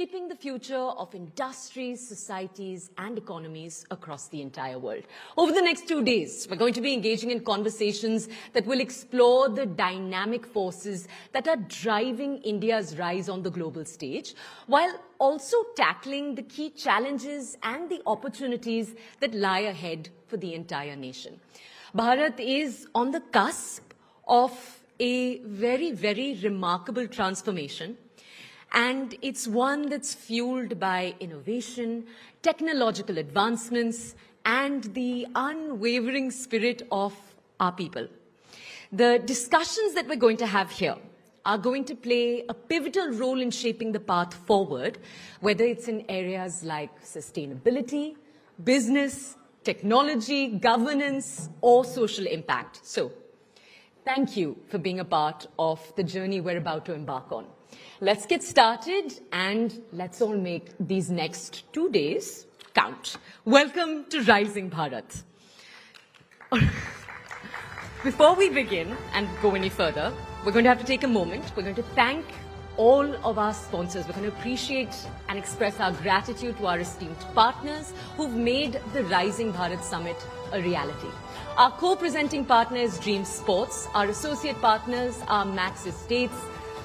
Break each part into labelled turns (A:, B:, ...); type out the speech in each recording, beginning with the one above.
A: shaping the future of industries, societies, and economies across the entire world. Over the next 2 days, we're going to be engaging in conversations that will explore the dynamic forces that are driving India's rise on the global stage, while also tackling the key challenges and the opportunities that lie ahead for the entire nation. Bharat is on the cusp of a very, very remarkable transformation. And it's one that's fueled by innovation, technological advancements, and the unwavering spirit of our people. The discussions that we're going to have here are going to play a pivotal role in shaping the path forward, whether it's in areas like sustainability, business, technology, governance, or social impact. So, thank you for being a part of the journey we're about to embark on. Let's get started and let's all make these next 2 days count. Welcome to Rising Bharat. Before we begin and go any further, we're going to have to take a moment. We're going to thank all of our sponsors. We're going to appreciate and express our gratitude to our esteemed partners who've made the Rising Bharat Summit a reality. Our co-presenting partner is Dream Sports. Our associate partners are Max Estates,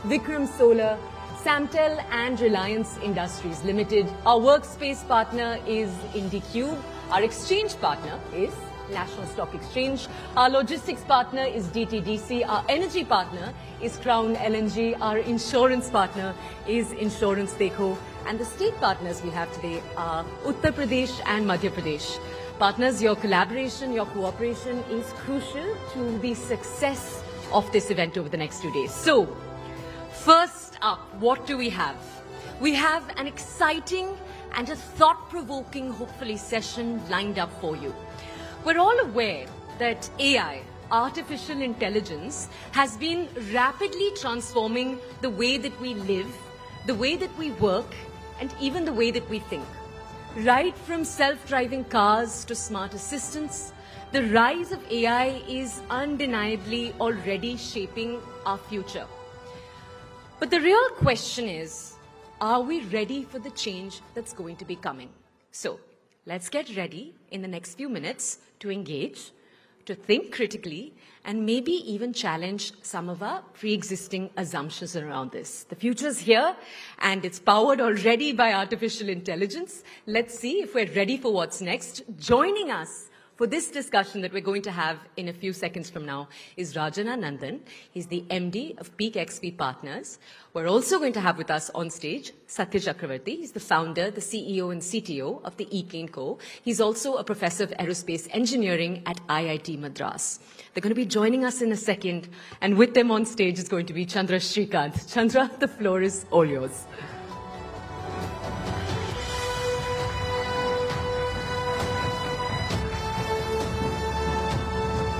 A: Vikram Solar, Samtel and Reliance Industries Limited. Our workspace partner is IndiCube. Our exchange partner is National Stock Exchange. Our logistics partner is DTDC. Our energy partner is Crown LNG. Our insurance partner is Insurance Dekho. And the state partners we have today are Uttar Pradesh and Madhya Pradesh. Partners, your collaboration, your cooperation is crucial to the success of this event over the next 2 days. So, first up, what do we have? We have an exciting and a thought-provoking, hopefully, session lined up for you. We're all aware that AI, artificial intelligence, has been rapidly transforming the way that we live, the way that we work, and even the way that we think. Right from self-driving cars to smart assistants, the rise of AI is undeniably already shaping our future. But the real question is, are we ready for the change that's going to be coming? So, let's get ready in the next few minutes to engage, to think critically, and maybe even challenge some of our pre-existing assumptions around this. The future's here, and it's powered already by artificial intelligence. Let's see if we're ready for what's next. Joining us for this discussion that we're going to have in a few seconds from now is Rajan Anandan. He's the MD of Peak XP Partners. We're also going to have with us on stage Satya Chakravarti. He's the founder, the CEO and CTO of the ePlane Co. He's also a professor of aerospace engineering at IIT Madras. They're going to be joining us in a second, and with them on stage is going to be Chandra Srikanth. Chandra, the floor is all yours.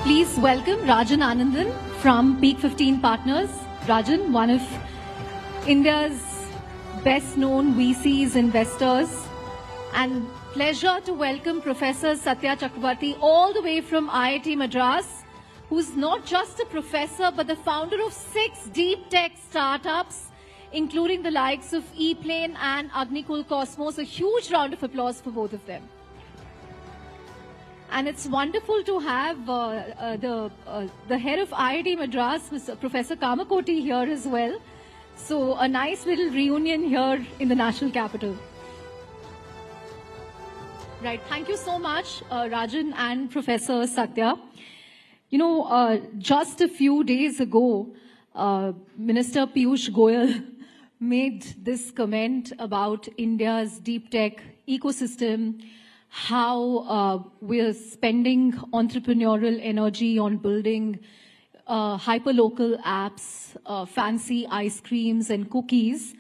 B: Please welcome Rajan Anandan from Peak 15 Partners. Rajan, one of India's best-known VCs, investors. And pleasure to welcome Professor Satya Chakravarti all the way from IIT Madras, who's not just a professor but the founder of 6 deep tech startups, including the likes of ePlane and Agnikul Cosmos. A huge round of applause for both of them. And it's wonderful to have the head of IIT Madras, Mr. Professor Kamakoti, here as well. So a nice little reunion here in the national capital. Right, thank you so much, Rajan and Professor Satya. You know, just a few days ago, Minister Piyush Goyal made this comment about India's deep tech ecosystem, how we're spending entrepreneurial energy on building hyperlocal apps, fancy ice creams and cookies.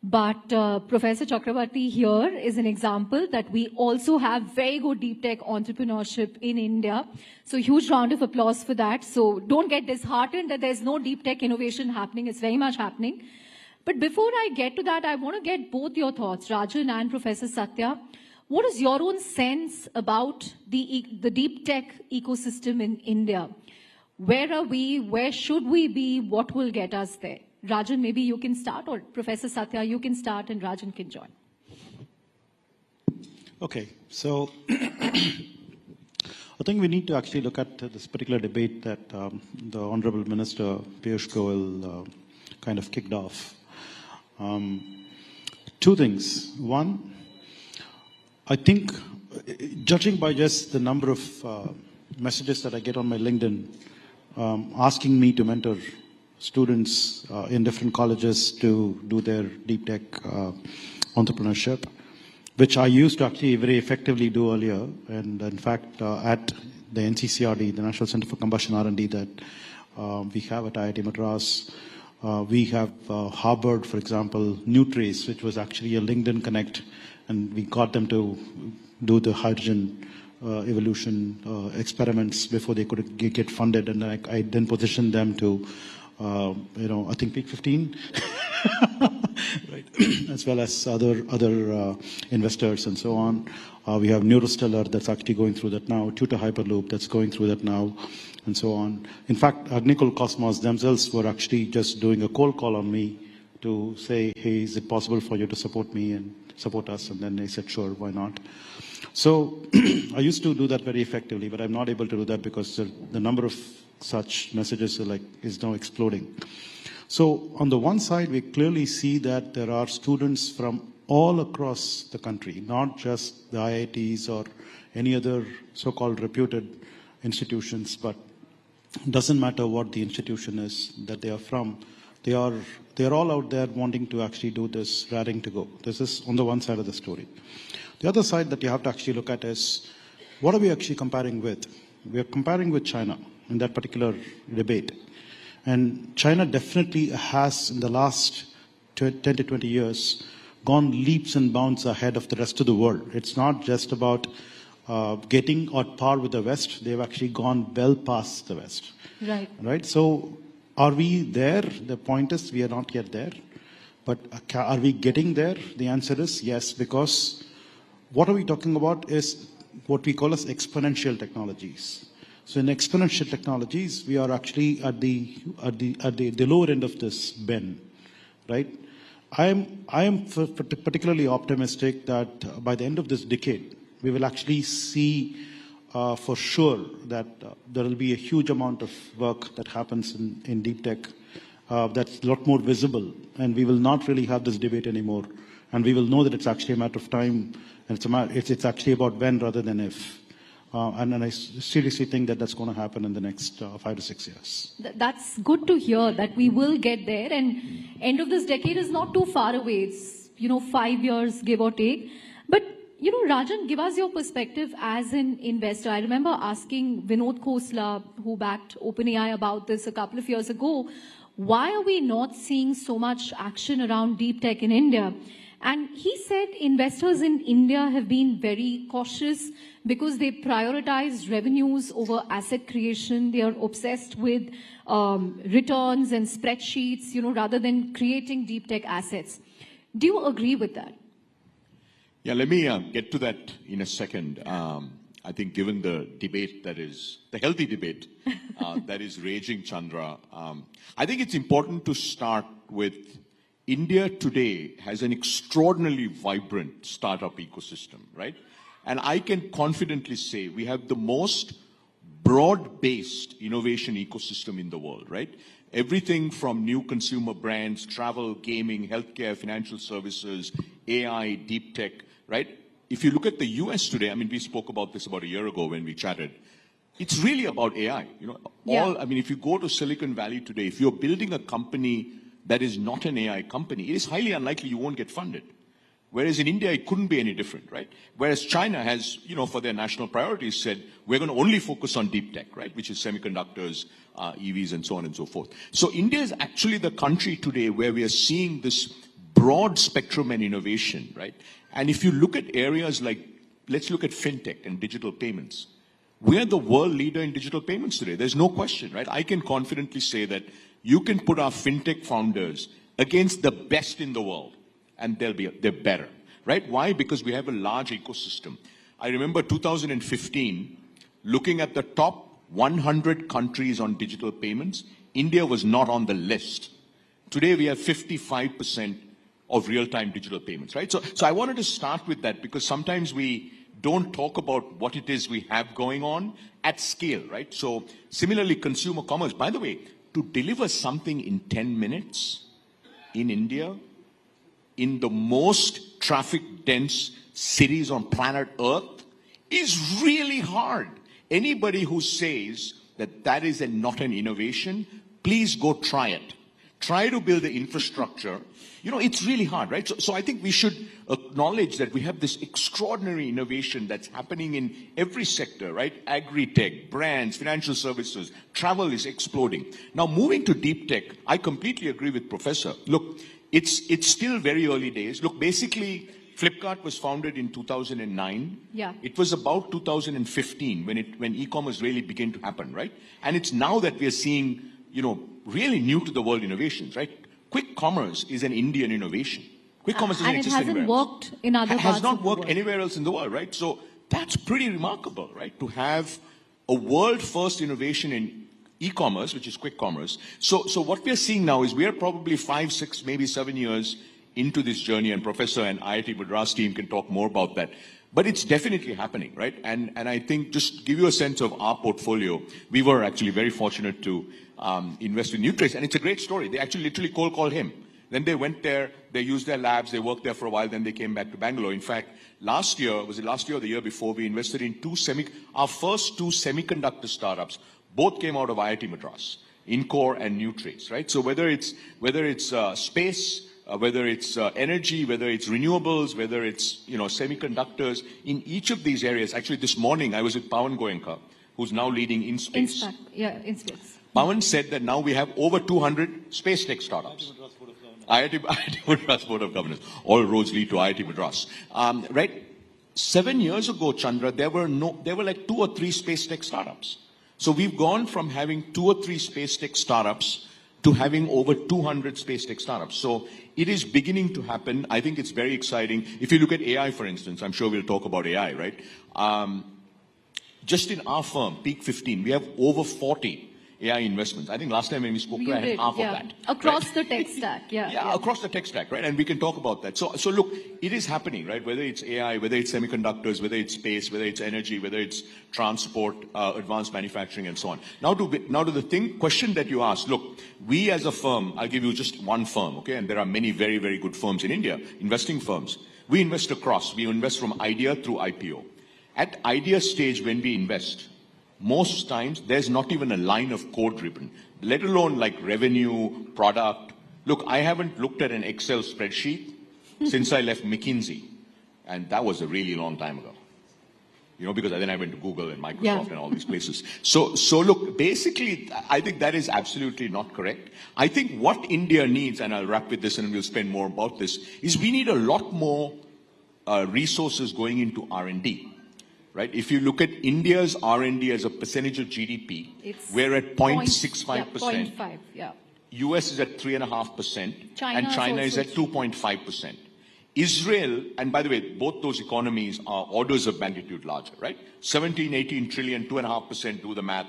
B: But Professor Chakravarti here is an example that we also have very good deep tech entrepreneurship in India. So huge round of applause for that. So don't get disheartened that there's no deep tech innovation happening. It's very much happening. But before I get to that, I want to get both your thoughts, Rajan and Professor Satya. What is your own sense about the deep tech ecosystem in India? Where are we? Where should we be? What will get us there? Rajan, maybe you can start, or Professor Satya, you can start and Rajan can join.
C: Okay, so I think we need to actually look at this particular debate that the Honorable Minister Piyush Goyal kind of kicked off. Two things. One, I think, judging by just the number of messages that I get on my LinkedIn asking me to mentor students in different colleges to do their deep tech entrepreneurship, which I used to actually very effectively do earlier. And in fact, at the NCCRD, the National Center for Combustion R&D that we have at IIT Madras, we have harbored, for example, Nutrace, which was actually a LinkedIn Connect, and we got them to do the hydrogen evolution experiments before they could get funded. And I then positioned them to, I think peak 15, right, as well as other investors and so on. We have Neurostellar that's actually going through that now, Tutor Hyperloop that's going through that now, and so on. In fact, Agnikul Cosmos themselves were actually just doing a cold call on me to say, hey, is it possible for you to support me and support us? And then they said, sure, why not? So I used to do that very effectively, but I'm not able to do that because the number of such messages is now exploding. So on the one side, we clearly see that there are students from all across the country, not just the IITs or any other so-called reputed institutions, but it doesn't matter what the institution is that they are from. They are all out there wanting to actually do this, raring to go. This is on the one side of the story. The other side that you have to actually look at is, what are we actually comparing with? We are comparing with China in that particular debate. And China definitely has, in the last 10 to 20 years, gone leaps and bounds ahead of the rest of the world. It's not just about getting on par with the West. They've actually gone well past the West.
B: Right.
C: Right? So are we there? The point is we are not yet there. But are we getting there? The answer is yes, because what are we talking about is what we call as exponential technologies. So in exponential technologies, we are actually at the lower end of this bend, right? I am particularly optimistic that by the end of this decade, we will actually see for sure that there will be a huge amount of work that happens in deep tech that's a lot more visible, and we will not really have this debate anymore, and we will know that it's actually a matter of time, and it's actually about when rather than if. And I seriously think that that's going to happen in the next 5 to 6 years.
B: That's good to hear that we will get there, and end of this decade is not too far away. It's 5 years, give or take. But Rajan, give us your perspective as an investor. I remember asking Vinod Khosla, who backed OpenAI, about this a couple of years ago. Why are we not seeing so much action around deep tech in India? And he said investors in India have been very cautious because they prioritize revenues over asset creation. They are obsessed with returns and spreadsheets, rather than creating deep tech assets. Do you agree with that?
D: Yeah, let me get to that in a second. I think given the debate the healthy debate that is raging, Chandra, I think it's important to start with India today has an extraordinarily vibrant startup ecosystem, right? And I can confidently say we have the most broad-based innovation ecosystem in the world, right? Everything from new consumer brands, travel, gaming, healthcare, financial services, AI, deep tech, right? If you look at the US today, we spoke about this about a year ago when we chatted. It's really about AI. If you go to Silicon Valley today, if you're building a company that is not an AI company, it is highly unlikely you won't get funded. Whereas in India, it couldn't be any different, right? Whereas China has, for their national priorities said, we're going to only focus on deep tech, right? Which is semiconductors, EVs, and so on and so forth. So India is actually the country today where we are seeing this broad spectrum and innovation, right? And if you look at areas like, let's look at fintech and digital payments. We're the world leader in digital payments today. There's no question, right? I can confidently say that you can put our fintech founders against the best in the world, and they're better, right? Why? Because we have a large ecosystem. I remember 2015, looking at the top 100 countries on digital payments, India was not on the list. Today we have 55% of real-time digital payments, right? So I wanted to start with that because sometimes we don't talk about what it is we have going on at scale, right? So similarly, consumer commerce, by the way, to deliver something in 10 minutes in India, in the most traffic-dense cities on planet Earth, is really hard. Anybody who says that that is not an innovation, please go try it. Try to build the infrastructure. You know, it's really hard, right? So I think we should acknowledge that we have this extraordinary innovation that's happening in every sector, right? Agri-tech, brands, financial services, travel is exploding. Now, moving to deep tech, I completely agree with Professor. Look, it's still very early days. Look, basically, Flipkart was founded in 2009.
B: Yeah.
D: It was about 2015 when e-commerce really began to happen, right? And it's now that we are seeing, you know, really new to the world innovations, right? Quick commerce is an Indian innovation. Quick commerce doesn't exist anywhere else.
B: And it hasn't worked in other parts of the world.
D: Has not worked anywhere else in the world, right? So that's pretty remarkable, right? To have a world-first innovation in e-commerce, which is quick commerce. So what we are seeing now is we are probably 5, 6, maybe 7 years into this journey, and Professor and IIT Madras team can talk more about that. But it's definitely happening, right? And I think just to give you a sense of our portfolio, we were actually very fortunate to invest in Nutrace, and it's a great story. They actually literally cold called him. Then they went there, they used their labs, they worked there for a while, then they came back to Bangalore. In fact, last year, was it last year or the year before, we invested in our first two semiconductor startups. Both came out of IIT Madras, Incor and Nutrace, right? So whether it's space, whether it's energy, whether it's renewables, whether it's, you know, semiconductors, in each of these areas. Actually, this morning I was with Pawan Goenka, who's now leading InSpace.
B: InSpace.
D: Pawan said that now we have over 200 space tech startups. IIT Madras Board of Governors. All roads lead to IIT Madras. Right? 7 years ago, Chandra, there were like 2 or 3 space tech startups. So we've gone from having 2 or 3 space tech startups to having over 200 space tech startups. So it is beginning to happen. I think it's very exciting. If you look at AI, for instance, I'm sure we'll talk about AI, right? Just in our firm, Peak 15, we have over 40 AI investments. I think last time when we spoke, I had half of that.
B: Across
D: right?
B: the tech stack,
D: yeah, across the tech stack, right? And we can talk about that. So look, it is happening, right? Whether it's AI, whether it's semiconductors, whether it's space, whether it's energy, whether it's transport, advanced manufacturing, and so on. Now to the question that you asked. Look, we as a firm, I'll give you just one firm, okay? And there are many very, very good firms in India, investing firms. We invest across. We invest from idea through IPO. At idea stage, when we invest, most times there's not even a line of code written, let alone like revenue, product. Look, I haven't looked at an Excel spreadsheet since I left McKinsey, and that was a really long time ago. You know, because then I went to Google and Microsoft and all these places. So look, basically, I think that is absolutely not correct. I think what India needs, and I'll wrap with this and we'll spend more about this, is we need a lot more resources going into R&D. Right? If you look at India's R&D as a percentage of GDP, we're at 0.65%.
B: 0.5, yeah.
D: US is at 3.5%, and China is at 2.5%. Israel, and by the way, both those economies are orders of magnitude larger, right? 17, 18 trillion, 2.5%, do the math.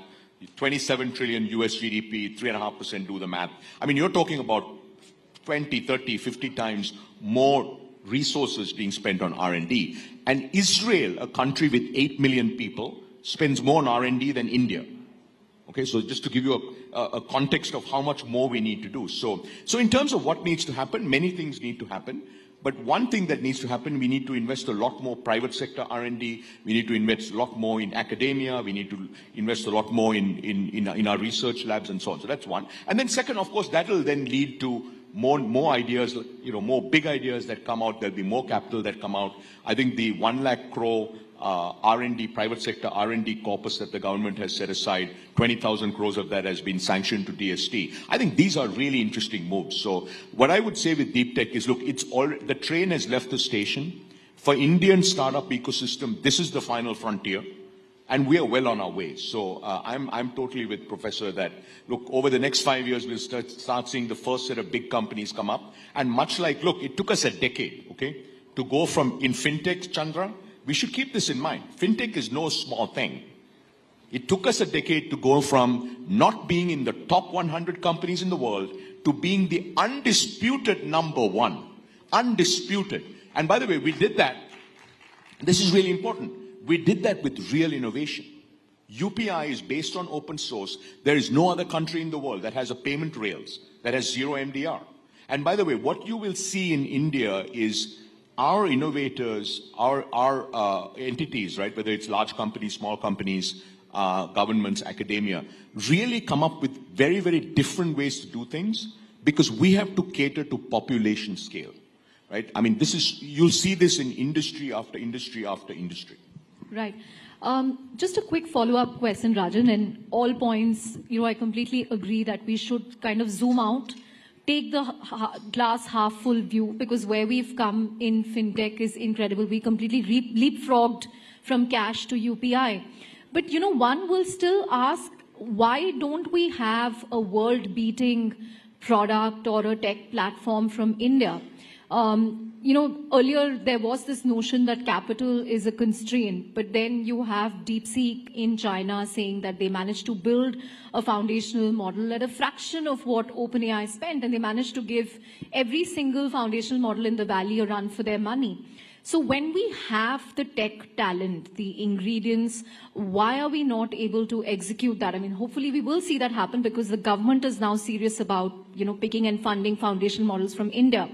D: 27 trillion US GDP, 3.5%, do the math. I mean, you're talking about 20, 30, 50 times more resources being spent on R&D. And Israel, a country with 8 million people, spends more on R&D than India. Okay, so just to give you a context of how much more we need to do. So in terms of what needs to happen, many things need to happen. But one thing that needs to happen, we need to invest a lot more private sector R&D. We need to invest a lot more in academia. We need to invest a lot more in our research labs and so on. So that's one. And then second, of course, that will then lead to more ideas, you know, more big ideas that come out. There'll be more capital that come out. I think the 1 lakh crore R&D, private sector R&D corpus that the government has set aside, 20,000 crores of that has been sanctioned to DST. I think these are really interesting moves. So what I would say with deep tech is, look, the train has left the station. For Indian startup ecosystem, this is the final frontier. And we are well on our way. So I'm totally with Professor that, look, over the next 5 years, we'll start seeing the first set of big companies come up. And much like, look, it took us a decade, okay, to go from, in fintech, Chandra, we should keep this in mind. Fintech is no small thing. It took us a decade to go from not being in the top 100 companies in the world to being the undisputed number one. Undisputed. And by the way, we did that. This is really important. We did that with real innovation. UPI is based on open source. There is no other country in the world that has a payment rails, that has zero MDR. And by the way, what you will see in India is our innovators, our entities, right, whether it's large companies, small companies, governments, academia, really come up with very, very different ways to do things because we have to cater to population scale, right? I mean, you'll see this in industry after industry after industry.
B: Right. Just a quick follow-up question, Rajan, and all points, I completely agree that we should kind of zoom out, take the glass half full view, because where we've come in fintech is incredible. We completely leapfrogged from cash to UPI. But, one will still ask, why don't we have a world-beating product or a tech platform from India? Earlier there was this notion that capital is a constraint, but then you have DeepSeek in China saying that they managed to build a foundational model at a fraction of what OpenAI spent, and they managed to give every single foundational model in the valley a run for their money. So when we have the tech talent, the ingredients, why are we not able to execute that? I mean, hopefully we will see that happen because the government is now serious about, picking and funding foundational models from India.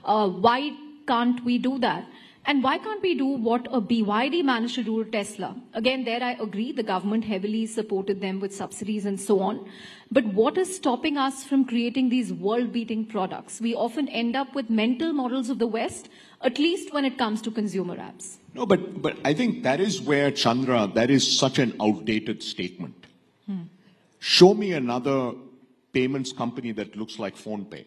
B: Why can't we do that? And why can't we do what a BYD managed to do to Tesla? Again, there I agree, the government heavily supported them with subsidies and so on. But what is stopping us from creating these world-beating products? We often end up with mental models of the West, at least when it comes to consumer apps.
D: No, but I think that is where, Chandra, that is such an outdated statement. Show me another payments company that looks like PhonePe.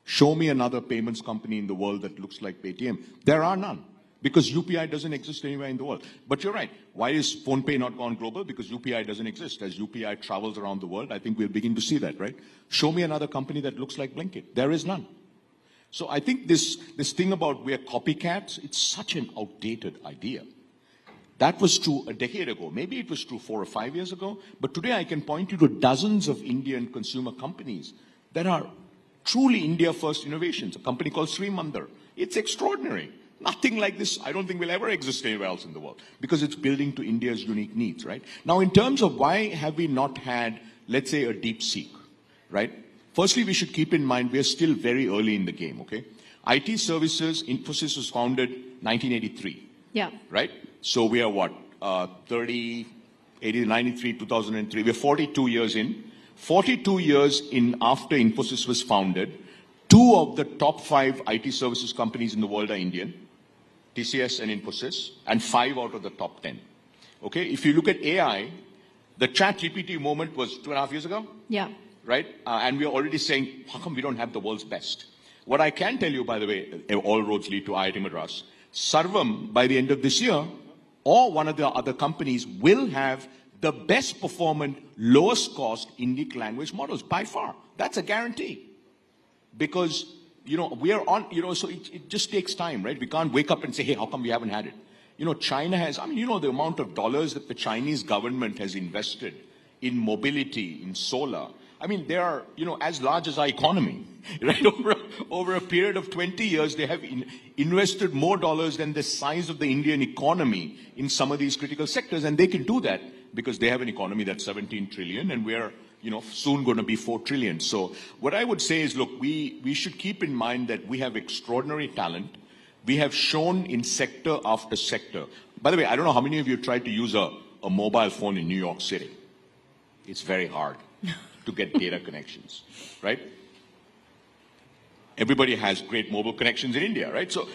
D: Show me another payments company in the world that looks like Paytm. There are none, because UPI doesn't exist anywhere in the world. But you're right. Why is PhonePe not gone global? Because UPI doesn't exist. As UPI travels around the world, I think we'll begin to see that, right? Show me another company that looks like Blinkit. There is none. So I think this thing about we're copycats, it's such an outdated idea. That was true a decade ago. Maybe it was true 4 or 5 years ago. But today I can point you to dozens of Indian consumer companies that are truly India-first innovations. A company called Sri Mandar. It's extraordinary. Nothing like this, I don't think, will ever exist anywhere else in the world because it's building to India's unique needs, right? Now, in terms of why have we not had, let's say, a DeepSeek, right? Firstly, we should keep in mind we are still very early in the game, okay? IT services, Infosys was founded 1983.
B: Yeah.
D: Right? So we are what? 93, 2003. We're 42 years in. 42 years in after Infosys was founded, 2 of the top 5 IT services companies in the world are Indian, TCS and Infosys, and 5 out of the top 10. Okay, if you look at AI, the ChatGPT moment was 2.5 years ago.
B: Yeah.
D: Right? And we're already saying, how come we don't have the world's best? What I can tell you, by the way, all roads lead to IIT Madras. Sarvam, by the end of this year, or one of the other companies will have the best performant, lowest cost Indic language models by far. That's a guarantee. Because, we are on, so it just takes time, right? We can't wake up and say, hey, how come we haven't had it? China has, the amount of dollars that the Chinese government has invested in mobility, in solar. They are, as large as our economy, right? Over a period of 20 years, they have invested more dollars than the size of the Indian economy in some of these critical sectors. And they can do that because they have an economy that's 17 trillion and we're, soon going to be 4 trillion. So what I would say is, look, we should keep in mind that we have extraordinary talent. We have shown in sector after sector. By the way, I don't know how many of you tried to use a mobile phone in New York City. It's very hard to get data connections, right? Everybody has great mobile connections in India, right? So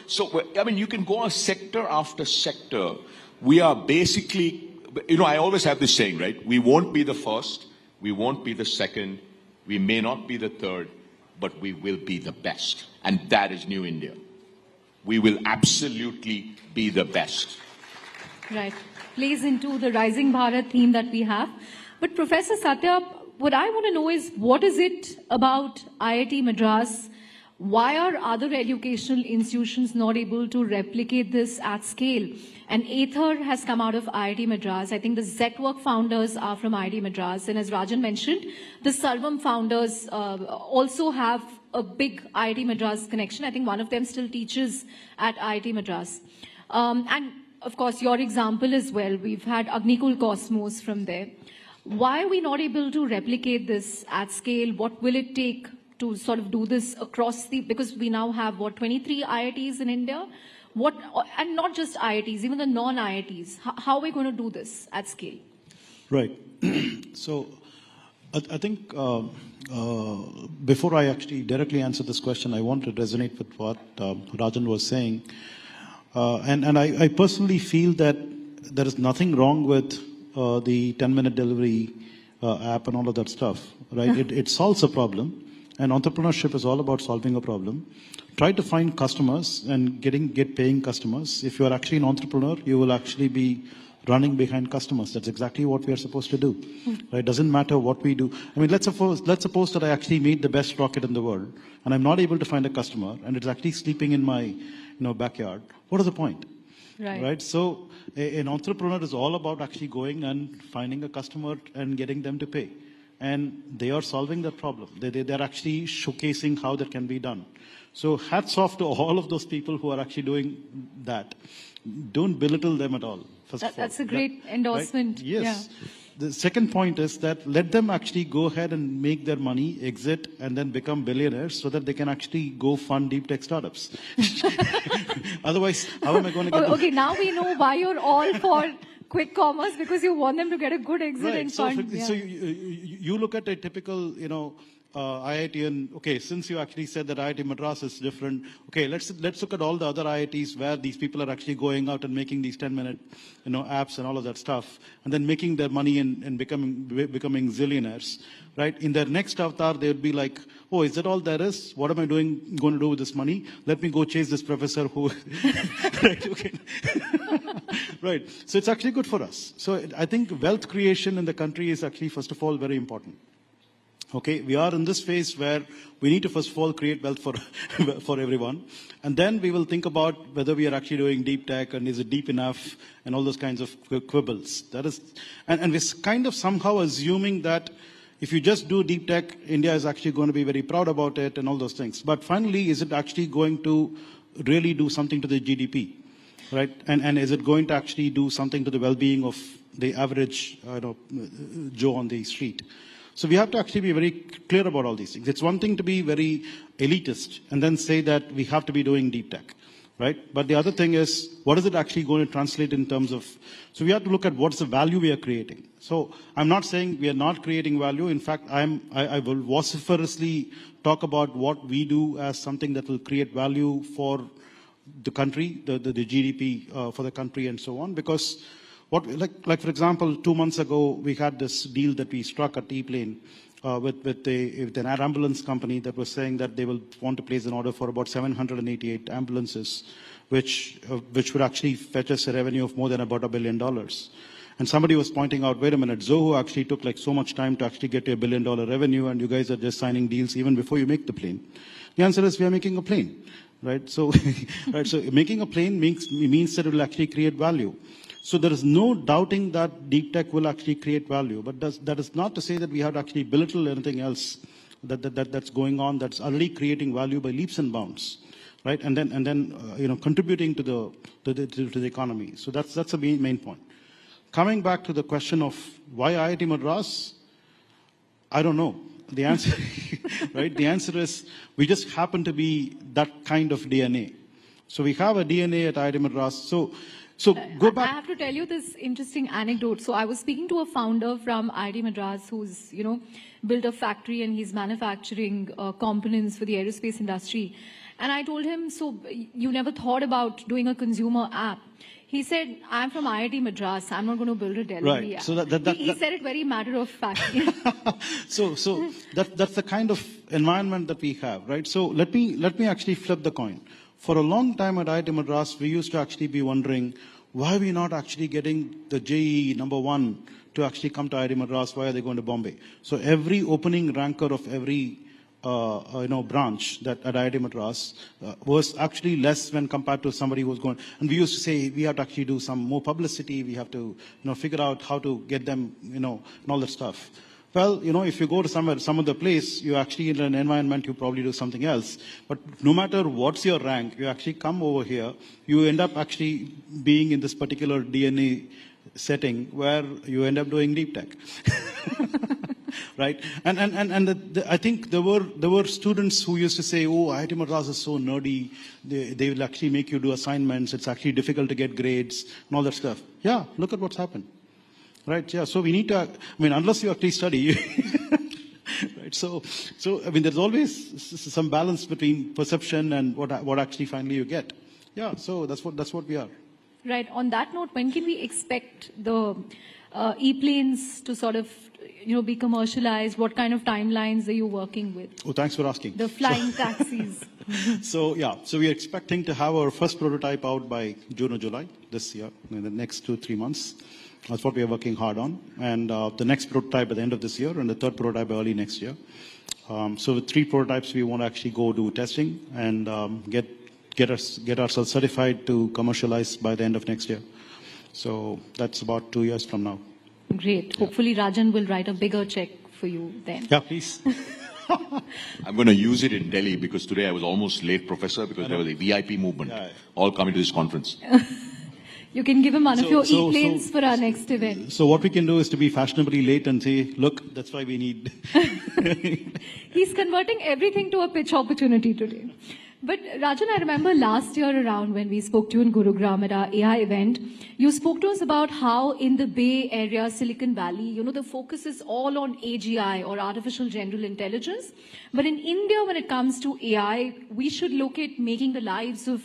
D: you can go on sector after sector. We are basically, I always have this saying, right? We won't be the first, we won't be the second, we may not be the third, but we will be the best. And that is New India. We will absolutely be the best.
B: Right. Plays into the Rising Bharat theme that we have. But Professor Satya, what I want to know is, what is it about IIT Madras? Why are other educational institutions not able to replicate this at scale? And Aether has come out of IIT Madras. I think the Zetwork founders are from IIT Madras. And as Rajan mentioned, the Sarvam founders also have a big IIT Madras connection. I think one of them still teaches at IIT Madras. And of course, your example as well. We've had Agnikul Cosmos from there. Why are we not able to replicate this at scale? What will it take to sort of do this across because we now have, 23 IITs in India? And not just IITs, even the non-IITs. How are we going to do this at scale?
C: Right. So I think before I actually directly answer this question, I want to resonate with what Rajan was saying. And I personally feel that there is nothing wrong with the 10-minute delivery app and all of that stuff, right? It solves a problem, and entrepreneurship is all about solving a problem. Try to find customers and get paying customers. If you are actually an entrepreneur, you will actually be running behind customers. That's exactly what we are supposed to do. Right? It doesn't matter what we do. I mean, let's suppose that I actually made the best rocket in the world, and I'm not able to find a customer, and it's actually sleeping in my backyard. What is the point? Right? So an entrepreneur is all about actually going and finding a customer and getting them to pay. And they are solving that problem. They're actually showcasing how that can be done. So hats off to all of those people who are actually doing that. Don't belittle them at all.
B: That's a great endorsement.
C: Right? Yes. Yeah. The second point is that let them actually go ahead and make their money, exit, and then become billionaires so that they can actually go fund deep tech startups. Otherwise, how am I going to get
B: Okay, now we know why you're all for quick commerce, because you want them to get a good exit and fund.
C: So you look at a typical, IIT, and okay, since you actually said that IIT Madras is different, okay, let's look at all the other IITs where these people are actually going out and making these 10-minute, apps and all of that stuff, and then making their money and becoming zillionaires, right? In their next avatar, they would be like, oh, is that all there is? What am I going to do with this money? Let me go chase this professor who, right? Okay. Right. So it's actually good for us. So I think wealth creation in the country is actually, first of all, very important. Okay, we are in this phase where we need to first of all create wealth for everyone, and then we will think about whether we are actually doing deep tech and is it deep enough and all those kinds of quibbles. That is, and we're kind of somehow assuming that if you just do deep tech, India is actually going to be very proud about it and all those things. But finally, is it actually going to really do something to the GDP, right? And is it going to actually do something to the well-being of the average, Joe on the street? So we have to actually be very clear about all these things. It's one thing to be very elitist and then say that we have to be doing deep tech, right? But the other thing is, what is it actually going to translate in terms of, so we have to look at what's the value we are creating. So I'm not saying we are not creating value. In fact, I will vociferously talk about what we do as something that will create value for the country, the GDP for the country and so on, because like for example, 2 months ago, we had this deal that we struck at T-Plane with an air ambulance company that was saying that they will want to place an order for about 788 ambulances, which would actually fetch us a revenue of more than about $1 billion. And somebody was pointing out, wait a minute, Zoho actually took like so much time to actually get to $1 billion revenue, and you guys are just signing deals even before you make the plane. The answer is we are making a plane, right? So, so making a plane means that it will actually create value. So there is no doubting that deep tech will actually create value, but that is not to say that we have to actually belittle anything else that's going on that's already creating value by leaps and bounds, right? And then contributing to the economy. So that's the main point. Coming back to the question of why IIT Madras, I don't know. The answer, right? The answer is we just happen to be that kind of DNA. So we have a DNA at IIT Madras. So go back.
B: I have to tell you this interesting anecdote. So I was speaking to a founder from IIT Madras who's, built a factory and he's manufacturing components for the aerospace industry. And I told him, so you never thought about doing a consumer app? He said, I'm from IIT Madras. I'm not going to build a delivery app.
C: So
B: he said it very matter of fact.
C: So that's the kind of environment that we have, right? So let me actually flip the coin. For a long time at IIT Madras, we used to actually be wondering, why are we not actually getting the JEE #1 to actually come to IIT Madras? Why are they going to Bombay? So every opening ranker of every branch that at IIT Madras was actually less when compared to somebody who was going. And we used to say we have to actually do some more publicity. We have to, figure out how to get them, and all that stuff. Well, if you go to some other place, you're actually in an environment, you probably do something else. But no matter what's your rank, you actually come over here, you end up actually being in this particular DNA setting where you end up doing deep tech. Right? And I think there were students who used to say, oh, IIT Madras is so nerdy. They will actually make you do assignments. It's actually difficult to get grades and all that stuff. Yeah, look at what's happened. Right, yeah, so we need to, unless you actually study, right, so, there's always some balance between perception and what actually finally you get. Yeah, so that's what we are.
B: Right, on that note, when can we expect the e-planes to sort of, be commercialized? What kind of timelines are you working with?
C: Oh, thanks for asking.
B: The flying taxis.
C: So we're expecting to have our first prototype out by June or July this year, in the next 2-3 months. That's what we are working hard on. And the next prototype at the end of this year and the third prototype early next year. So with 3 prototypes, we want to actually go do testing and get ourselves certified to commercialize by the end of next year. So that's about 2 years from now.
B: Great. Hopefully Rajan will write a bigger check for you then.
C: Yeah, please.
D: I'm going to use it in Delhi because today I was almost late, Professor, because there was a VIP movement all coming to this conference.
B: You can give him one of your e-planes for our next event.
C: So what we can do is to be fashionably late and say, look, that's why we need...
B: He's converting everything to a pitch opportunity today. But Rajan, I remember last year around when we spoke to you in Gurugram at our AI event, you spoke to us about how in the Bay Area, Silicon Valley, the focus is all on AGI or artificial general intelligence. But in India, when it comes to AI, we should look at making the lives of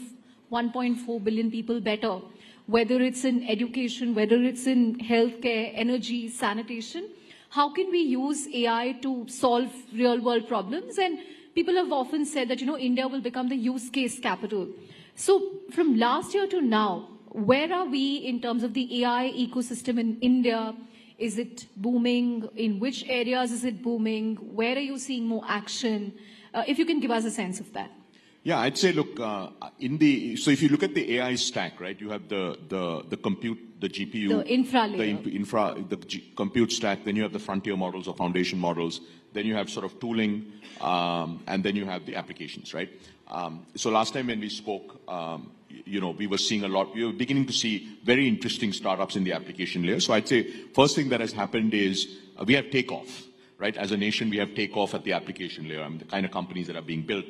B: 1.4 billion people better. Whether it's in education, whether it's in healthcare, energy, sanitation, how can we use AI to solve real-world problems? And people have often said that, India will become the use case capital. So from last year to now, where are we in terms of the AI ecosystem in India? Is it booming? In which areas is it booming? Where are you seeing more action? If you can give us a sense of that.
D: Yeah, I'd say, look, so if you look at the AI stack, right, you have the compute, the GPU,
B: the infra layer,
D: the compute stack, then you have the frontier models or foundation models, then you have sort of tooling, and then you have the applications, right? So last time when we spoke, we were seeing we were beginning to see very interesting startups in the application layer. So I'd say first thing that has happened is we have takeoff. Right, as a nation, we have takeoff at the application layer. The kind of companies that are being built.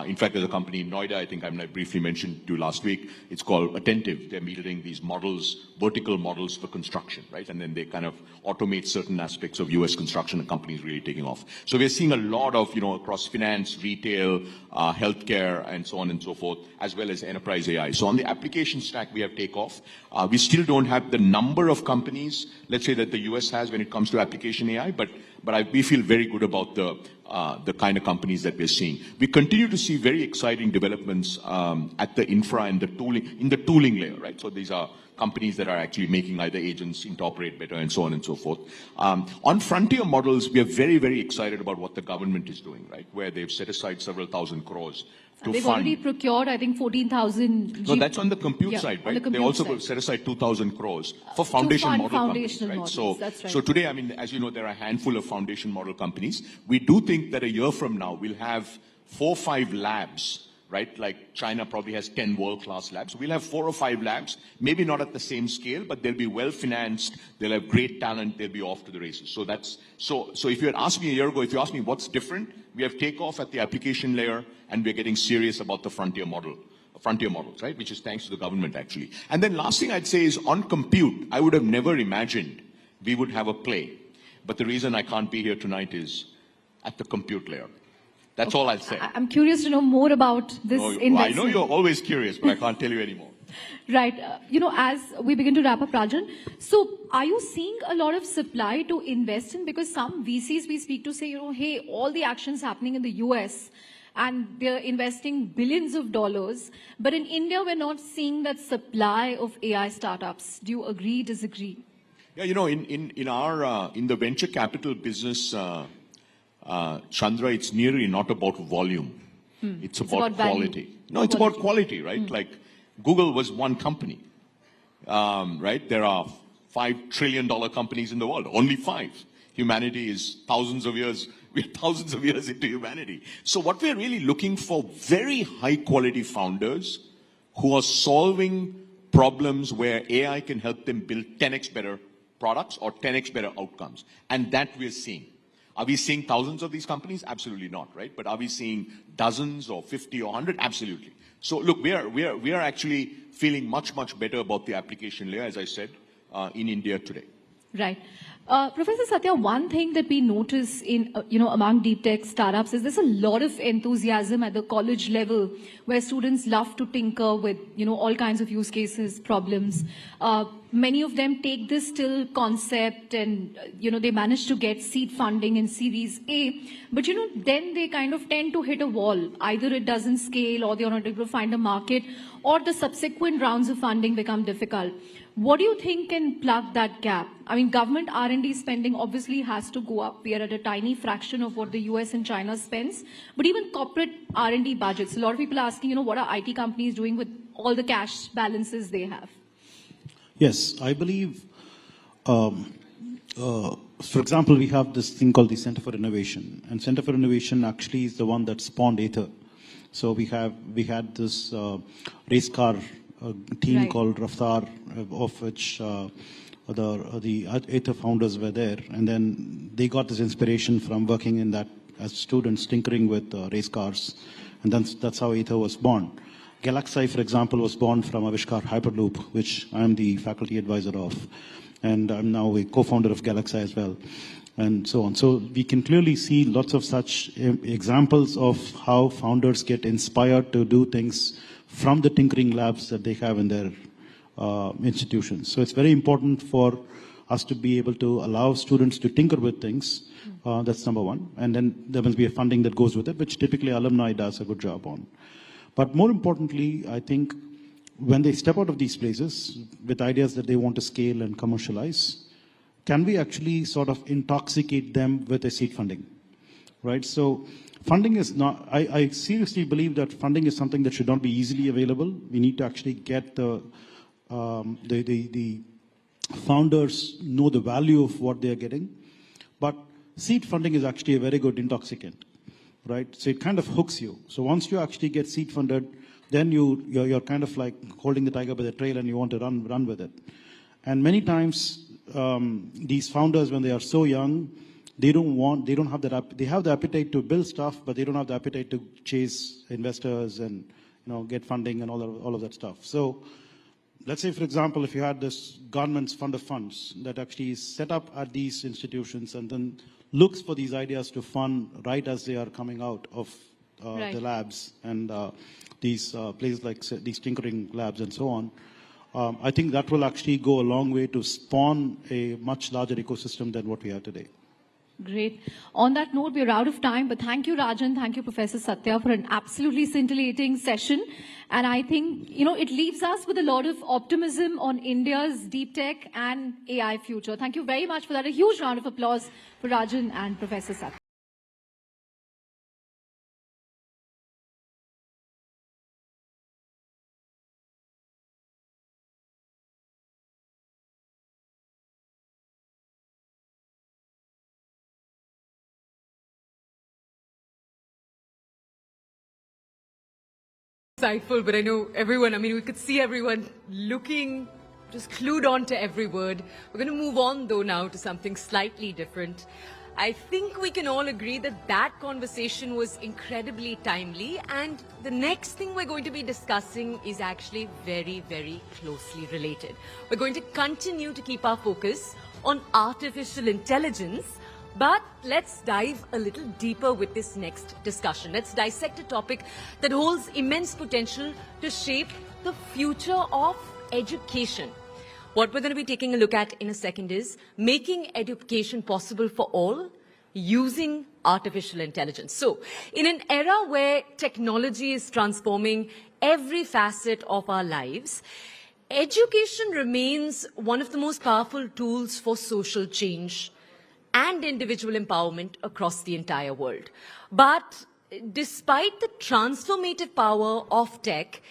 D: In fact, there's a company in Noida, I think I briefly mentioned to you last week. It's called Attentive. They're building these models, vertical models for construction, right? And then they kind of automate certain aspects of US construction, and companies really taking off. So we're seeing a lot of, across finance, retail, healthcare, and so on and so forth, as well as enterprise AI. So on the application stack, we have takeoff. We still don't have the number of companies, let's say, that the US has when it comes to application AI, but we feel very good about the kind of companies that we're seeing. We continue to see very exciting developments at the infra and the tooling layer, right? So these are companies that are actually making either agents interoperate better and so on and so forth. On frontier models, we are very, very excited about what the government is doing, right? Where they've set aside several thousand crores to
B: they've
D: fund.
B: already procured, I think, 14,000.
D: No, that's on the compute side, right? They also set aside 2,000 crores for foundation model companies, right?
B: Models, that's right.
D: So today, as you know, there are a handful of foundation model companies. We do think that a year from now, we'll have 4 or 5 labs, right? Like China probably has 10 world-class labs. We'll have 4 or 5 labs, maybe not at the same scale, but they'll be well-financed. They'll have great talent. They'll be off to the races. So if you had asked me a year ago, if you asked me what's different, we have takeoff at the application layer, and we're getting serious about the frontier models, right? Which is thanks to the government, actually. And then last thing I'd say is on compute, I would have never imagined we would have a play. But the reason I can't be here tonight is at the compute layer. That's all I'll say.
B: I'm curious to know more about this investment.
D: I know you're always curious, but I can't tell you anymore.
B: Right. As we begin to wrap up, Rajan, so are you seeing a lot of supply to invest in? Because some VCs we speak to say, hey, all the actions happening in the US and they're investing billions of dollars. But in India, we're not seeing that supply of AI startups. Do you agree, disagree?
D: Yeah, in the venture capital business, Chandra, it's nearly not about volume. It's about quality.
B: Value.
D: No, it's about quality, right? Like Google was one company, right? There are $5 trillion companies in the world, only 5. Humanity is thousands of years. We're thousands of years into humanity. So what we're really looking for, very high quality founders who are solving problems where AI can help them build 10x better products or 10x better outcomes. And that we're seeing. Are we seeing thousands of these companies? Absolutely not, right? But are we seeing dozens or 50 or 100? Absolutely. So look, we are actually feeling much, much better about the application layer, as I said, in India today.
B: Right. Professor Satya, one thing that we notice in, among deep tech startups is there's a lot of enthusiasm at the college level where students love to tinker with, all kinds of use cases, problems. Many of them take this till concept and, they manage to get seed funding in Series A. But, then they kind of tend to hit a wall. Either it doesn't scale or they're not able to find a market or the subsequent rounds of funding become difficult. What do you think can plug that gap? I mean, government R&D spending obviously has to go up. We are at a tiny fraction of what the US and China spends. But even corporate R&D budgets, a lot of people are asking, what are IT companies doing with all the cash balances they have?
C: Yes, I believe, for example, we have this thing called the Center for Innovation. And Center for Innovation actually is the one that spawned Ather. So we had this race car team called Raftar, of which the Ather founders were there, and then they got this inspiration from working in that as students, tinkering with race cars, and that's how Ather was born. Galaxy, for example, was born from Avishkar Hyperloop, which I am the faculty advisor of, and I'm now a co-founder of Galaxy as well, and so on. So we can clearly see lots of such examples of how founders get inspired to do things from the tinkering labs that they have in their institutions. So it's very important for us to be able to allow students to tinker with things. That's number one. And then there must be a funding that goes with it, which typically alumni does a good job on. But more importantly, I think when they step out of these places with ideas that they want to scale and commercialize, can we actually sort of intoxicate them with a seed funding, right? So funding is not, I seriously believe that funding is something that should not be easily available. We need to actually get the founders know the value of what they are getting. But seed funding is actually a very good intoxicant, right? So it kind of hooks you. So once you actually get seed funded, then you're kind of like holding the tiger by the tail and you want to run with it. And many times, these founders, when they are so young, they have the appetite to build stuff, but they don't have the appetite to chase investors and, get funding and all of that stuff. So let's say, for example, if you had this government's fund of funds that actually is set up at these institutions and then looks for these ideas to fund right as they are coming out of the labs and these places like these tinkering labs and so on, I think that will actually go a long way to spawn a much larger ecosystem than what we have today.
B: Great. On that note, we're out of time, but thank you, Rajan. Thank you, Professor Satya, for an absolutely scintillating session. And I think, it leaves us with a lot of optimism on India's deep tech and AI future. Thank you very much for that. A huge round of applause for Rajan and Professor Satya.
A: Insightful, but I know everyone, we could see everyone looking, just clued on to every word. We're going to move on, though, now to something slightly different. I think we can all agree that that conversation was incredibly timely, and the next thing we're going to be discussing is actually very, very closely related. We're going to continue to keep our focus on artificial intelligence, but let's dive a little deeper with this next discussion. Let's dissect a topic that holds immense potential to shape the future of education. What we're going to be taking a look at in a second is making education possible for all using artificial intelligence. So, in an era where technology is transforming every facet of our lives, education remains one of the most powerful tools for social change. and individual empowerment across the entire world. But despite the transformative power of tech,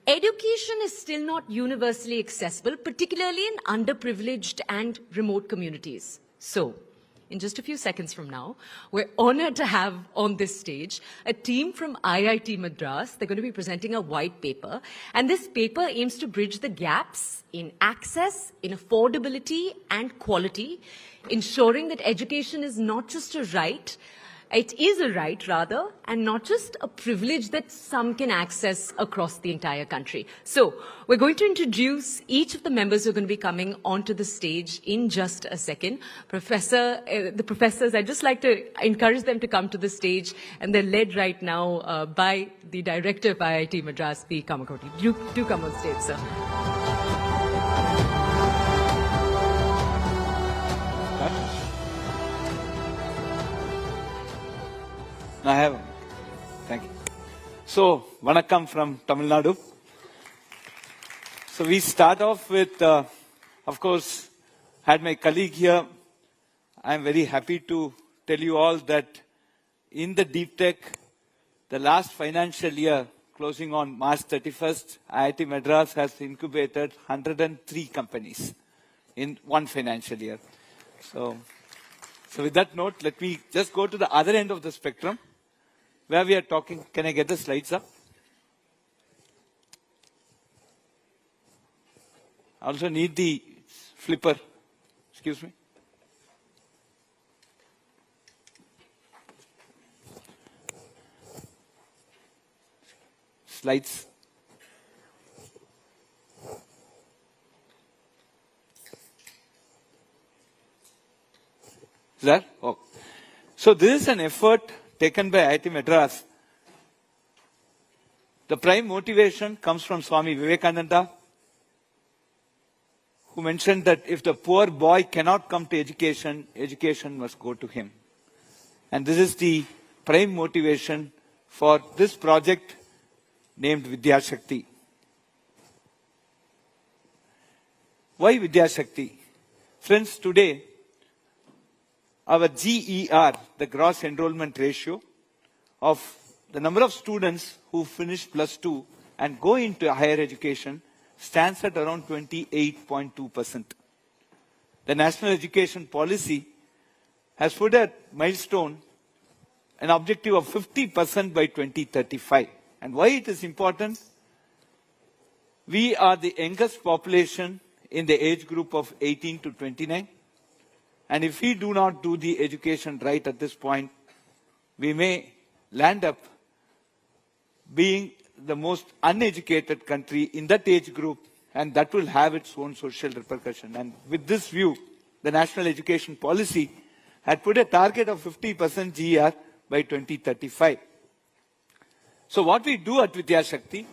A: education is still not universally accessible, particularly in underprivileged and remote communities. So, in just a few seconds from now, we're honored to have on this stage a team from IIT Madras. They're going to be presenting a white paper, and this paper aims to bridge the gaps in access, in affordability, and quality, ensuring that education is not just a right, it is a right, rather, and not just a privilege that some can access across the entire country. So, we're going to introduce each of the members who are going to be coming onto the stage in just a second. The professors, I'd just like to encourage them to come to the stage, and they're led right now by the director of IIT Madras, P. Kamakoti. Do come on stage, sir.
E: I have. Thank you. So, Vanakkam from Tamil Nadu. So we start off with, of course, had my colleague here. I'm very happy to tell you all that in the deep tech, the last financial year, closing on March 31st, IIT Madras has incubated 103 companies in one financial year. So with that note, let me just go to the other end of the spectrum, where we are talking. Can I get the slides up? I also need the flipper. Excuse me. Slides. Is that? Oh. So this is an effort taken by IIT Madras. The prime motivation comes from Swami Vivekananda, who mentioned that if the poor boy cannot come to education, education must go to him. And this is the prime motivation for this project named Vidya Shakti. Why Vidya Shakti? Friends, today, our GER, the gross enrollment ratio of the number of students who finish plus 2 and go into higher education stands at around 28.2%. The National Education Policy has put a milestone, an objective of 50% by 2035. And why it is important? We are the youngest population in the age group of 18 to 29. And if we do not do the education right at this point, we may land up being the most uneducated country in that age group, and that will have its own social repercussion. And with this view, the National Education Policy had put a target of 50% GER by 2035. So what we do at Vidya Shakti,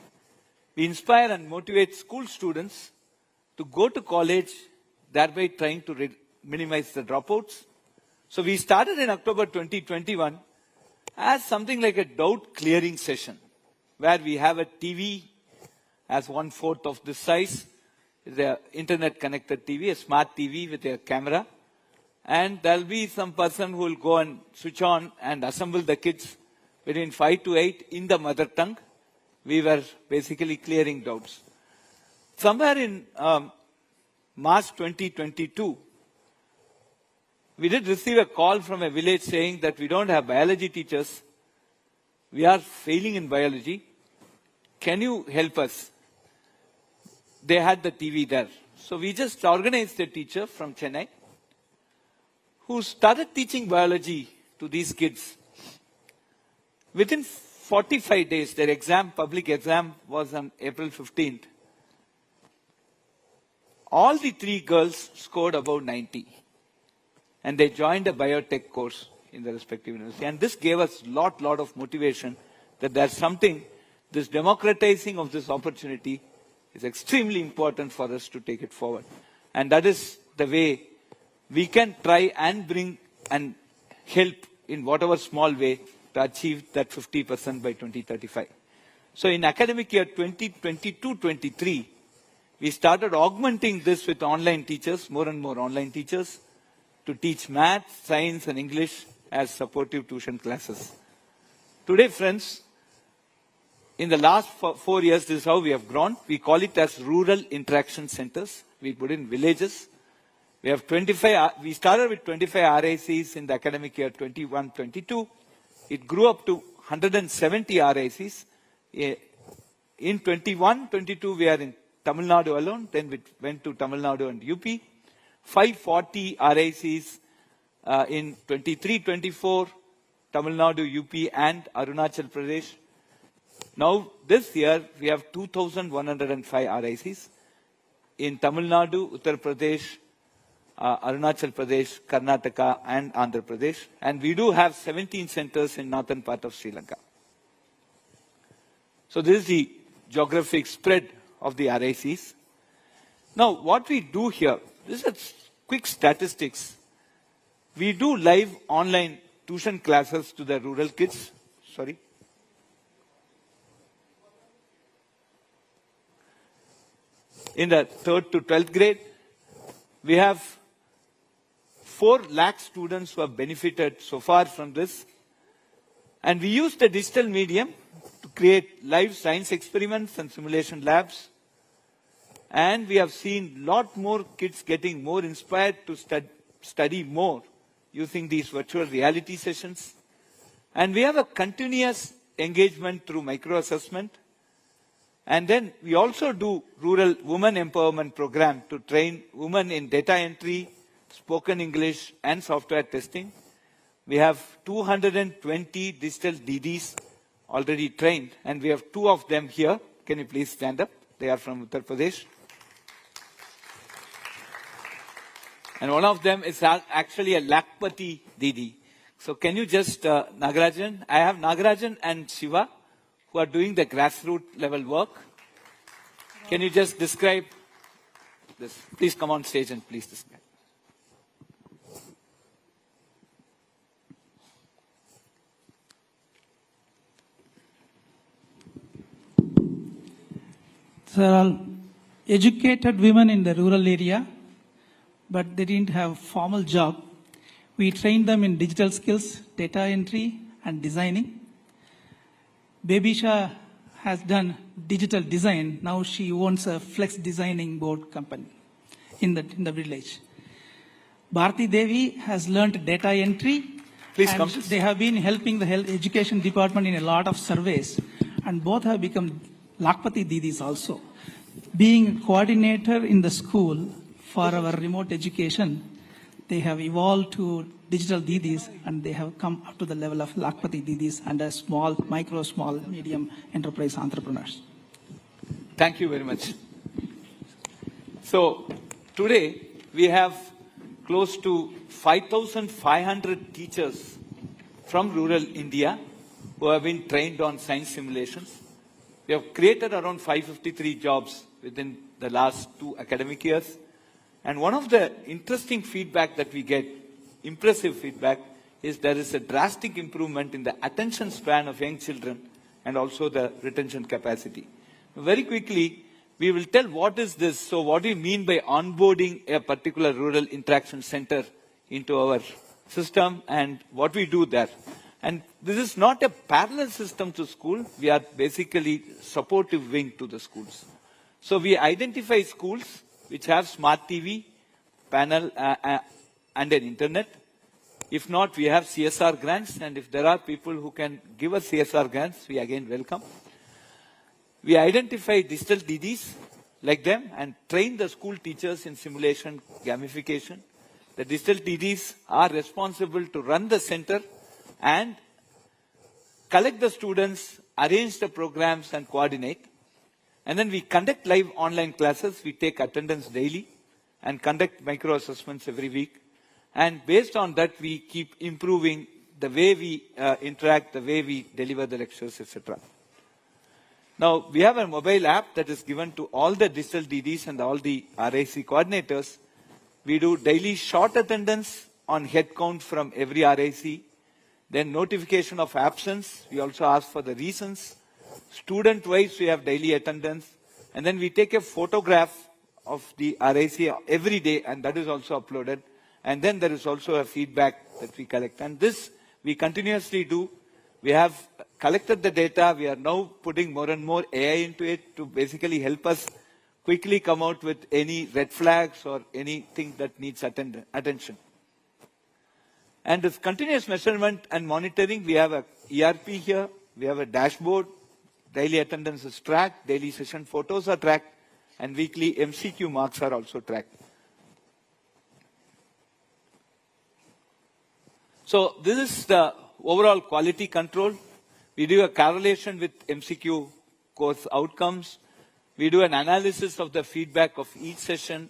E: we inspire and motivate school students to go to college, thereby trying to minimize the dropouts. So we started in October 2021 as something like a doubt clearing session, where we have a TV as 1/4 of this size, the internet connected TV, a smart TV with a camera, and there'll be some person who will go and switch on and assemble the kids between 5 to 8 in the mother tongue. We were basically clearing doubts. Somewhere in March 2022, we did receive a call from a village saying that we don't have biology teachers. We are failing in biology. Can you help us? They had the TV there. So we just organized a teacher from Chennai who started teaching biology to these kids. Within 45 days, their exam, public exam, was on April 15th. All the 3 girls scored above 90. And they joined a biotech course in the respective university. And this gave us lot of motivation that there's something, this democratizing of this opportunity is extremely important for us to take it forward. And that is the way we can try and bring and help in whatever small way to achieve that 50% by 2035. So in academic year 2022-23, we started augmenting this with online teachers, more and more online teachers. to teach math, science, and English as supportive tuition classes. Today, friends, in the last 4 years, this is how we have grown. We call it as rural interaction centers. We put in villages. We have 25, we started with 25 RICs in the academic year 21-22. It grew up to 170 RICs. In 21-22, we are in Tamil Nadu alone. Then we went to Tamil Nadu and UP. 540 RICs in 23-24, Tamil Nadu, UP, and Arunachal Pradesh. Now, this year, we have 2,105 RICs in Tamil Nadu, Uttar Pradesh, Arunachal Pradesh, Karnataka, and Andhra Pradesh. And we do have 17 centers in northern part of Sri Lanka. So this is the geographic spread of the RICs. Now, what we do here, this is quick statistics. We do live online tuition classes to the rural kids. Sorry. In the 3rd to 12th grade, we have 4 lakh students who have benefited so far from this. And we use the digital medium to create live science experiments and simulation labs. And we have seen a lot more kids getting more inspired to study more using these virtual reality sessions. And we have a continuous engagement through micro-assessment. And then we also do rural women empowerment program to train women in data entry, spoken English, and software testing. We have 220 digital DDs already trained, and we have 2 of them here. Can you please stand up? They are from Uttar Pradesh. And one of them is actually a Lakpati DD. So can you just, Nagarajan, I have Nagarajan and Shiva, who are doing the grassroots level work. Can you just describe this? Please come on stage and please describe.
F: There are educated women in the rural area, but they didn't have formal job. We trained them in digital skills, data entry, and designing. Babisha has done digital design. Now she owns a flex designing board company in the village. Bharti Devi has learned data entry.
E: Please
F: and
E: come.
F: They have been helping the health education department in a lot of surveys, and both have become Lakpati Didis also. Being a coordinator in the school for our remote education, they have evolved to digital Didis, and they have come up to the level of Lakpati Didis and a small, micro, small, medium enterprise entrepreneurs.
E: Thank you very much. So today we have close to 5,500 teachers from rural India who have been trained on science simulations. We have created around 553 jobs within the last 2 academic years. And one of the interesting feedback that we get, impressive feedback, is there is a drastic improvement in the attention span of young children and also the retention capacity. Very quickly, we will tell what is this. So what do you mean by onboarding a particular rural interaction center into our system and what we do there. And this is not a parallel system to school. We are basically supportive wing to the schools. So we identify schools which have smart TV, panel, and an internet. If not, we have CSR grants, and if there are people who can give us CSR grants, we again welcome. We identify digital DDs like them and train the school teachers in simulation gamification. The digital DDs are responsible to run the center and collect the students, arrange the programs, and coordinate. And then we conduct live online classes. We take attendance daily and conduct micro assessments every week. And based on that, we keep improving the way we interact, the way we deliver the lectures, etc. Now, we have a mobile app that is given to all the digital DDs and all the RIC coordinators. We do daily short attendance on head count from every RIC. Then notification of absence. We also ask for the reasons. Student-wise, we have daily attendance. And then we take a photograph of the RIC every day, and that is also uploaded. And then there is also a feedback that we collect. And this we continuously do. We have collected the data. We are now putting more and more AI into it to basically help us quickly come out with any red flags or anything that needs attention. And this continuous measurement and monitoring, we have a ERP here. We have a dashboard. Daily attendance is tracked. Daily session photos are tracked. And weekly MCQ marks are also tracked. So this is the overall quality control. We do a correlation with MCQ course outcomes. We do an analysis of the feedback of each session.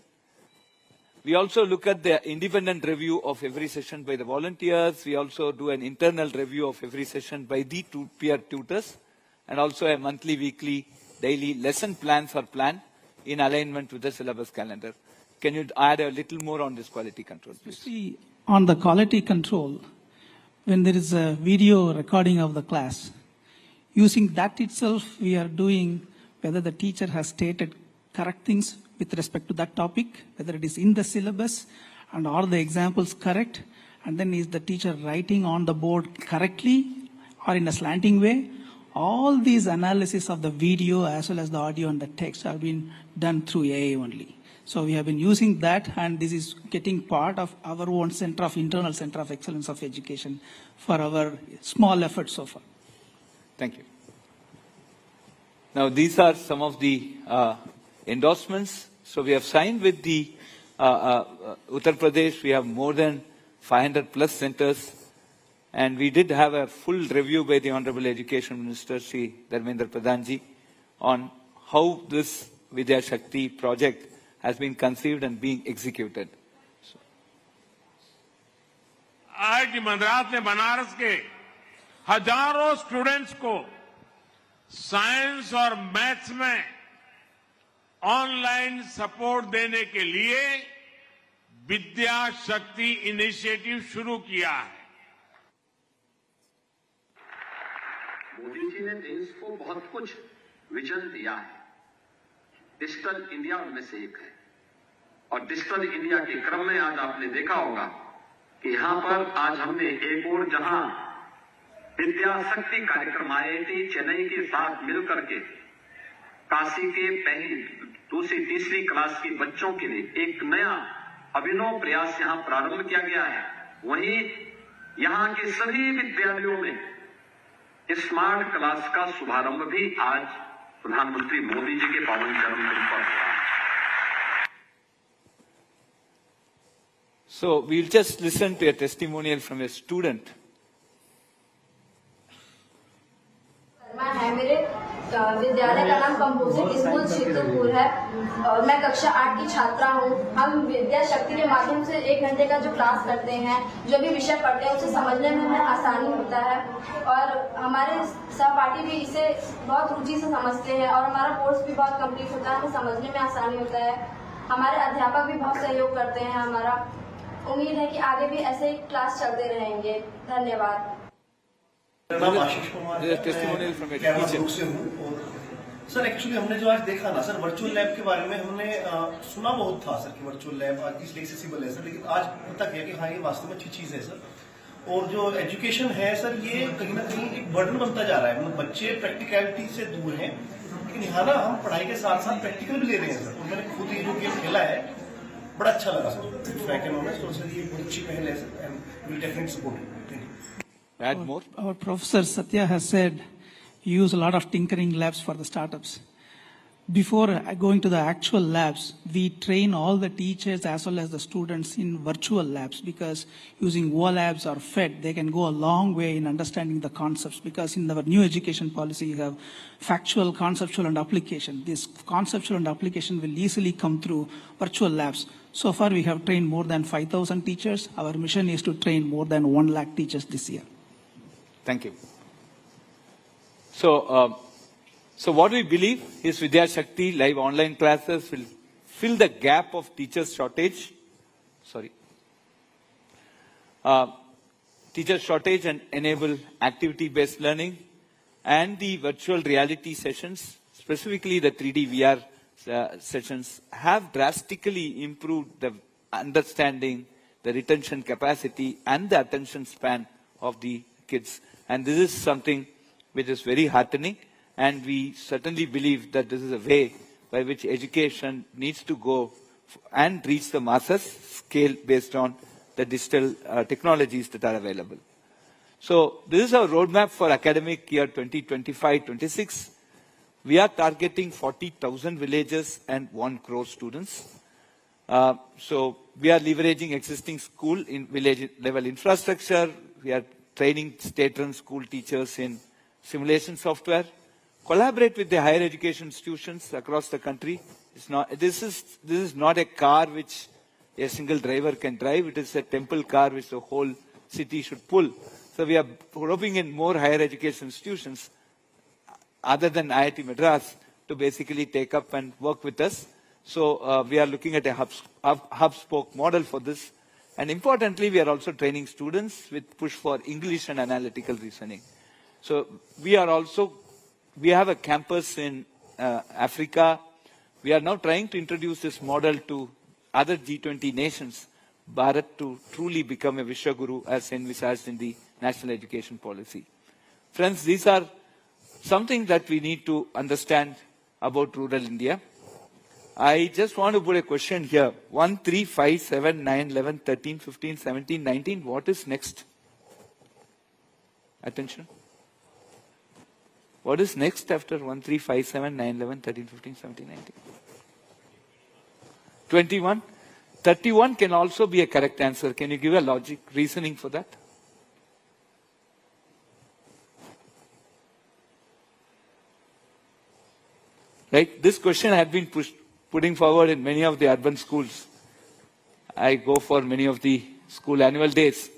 E: We also look at the independent review of every session by the volunteers. We also do an internal review of every session by the peer tutors. And also a monthly, weekly, daily lesson plans are planned in alignment with the syllabus calendar. Can you add a little more on this quality control, please?
F: See, on the quality control, when there is a video recording of the class, using that itself, we are doing whether the teacher has stated correct things with respect to that topic, whether it is in the syllabus, and are the examples correct, and then is the teacher writing on the board correctly or in a slanting way. All these analysis of the video as well as the audio and the text have been done through AI only. So we have been using that, and this is getting part of our own internal center of excellence of education for our small efforts so far.
E: Thank you. Now these are some of the endorsements. So we have signed with the Uttar Pradesh. We have more than 500 plus centers. And we did have a full review by the Honorable Education Minister, Sri Dharmendra Pradhanji, on how this Vidya Shakti project has been conceived and being executed.
G: IIT Madras ने बनारस के हजारों students को science और maths में online support देने के लिए विद्या शक्ति इनिशिएटिव शुरू किया है।
H: मोदी जी ने देश को बहुत कुछ विजन दिया है। डिजिटल इंडिया उनमें से एक है, और डिजिटल इंडिया के क्रम में आज आपने देखा होगा कि यहाँ पर आज हमने एक और जहां विद्या शक्ति कार्यक्रम IIT चेन्नई के साथ मिलकर के काशी के पहली, दूसरी, तीसरी क्लास के बच्चों के लिए एक नया अभिनव प्रयास यहाँ प्रारंभ किया गया है। वहीं यहाँ के सभी विद्यालयों में स्मार्ट क्लास का शुभारंभ भी आज प्रधानमंत्री मोदी जी के पावन जन्मदिन पर हुआ है।
E: So we'll just listen to a testimonial from a student.
I: है मेरे विद्यालय का नाम कंपोजिट स्कूल चित्रपुर है और मैं कक्षा 8 की छात्रा हूँ। हम विद्या शक्ति के माध्यम से 1 घंटे का जो क्लास करते हैं, जो भी विषय पढ़ते हैं उसे समझने में हमें आसानी होता है और हमारे सहपाठी भी इसे बहुत रुचि से समझते हैं और हमारा कोर्स भी बहुत कंप्लीट होता है, हमें समझने में आसानी होता है। हमारे अध्यापक भी बहुत सहयोग करते हैं हमारा। उम्मीद है कि आगे भी ऐसे ही क्लास चलते रहेंगे। धन्यवाद।
J: मेरा नाम आशीष कुमार है, सर एक्चुअली हमने जो आज देखा ना सर, वर्चुअल लैब के बारे में हमने सुना बहुत था सर कि वर्चुअल लैब आज इसलिए एक्सेसिबल है सर, लेकिन आज पता किया कि हाँ ये वास्तव में अच्छी चीज है सर। और जो एजुकेशन है सर, ये कहीं ना कहीं एक बर्डन बनता जा रहा है। मतलब बच्चे प्रैक्टिकलिटी से दूर हैं, लेकिन यहाँ ना हम पढ़ाई के साथ साथ प्रैक्टिकल भी ले रहे हैं सर। और मैंने खुद ये जो गेम खेला है बड़ा अच्छा लगा सर। तो सर ये बहुत अच्छी पहल है sir, and will definitely support it.
E: Add more.
F: Our Professor Satya has said, use a lot of tinkering labs for the startups. Before going to the actual labs, we train all the teachers as well as the students in virtual labs, because using labs or FED, they can go a long way in understanding the concepts, because in our new education policy, you have factual, conceptual, and application. This conceptual and application will easily come through virtual labs. So far, we have trained more than 5,000 teachers. Our mission is to train more than 1 lakh teachers this year.
E: Thank you. So what we believe is Vidya Shakti live online classes will fill the gap of teachers shortage. Teacher shortage and enable activity-based learning, and the virtual reality sessions, specifically the 3D VR sessions, have drastically improved the understanding, the retention capacity and the attention span of the kids. And this is something which is very heartening, and we certainly believe that this is a way by which education needs to go and reach the masses, scale based on the digital technologies that are available. So this is our roadmap for academic year 2025-26. We are targeting 40,000 villages and 1 crore students. So we are leveraging existing school in village level infrastructure. We are training state-run school teachers in simulation software. Collaborate with the higher education institutions across the country. This is not a car which a single driver can drive. It is a temple car which the whole city should pull. So we are roping in more higher education institutions other than IIT Madras to basically take up and work with us. So we are looking at a hub-spoke model for this. And importantly, we are also training students with push for English and analytical reasoning. So we have a campus in Africa. We are now trying to introduce this model to other G20 nations, Bharat to truly become a Vishwaguru as envisaged in the National Education Policy. Friends, these are something that we need to understand about rural India. I just want to put a question here. 1, 3, 5, 7, 9, 11, 13, 15, 17, 19. What is next? Attention. What is next after 1, 3, 5, 7, 9, 11, 13, 15, 17, 19? 21. 31 can also be a correct answer. Can you give a logic, reasoning for that? Right? This question had been putting forward in many of the urban schools. I go for many of the school annual days.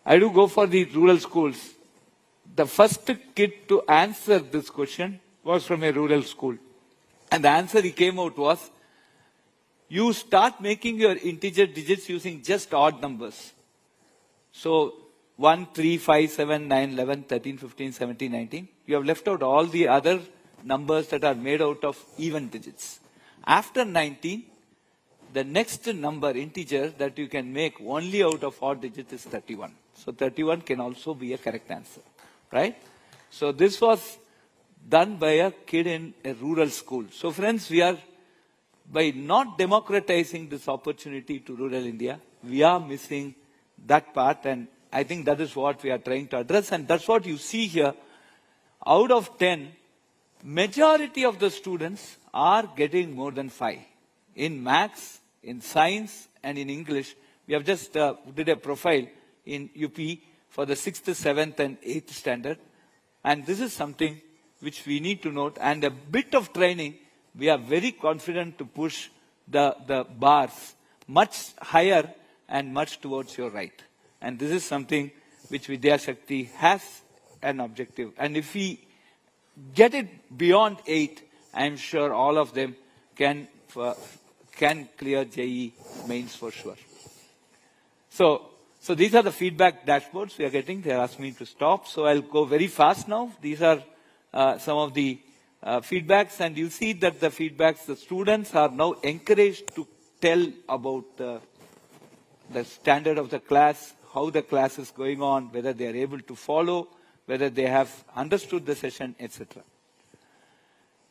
E: I do go for the rural schools. The first kid to answer this question was from a rural school. And the answer he came out was, you start making your integer digits using just odd numbers. So 1, 3, 5, 7, 9, 11, 13, 15, 17, 19. You have left out all the other numbers that are made out of even digits. After 19, the next number, integer, that you can make only out of odd digits is 31. So 31 can also be a correct answer, right? So this was done by a kid in a rural school. So friends, we are, by not democratizing this opportunity to rural India, we are missing that part, and I think that is what we are trying to address, and that's what you see here. Out of 10, majority of the students are getting more than 5. In maths, in science, and in English. We have just did a profile in UP for the 6th, 7th, and 8th standard. And this is something which we need to note. And a bit of training, we are very confident to push the bars much higher and much towards your right. And this is something which Vidya Shakti has an objective. And if we get it beyond 8, I'm sure all of them can clear JEE mains for sure. So these are the feedback dashboards we are getting. They asked me to stop, so I'll go very fast now. These are some of the feedbacks, and you see that the feedbacks, the students are now encouraged to tell about the standard of the class, how the class is going on, whether they are able to follow, whether they have understood the session, etc.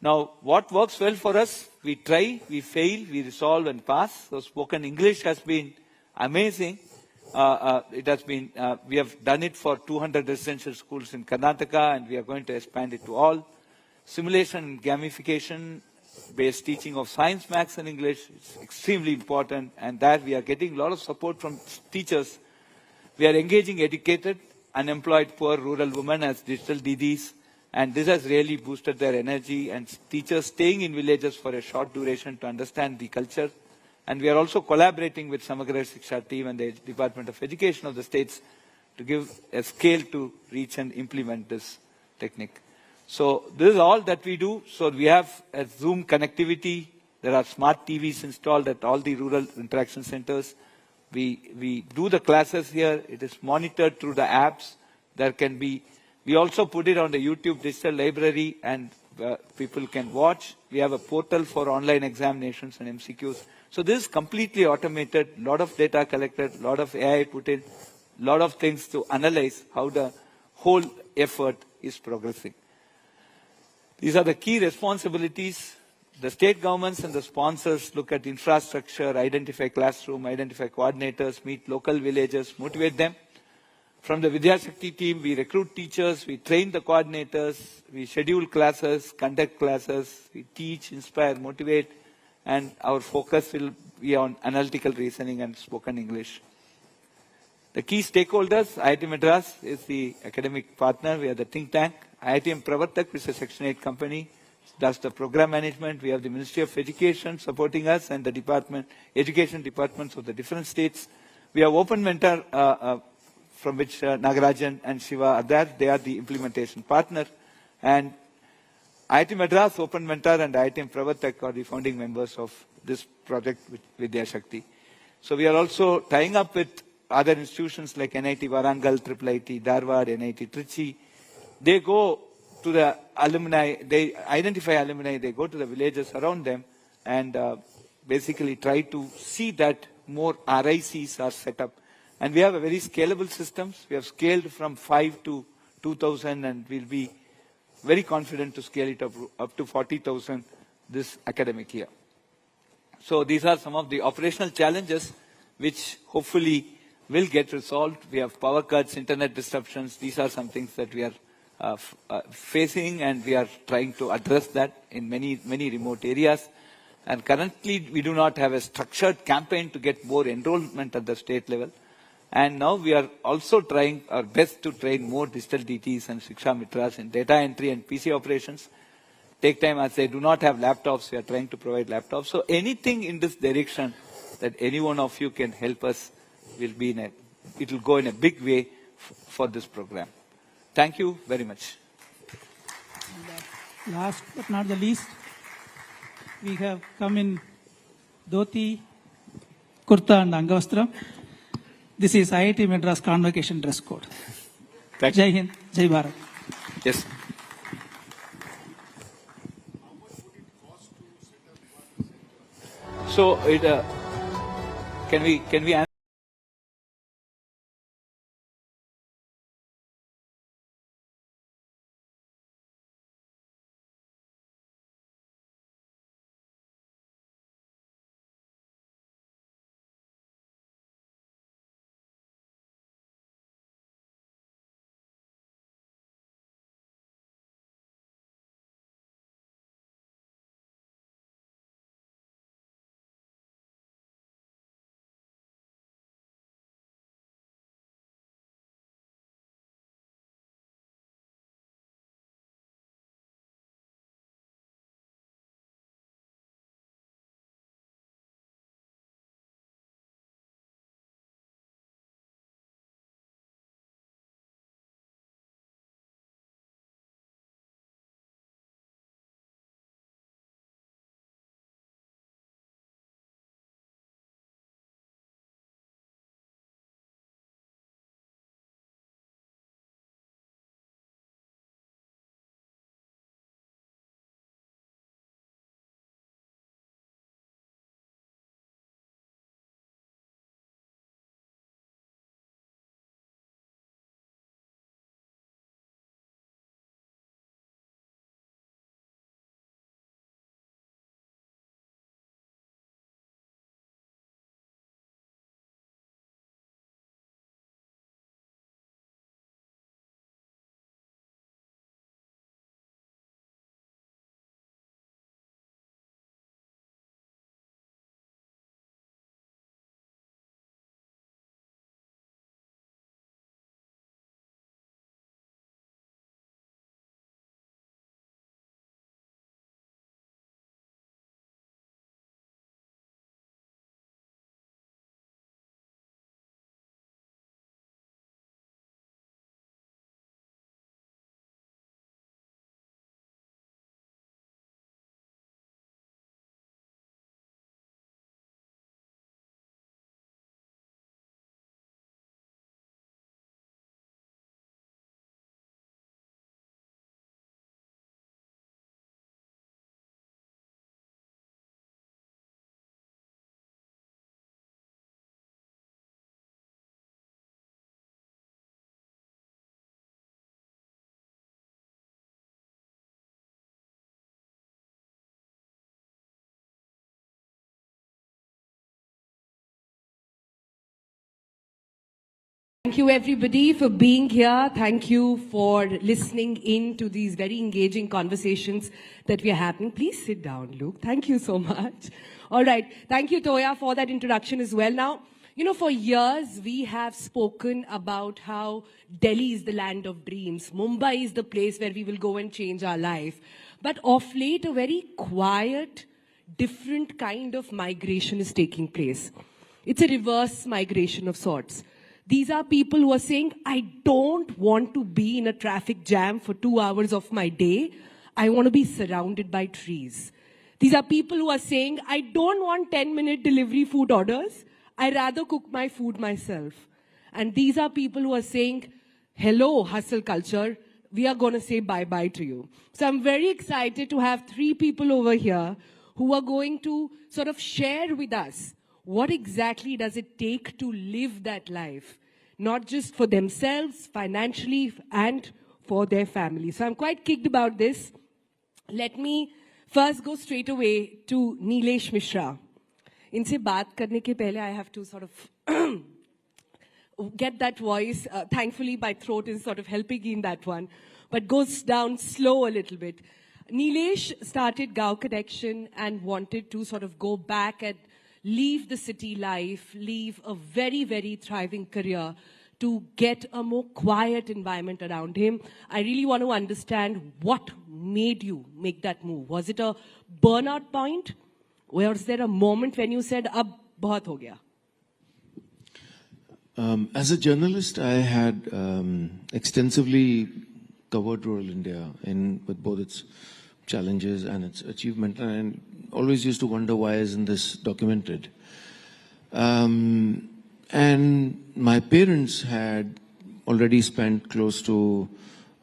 E: Now, what works well for us? We try, we fail, we resolve and pass. So spoken English has been amazing. It has been, we have done it for 200 residential schools in Karnataka, and we are going to expand it to all. Simulation and gamification based teaching of science, maths and English is extremely important, and that we are getting a lot of support from teachers. We are engaging educated, unemployed, poor rural women as digital DDs, and this has really boosted their energy, and teachers staying in villages for a short duration to understand the culture. And we are also collaborating with Samagra Shiksha team and the Department of Education of the states to give a scale to reach and implement this technique. So this is all that we do. So we have a Zoom connectivity. There are smart TVs installed at all the rural interaction centers. We do the classes here. It is monitored through the apps. There can be, we also put it on the YouTube digital library, and people can watch. We have a portal for online examinations and MCQs. So this is completely automated, lot of data collected, lot of AI put in, lot of things to analyze how the whole effort is progressing. These are the key responsibilities. The state governments and the sponsors look at infrastructure, identify classroom, identify coordinators, meet local villagers, motivate them. From the Vidya Shakti team, we recruit teachers, we train the coordinators, we schedule classes, conduct classes, we teach, inspire, motivate, and our focus will be on analytical reasoning and spoken English. The key stakeholders, IIT Madras is the academic partner, we are the think tank. IITM Pravartak is a Section 8 company, does the program management. We have the Ministry of Education supporting us and the education departments of the different states. We have Open Mentor, from which Nagarajan and Shiva are there. They are the implementation partner. And IIT Madras, Open Mentor and IITM Pravartak are the founding members of this project with Vidya Shakti. So we are also tying up with other institutions like NIT Varangal, IIIT Dharwad, NIT Trichy. They go to the alumni, they identify alumni, they go to the villages around them and basically try to see that more RICs are set up. And we have a very scalable systems. We have scaled from 5 to 2,000 and we'll be very confident to scale it up to 40,000 this academic year. So these are some of the operational challenges which hopefully will get resolved. We have power cuts, internet disruptions. These are some things that we are facing and we are trying to address that in many remote areas. And currently we do not have a structured campaign to get more enrollment at the state level. And now we are also trying our best to train more digital DTs and Shiksha Mitras in data entry and PC operations. Take time as they do not have laptops, we are trying to provide laptops. So anything in this direction that any one of you can help us it will go in a big way for this program. Thank you very much.
F: Last but not the least, we have come in dhoti, kurta and angavastram. This is IIT Madras Convocation dress code.
E: Thank you.
F: Jai Hind, Jai Bharat.
E: Yes. So can we answer?
K: Thank you everybody for being here. Thank you for listening in to these very engaging conversations that we are having. Please sit down, Luke. Thank you so much. All right. Thank you, Toya, for that introduction as well. Now, you know, for years we have spoken about how Delhi is the land of dreams. Mumbai is the place where we will go and change our life. But of late, a very quiet, different kind of migration is taking place. It's a reverse migration of sorts. These are people who are saying, I don't want to be in a traffic jam for 2 hours of my day. I want to be surrounded by trees. These are people who are saying, I don't want 10-minute delivery food orders. I rather cook my food myself. And these are people who are saying, hello, hustle culture. We are going to say bye-bye to you. So I'm very excited to have 3 people over here who are going to sort of share with us what exactly does it take to live that life, not just for themselves, financially, and for their family. So I'm quite kicked about this. Let me first go straight away to Nilesh Mishra. इनसे बात करने के पहले I have to sort of get that voice. Thankfully, my throat is sort of helping in that one, but goes down slow a little bit. Nilesh started Gaon Connection and wanted to sort of go back and leave the city life, leave a very, very thriving career to get a more quiet environment around him. I really want to understand what made you make that move. Was it a burnout point? Or was there a moment when you said, ab bahut ho gaya?
L: As a journalist, I had extensively covered rural India with both its challenges and its achievement, and always used to wonder why isn't this documented. And my parents had already spent close to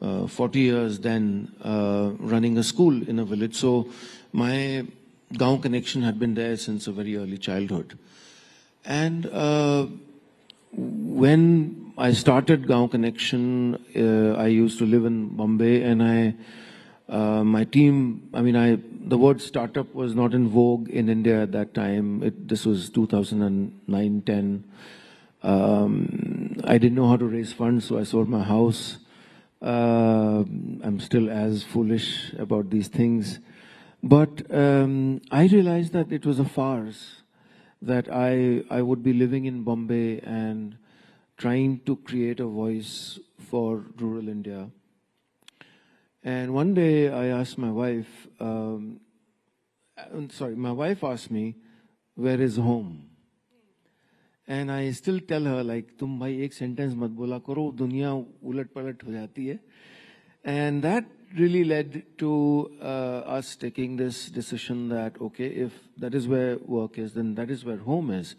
L: 40 years then running a school in a village, so my Gaon connection had been there since a very early childhood. And when I started Gaon Connection, I used to live in Bombay, and my team, the word startup was not in vogue in India at that time. This was 2009-10. I didn't know how to raise funds, so I sold my house. I'm still as foolish about these things. But I realized that it was a farce, that I would be living in Bombay and trying to create a voice for rural India. And one day I asked my wife, my wife asked me, where is home? And I still tell her, like, tum bhai ek sentence mat bola karo, duniya ulat palat ho jati hai. And that really led to us taking this decision that, okay, if that is where work is, then that is where home is.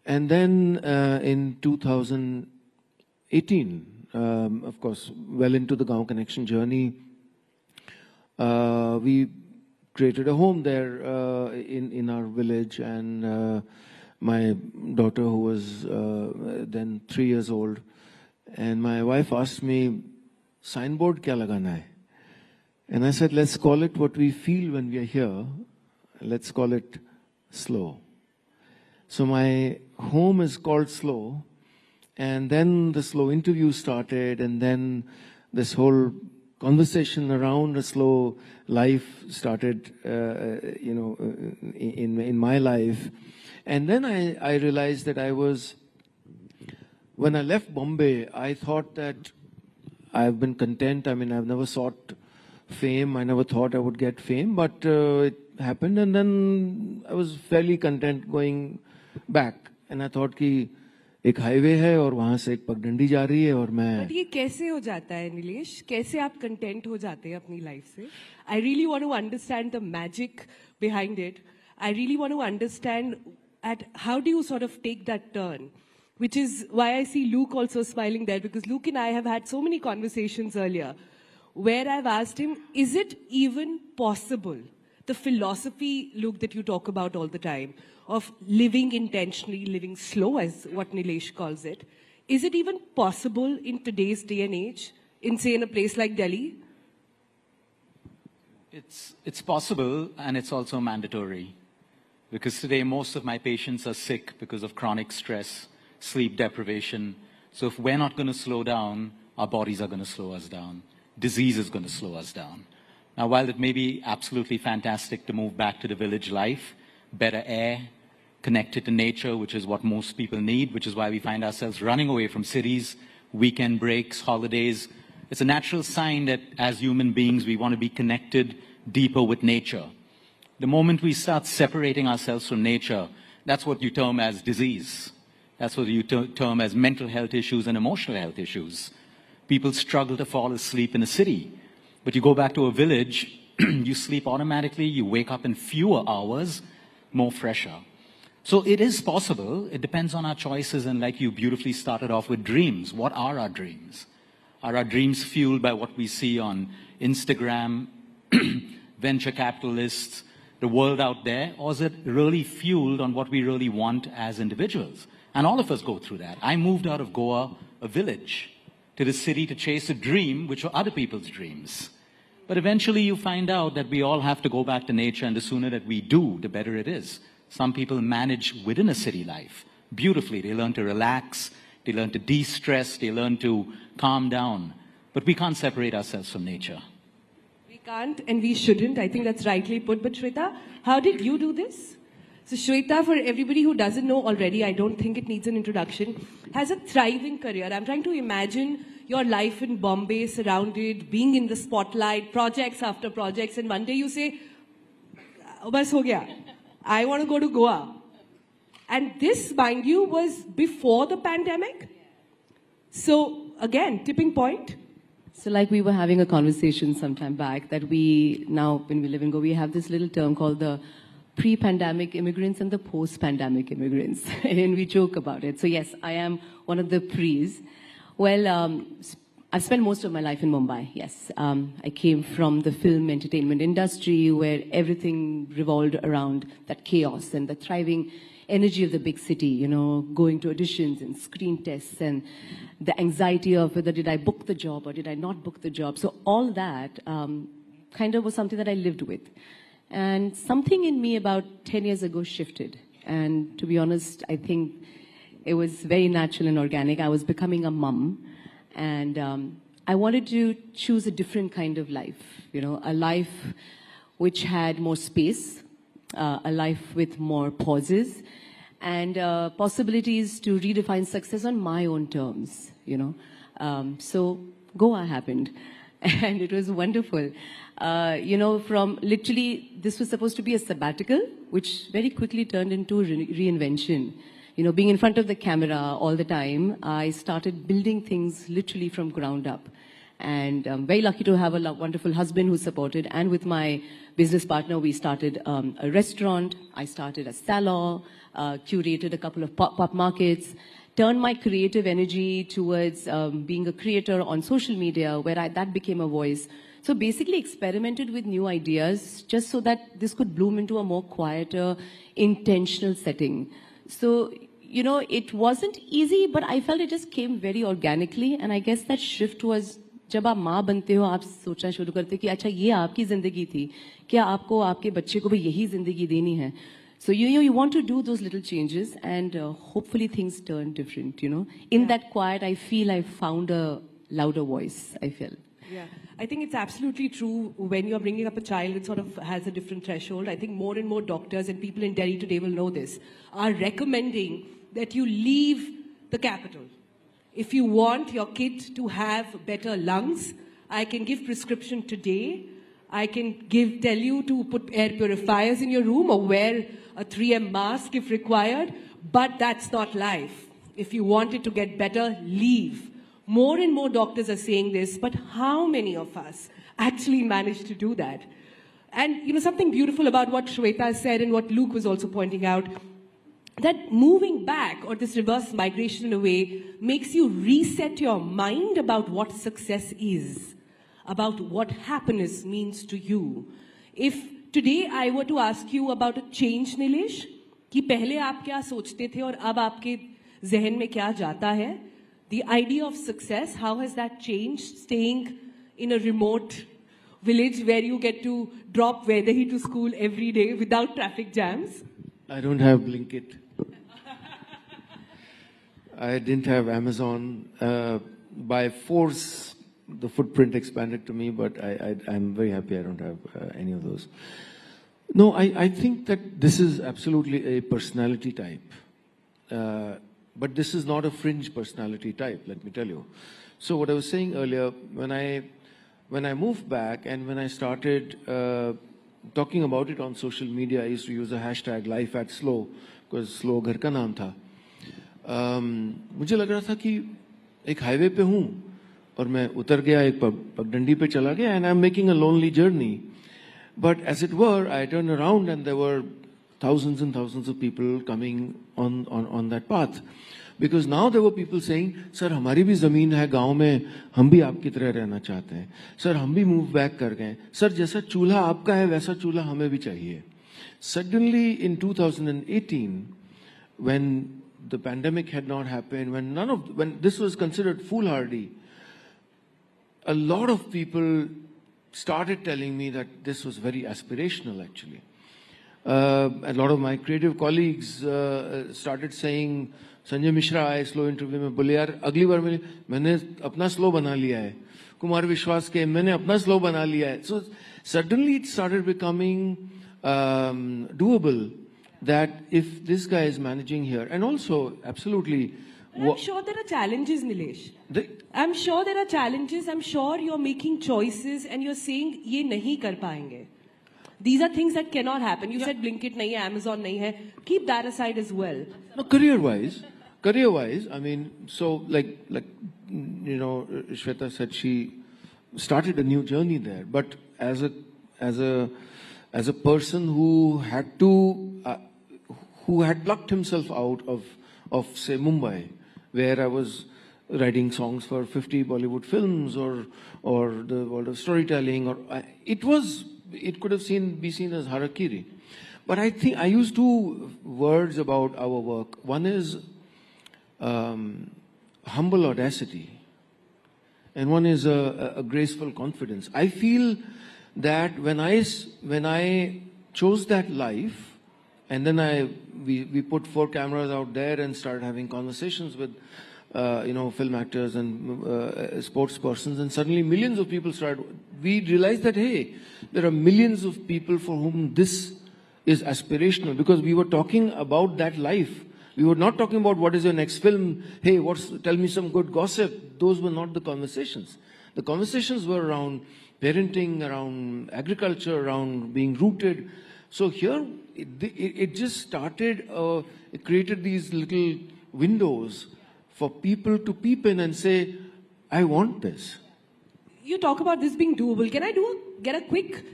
L: And then in 2018, of course, well into the Gaon Connection journey, we created a home there in our village, and my daughter, who was then 3 years old, and my wife asked me, signboard kya lagana hai? And I said, let's call it what we feel when we are here. Let's call it slow. So my home is called Slow. And then the slow interview started, and then this whole conversation around a slow life started, in my life. And then I realized that when I left Bombay, I thought that I've been content. I've never sought fame. I never thought I would get fame, but it happened, and then I was fairly content going back. And I thought कि एक highway है और वहां से एक पगडंडी जा रही है और मैं
K: But ये कैसे हो जाता है नीलेश? कैसे आप कंटेंट हो जाते हैं अपनी लाइफ से? I really want to understand the magic behind it. I really want to understand how do you sort of take that turn? Which is why I see Luke also smiling there, because Luke and I have had so many conversations earlier where I've asked him, is it even possible, the philosophy, Luke, that you talk about all the time, of living intentionally, living slow, as what Nilesh calls it, is it even possible in today's day and age, in, say, in a place like Delhi?
M: It's possible, and it's also mandatory. Because today most of my patients are sick because of chronic stress, sleep deprivation, So if we're not going to slow down, our bodies are going to slow us down. Disease is going to slow us down. Now, while it may be absolutely fantastic to move back to the village life, better air, connected to nature, which is what most people need, which is why we find ourselves running away from cities, weekend breaks, holidays. It's a natural sign that as human beings, we want to be connected deeper with nature. The moment we start separating ourselves from nature, that's what you term as disease. That's what you term as mental health issues and emotional health issues. People struggle to fall asleep in a city. But you go back to a village, you sleep automatically, you wake up in fewer hours, more fresher. So it is possible. It depends on our choices. And like you beautifully started off with dreams. What are our dreams? Are our dreams fueled by what we see on Instagram, venture capitalists, the world out there? Or is it really fueled on what we really want as individuals? And all of us go through that. I moved out of Goa, a village, to the city to chase a dream, which were other people's dreams. But eventually you find out that we all have to go back to nature, and the sooner that we do, the better it is. Some people manage within a city life beautifully. They learn to relax, they learn to de-stress, they learn to calm down. But we can't separate ourselves from nature.
K: We can't and we shouldn't. I think that's rightly put. But Shweta, how did you do this? So Shweta, for everybody who doesn't know already, I don't think it needs an introduction, has a thriving career. I'm trying to imagine your life in Bombay, surrounded, being in the spotlight, projects after projects, and one day you say, "Bas ho gaya. I want to go to Goa." And this, mind you, was before the pandemic. So again, tipping point.
N: So like we were having a conversation some time back that we now, when we live in Goa, we have this little term called the pre-pandemic immigrants and the post-pandemic immigrants. And we joke about it. So yes, I am one of the pre's. Well, I've spent most of my life in Mumbai, yes. I came from the film entertainment industry where everything revolved around that chaos and the thriving energy of the big city, you know, going to auditions and screen tests and the anxiety of whether did I book the job or did I not book the job. So all that kind of was something that I lived with. And something in me about 10 years ago shifted. And to be honest, I think it was very natural and organic. I was becoming a mum. And I wanted to choose a different kind of life, you know, a life which had more space, a life with more pauses, and possibilities to redefine success on my own terms, you know. So Goa happened, and it was wonderful. You know, from literally, this was supposed to be a sabbatical, which very quickly turned into reinvention. You know, being in front of the camera all the time, I started building things literally from ground up. And I'm very lucky to have a wonderful husband who supported. And with my business partner, we started a restaurant. I started a salon, curated a couple of pop-up markets, turned my creative energy towards being a creator on social media, where that became a voice. So basically experimented with new ideas just so that this could bloom into a more quieter, intentional setting. So, you know, it wasn't easy, but I felt it just came very organically. And I guess that shift was, जब आप माँ बनते हो, आप सोचना शुरू करते कि अच्छा ये आपकी जिंदगी थी, क्या आपको आपके बच्चे को भी यही जिंदगी देनी है? So you want to do those little changes, and hopefully things turn different. You know, in that quiet, I feel I found a louder voice. I feel.
K: Yeah, I think it's absolutely true. When you're bringing up a child, it sort of has a different threshold. I think more and more doctors and people in Delhi today will know this, are recommending that you leave the capital. If you want your kid to have better lungs, I can give prescription today. I can tell you to put air purifiers in your room or wear a 3M mask if required, but that's not life. If you want it to get better, leave. More and more doctors are saying this, but how many of us actually manage to do that? And, you know, something beautiful about what Shweta said and what Luke was also pointing out, that moving back, or this reverse migration in a way, makes you reset your mind about what success is, about what happiness means to you. If today I were to ask you about a change, Nilesh, कि पहले आप क्या सोचते थे और अब आपके ज़हन में क्या जाता है, the idea of success, how has that changed, staying in a remote village where you get to drop Vedahi to school every day without traffic jams?
L: I don't have Blinkit. I didn't have Amazon. By force, the footprint expanded to me, but I'm very happy I don't have any of those. No, I think that this is absolutely a personality type. But this is not a fringe personality type, let me tell you. So what I was saying earlier, when I moved back and when I started talking about it on social media, I used to use a hashtag #LifeAtSlow, because slow घर का नाम था. मुझे लग रहा था कि एक हाईवे पे हूँ और मैं उतर गया, एक पगडंडी पे चला गया, and I'm making a lonely journey. But as it were, I turned around and there were thousands and thousands of people coming on that path. Because now there were people saying, sir, हमारी भी ज़मीन है गांव में, हम भी आपकी तरह रहना चाहते हैं. सर, हम भी move back कर गए. सर, जैसा चूल्हा आपका है, वैसा चूल्हा हमें भी चाहिए. Suddenly in 2018, when the pandemic had not happened, when this was considered foolhardy, a lot of people started telling me that this was very aspirational actually. A lot of my creative colleagues started saying, Sanjay Mishra आए slow interview में, बोले यार अगली बार मैंने अपना slow बना लिया है. कुमार विश्वास के मैंने अपना स्लो बना लिया है. So suddenly it started becoming doable that if this guy is managing here, and also absolutely.
K: I'm sure there are challenges, Nilesh. I'm sure there are challenges. I'm sure you're making choices and you're saying ये नहीं कर पाएंगे. These are things that cannot happen. You said Blinkit nahi hai, Amazon nahi hai. Keep that aside as well.
L: No, career-wise, I mean, so like you know, Shweta said she started a new journey there. But as a person who had plucked himself out of say Mumbai, where I was writing songs for 50 Bollywood films or the world of storytelling, or it could have be seen as harakiri. But I think I use two words about our work. One is humble audacity, and one is a graceful confidence. I feel that when I chose that life, and then we put 4 cameras out there and started having conversations with film actors and sports persons, and suddenly millions of people started. We realized that, hey, there are millions of people for whom this is aspirational, because we were talking about that life. We were not talking about what is your next film, hey, tell me some good gossip. Those were not the conversations. The conversations were around parenting, around agriculture, around being rooted. So here, it just started, it created these little windows for people to peep in and say, I want this.
K: You talk about this being doable. Can I get a quick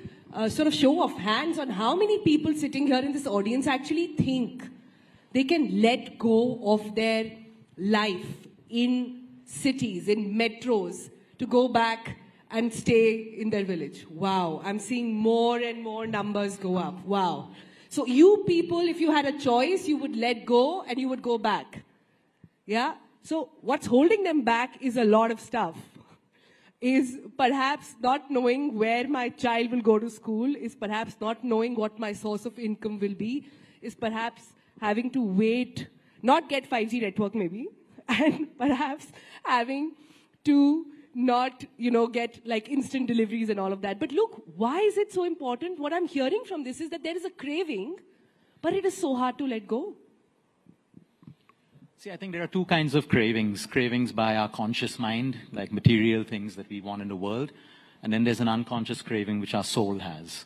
K: sort of show of hands on how many people sitting here in this audience actually think they can let go of their life in cities, in metros, to go back and stay in their village? Wow, I'm seeing more and more numbers go up. Wow. So you people, if you had a choice, you would let go and you would go back. Yeah? So what's holding them back is a lot of stuff. Is perhaps not knowing where my child will go to school, is perhaps not knowing what my source of income will be, is perhaps having to wait, not get 5G network maybe, and perhaps having to not, get like instant deliveries and all of that. But look, why is it so important? What I'm hearing from this is that there is a craving, but it is so hard to let go.
M: See, I think there are 2 kinds of cravings. Cravings by our conscious mind, like material things that we want in the world. And then there's an unconscious craving which our soul has.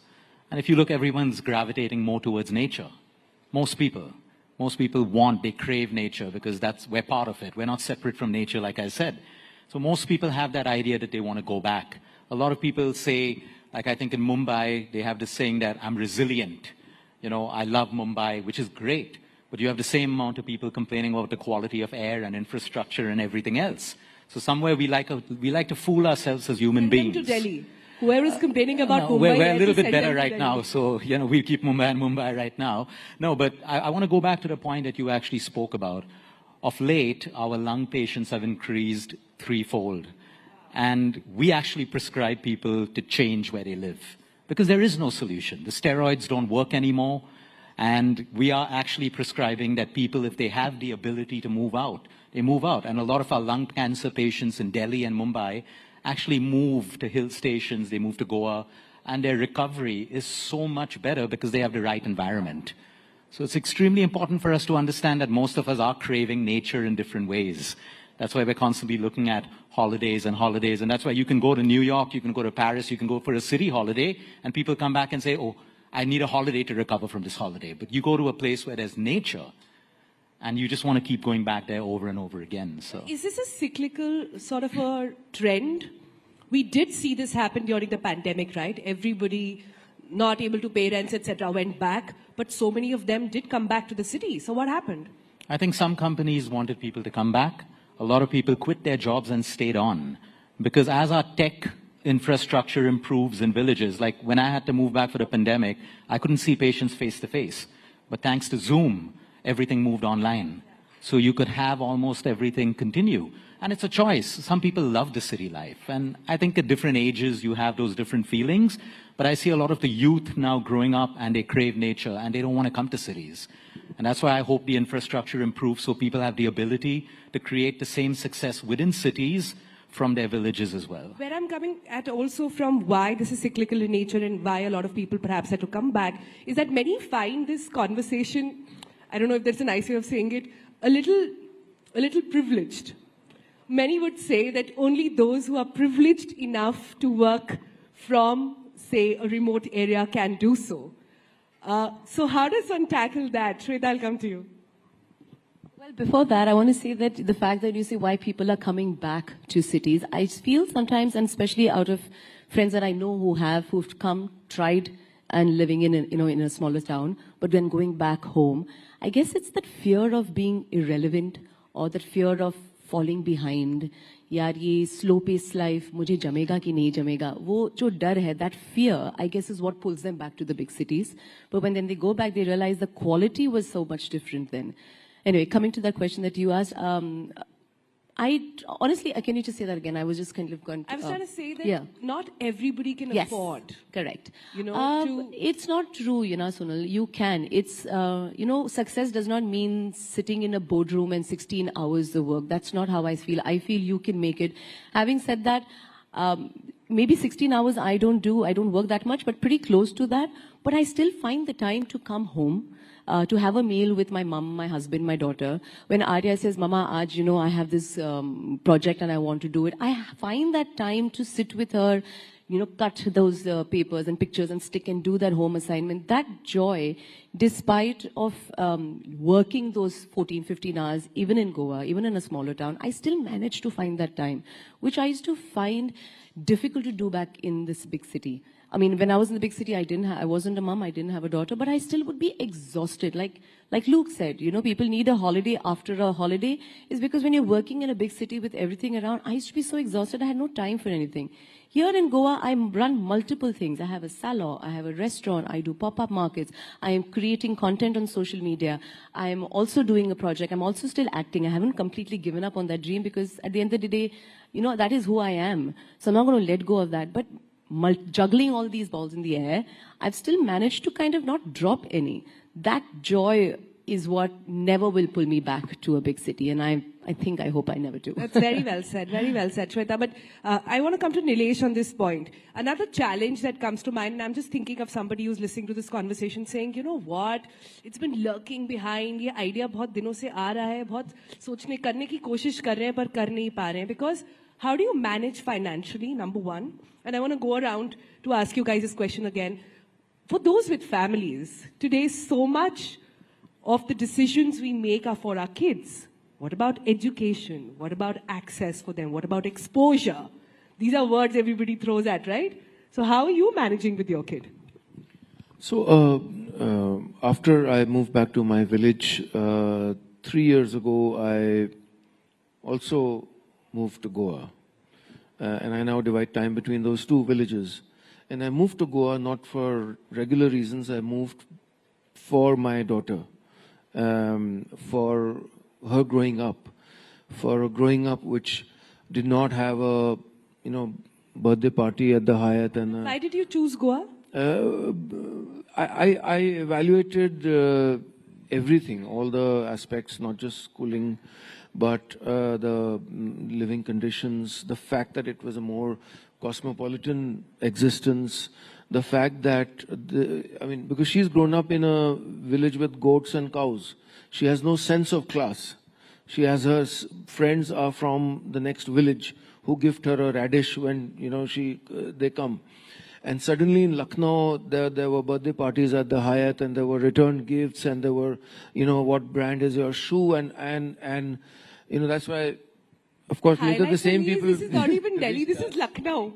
M: And if you look, everyone's gravitating more towards nature. Most people they crave nature because we're part of it. We're not separate from nature, like I said. So most people have that idea that they want to go back. A lot of people say, like I think in Mumbai, they have this saying that I'm resilient. I love Mumbai, which is great. But you have the same amount of people complaining about the quality of air and infrastructure and everything else. So somewhere we like to fool ourselves as human beings.
K: To Delhi. Whoever is complaining about Mumbai,
M: we're a little bit better right now. So, we'll keep Mumbai right now. No, but I want to go back to the point that you actually spoke about. Of late, our lung patients have increased 3-fold. And we actually prescribe people to change where they live. Because there is no solution. The steroids don't work anymore. And we are actually prescribing that people, if they have the ability to move out, they move out. And a lot of our lung cancer patients in Delhi and Mumbai actually move to hill stations, they move to Goa, and their recovery is so much better because they have the right environment. So it's extremely important for us to understand that most of us are craving nature in different ways. That's why we're constantly looking at holidays, and that's why you can go to New York, you can go to Paris, you can go for a city holiday, and people come back and say, oh, I need a holiday to recover from this holiday. But you go to a place where there's nature, and you just want to keep going back there over and over again. So,
K: is this a cyclical sort of a trend? We did see this happen during the pandemic, right? Everybody not able to pay rents, etc., went back, but so many of them did come back to the city. So what happened?
M: I think some companies wanted people to come back. A lot of people quit their jobs and stayed on. Because as our tech infrastructure improves in villages, like when I had to move back for the pandemic, I couldn't see patients face to face. But thanks to Zoom, everything moved online. So you could have almost everything continue. And it's a choice. Some people love the city life. And I think at different ages, you have those different feelings. But I see a lot of the youth now growing up and they crave nature and they don't want to come to cities. And that's why I hope the infrastructure improves so people have the ability to create the same success within cities from their villages as well.
K: Where I'm coming at also from why this is cyclical in nature and why a lot of people perhaps had to come back is that many find this conversation, I don't know if there's a nice way of saying it, a little privileged. Many would say that only those who are privileged enough to work from, say, a remote area can do so. So how does one tackle that? Shweta, I'll come to you.
N: Well, before that, I want to say that the fact that you say why people are coming back to cities, I feel sometimes, and especially out of friends that I know who've come, tried, and living in a smaller town, but then going back home, I guess it's that fear of being irrelevant or that fear of falling behind. यार ये slow paced life मुझे जमेगा कि नहीं जमेगा वो जो डर है, that fear I guess is what pulls them back to the big cities. But when then they go back, they realize the quality was so much different then. Anyway, coming to that question that you asked, I honestly, can you just say that again? I was just kind of going to...
K: I was trying to say that not everybody can afford.
N: Correct.
K: To...
N: It's not true, Sonal. You can. It's, success does not mean sitting in a boardroom and 16 hours of work. That's not how I feel. I feel you can make it. Having said that, maybe 16 hours I don't work that much, but pretty close to that. But I still find the time to come home. To have a meal with my mom, my husband, my daughter. When Arya says, Mama, I have this project and I want to do it, I find that time to sit with her, cut those papers and pictures and stick and do that home assignment. That joy, despite of working those 14, 15 hours, even in Goa, even in a smaller town, I still manage to find that time, which I used to find difficult to do back in this big city. I mean, when I was in the big city, I wasn't a mom, I didn't have a daughter, but I still would be exhausted. Like Luke said, people need a holiday after a holiday. Is because when you're working in a big city with everything around, I used to be so exhausted, I had no time for anything. Here in Goa, I run multiple things. I have a salon, I have a restaurant, I do pop-up markets, I am creating content on social media. I am also doing a project. I'm also still acting. I haven't completely given up on that dream because at the end of the day, that is who I am. So I'm not going to let go of that. But juggling all these balls in the air, I've still managed to kind of not drop any. That joy is what never will pull me back to a big city, and I hope I never do.
K: That's very well said, Shweta. But I want to come to Nilesh on this point. Another challenge that comes to mind, and I'm just thinking of somebody who's listening to this conversation saying, you know what, it's been lurking behind, ये idea बहुत दिनों से आ रहा है, बहुत सोचने करने की कोशिश कर रहे हैं पर कर नहीं पा रहे हैं, because how do you manage financially, number one? And I want to go around to ask you guys this question again. For those with families, today so much of the decisions we make are for our kids. What about education? What about access for them? What about exposure? These are words everybody throws at, right? So how are you managing with your kid?
L: So after I moved back to my village 3 years ago, I also moved to Goa. And I now divide time between those two villages. And I moved to Goa not for regular reasons. I moved for my daughter, for her growing up, which did not have a, birthday party at the Hyatt. And
K: why did you choose Goa?
L: I evaluated everything, all the aspects, not just schooling, but the living conditions, the fact that it was a more cosmopolitan existence, the fact that, because she's grown up in a village with goats and cows. She has no sense of class. She has her friends are from the next village who gift her a radish when, they come. And suddenly in Lucknow, there were birthday parties at the Hyatt, and there were return gifts, and there were, what brand is your shoe, and that's why, of course, later the same people.
K: This is not even Delhi. This is Lucknow.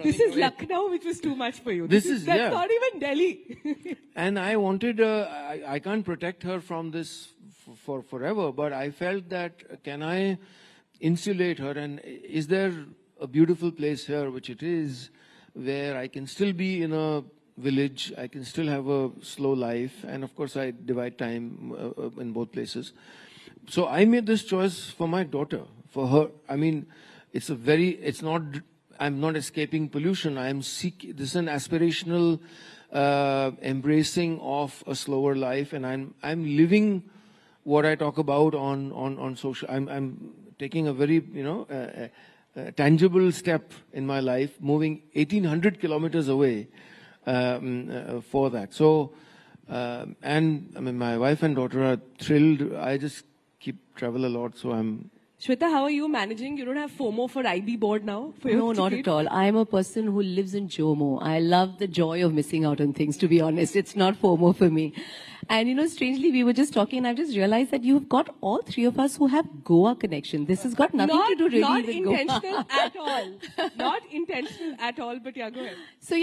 K: This is Lucknow, which was too much for you. That's not even Delhi.
L: And I wanted, I can't protect her from this for forever, but I felt that can I insulate her, and is there a beautiful place here, which it is, where I can still be in a village, I can still have a slow life, and of course I divide time in both places. So I made this choice for my daughter, for her. I'm not escaping pollution. This is an aspirational embracing of a slower life, and I'm living what I talk about on social. I'm taking a very, tangible step in my life, moving 1,800 kilometers away for that. So, my wife and daughter are thrilled. I just travel a lot, so I'm...
K: Shweta, how are you managing? You don't have FOMO for IB board now?
N: No, not at all. I'm a person who lives in JOMO. I love the joy of missing out on things, to be honest. It's not FOMO for me. And, strangely, we were just talking, and I've just realized that you've got all three of us who have Goa connection. This has got nothing to do really with Goa.
K: Not intentional at all. Not intentional at all, but yeah, go ahead.
N: So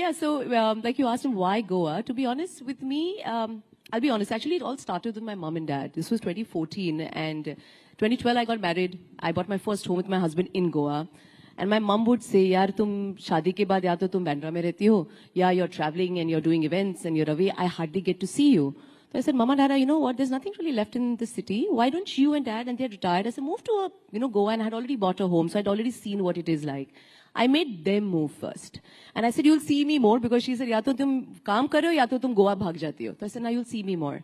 N: like you asked him, why Goa? To be honest with me, I'll be honest, actually it all started with my mom and dad. This was 2014, and 2012 I got married. I bought my first home with my husband in Goa. And my mom would say, yaar, tum shaadi ke baad ya to tum Bandra mein rehti ho, ya you're traveling and you're doing events and you're away. I hardly get to see you. So I said, Mama, Dada, you know what? There's nothing really left in the city. Why don't you and Dad, and they're retired. I said, move to Goa, and I had already bought a home. So I'd already seen what it is like. I made them move first. And I said, you'll see me more, because she said, ya to tum kaam kar rahe ho, ya to tum Goa bhag jati ho. So I said, now you'll see me more.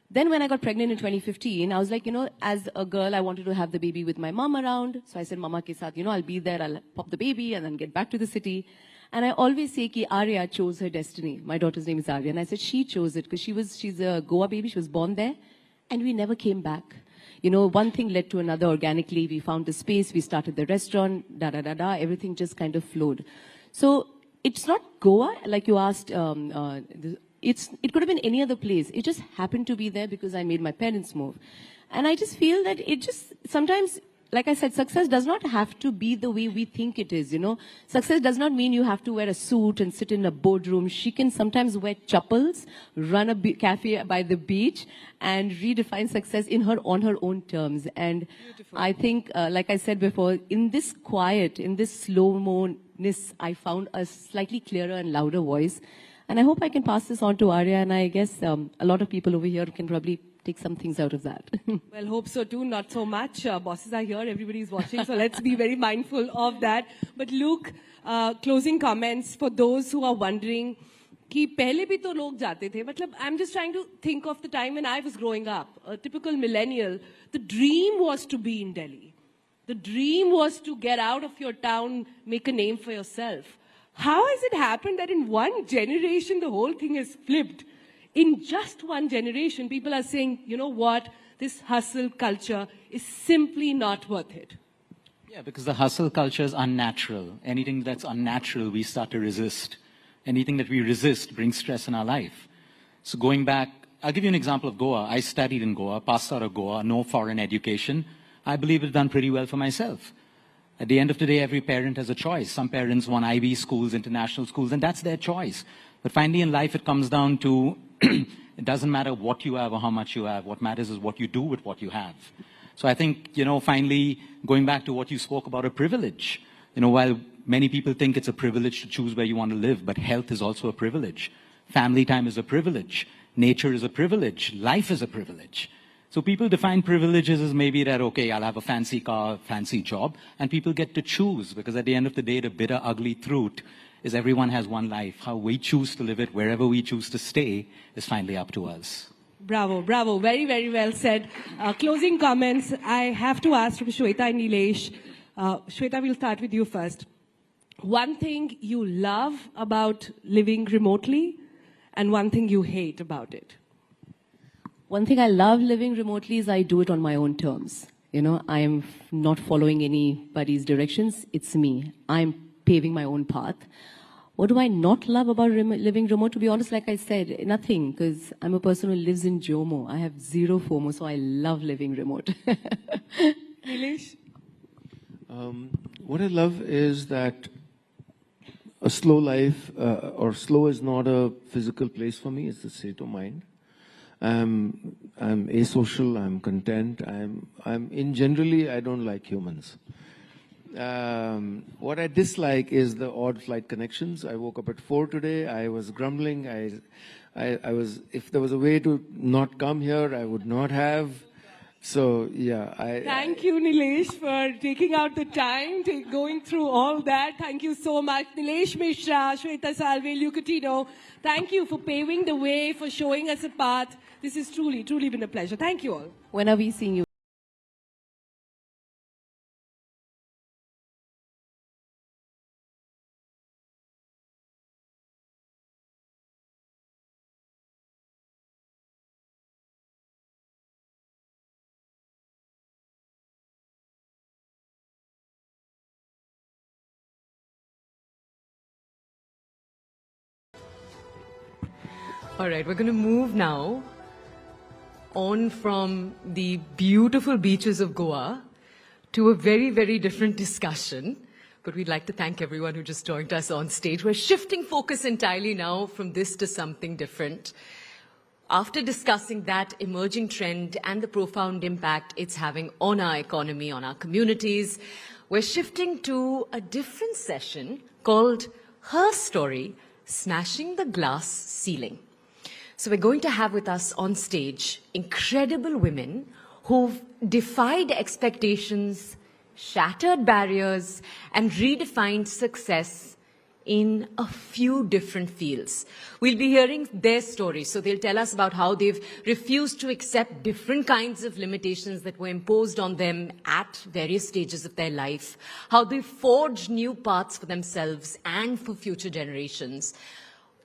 N: Then when I got pregnant in 2015, I was like, as a girl, I wanted to have the baby with my mom around. So I said, Mama ke saath, I'll be there, I'll pop the baby and then get back to the city. And I always say ki Arya chose her destiny. My daughter's name is Arya. And I said, she chose it because she's a Goa baby. She was born there. And we never came back. One thing led to another organically. We found the space. We started the restaurant, everything just kind of flowed. So it's not Goa, like you asked. It could have been any other place. It just happened to be there because I made my parents move. And I just feel that sometimes, like I said, success does not have to be the way we think it is, Success does not mean you have to wear a suit and sit in a boardroom. She can sometimes wear chappals, run a cafe by the beach, and redefine success on her own terms. And beautiful. I think, like I said before, in this quiet, in this slow-mo-ness, I found a slightly clearer and louder voice. And I hope I can pass this on to Arya, and I guess a lot of people over here can probably take some things out of that.
K: Well, hope so too, not so much. Bosses are here, everybody's watching, so let's be very mindful of that. But Luke, closing comments for those who are wondering, कि पहले भी तो लोग जाते थे. मतलब, I'm just trying to think of the time when I was growing up, a typical millennial. The dream was to be in Delhi. The dream was to get out of your town, make a name for yourself. How has it happened that in one generation, the whole thing has flipped? In just one generation, people are saying, you know what, this hustle culture is simply not worth it.
M: Yeah, because the hustle culture is unnatural. Anything that's unnatural, we start to resist. Anything that we resist brings stress in our life. So going back, I'll give you an example of Goa. I studied in Goa, passed out of Goa, no foreign education. I believe I've done pretty well for myself. At the end of the day, every parent has a choice. Some parents want IB schools, international schools, and that's their choice. But finally in life, it comes down to, it doesn't matter what you have or how much you have. What matters is what you do with what you have. So I think, finally, going back to what you spoke about, a privilege. While many people think it's a privilege to choose where you want to live, but health is also a privilege. Family time is a privilege. Nature is a privilege. Life is a privilege. So people define privileges as maybe that, okay, I'll have a fancy car, fancy job, and people get to choose, because at the end of the day, the bitter, ugly truth is everyone has one life. How we choose to live it, wherever we choose to stay, is finally up to us.
K: Bravo, bravo. Very, very well said. Closing comments. I have to ask from Shweta and Nilesh. Shweta, we'll start with you first. One thing you love about living remotely and one thing you hate about it.
N: One thing I love living remotely is I do it on my own terms. You know, I'm not following anybody's directions. It's me. I'm paving my own path. What do I not love about living remote? To be honest, like I said, nothing, because I'm a person who lives in Jomo. I have zero FOMO, so I love living remote.
K: Nilesh?
L: What I love is that a slow life, or slow is not a physical place for me, it's a state of mind. I'm asocial, I'm content, generally, I don't like humans. What I dislike is the odd flight connections. I woke up at 4 today, I was grumbling, if there was a way to not come here, I would not have. So, yeah.
K: Thank you, Nilesh, for taking out the time, going through all that. Thank you so much. Nilesh Mishra, Shweta Salve, Lucatino, thank you for paving the way, for showing us a path. This has truly, truly been a pleasure. Thank you all.
N: When are we seeing you?
A: All right, we're going to move now on from the beautiful beaches of Goa to a very, very different discussion. But we'd like to thank everyone who just joined us on stage. We're shifting focus entirely now from this to something different. After discussing that emerging trend and the profound impact it's having on our economy, on our communities, we're shifting to a different session called Her Story, Smashing the Glass Ceiling. So we're going to have with us on stage incredible women who've defied expectations, shattered barriers, and redefined success in a few different fields. We'll be hearing their stories. So they'll tell us about how they've refused to accept different kinds of limitations that were imposed on them at various stages of their life, how they've forged new paths for themselves and for future generations.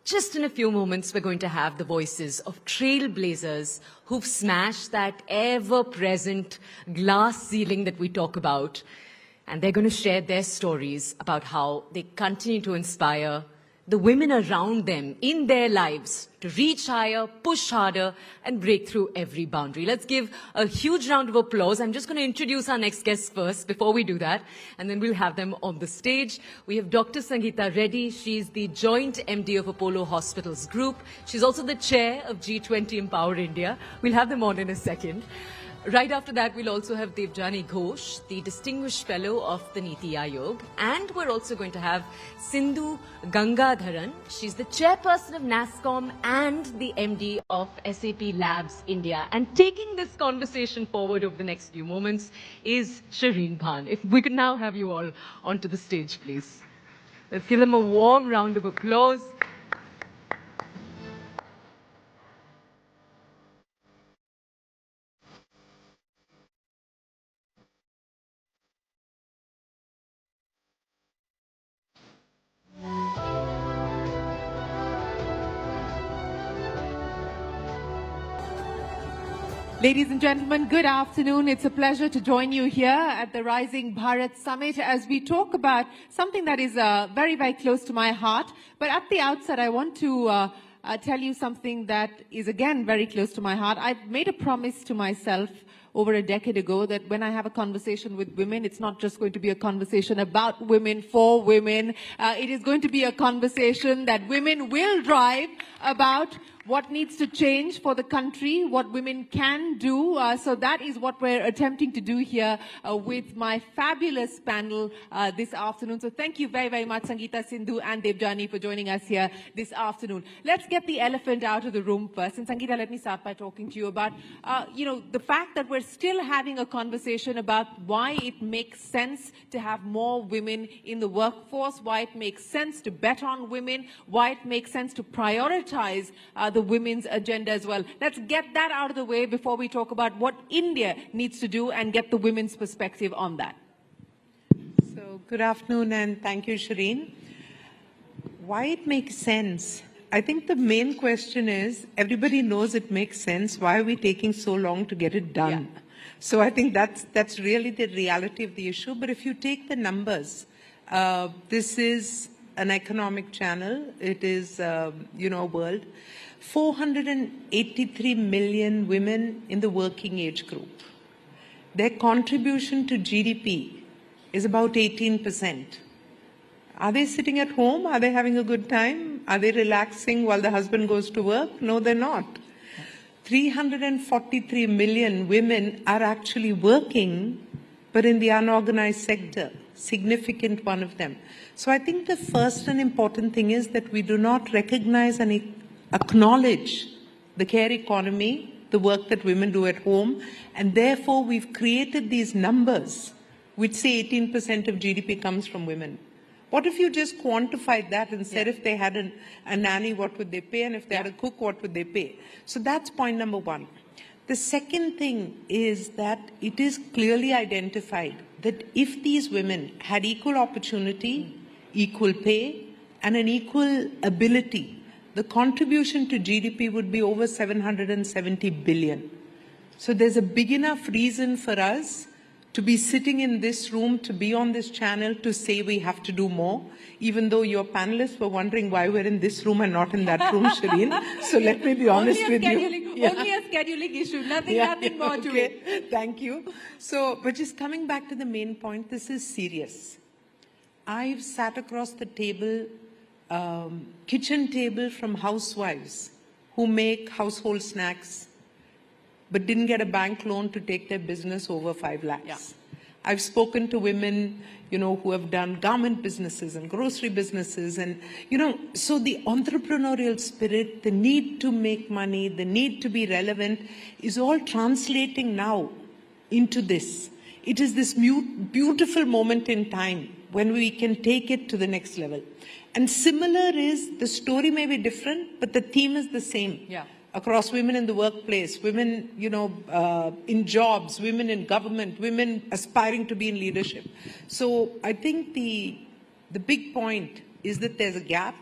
A: Just in a few moments, we're going to have the voices of trailblazers who've smashed that ever-present glass ceiling that we talk about. And they're going to share their stories about how they continue to inspire the women around them in their lives to reach higher, push harder, and break through every boundary. Let's give a huge round of applause. I'm just going to introduce our next guests first before we do that, and then we'll have them on the stage. We have Dr. Sangeeta Reddy. She's the Joint MD of Apollo Hospitals Group. She's also the chair of G20 Empower India. We'll have them on in a second. Right after that, we'll also have Devjani Ghosh, the Distinguished Fellow of the Niti Aayog. And we're also going to have Sindhu Gangadharan. She's the Chairperson of NASSCOM and the MD of SAP Labs India. And taking this conversation forward over the next few moments is Shireen Bhan. If we could now have you all onto the stage, please. Let's give them a warm round of applause.
O: Ladies and gentlemen, good afternoon. It's a pleasure to join you here at the Rising Bharat Summit as we talk about something that is very, very close to my heart. But at the outset, I want to tell you something that is, again, very close to my heart. I've made a promise to myself over a decade ago that when I have a conversation with women, it's not just going to be a conversation about women, for women. It is going to be a conversation that women will drive about what needs to change for the country, what women can do. So that is what we're attempting to do here with my fabulous panel this afternoon. So thank you very, very much, Sangeeta Sindhu and Devjani, for joining us here this afternoon. Let's get the elephant out of the room first. And Sangeeta, let me start by talking to you about, the fact that we're still having a conversation about why it makes sense to have more women in the workforce, why it makes sense to bet on women, why it makes sense to prioritize the women's agenda as well. Let's get that out of the way before we talk about what India needs to do and get the women's perspective on that.
P: So, good afternoon and thank you, Shireen. Why it makes sense? I think the main question is, everybody knows it makes sense. Why are we taking so long to get it done? Yeah. So I think that's really the reality of the issue. But if you take the numbers, this is an economic channel. It is, a world. 483 million women in the working age group. Their contribution to GDP is about 18%. Are they sitting at home? Are they having a good time? Are they relaxing while the husband goes to work? No, they're not. 343 million women are actually working, but in the unorganized sector, significant one of them. So I think the first and important thing is that we do not recognize and acknowledge the care economy, the work that women do at home, and therefore we've created these numbers which say 18% of GDP comes from women. What if you just quantified that and said if they had a nanny, what would they pay? And if they had a cook, what would they pay? So that's point number one. The second thing is that it is clearly identified that if these women had equal opportunity, equal pay, and an equal ability, the contribution to GDP would be over 770 billion. So there's a big enough reason for us to be sitting in this room, to be on this channel, to say we have to do more, even though your panelists were wondering why we're in this room and not in that room, Shireen. So let me be honest with you.
O: Only a scheduling issue, nothing more to it.
P: Thank you. So, but just coming back to the main point, this is serious. I've sat across the table, kitchen table from housewives who make household snacks, but didn't get a bank loan to take their business over 5 lakhs. Yeah. I've spoken to women, who have done garment businesses and grocery businesses. And, so the entrepreneurial spirit, the need to make money, the need to be relevant is all translating now into this. It is this beautiful moment in time when we can take it to the next level. And similar is, the story may be different, but the theme is the same. Yeah. Across women in the workplace, women, in jobs, women in government, women aspiring to be in leadership. So I think the big point is that there's a gap.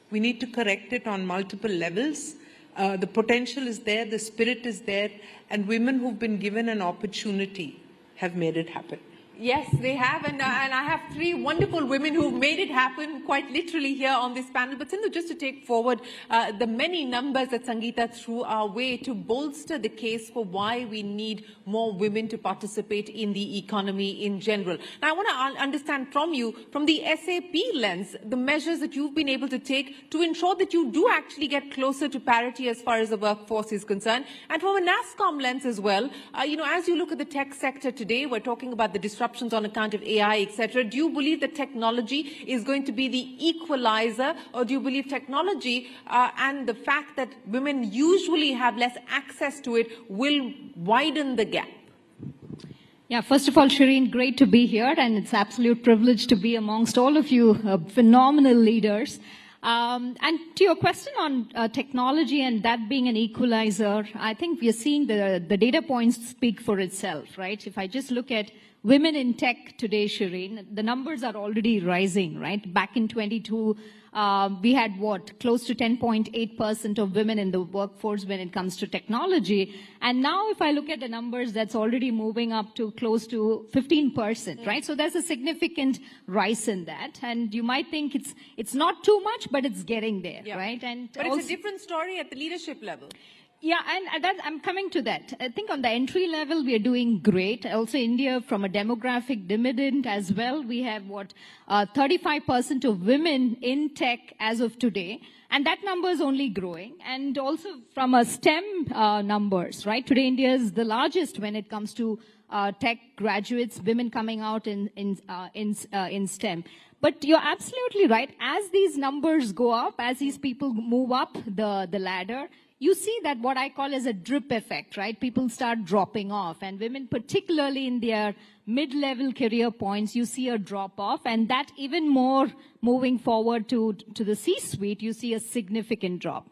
P: We need to correct it on multiple levels. The potential is there, the spirit is there, and women who've been given an opportunity have made it happen.
O: Yes, they have, and I have 3 wonderful women who've made it happen quite literally here on this panel. But Sindhu, just to take forward the many numbers that Sangeeta threw our way to bolster the case for why we need more women to participate in the economy in general. Now, I want to understand from you, from the SAP lens, the measures that you've been able to take to ensure that you do actually get closer to parity as far as the workforce is concerned, and from a NASSCOM lens as well. As you look at the tech sector today, we're talking about the disruptions on account of AI, etc. Do you believe that technology is going to be the equalizer, or do you believe technology and the fact that women usually have less access to it will widen the gap?
B: Yeah, first of all, Shireen, great to be here, and it's an absolute privilege to be amongst all of you phenomenal leaders. And to your question on technology and that being an equalizer, I think we are seeing the data points speak for itself, right? If I just look at women in tech today, Shireen, the numbers are already rising, right? Back in 22, we had close to 10.8% of women in the workforce when it comes to technology. And now if I look at the numbers, that's already moving up to close to 15%, right? So there's a significant rise in that. And you might think it's not too much, but it's getting there, right?
O: But it's a different story at the leadership level.
B: Yeah, and I'm coming to that. I think on the entry level, we are doing great. Also, India, from a demographic dividend as well, we have 35% of women in tech as of today.
Q: And that number is only growing. And also from a STEM numbers, right? Today India is the largest when it comes to tech graduates, women coming out in STEM. But you're absolutely right. As these numbers go up, as these people move up the ladder, you see that what I call as a drip effect, right? People start dropping off, and women, particularly in their mid-level career points, you see a drop off, and that even more moving forward to the C-suite, you see a significant drop.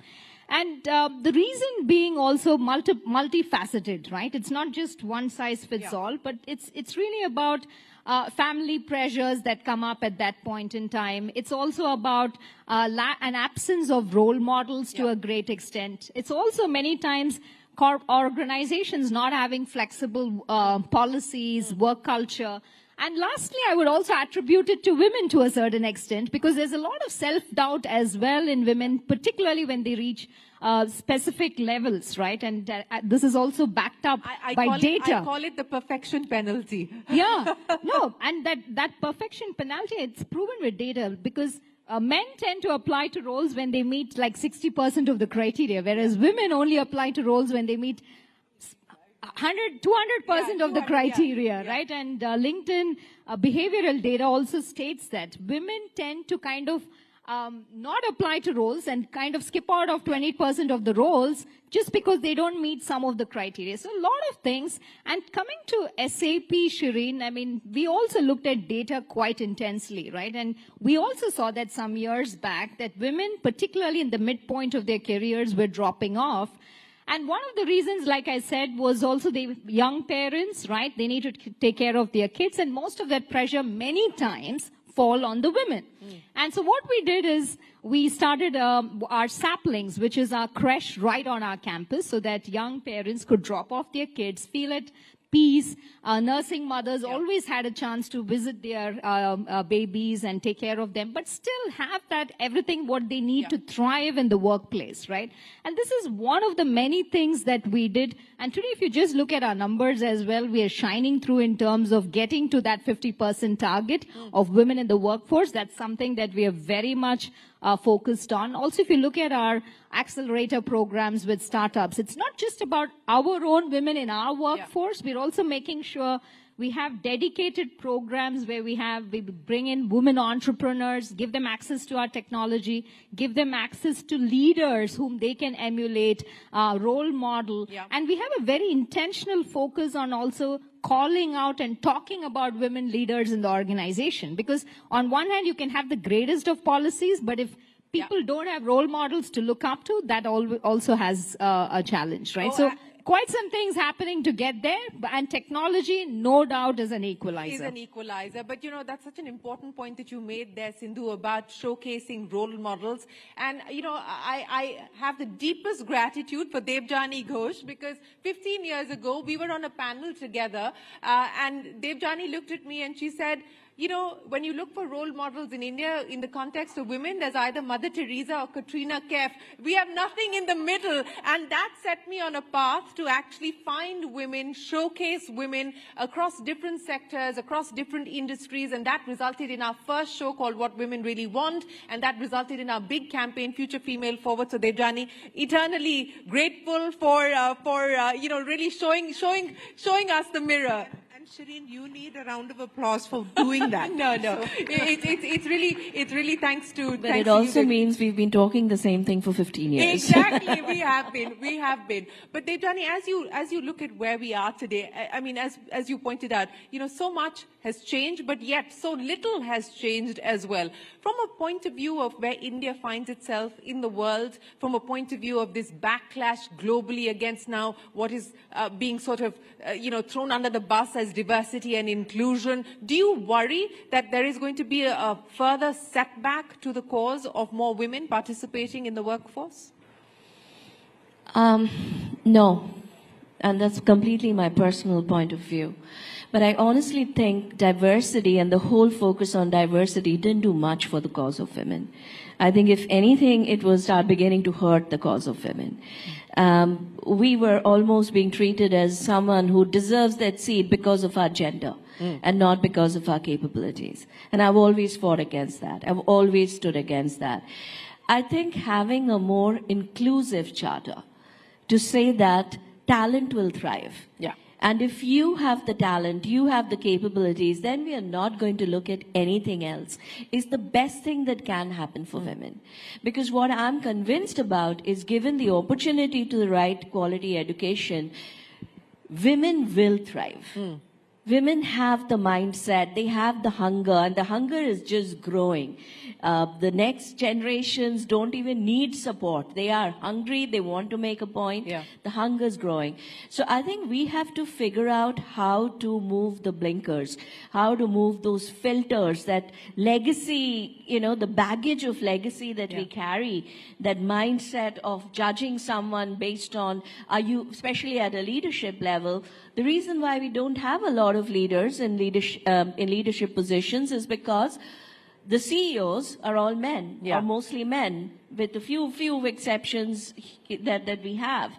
Q: And the reason being also multifaceted, right? It's not just one size fits all, but it's really about family pressures that come up at that point in time. It's also about an absence of role models to a great extent. It's also many times organizations not having flexible policies, work culture. And lastly, I would also attribute it to women to a certain extent, because there's a lot of self-doubt as well in women, particularly when they reach specific levels, right? And this is also backed up by data.
O: I call it the perfection penalty.
Q: Yeah, no, and that perfection penalty, it's proven with data, because men tend to apply to roles when they meet like 60% of the criteria, whereas women only apply to roles when they meet 200% of the criteria, right? And LinkedIn behavioral data also states that women tend to kind of not apply to roles and kind of skip out of 20% of the roles just because they don't meet some of the criteria. So a lot of things. And coming to SAP, Shireen, I mean, we also looked at data quite intensely, right? And we also saw that some years back that women, particularly in the midpoint of their careers, were dropping off. And one of the reasons, like I said, was also the young parents, right? They need to take care of their kids, and most of that pressure many times fall on the women. And so what we did is we started our saplings, which is our creche right on our campus, so that young parents could drop off their kids, feel at peace. Nursing mothers always had a chance to visit their babies and take care of them, but still have that everything what they need to thrive in the workplace, right? And this is one of the many things that we did. And today, if you just look at our numbers as well, we are shining through in terms of getting to that 50% target of women in the workforce. That's something that we are very much focused on. Also, if you look at our accelerator programs with startups, it's not just about our own women in our workforce. We're also making sure we have dedicated programs where we bring in women entrepreneurs, give them access to our technology, give them access to leaders whom they can emulate, role model. And we have a very intentional focus on also calling out and talking about women leaders in the organization. Because on one hand, you can have the greatest of policies, but if people don't have role models to look up to, that also has a challenge, right? So quite some things happening to get there, and technology, no doubt, is an equalizer.
O: Is an equalizer. But, you know, that's such an important point that you made there, Sindhu, about showcasing role models. And, you know, I have the deepest gratitude for Debjani Ghosh, because 15 years ago, we were on a panel together, and Debjani looked at me and she said, you know, when you look for role models in India in the context of women, there's either Mother Teresa or Katrina Kaif. We have nothing in the middle. And that set me on a path to actually find women, showcase women across different sectors, across different industries. And that resulted in our first show called What Women Really Want. And that resulted in our big campaign, Future Female Forward. So Debjani, eternally grateful for you know, really showing us the mirror.
P: Shireen, you need a round of applause for doing that.
O: No. It's really thanks to.
R: But it also means we've been talking the same thing for 15 years.
O: Exactly, we have been. But Debjani, as you look at where we are today, I mean, as you pointed out, you know, so much has changed, but yet so little has changed as well. From a point of view of where India finds itself in the world, from a point of view of this backlash globally against now what is being sort of, you know, thrown under the bus as diversity and inclusion, do you worry that there is going to be a further setback to the cause of more women participating in the workforce?
R: No. And that's completely my personal point of view. But I honestly think diversity and the whole focus on diversity didn't do much for the cause of women. I think if anything, it will start beginning to hurt the cause of women. We were almost being treated as someone who deserves that seat because of our gender and not because of our capabilities. And I've always fought against that. I've always stood against that. I think having a more inclusive charter to say that talent will thrive.
O: Yeah.
R: And if you have the talent, you have the capabilities, then we are not going to look at anything else. It's the best thing that can happen for women. Because what I'm convinced about is, given the opportunity to the right quality education, women will thrive. Women have the mindset, they have the hunger, and the hunger is just growing. The next generations don't even need support. They are hungry, they want to make a point.
O: Yeah.
R: The hunger is growing. So I think we have to figure out how to move the blinkers, how to move those filters, that legacy, you know, the baggage of legacy that we carry, that mindset of judging someone based on, are you, especially at a leadership level. The reason why we don't have a lot of leaders in leadership positions is because the CEOs are all men, or mostly men, with a few exceptions that we have.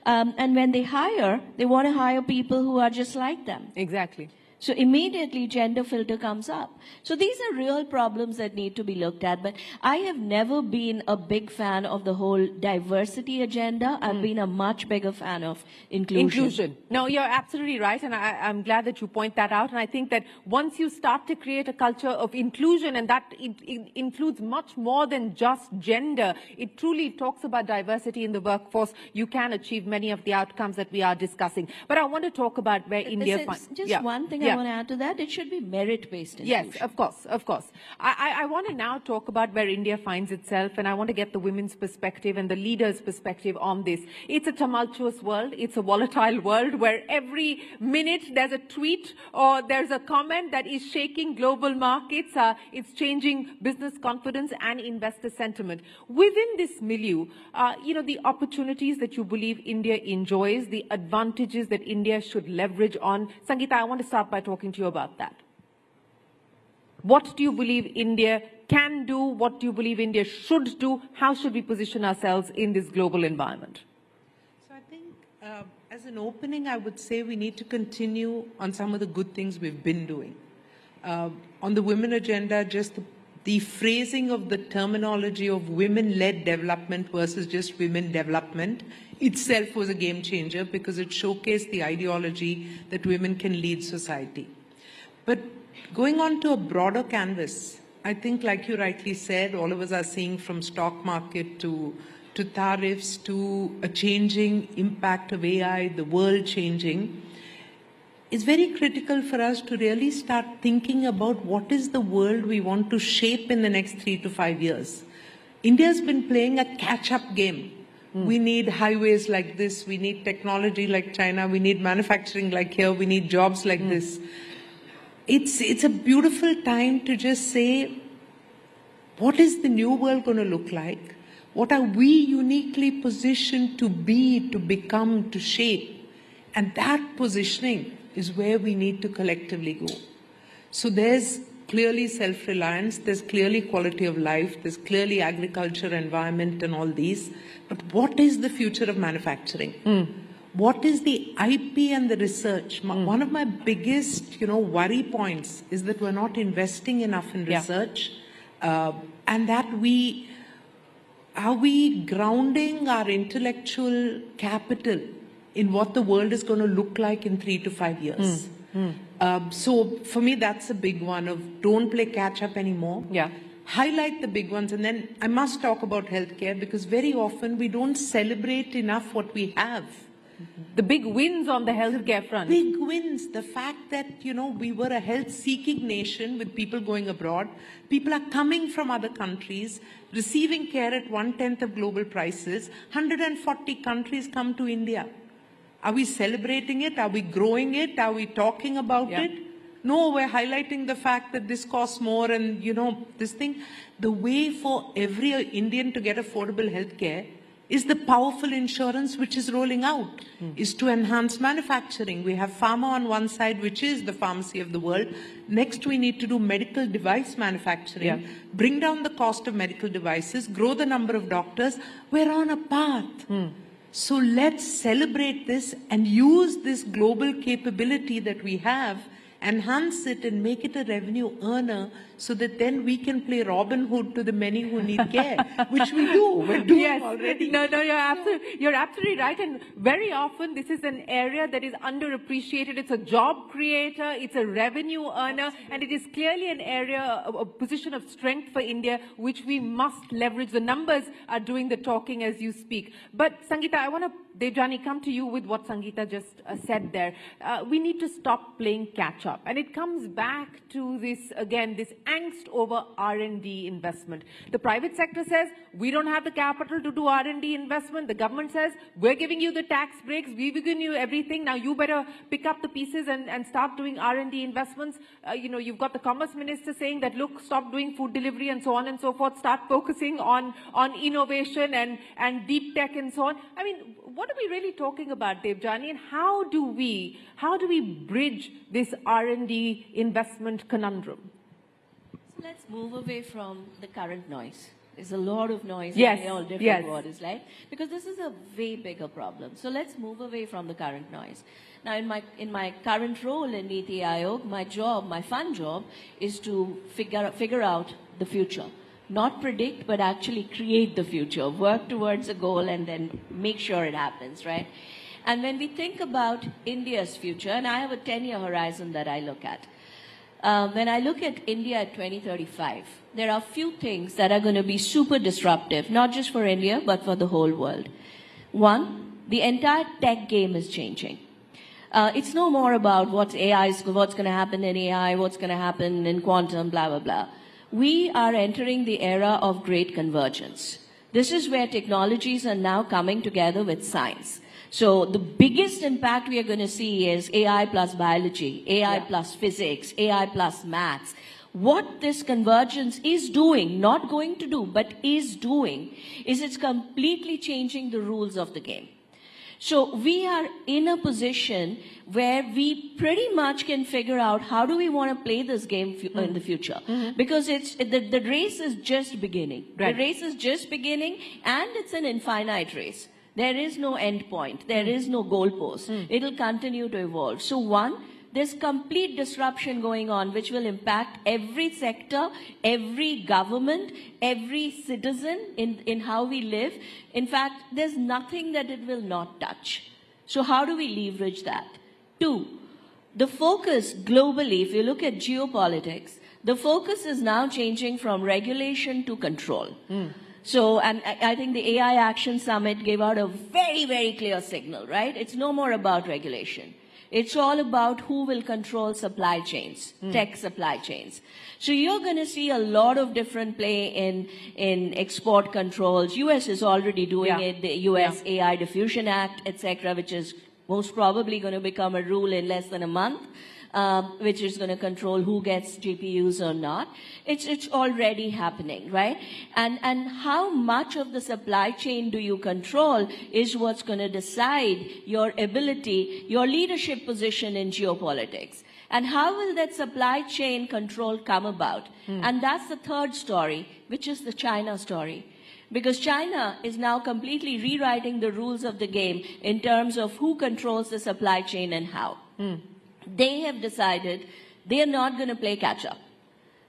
R: And when they hire, they want to hire people who are just like them.
O: Exactly.
R: So immediately gender filter comes up. So these are real problems that need to be looked at. But I have never been a big fan of the whole diversity agenda. I've been a much bigger fan of inclusion.
O: No, you're absolutely right. And I'm glad that you point that out. And I think that once you start to create a culture of inclusion, and that it includes much more than just gender, it truly talks about diversity in the workforce, you can achieve many of the outcomes that we are discussing. But I want to talk about where India...
R: Just one thing I want to add to that, it should be merit-based inclusion.
O: Yes, of course, of course. I want to now talk about where India finds itself, and I want to get the women's perspective and the leaders' perspective on this. It's a tumultuous world. It's a volatile world where every minute there's a tweet or there's a comment that is shaking global markets. It's changing business confidence and investor sentiment. Within this milieu, you know, the opportunities that you believe India enjoys, the advantages that India should leverage on. Sangeeta, I want to start by talking to you about that. What do you believe India can do? What do you believe India should do? How should we position ourselves in this global environment?
P: So I think as an opening, I would say we need to continue on some of the good things we've been doing. On the women agenda, just the phrasing of the terminology of women-led development versus just women development itself was a game changer, because it showcased the ideology that women can lead society. But going on to a broader canvas, I think, like you rightly said, all of us are seeing from stock market to tariffs to a changing impact of AI, the world changing. It's very critical for us to really start thinking about what is the world we want to shape in the next 3 to 5 years. India's been playing a catch-up game. We need highways like this, we need technology like China, we need manufacturing like here, we need jobs like this. It's a beautiful time to just say, what is the new world going to look like? What are we uniquely positioned to be, to become, to shape? And that positioning is where we need to collectively go. So there's clearly self-reliance, there's clearly quality of life, there's clearly agriculture, environment and all these. But what is the future of manufacturing? What is the IP and the research? One of my biggest, worry points is that we're not investing enough in research, and that are we grounding our intellectual capital in what the world is going to look like in 3 to 5 years? So for me, that's a big one of don't play catch up anymore. Highlight the big ones. And then I must talk about healthcare, because very often we don't celebrate enough what we have.
O: The big wins on the healthcare front.
P: Big wins. The fact that, we were a health-seeking nation with people going abroad. People are coming from other countries, receiving care at 1/10 of global prices. 140 countries come to India. Are we celebrating it? Are we growing it? Are we talking about it? No, we're highlighting the fact that this costs more and, this thing. The way for every Indian to get affordable healthcare is the powerful insurance which is rolling out, is to enhance manufacturing. We have pharma on one side, which is the pharmacy of the world. Next, we need to do medical device manufacturing, bring down the cost of medical devices, grow the number of doctors. We're on a path. So let's celebrate this and use this global capability that we have enhance it and make it a revenue earner so that then we can play Robin Hood to the many who need care, which we do. We're doing already.
O: No, you're absolutely right. And very often this is an area that is underappreciated. It's a job creator, it's a revenue earner, and it is clearly an area, a position of strength for India, which we must leverage. The numbers are doing the talking as you speak. But Sangeeta, I want to, Debjani, come to you with what Sangeeta just said there. We need to stop playing catch up. And it comes back to this, again, this angst over R&D investment. The private sector says, we don't have the capital to do R&D investment. The government says, we're giving you the tax breaks, we've given you everything. Now you better pick up the pieces and start doing R&D investments. You've got the Commerce Minister saying that, look, stop doing food delivery and so on and so forth. Start focusing on innovation and deep tech and so on. I mean, what are we really talking about, Debjani, and how do we bridge this R&D investment conundrum?
R: So let's move away from the current noise. There's a lot of noise
O: in
R: all different waters, right? Because this is a way bigger problem. So let's move away from the current noise. Now, in my current role in Niti Aayog, my fun job is to figure out the future. Not predict, but actually create the future, work towards a goal and then make sure it happens, right? And when we think about India's future, and I have a 10-year horizon that I look at, when I look at India at 2035, there are a few things that are going to be super disruptive, not just for India, but for the whole world. One, the entire tech game is changing. It's no more about what's going to happen in AI, what's going to happen in quantum, blah, blah, blah. We are entering the era of great convergence. This is where technologies are now coming together with science. So the biggest impact we are going to see is AI plus biology, AI plus physics, AI plus maths. What this convergence is doing, not going to do, but is doing, is it's completely changing the rules of the game. So we are in a position where we pretty much can figure out how do we want to play this game in the future. Because the race is just beginning. Right. The race is just beginning and it's an infinite race. There is no end point. There is no goalpost. It'll continue to evolve. So one, there's complete disruption going on which will impact every sector, every government, every citizen in how we live. In fact, there's nothing that it will not touch. So how do we leverage that? Two, the focus globally, if you look at geopolitics, the focus is now changing from regulation to control. So, and I think the AI Action Summit gave out a very, very clear signal, right? It's no more about regulation. It's all about who will control supply chains, tech supply chains. So you're going to see a lot of different play in export controls. US is already doing it, the US AI Diffusion Act, etc., which is most probably going to become a rule in less than a month, which is going to control who gets GPUs or not. It's already happening, right? And how much of the supply chain do you control is what's going to decide your ability, your leadership position in geopolitics. And how will that supply chain control come about? And that's the third story, which is the China story. Because China is now completely rewriting the rules of the game in terms of who controls the supply chain and how. They have decided they are not going to play catch up.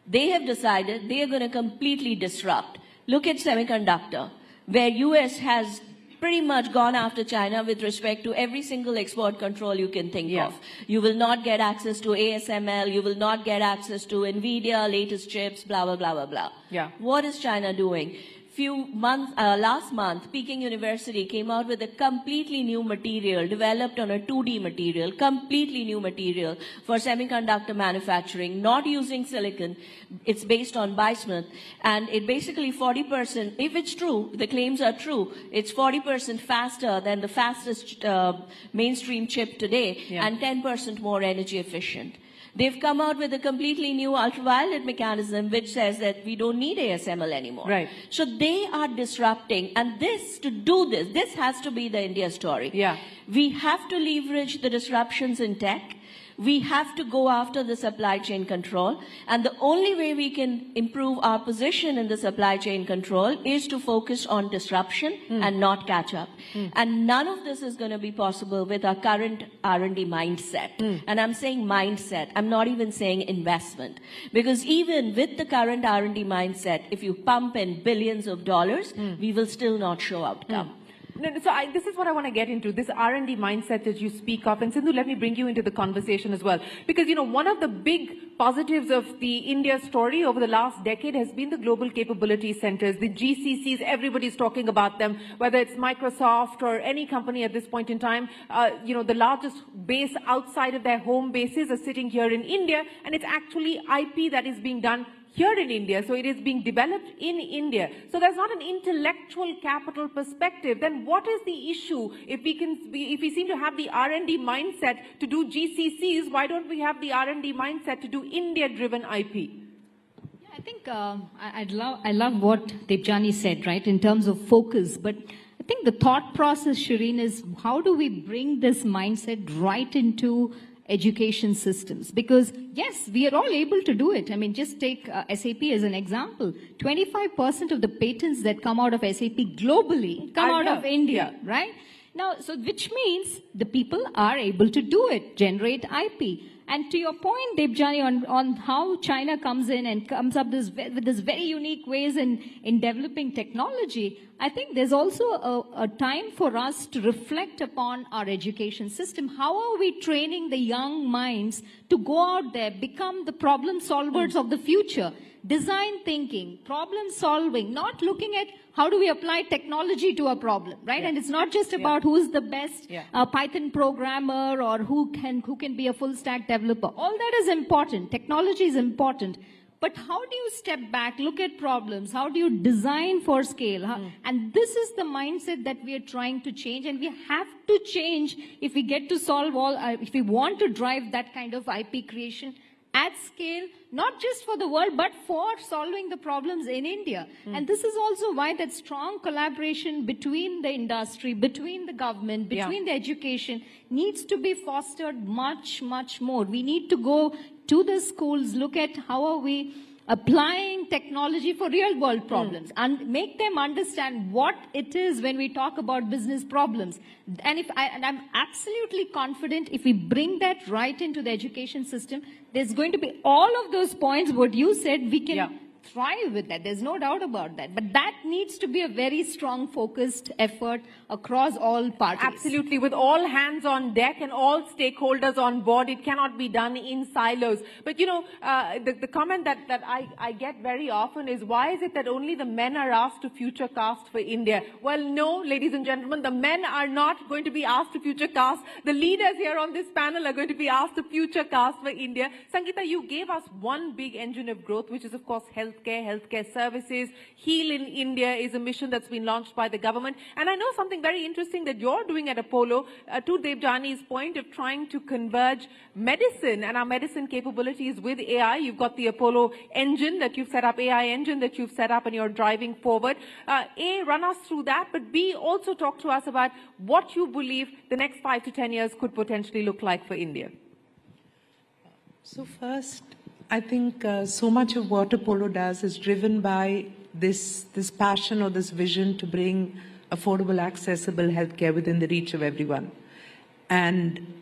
R: They have decided they are going to completely disrupt. Look at semiconductor, where US has pretty much gone after China with respect to every single export control you can think of. You will not get access to ASML, you will not get access to NVIDIA, latest chips, blah, blah, blah, blah, blah. What is China doing? Last month, Peking University came out with a completely new material developed on a 2D material, completely new material for semiconductor manufacturing, not using silicon. It's based on bismuth. And it basically 40%, if it's true, the claims are true, it's 40% faster than the fastest mainstream chip today and 10% more energy efficient. They've come out with a completely new ultraviolet mechanism which says that we don't need ASML anymore. Right. So they are disrupting, and to do this has to be the India story. We have to leverage the disruptions in tech. We have to go after the supply chain control. And the only way we can improve our position in the supply chain control is to focus on disruption and not catch up. And none of this is going to be possible with our current R&D mindset. And I'm saying mindset. I'm not even saying investment. Because even with the current R&D mindset, if you pump in billions of dollars, we will still not show outcome.
O: No, so this is what I want to get into, this R&D mindset that you speak of. And Sindhu, let me bring you into the conversation as well. Because, you know, one of the big positives of the India story over the last decade has been the global capability centers, the GCCs, everybody's talking about them, whether it's Microsoft or any company at this point in time. You know, the largest base outside of their home bases are sitting here in India, and it's actually IP that is being done here in India, so it is being developed in India. So there's not an intellectual capital perspective. Then what is the issue? If we seem to have the R&D mindset to do GCCs, why don't we have the R&D mindset to do India-driven IP?
Q: Yeah, I think I love what Debjani said, right, in terms of focus. But I think the thought process, Shireen, is how do we bring this mindset right into education systems? Because yes, we are all able to do it. I mean, just take SAP as an example. 25% of the patents that come out of SAP globally come out of India, right? Now, so which means the people are able to do it, generate IP. And to your point, Debjani, on how China comes in and comes up with this very unique ways in developing technology, I think there's also a time for us to reflect upon our education system. How are we training the young minds to go out there, become the problem solvers of the future? Design thinking, problem solving, not looking at how do we apply technology to a problem, right? And it's not just about who's the best Python programmer or who can be a full stack developer. All that is important. Technology is important. But how do you step back, look at problems? How do you design for scale? And this is the mindset that we are trying to change, and we have to change if we get to solve all, if we want to drive that kind of IP creation at scale, not just for the world, but for solving the problems in India. And this is also why that strong collaboration between the industry, between the government, between the education needs to be fostered much, much more. We need to go to the schools, look at how are we applying technology for real world problems and make them understand what it is when we talk about business problems. And I'm absolutely confident if we bring that right into the education system, there's going to be all of those points, what you said, we can thrive with that. There's no doubt about that. But that needs to be a very strong, focused effort across all parties.
O: Absolutely. With all hands on deck and all stakeholders on board, it cannot be done in silos. But, you know, the comment that I get very often is, why is it that only the men are asked to future cast for India? Well, no, ladies and gentlemen, the men are not going to be asked to future cast. The leaders here on this panel are going to be asked to future cast for India. Sangeeta, you gave us one big engine of growth, which is, of course, healthcare services. Heal in India is a mission that's been launched by the government. And I know something very interesting that you're doing at Apollo, to Debjani's point of trying to converge medicine and our medicine capabilities with AI. You've got the Apollo engine that you've set up, AI engine that you've set up, and you're driving forward. A, run us through that, but B, also talk to us about what you believe the next 5 to 10 years could potentially look like for India.
P: So first, I think so much of what Apollo does is driven by this passion or this vision to bring affordable, accessible healthcare within the reach of everyone. And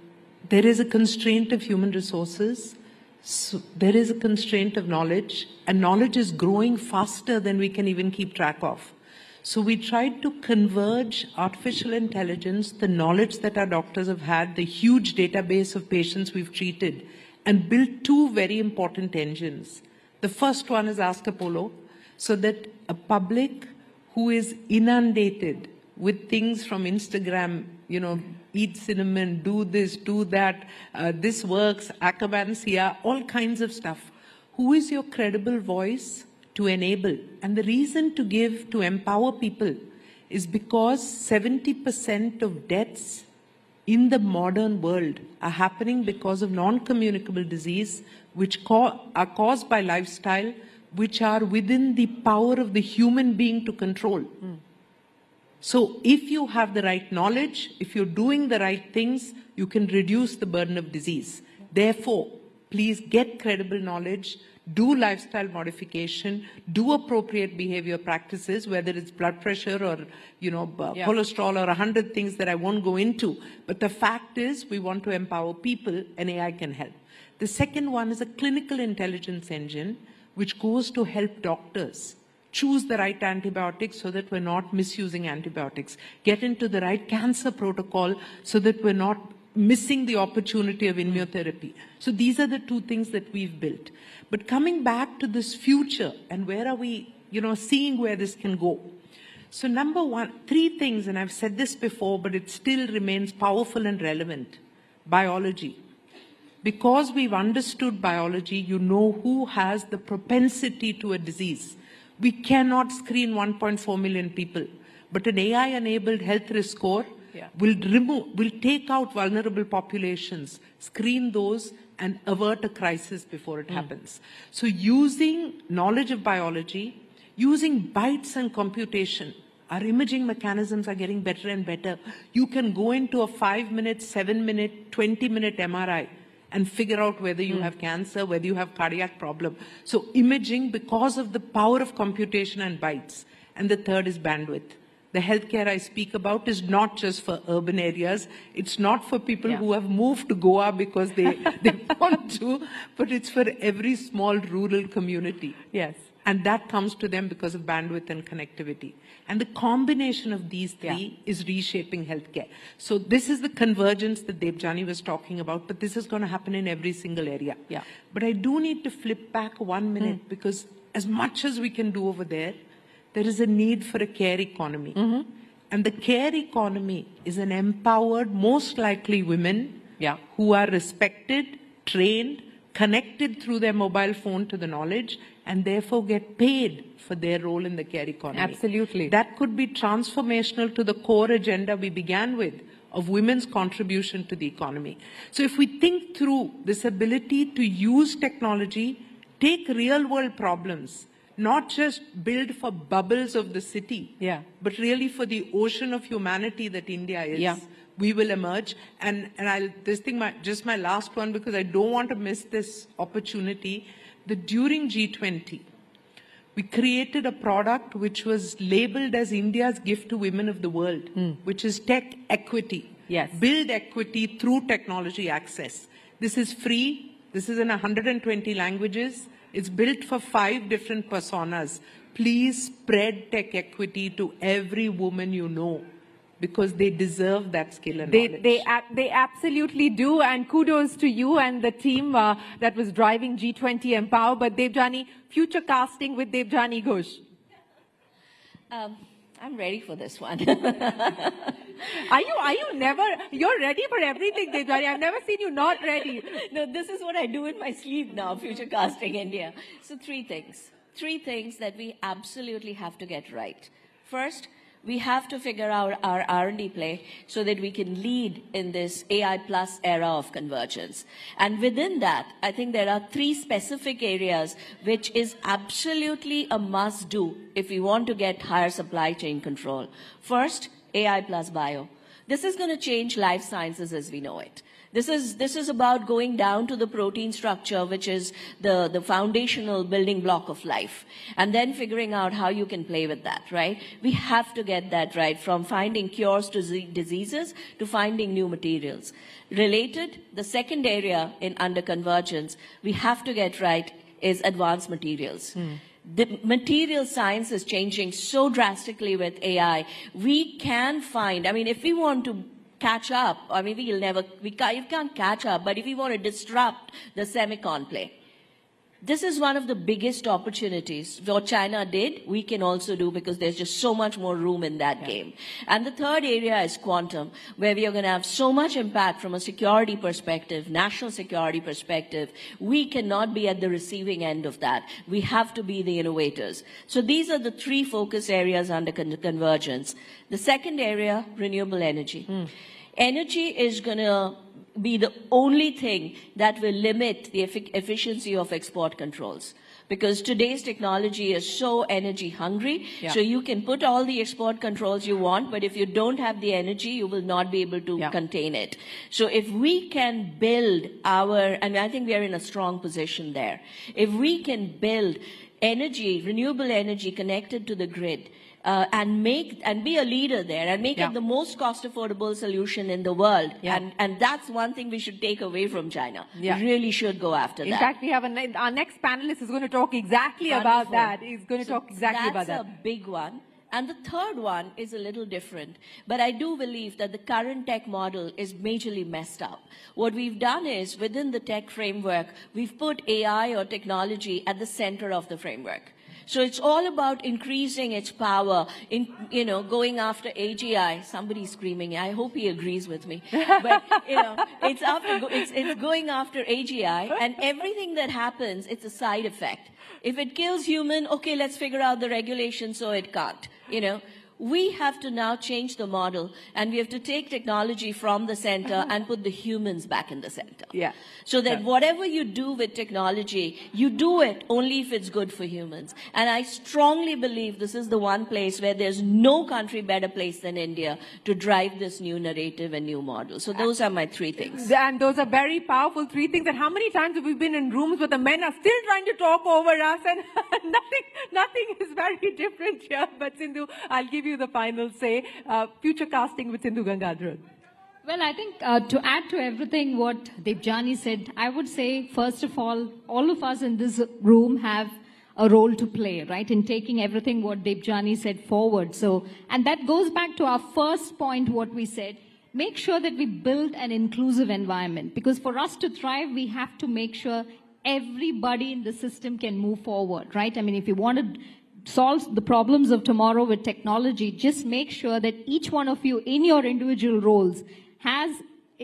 P: there is a constraint of human resources, so there is a constraint of knowledge, and knowledge is growing faster than we can even keep track of. So we tried to converge artificial intelligence, the knowledge that our doctors have had, the huge database of patients we've treated, and build two very important engines. The first one is Ask Apollo, so that a public who is inundated with things from Instagram, you know, eat cinnamon, do this, do that, this works, Akabansia, all kinds of stuff. Who is your credible voice to enable? And the reason to empower people is because 70% of deaths in the modern world are happening because of non-communicable disease, which are caused by lifestyle, which are within the power of the human being to control. So if you have the right knowledge, if you're doing the right things, you can reduce the burden of disease. Therefore, please get credible knowledge, do lifestyle modification, do appropriate behavior practices, whether it's blood pressure or, cholesterol or 100 things that I won't go into. But the fact is, we want to empower people, and AI can help. The second one is a clinical intelligence engine, which goes to help doctors choose the right antibiotics so that we're not misusing antibiotics, get into the right cancer protocol so that we're not missing the opportunity of immunotherapy. So these are the two things that we've built. But coming back to this future and where are we, seeing where this can go. So number one, three things, and I've said this before, but it still remains powerful and relevant. Biology. Because we've understood biology, you know who has the propensity to a disease. We cannot screen 1.4 million people, but an AI-enabled health risk score will take out vulnerable populations, screen those, and avert a crisis before it happens. So using knowledge of biology, using bytes and computation, our imaging mechanisms are getting better and better. You can go into a 5-minute, 7-minute, 20-minute MRI and figure out whether you have cancer, whether you have cardiac problem. So imaging, because of the power of computation and bytes. And the third is bandwidth. The healthcare I speak about is not just for urban areas. It's not for people who have moved to Goa because they want to, but it's for every small rural community.
O: Yes.
P: And that comes to them because of bandwidth and connectivity. And the combination of these three is reshaping healthcare. So this is the convergence that Debjani was talking about, but this is going to happen in every single area.
O: Yeah.
P: But I do need to flip back 1 minute because as much as we can do over there, there is a need for a care economy. And the care economy is an empowered, most likely women who are respected, trained, connected through their mobile phone to the knowledge, and therefore get paid for their role in the care economy.
O: Absolutely.
P: That could be transformational to the core agenda we began with of women's contribution to the economy. So if we think through this ability to use technology, take real world problems, not just build for bubbles of the city, but really for the ocean of humanity that India is. We will emerge. And just my last one, because I don't want to miss this opportunity, that during G20, we created a product which was labeled as India's gift to women of the world, which is tech equity.
O: Yes.
P: Build equity through technology access. This is free. This is in 120 languages. It's built for 5 different personas. Please spread tech equity to every woman you know, because they deserve that skill and knowledge.
O: They absolutely do, and kudos to you and the team that was driving G20 Empower. But Debjani, future casting with Debjani Ghosh.
R: I'm ready for this one.
O: Are you never, you're ready for everything, Debjani. I've never seen you not ready.
R: No, this is what I do in my sleep now, future casting India. So 3 things. 3 things that we absolutely have to get right. First, we have to figure out our R&D play so that we can lead in this AI plus era of convergence. And within that, I think there are 3 specific areas which is absolutely a must do if we want to get higher supply chain control. First, AI plus bio. This is going to change life sciences as we know it. This is about going down to the protein structure, which is the foundational building block of life, and then figuring out how you can play with that, right? We have to get that right, from finding cures to diseases to finding new materials. Related, the second area under convergence we have to get right is advanced materials. The material science is changing so drastically with AI. We can find, if we want to catch up, you can't catch up, but if we want to disrupt the semicon play, this is one of the biggest opportunities. What China did, we can also do, because there's just so much more room in that game. And the third area is quantum, where we are going to have so much impact from a security perspective, national security perspective. We cannot be at the receiving end of that. We have to be the innovators. So these are the 3 focus areas under convergence. The second area, renewable energy. Energy is going to be the only thing that will limit the efficiency of export controls. Because today's technology is so energy hungry, so you can put all the export controls you want, but if you don't have the energy, you will not be able to contain it. So if we can build and I think we are in a strong position there, if we can build energy, renewable energy connected to the grid, and be a leader there and make it the most cost affordable solution in the world. And that's one thing we should take away from China. We really should go after that.
O: In fact, we have our next panelist is going to talk exactly about that. He's going to talk exactly about that.
R: That's a big one. And the third one is a little different. But I do believe that the current tech model is majorly messed up. What we've done is, within the tech framework, we've put AI or technology at the center of the framework. So it's all about increasing its power, going after AGI. Somebody's screaming. I hope he agrees with me. But, it's going after AGI, and everything that happens, it's a side effect. If it kills human, okay, let's figure out the regulation so it can't, We have to now change the model, and we have to take technology from the center and put the humans back in the center. So that whatever you do with technology, you do it only if it's good for humans. And I strongly believe this is the one place where there's no country better place than India to drive this new narrative and new model. So those are my three things.
O: And those are very powerful three things. And how many times have we been in rooms where the men are still trying to talk over us, and nothing is very different here. But Sindhu, I'll give you the final say. Future casting with Sindhu Gangadharan.
Q: Well, I think to add to everything what Debjani said, I would say, first of all of us in this room have a role to play, right, in taking everything what Debjani said forward. So, and that goes back to our first point, what we said, make sure that we build an inclusive environment. Because for us to thrive, we have to make sure everybody in the system can move forward, right? I mean, if you want to solve the problems of tomorrow with technology, just make sure that each one of you in your individual roles has,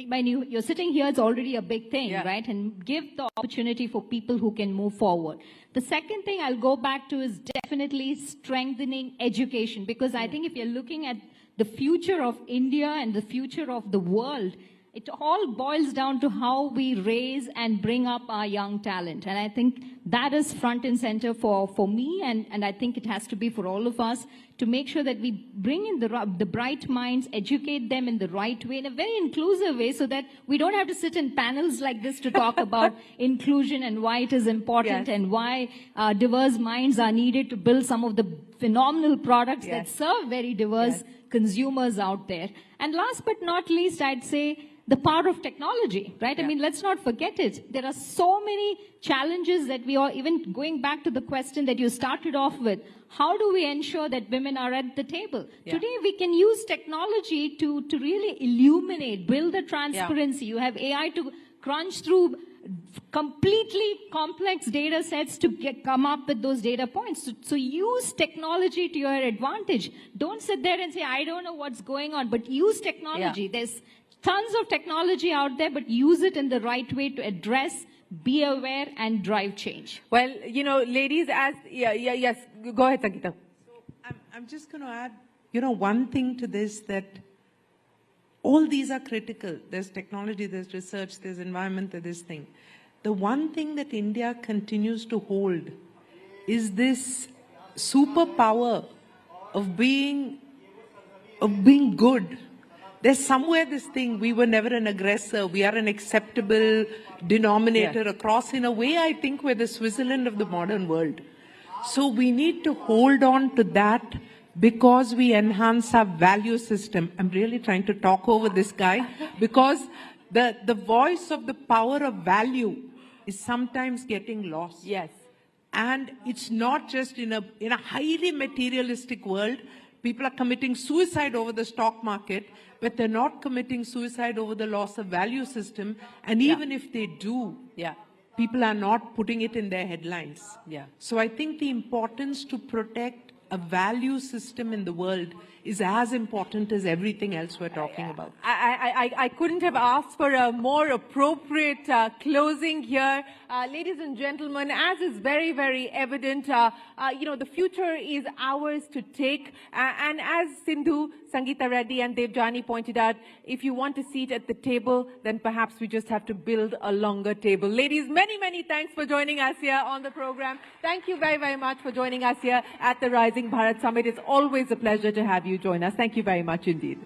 Q: when you're sitting here, it's already a big thing, right? And give the opportunity for people who can move forward. The second thing I'll go back to is definitely strengthening education, because I think if you're looking at the future of India and the future of the world, it all boils down to how we raise and bring up our young talent. And I think that is front and center for me, and I think it has to be for all of us, to make sure that we bring in the bright minds, educate them in the right way, in a very inclusive way, so that we don't have to sit in panels like this to talk about inclusion and why it is important and why diverse minds are needed to build some of the phenomenal products that serve very diverse consumers out there. And last but not least, I'd say the power of technology, right? I mean, let's not forget it. There are so many challenges that we are, even going back to the question that you started off with, how do we ensure that women are at the table? Today, we can use technology to really illuminate, build the transparency. You have AI to crunch through completely complex data sets to come up with those data points. So use technology to your advantage. Don't sit there and say, I don't know what's going on, but use technology. There's tons of technology out there, but use it in the right way to address, be aware, and drive change.
O: Well, ladies, yes, go ahead, Sangeeta.
P: So I'm just going to add, one thing to this, that all these are critical. There's technology, there's research, there's environment, there's this thing. The one thing that India continues to hold is this superpower of being good. There's somewhere this thing, we were never an aggressor, we are an acceptable denominator across. In a way, I think we're the Switzerland of the modern world. So we need to hold on to that, because we enhance our value system. I'm really trying to talk over this guy, because the voice of the power of value is sometimes getting lost. And it's not just in a highly materialistic world. People are committing suicide over the stock market, but they're not committing suicide over the loss of value system. And even if they do, people are not putting it in their headlines. So I think the importance to protect a value system in the world is as important as everything else we're talking about.
O: I couldn't have asked for a more appropriate closing here. Ladies and gentlemen, as is very, very evident, the future is ours to take. And as Sindhu, Sangeeta Reddy and Devjani pointed out, if you want a seat at the table, then perhaps we just have to build a longer table. Ladies, many, many thanks for joining us here on the program. Thank you very, very much for joining us here at the Rising Bharat Summit. It's always a pleasure to have you join us. Thank you very much indeed.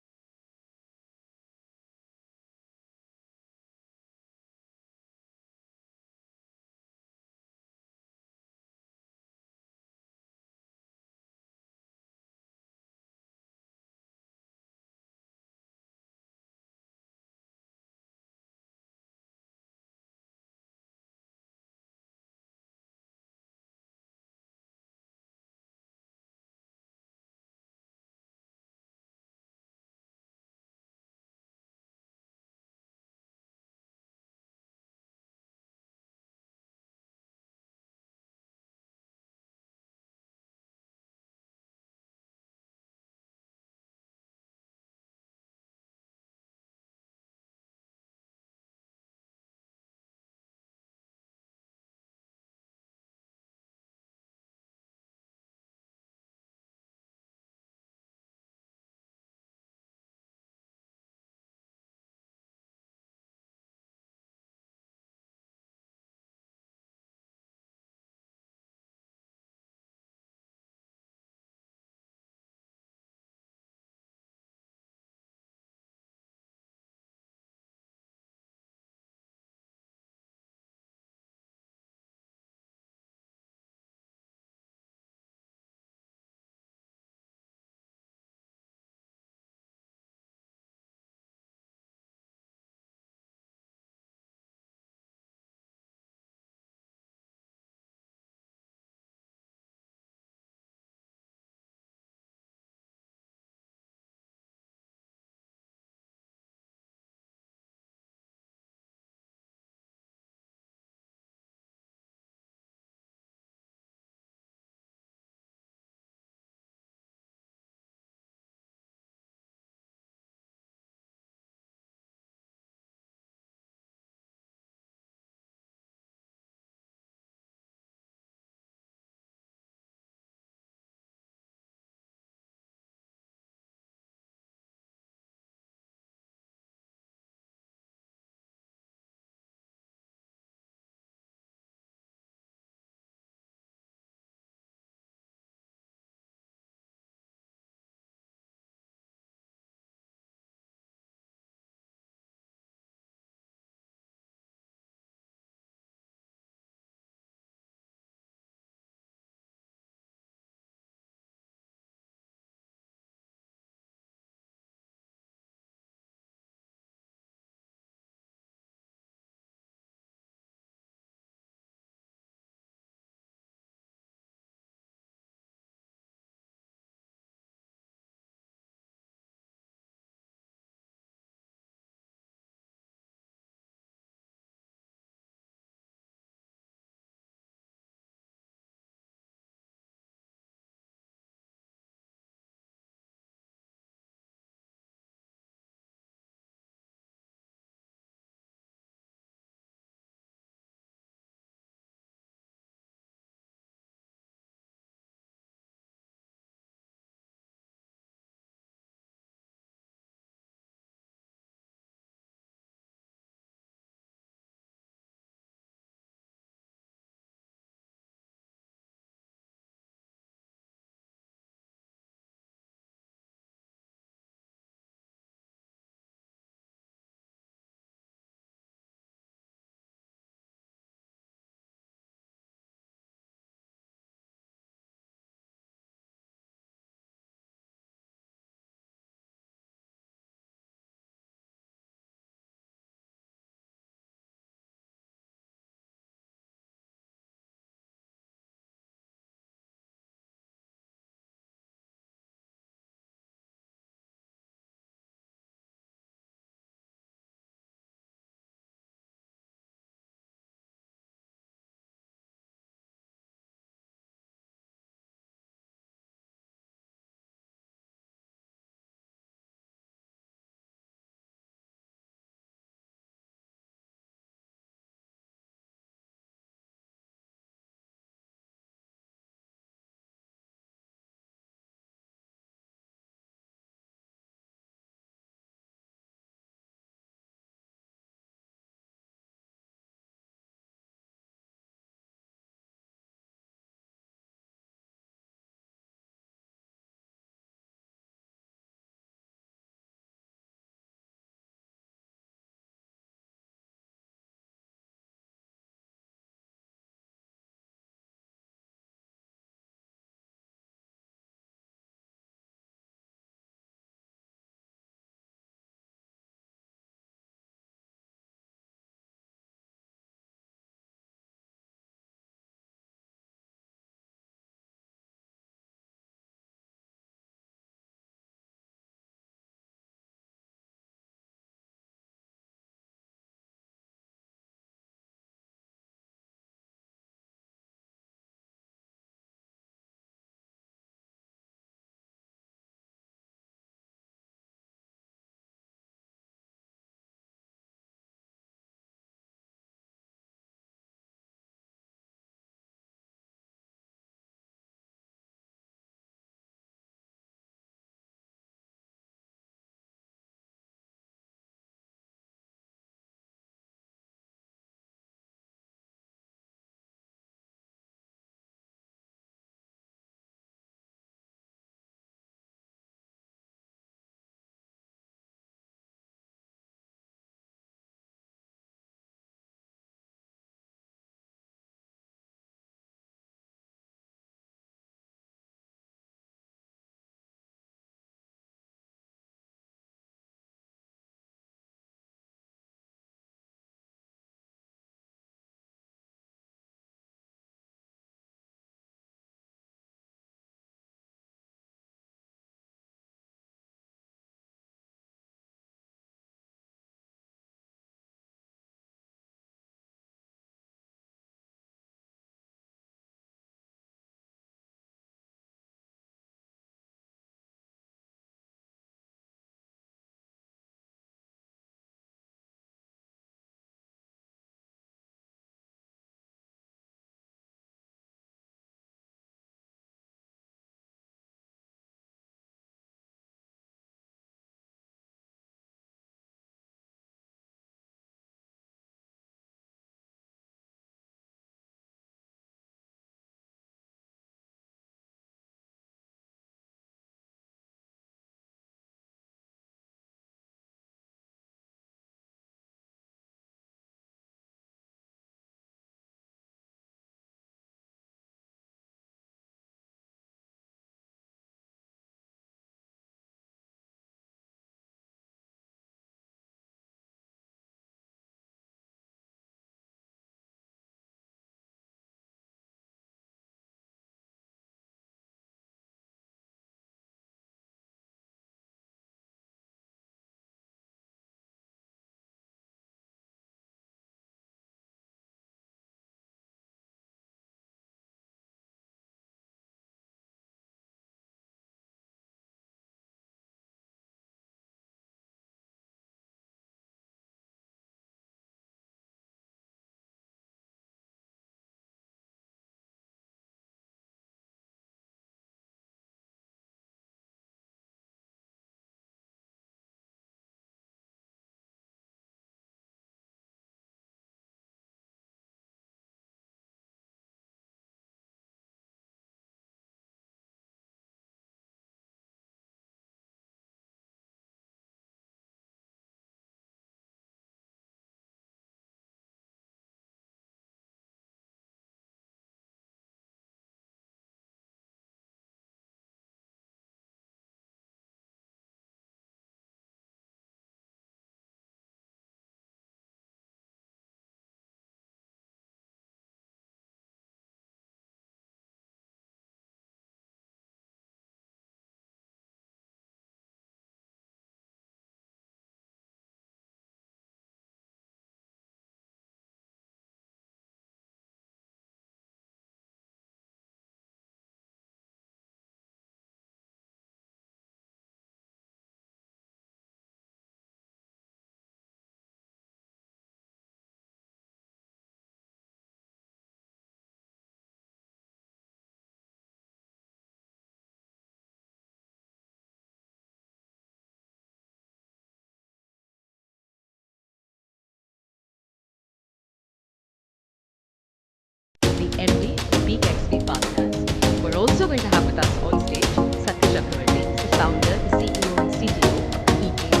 A: MD, Peak XP Partners. We're also going to have with us on stage Satya Chakravarti, the founder, the CEO and CTO, EKO.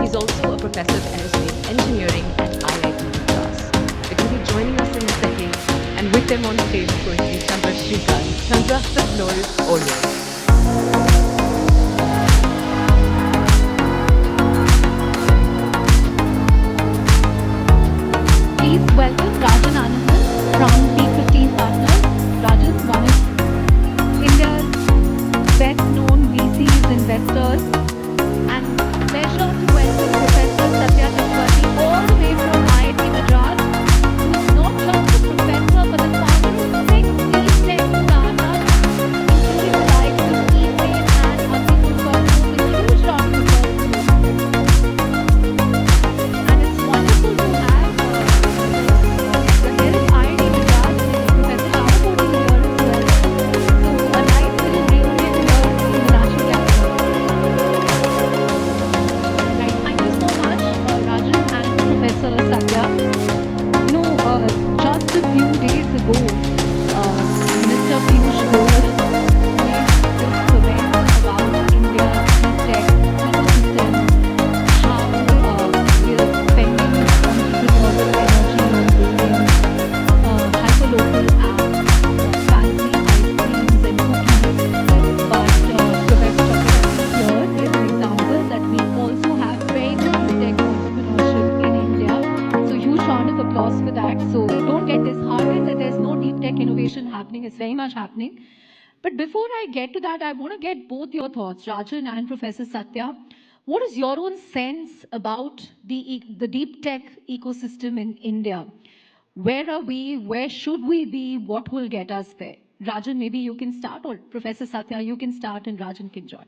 A: He's also a professor of aerospace engineering at IIT Madras. They're going to be joining us in a second, and with them on stage is going to be Chandra Shrikant. Chandra, the floor is all yours.
B: Please welcome Rajan Anandan from P15 Partners. Rajan, one of India's best-known VCs, investors, and pleasure to welcome Professor Satya Chakravarti all the way from IIT Madras, who's not just a professor but the founder of 6 deep tech startups, including the likes of ePay and Entrepreneurship. A huge round of applause to you. And it's wonderful to have the head of IIT Madras, Professor Chakravarti here as well. So a nice little reunion here in the national capital. Right, thank you so much, Rajan and Professor Satya. You know, just a few days ago, Minister Piyush Goyal made this comment about India's tech ecosystem, how we are spending entrepreneurial energy on building hyperlocal apps, fancy ice creams and cookies. But Professor Chakravarti here is an example that we also have very good tech entrepreneurship in India. So huge round of applause for that. So don't get disheartened that there's no deep tech innovation happening. It's very much happening. But before I get to that, I want to get both your thoughts, Rajan and Professor Satya. What is your own sense about the deep tech ecosystem in India? Where are we? Where should we be? What will get us there? Rajan, maybe you can start, or Professor Satya, you can start and Rajan can join.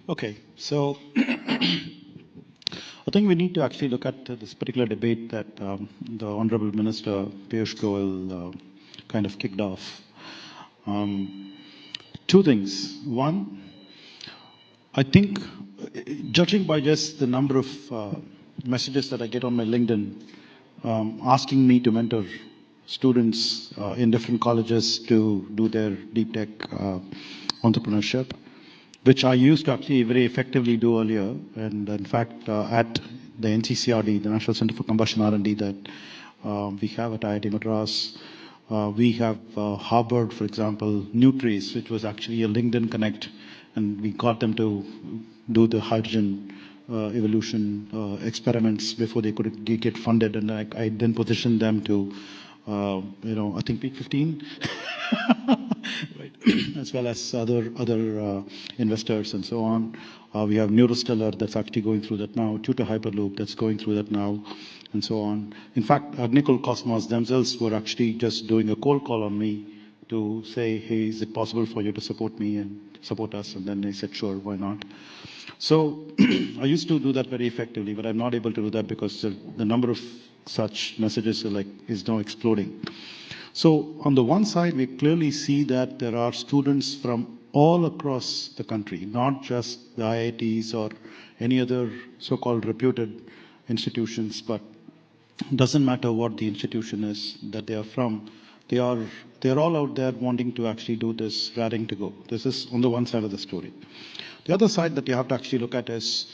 C: Okay, so I think we need to actually look at this particular debate that the Honorable Minister Piyush Goyal kind of kicked off. Two things. One, I think, judging by just the number of messages that I get on my LinkedIn asking me to mentor students in different colleges to do their deep tech entrepreneurship, which I used to actually very effectively do earlier. And in fact, at the NCCRD, the National Center for Combustion R&D that we have at IIT Madras, we have harbored, for example, Nutris, which was actually a LinkedIn Connect, and we got them to do the hydrogen evolution experiments before they could get funded. And I then positioned them to, I think Peak 15, right, as well as other investors and so on. We have Neurostellar that's actually going through that now, Tutor Hyperloop that's going through that now, and so on. In fact, Nickel Cosmos themselves were actually just doing a cold call on me to say, hey, is it possible for you to support me and support us? And then they said, sure, why not? So I used to do that very effectively, but I'm not able to do that because the number of such messages is now exploding. So on the one side, we clearly see that there are students from all across the country, not just the IITs or any other so-called reputed institutions, but it doesn't matter what the institution is that they are from. They're all out there wanting to actually do this, raring to go. This is on the one side of the story. The other side that you have to actually look at is,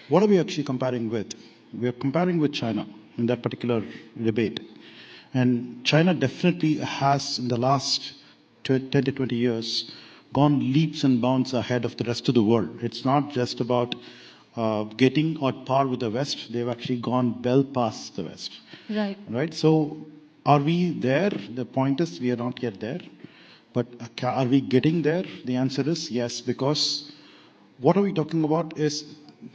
C: what are we actually comparing with? We are comparing with China in that particular debate. And China definitely has, in the last 10 to 20 years, gone leaps and bounds ahead of the rest of the world. It's not just about getting on par with the West. They've actually gone well past the West.
B: Right.
C: Right? So are we there? The point is, we are not yet there. But are we getting there? The answer is yes, because what are we talking about is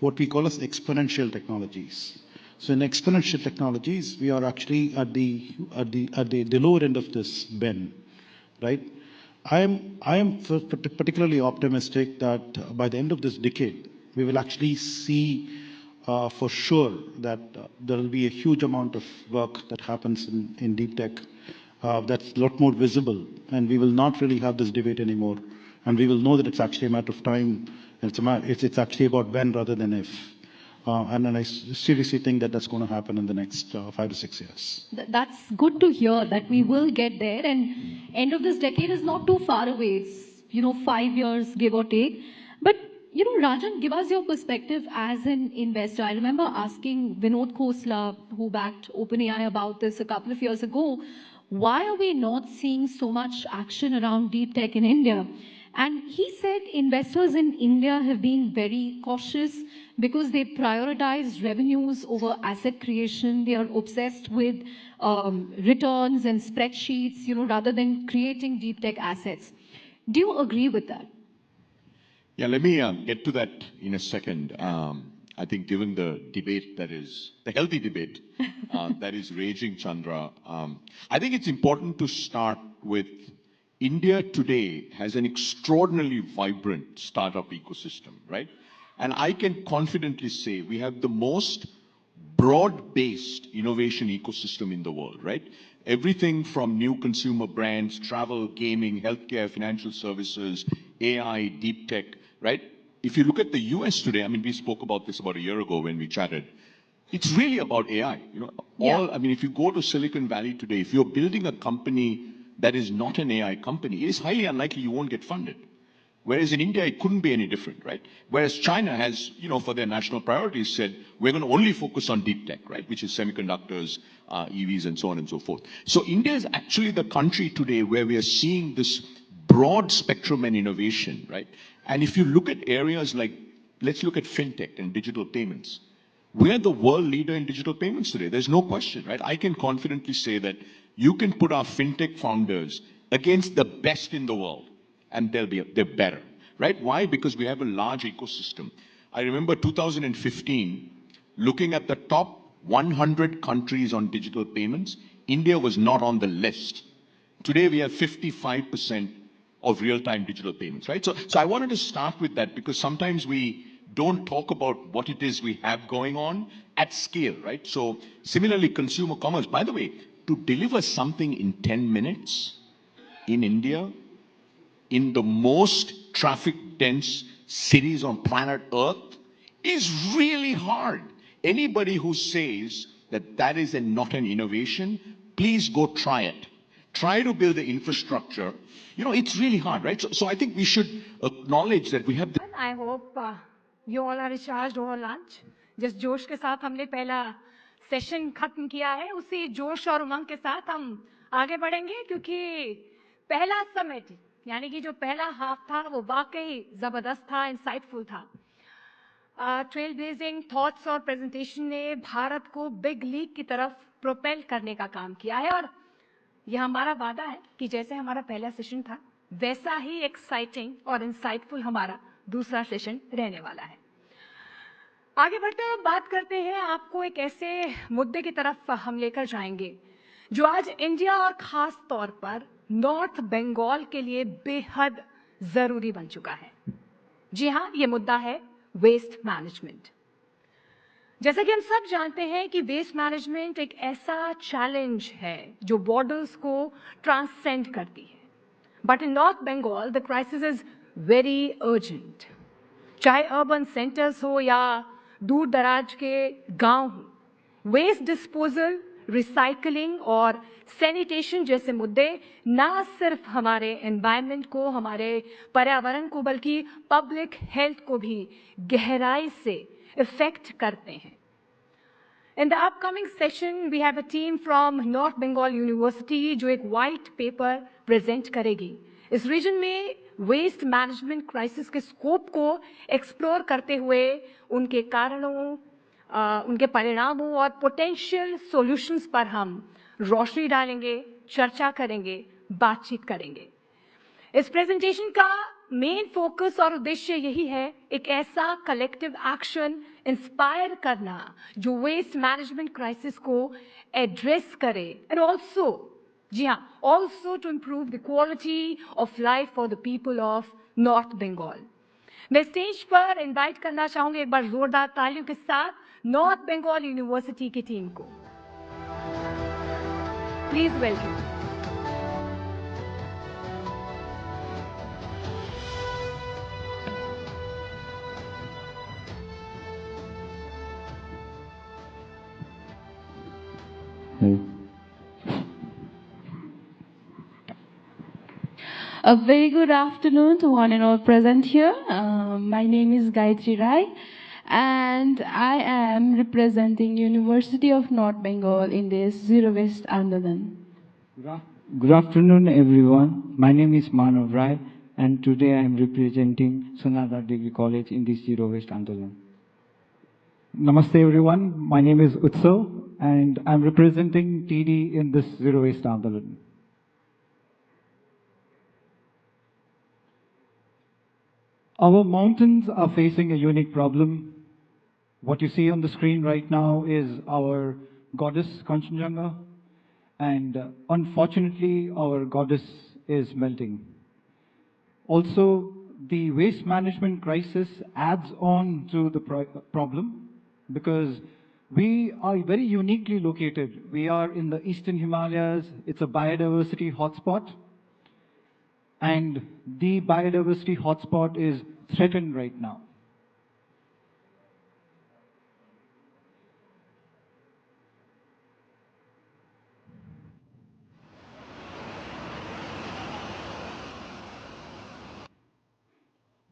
C: what we call as exponential technologies. So in exponential technologies, we are actually at the lower end of this bend, right? I am particularly optimistic that by the end of this decade, we will actually see for sure that there will be a huge amount of work that happens in deep tech that's a lot more visible, and we will not really have this debate anymore. And we will know that it's actually a matter of time. And it's actually about when rather than if. And then I seriously think that that's going to happen in the next 5 to 6 years.
B: That's good to hear that we will get there, and end of this decade is not too far away. It's 5 years, give or take. But Rajan, give us your perspective as an investor. I remember asking Vinod Khosla, who backed OpenAI, about this a couple of years ago. Why are we not seeing so much action around deep tech in India? And he said investors in India have been very cautious because they prioritize revenues over asset creation. They are obsessed with returns and spreadsheets, rather than creating deep tech assets. Do you agree with that?
D: Yeah, let me get to that in a second. I think given the debate that is, the healthy debate that is raging, Chandra, I think it's important to start with India today has an extraordinarily vibrant startup ecosystem, right? And I can confidently say we have the most broad-based innovation ecosystem in the world, right? Everything from new consumer brands, travel, gaming, healthcare, financial services, AI, deep tech, right? If you look at the US today, I mean, we spoke about this about a year ago when we chatted. It's really about AI. I mean, if you go to Silicon Valley today, if you're building a company that is not an AI company, it is highly unlikely you won't get funded. Whereas in India, it couldn't be any different, right? Whereas China has, for their national priorities said, we're going to only focus on deep tech, right? Which is semiconductors, EVs, and so on and so forth. So India is actually the country today where we are seeing this broad spectrum and innovation, right? And if you look at areas like, let's look at fintech and digital payments. We're the world leader in digital payments today. There's no question, right? I can confidently say that you can put our fintech founders against the best in the world, and they're better, right? Why? Because we have a large ecosystem. I remember 2015, looking at the top 100 countries on digital payments, India was not on the list. Today we have 55% of real-time digital payments, right? So I wanted to start with that because sometimes we don't talk about what it is we have going on at scale, right? So similarly, consumer commerce, by the way, to deliver something in 10 minutes in India, in the most traffic dense cities on planet Earth, is really hard. Anybody who says that that is not an innovation, please go try it. Try to build the infrastructure. It's really hard, right? So I think we should acknowledge that we have the
S: I hope you all are recharged over lunch. जिस जोश के साथ हमने पहला session खत्म किया है, उसी जोश और उमंग के साथ हम आगे बढ़ेंगे क्योंकि पहला समिट यानी कि जो पहला हाफ था वो वाकई जबरदस्त था, इंसाइटफुल था. ट्रेल ब्लेजिंग थॉट्स और प्रेजेंटेशन ने भारत को बिग लीग की तरफ प्रोपेल करने का काम किया है और यह हमारा वादा है कि जैसे हमारा पहला सेशन था वैसा ही एक्साइटिंग और इंसाइटफुल हमारा दूसरा सेशन रहने वाला है. आगे बढ़ते हुए बात करते हैं, आपको एक ऐसे मुद्दे की तरफ हम लेकर जाएंगे जो आज इंडिया और खास तौर पर नॉर्थ बंगाल के लिए बेहद जरूरी बन चुका है. जी हाँ, ये मुद्दा है वेस्ट मैनेजमेंट. जैसा कि हम सब जानते हैं कि वेस्ट मैनेजमेंट एक ऐसा चैलेंज है जो बॉर्डर्स को ट्रांसेंड करती है. But in North Bengal the crisis is very urgent. चाहे अर्बन सेंटर्स हो या दूर दराज के गांव हो, वेस्ट डिस्पोजल, रिसाइकलिंग और सैनिटेशन जैसे मुद्दे ना सिर्फ हमारे एनवायरनमेंट को, हमारे पर्यावरण को, बल्कि पब्लिक हेल्थ को भी गहराई से इफेक्ट करते हैं. In the upcoming session, we have a team from North Bengal University जो एक white paper present करेगी. इस region में waste management crisis के scope को explore करते हुए उनके कारणों, उनके परिणामों और potential solutions पर हम रोशनी डालेंगे, चर्चा करेंगे, बातचीत करेंगे. इस प्रेजेंटेशन का मेन फोकस और उद्देश्य यही है, एक ऐसा कलेक्टिव एक्शन इंस्पायर करना जो वेस्ट मैनेजमेंट क्राइसिस को एड्रेस करे एंड ऑल्सो, जी हाँ, also to improve the quality of life for the people of North Bengal. मैं स्टेज पर इनवाइट करना चाहूंगी एक बार जोरदार तालियों के साथ नॉर्थ बंगाल यूनिवर्सिटी की टीम को. Please welcome.
T: A very good afternoon to one and all present here. My name is Gayatri Rai, and I am representing University of North Bengal in this Zero Waste Andolan.
U: Good afternoon, everyone. My name is Manav Rai, and today I am representing Sonada Degree College in this Zero Waste Andolan. Namaste, everyone. My name is Utsav, and I'm representing TD in this Zero Waste Andolan. Our mountains are facing a unique problem. What you see on the screen right now is our goddess Kanchenjunga, and unfortunately our goddess is melting. Also, the waste management crisis adds on to the problem because we are very uniquely located. We are in the Eastern Himalayas. It's a biodiversity hotspot. And the biodiversity hotspot is threatened right now.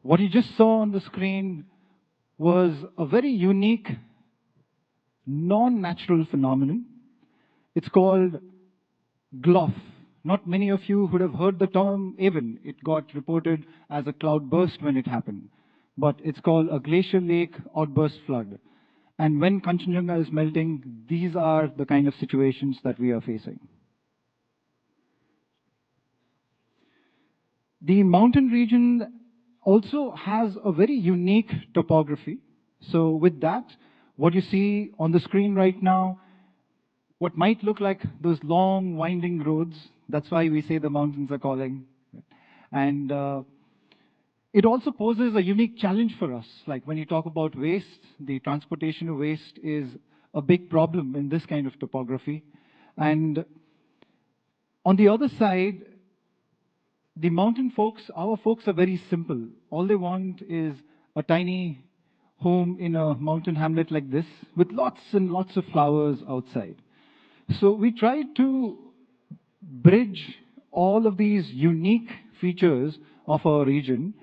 U: What you just saw on the screen was a very unique, non-natural phenomenon. It's called GLOF. Not many of you would have heard the term even. It got reported as a cloudburst when it happened. But it's called a glacial lake outburst flood. And when Kanchenjunga is melting, these are the kind of situations that we are facing. The mountain region also has a very unique topography. So with that, what you see on the screen right now, what might look like those long winding roads, that's why we say the mountains are calling. And it also poses a unique challenge for us. Like when you talk about waste, the transportation of waste is a big problem in this kind of topography. And on the other side, the mountain folks, our folks are very simple. All they want is a tiny home in a mountain hamlet like this with lots and lots of flowers outside. So we try to bridge all of these unique features of our region,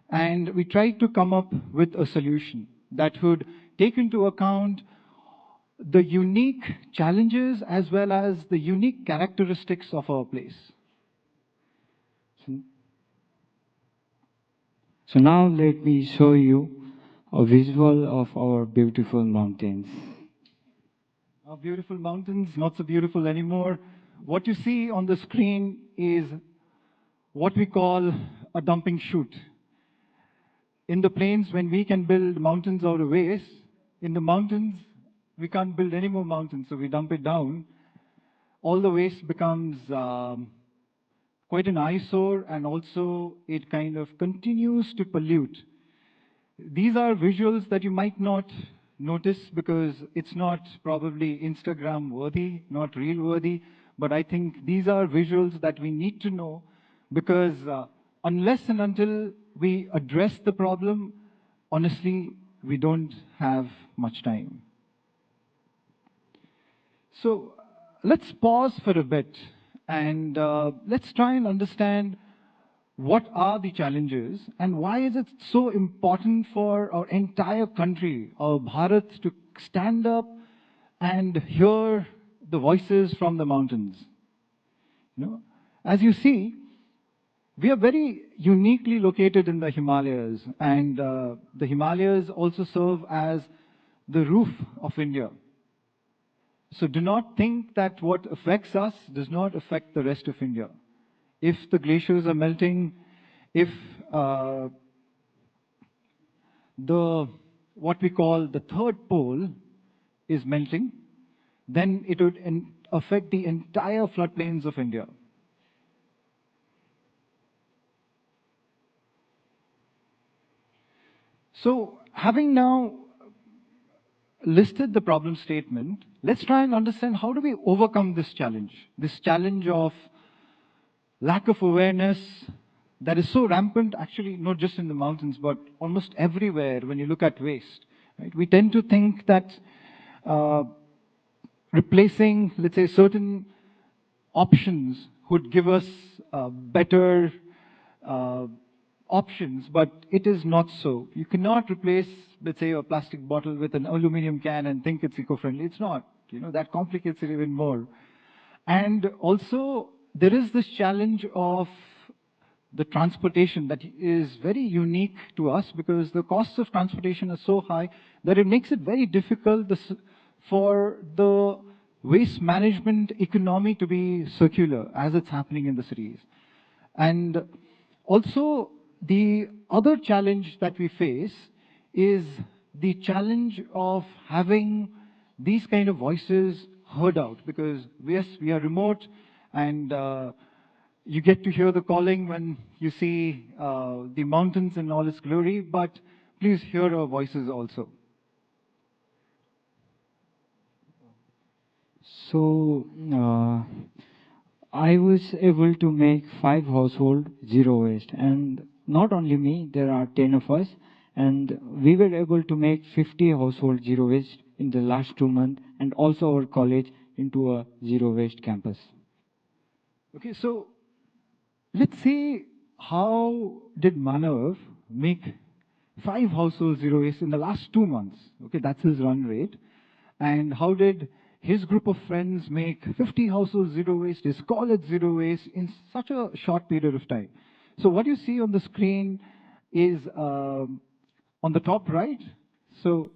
U: and we try to come up with a solution that would take into account the unique challenges as well as the unique characteristics of our place. So now let me show you a visual of our beautiful mountains. Our beautiful mountains, not so beautiful anymore. What you see on the screen is what we call a dumping chute. In the plains, when we can build mountains out of waste, in the mountains, we can't build any more mountains, so we dump it down. All the waste becomes quite an eyesore, and also it kind of continues to pollute. These are visuals that you might not notice because it's not probably Instagram worthy, not reel worthy, but I think these are visuals that we need to know because unless and until we address the problem, honestly, we don't have much time. So let's pause for a bit and let's try and understand what are the challenges and why is it so important for our entire country, our Bharat, to stand up and hear the voices from the mountains. You know, as you see, we are very uniquely located in the Himalayas, and the Himalayas also serve as the roof of India. So do not think that what affects us does not affect the rest of India. If the glaciers are melting, if what we call the third pole is melting, then it would affect the entire floodplains of India. So having now listed the problem statement, let's try and understand how do we overcome this challenge of lack of awareness that is so rampant, actually not just in the mountains, but almost everywhere when you look at waste. Right? We tend to think that replacing, let's say, certain options would give us better options, but it is not so. You cannot replace, let's say, a plastic bottle with an aluminum can and think it's eco-friendly. It's not. That complicates it even more. And also, there is this challenge of the transportation that is very unique to us, because the costs of transportation are so high that it makes it very difficult for the waste management economy to be circular as it's happening in the cities. And also, the other challenge that we face is the challenge of having these kind of voices heard out, because yes, we are remote, and you get to hear the calling when you see the mountains in all its glory, but please hear our voices also.
G: So, I was able to make 5 household zero waste, and not only me, there are 10 of us, and we were able to make 50 household zero waste in the last 2 months, and also our college into a zero waste campus.
U: Okay, so let's see, how did Manav make 5 household zero waste in the last 2 months? Okay, that's his run rate. And how did his group of friends make 50 household zero waste, his college zero waste in such a short period of time? So what you see on the screen is on the top right. So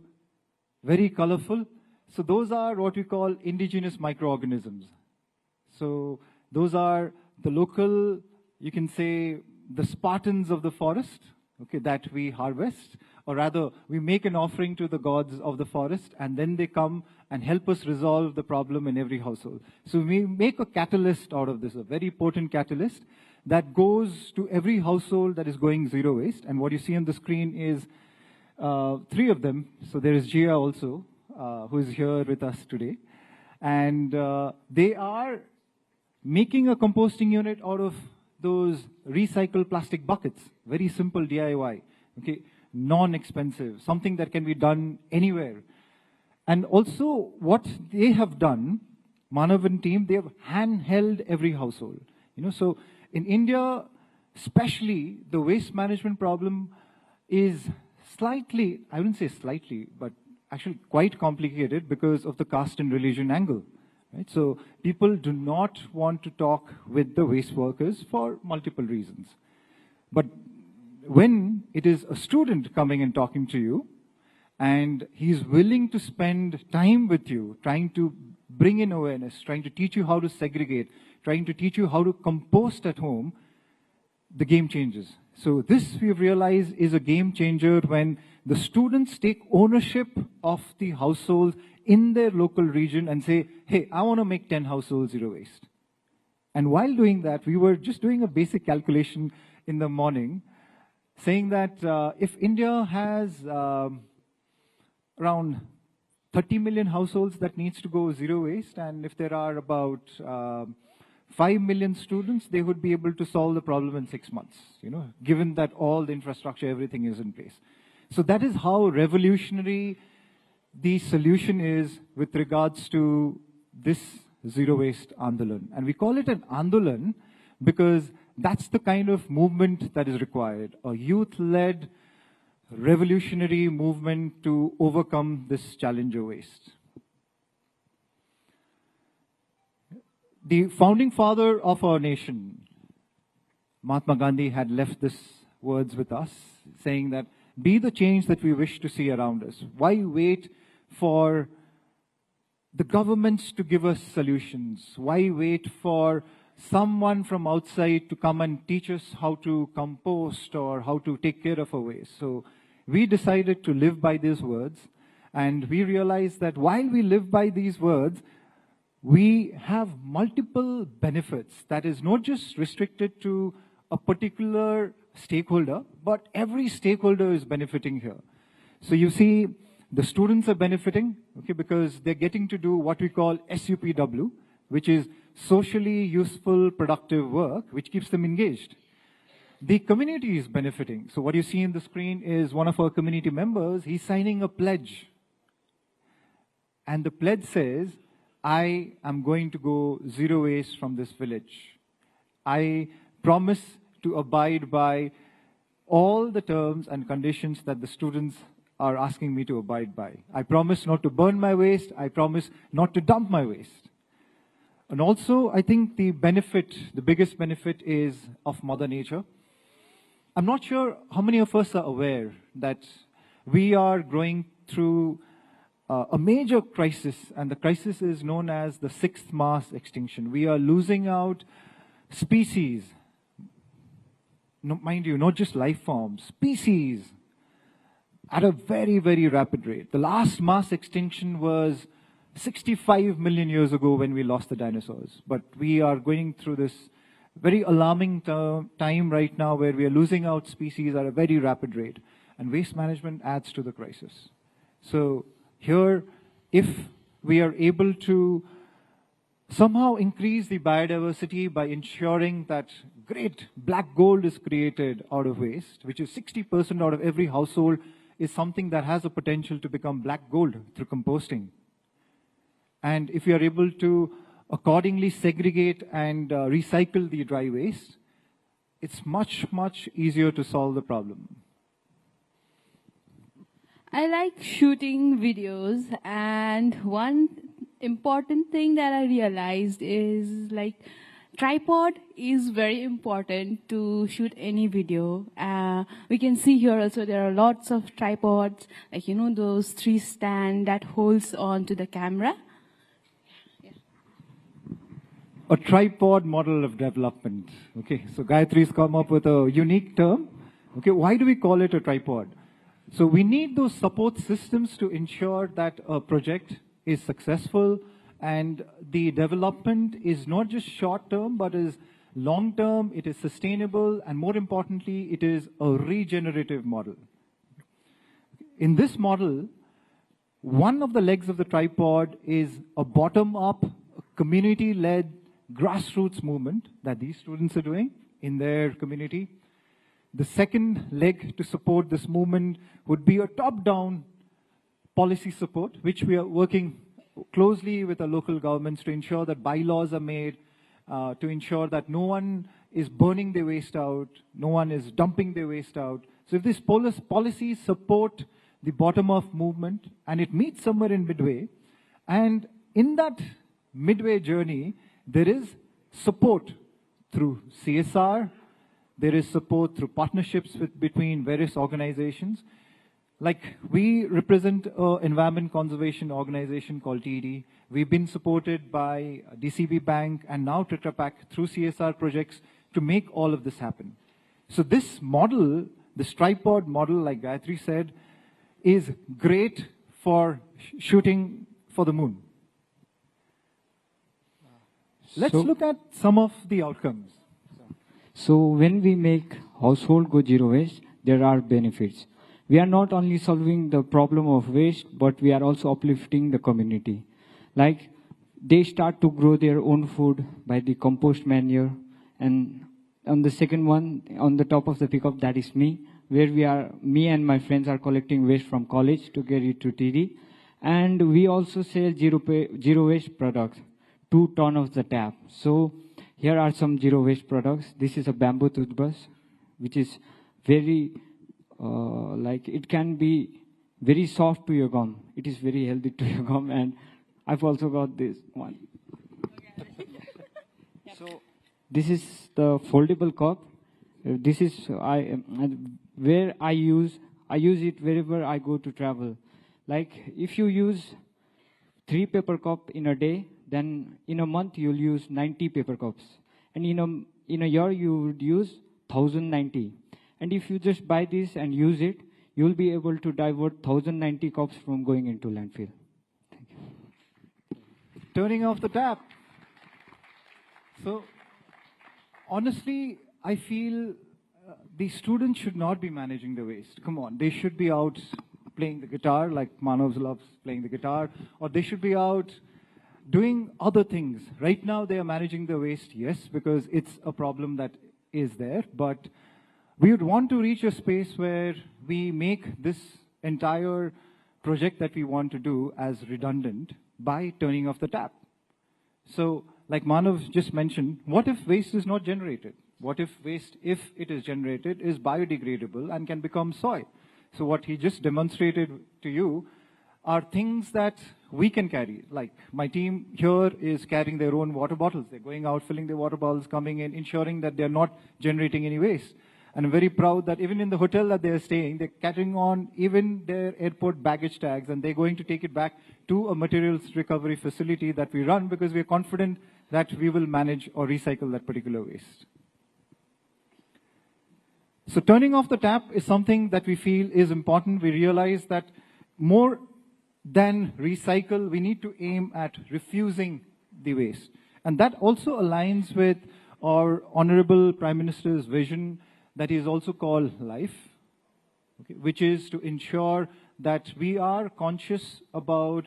U: very colorful. So those are what we call indigenous microorganisms. So those are the local, you can say, the Spartans of the forest, okay, that we harvest, or rather, we make an offering to the gods of the forest, and then they come and help us resolve the problem in every household. So we make a catalyst out of this, a very potent catalyst that goes to every household that is going zero waste. And what you see on the screen is 3 of them. So there is Gia also, who is here with us today. And they are making a composting unit out of those recycled plastic buckets. Very simple DIY, okay, non-expensive, something that can be done anywhere. And also what they have done, Manav and team, they have handheld every household. So in India, especially, the waste management problem is slightly, I wouldn't say slightly, but actually quite complicated because of the caste and religion angle. Right? So people do not want to talk with the waste workers for multiple reasons. But when it is a student coming and talking to you, and he's willing to spend time with you, trying to bring in awareness, trying to teach you how to segregate, trying to teach you how to compost at home, the game changes. So this, we've realized, is a game changer when the students take ownership of the household in their local region and say, hey, I want to make 10 households zero waste. And while doing that, we were just doing a basic calculation in the morning, saying that if India has around 30 million households that needs to go zero waste, and if there are about 5 million students, they would be able to solve the problem in 6 months, given that all the infrastructure, everything is in place. So that is how revolutionary the solution is with regards to this zero waste Andolan. And we call it an Andolan because that's the kind of movement that is required, a youth-led revolutionary movement to overcome this challenge of waste. The founding father of our nation, Mahatma Gandhi, had left these words with us, saying that, be the change that we wish to see around us. Why wait for the governments to give us solutions? Why wait for someone from outside to come and teach us how to compost or how to take care of our waste? So we decided to live by these words, and we realized that while we live by these words, we have multiple benefits that is not just restricted to a particular stakeholder, but every stakeholder is benefiting here. So you see, the students are benefiting, okay, because they're getting to do what we call SUPW, which is socially useful, productive work, which keeps them engaged. The community is benefiting. So what you see in the screen is one of our community members, he's signing a pledge. And the pledge says, I am going to go zero waste from this village. I promise to abide by all the terms and conditions that the students are asking me to abide by. I promise not to burn my waste. I promise not to dump my waste. And also, I think the biggest benefit is of Mother Nature. I'm not sure how many of us are aware that we are going through a major crisis, and the crisis is known as the 6th mass extinction. We are losing out species, mind you, not just life forms, species, at a very, very rapid rate. The last mass extinction was 65 million years ago when we lost the dinosaurs. But we are going through this very alarming time right now where we are losing out species at a very rapid rate. And waste management adds to the crisis. So here, if we are able to somehow increase the biodiversity by ensuring that great black gold is created out of waste, which is 60% out of every household, is something that has a potential to become black gold through composting. And if we are able to accordingly segregate and recycle the dry waste, it's much, much easier to solve the problem.
T: I like shooting videos, and one important thing that I realized is like tripod is very important to shoot any video. We can see here also there are lots of tripods, like those 3 stand that holds on to the camera.
U: A tripod model of development. Okay, so Gayatri's come up with a unique term. Okay, why do we call it a tripod? So we need those support systems to ensure that a project is successful and the development is not just short-term, but is long-term, it is sustainable, and more importantly, it is a regenerative model. In this model, one of the legs of the tripod is a bottom-up, community-led grassroots movement that these students are doing in their community. The second leg to support this movement would be a top-down policy support, which we are working closely with the local governments to ensure that bylaws are made, to ensure that no one is burning their waste out, no one is dumping their waste out. So if these policies support the bottom-up movement, and it meets somewhere in midway, and in that midway journey, there is support through CSR, there is support through partnerships between various organizations. Like we represent an environment conservation organization called TED. We've been supported by DCB Bank and now Tetra Pak through CSR projects to make all of this happen. So this model, this tripod model, like Gayatri said, is great for shooting for the moon. Let's look at some of the outcomes.
G: So when we make household go zero waste, there are benefits. We are not only solving the problem of waste, but we are also uplifting the community. Like they start to grow their own food by the compost manure. And on the second one, on the top of the pickup, that is me, where me and my friends are collecting waste from college to get it to TD. And we also sell zero waste products, 2 tons of the tap. So here are some zero waste products. This is a bamboo toothbrush, which is very, it can be very soft to your gum. It is very healthy to your gum. And I've also got this one. So this is the foldable cup. This is where I use it wherever I go to travel. Like if you use 3 paper cups in a day, then in a month you'll use 90 paper cups. And in a year you would use 1090. And if you just buy this and use it, you'll be able to divert 1090 cups from going into landfill. Thank you.
U: Turning off the tap. So honestly, I feel the students should not be managing the waste. Come on, they should be out playing the guitar, like Manav loves playing the guitar, or they should be out doing other things. Right now they are managing the waste, yes, because it's a problem that is there, but we would want to reach a space where we make this entire project that we want to do as redundant by turning off the tap. So, like Manav just mentioned, what if waste is not generated? What if waste, if it is generated, is biodegradable and can become soil? So what he just demonstrated to you are things that we can carry. Like my team here is carrying their own water bottles. They're going out, filling their water bottles, coming in, ensuring that they're not generating any waste. And I'm very proud that even in the hotel that they're staying, they're carrying on even their airport baggage tags, and they're going to take it back to a materials recovery facility that we run because we're confident that we will manage or recycle that particular waste. So turning off the tap is something that we feel is important. We realize that more than recycle, we need to aim at refusing the waste. And that also aligns with our Honorable Prime Minister's vision that is also called LIFE, okay, which is to ensure that we are conscious about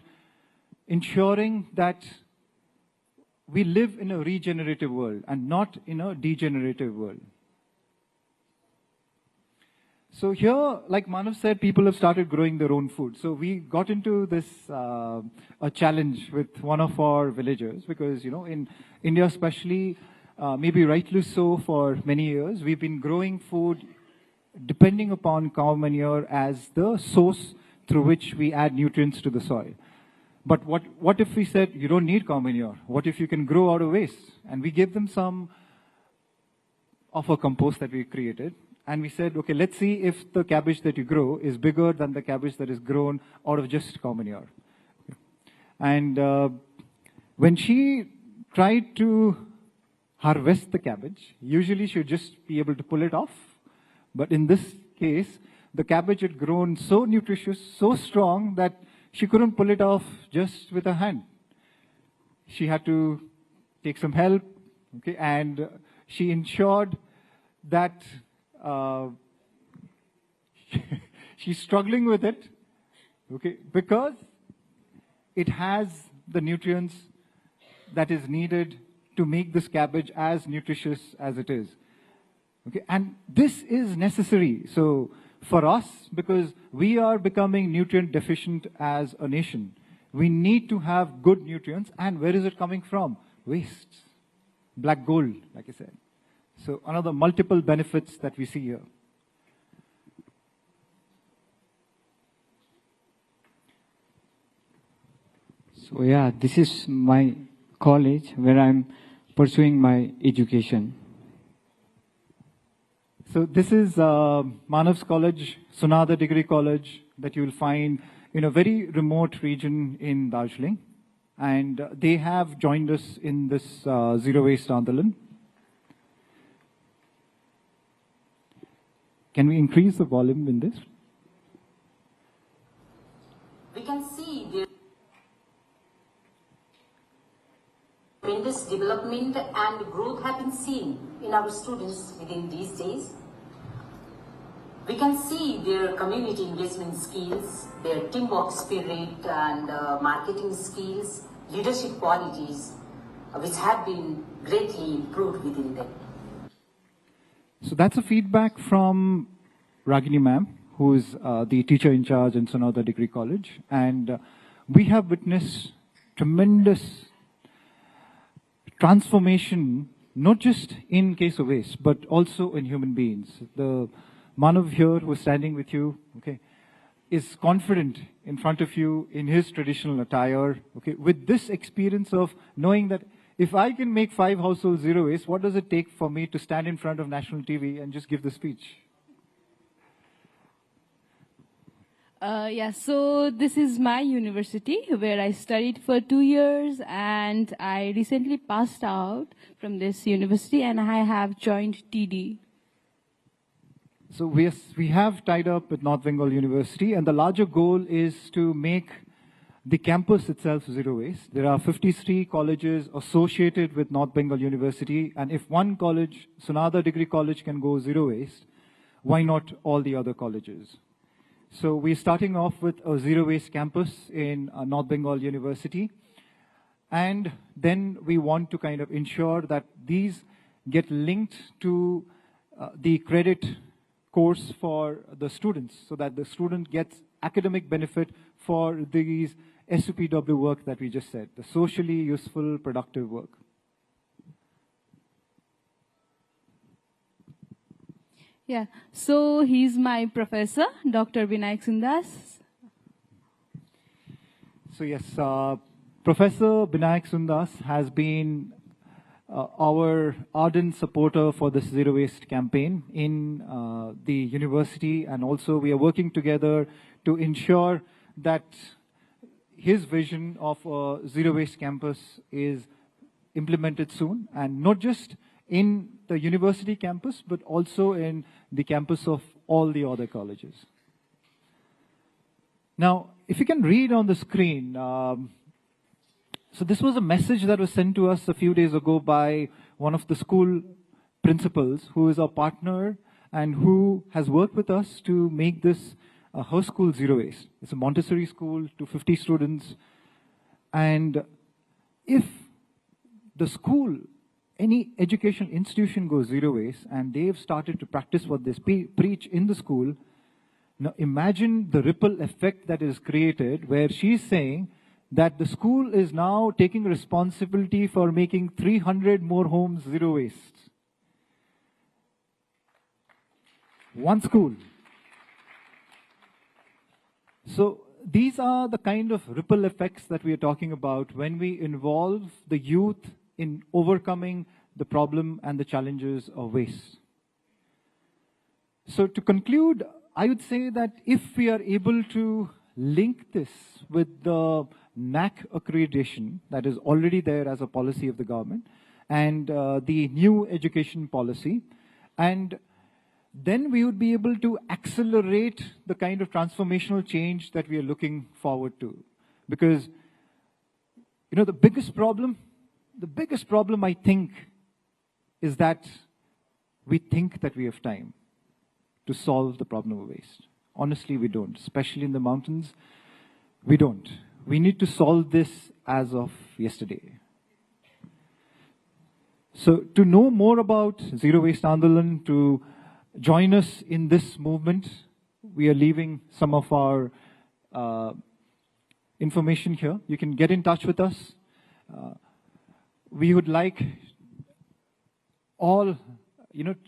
U: ensuring that we live in a regenerative world and not in a degenerative world. So here, like Manav said, people have started growing their own food. So we got into this a challenge with one of our villagers because, you know, in India especially, maybe rightly so for many years, we've been growing food depending upon cow manure as the source through which we add nutrients to the soil. But what if we said, you don't need cow manure? What if you can grow out of waste? And we gave them some of a compost that we created. And we said, okay, let's see if the cabbage that you grow is bigger than the cabbage that is grown out of just cow manure. And when she tried to harvest the cabbage, usually she would just be able to pull it off. But in this case, the cabbage had grown so nutritious, so strong that she couldn't pull it off just with her hand. She had to take some help, okay, and she ensured that she's struggling with it, okay, because it has the nutrients that is needed to make this cabbage as nutritious as it is. Okay, and this is necessary. So for us, because we are becoming nutrient deficient as a nation, we need to have good nutrients. And where is it coming from? Waste. Black gold, like I said. So another multiple benefits that we see here.
G: So yeah, this is my college where I'm pursuing my education.
U: So this is Manav's College, Sunada Degree College, that you will find in a very remote region in Darjeeling. And they have joined us in this Zero Waste Andolan. Can we increase the volume in this?
H: We can see the tremendous development and growth have been seen in our students within these days. We can see their community engagement skills, their teamwork spirit and marketing skills, leadership qualities, which have been greatly improved within them.
U: So that's a feedback from Ragini ma'am, who is the teacher in charge in Sunada Degree College. And we have witnessed tremendous transformation, not just in case of waste, but also in human beings. The Manav here, who is standing with you, okay, is confident in front of you in his traditional attire, okay, with this experience of knowing that if I can make 5 households zero waste, what does it take for me to stand in front of national TV and just give the speech?
T: Yeah, so this is my university where I studied for 2 years, and I recently passed out from this university and I have joined TD.
U: So we have tied up with North Bengal University, and the larger goal is to make the campus itself zero waste. There are 53 colleges associated with North Bengal University, and if one college, Sunada Degree College, can go zero waste, why not all the other colleges? So we're starting off with a zero waste campus in North Bengal University, and then we want to kind of ensure that these get linked to the credit course for the students, so that the student gets academic benefit for these SUPW work that we just said, the socially useful, productive work.
T: Yeah, so he's my professor, Dr. Vinayak Sundas.
U: So yes, Professor Binayak Sundas has been our ardent supporter for this Zero Waste campaign in the university, and also we are working together to ensure that his vision of a Zero Waste campus is implemented soon, and not just in the university campus, but also in the campus of all the other colleges. Now, if you can read on the screen, so this was a message that was sent to us a few days ago by one of the school principals who is our partner and who has worked with us to make this her school Zero Waste. It's a Montessori school to 50 students. And if the school, any education institution goes Zero Waste and they've started to practice what they preach in the school, now imagine the ripple effect that is created where she's saying that the school is now taking responsibility for making 300 more homes Zero Waste. One school. So these are the kind of ripple effects that we are talking about when we involve the youth in overcoming the problem and the challenges of waste. So to conclude, I would say that if we are able to link this with the NAC accreditation that is already there as a policy of the government and the new education policy, and then we would be able to accelerate the kind of transformational change that we are looking forward to. Because, you know, the biggest problem I think is that we think that we have time to solve the problem of waste. Honestly, we don't, especially in the mountains, we don't. We need to solve this as of yesterday. So to know more about Zero Waste Andolan, to join us in this movement, we are leaving some of our information here. You can get in touch with us. We would like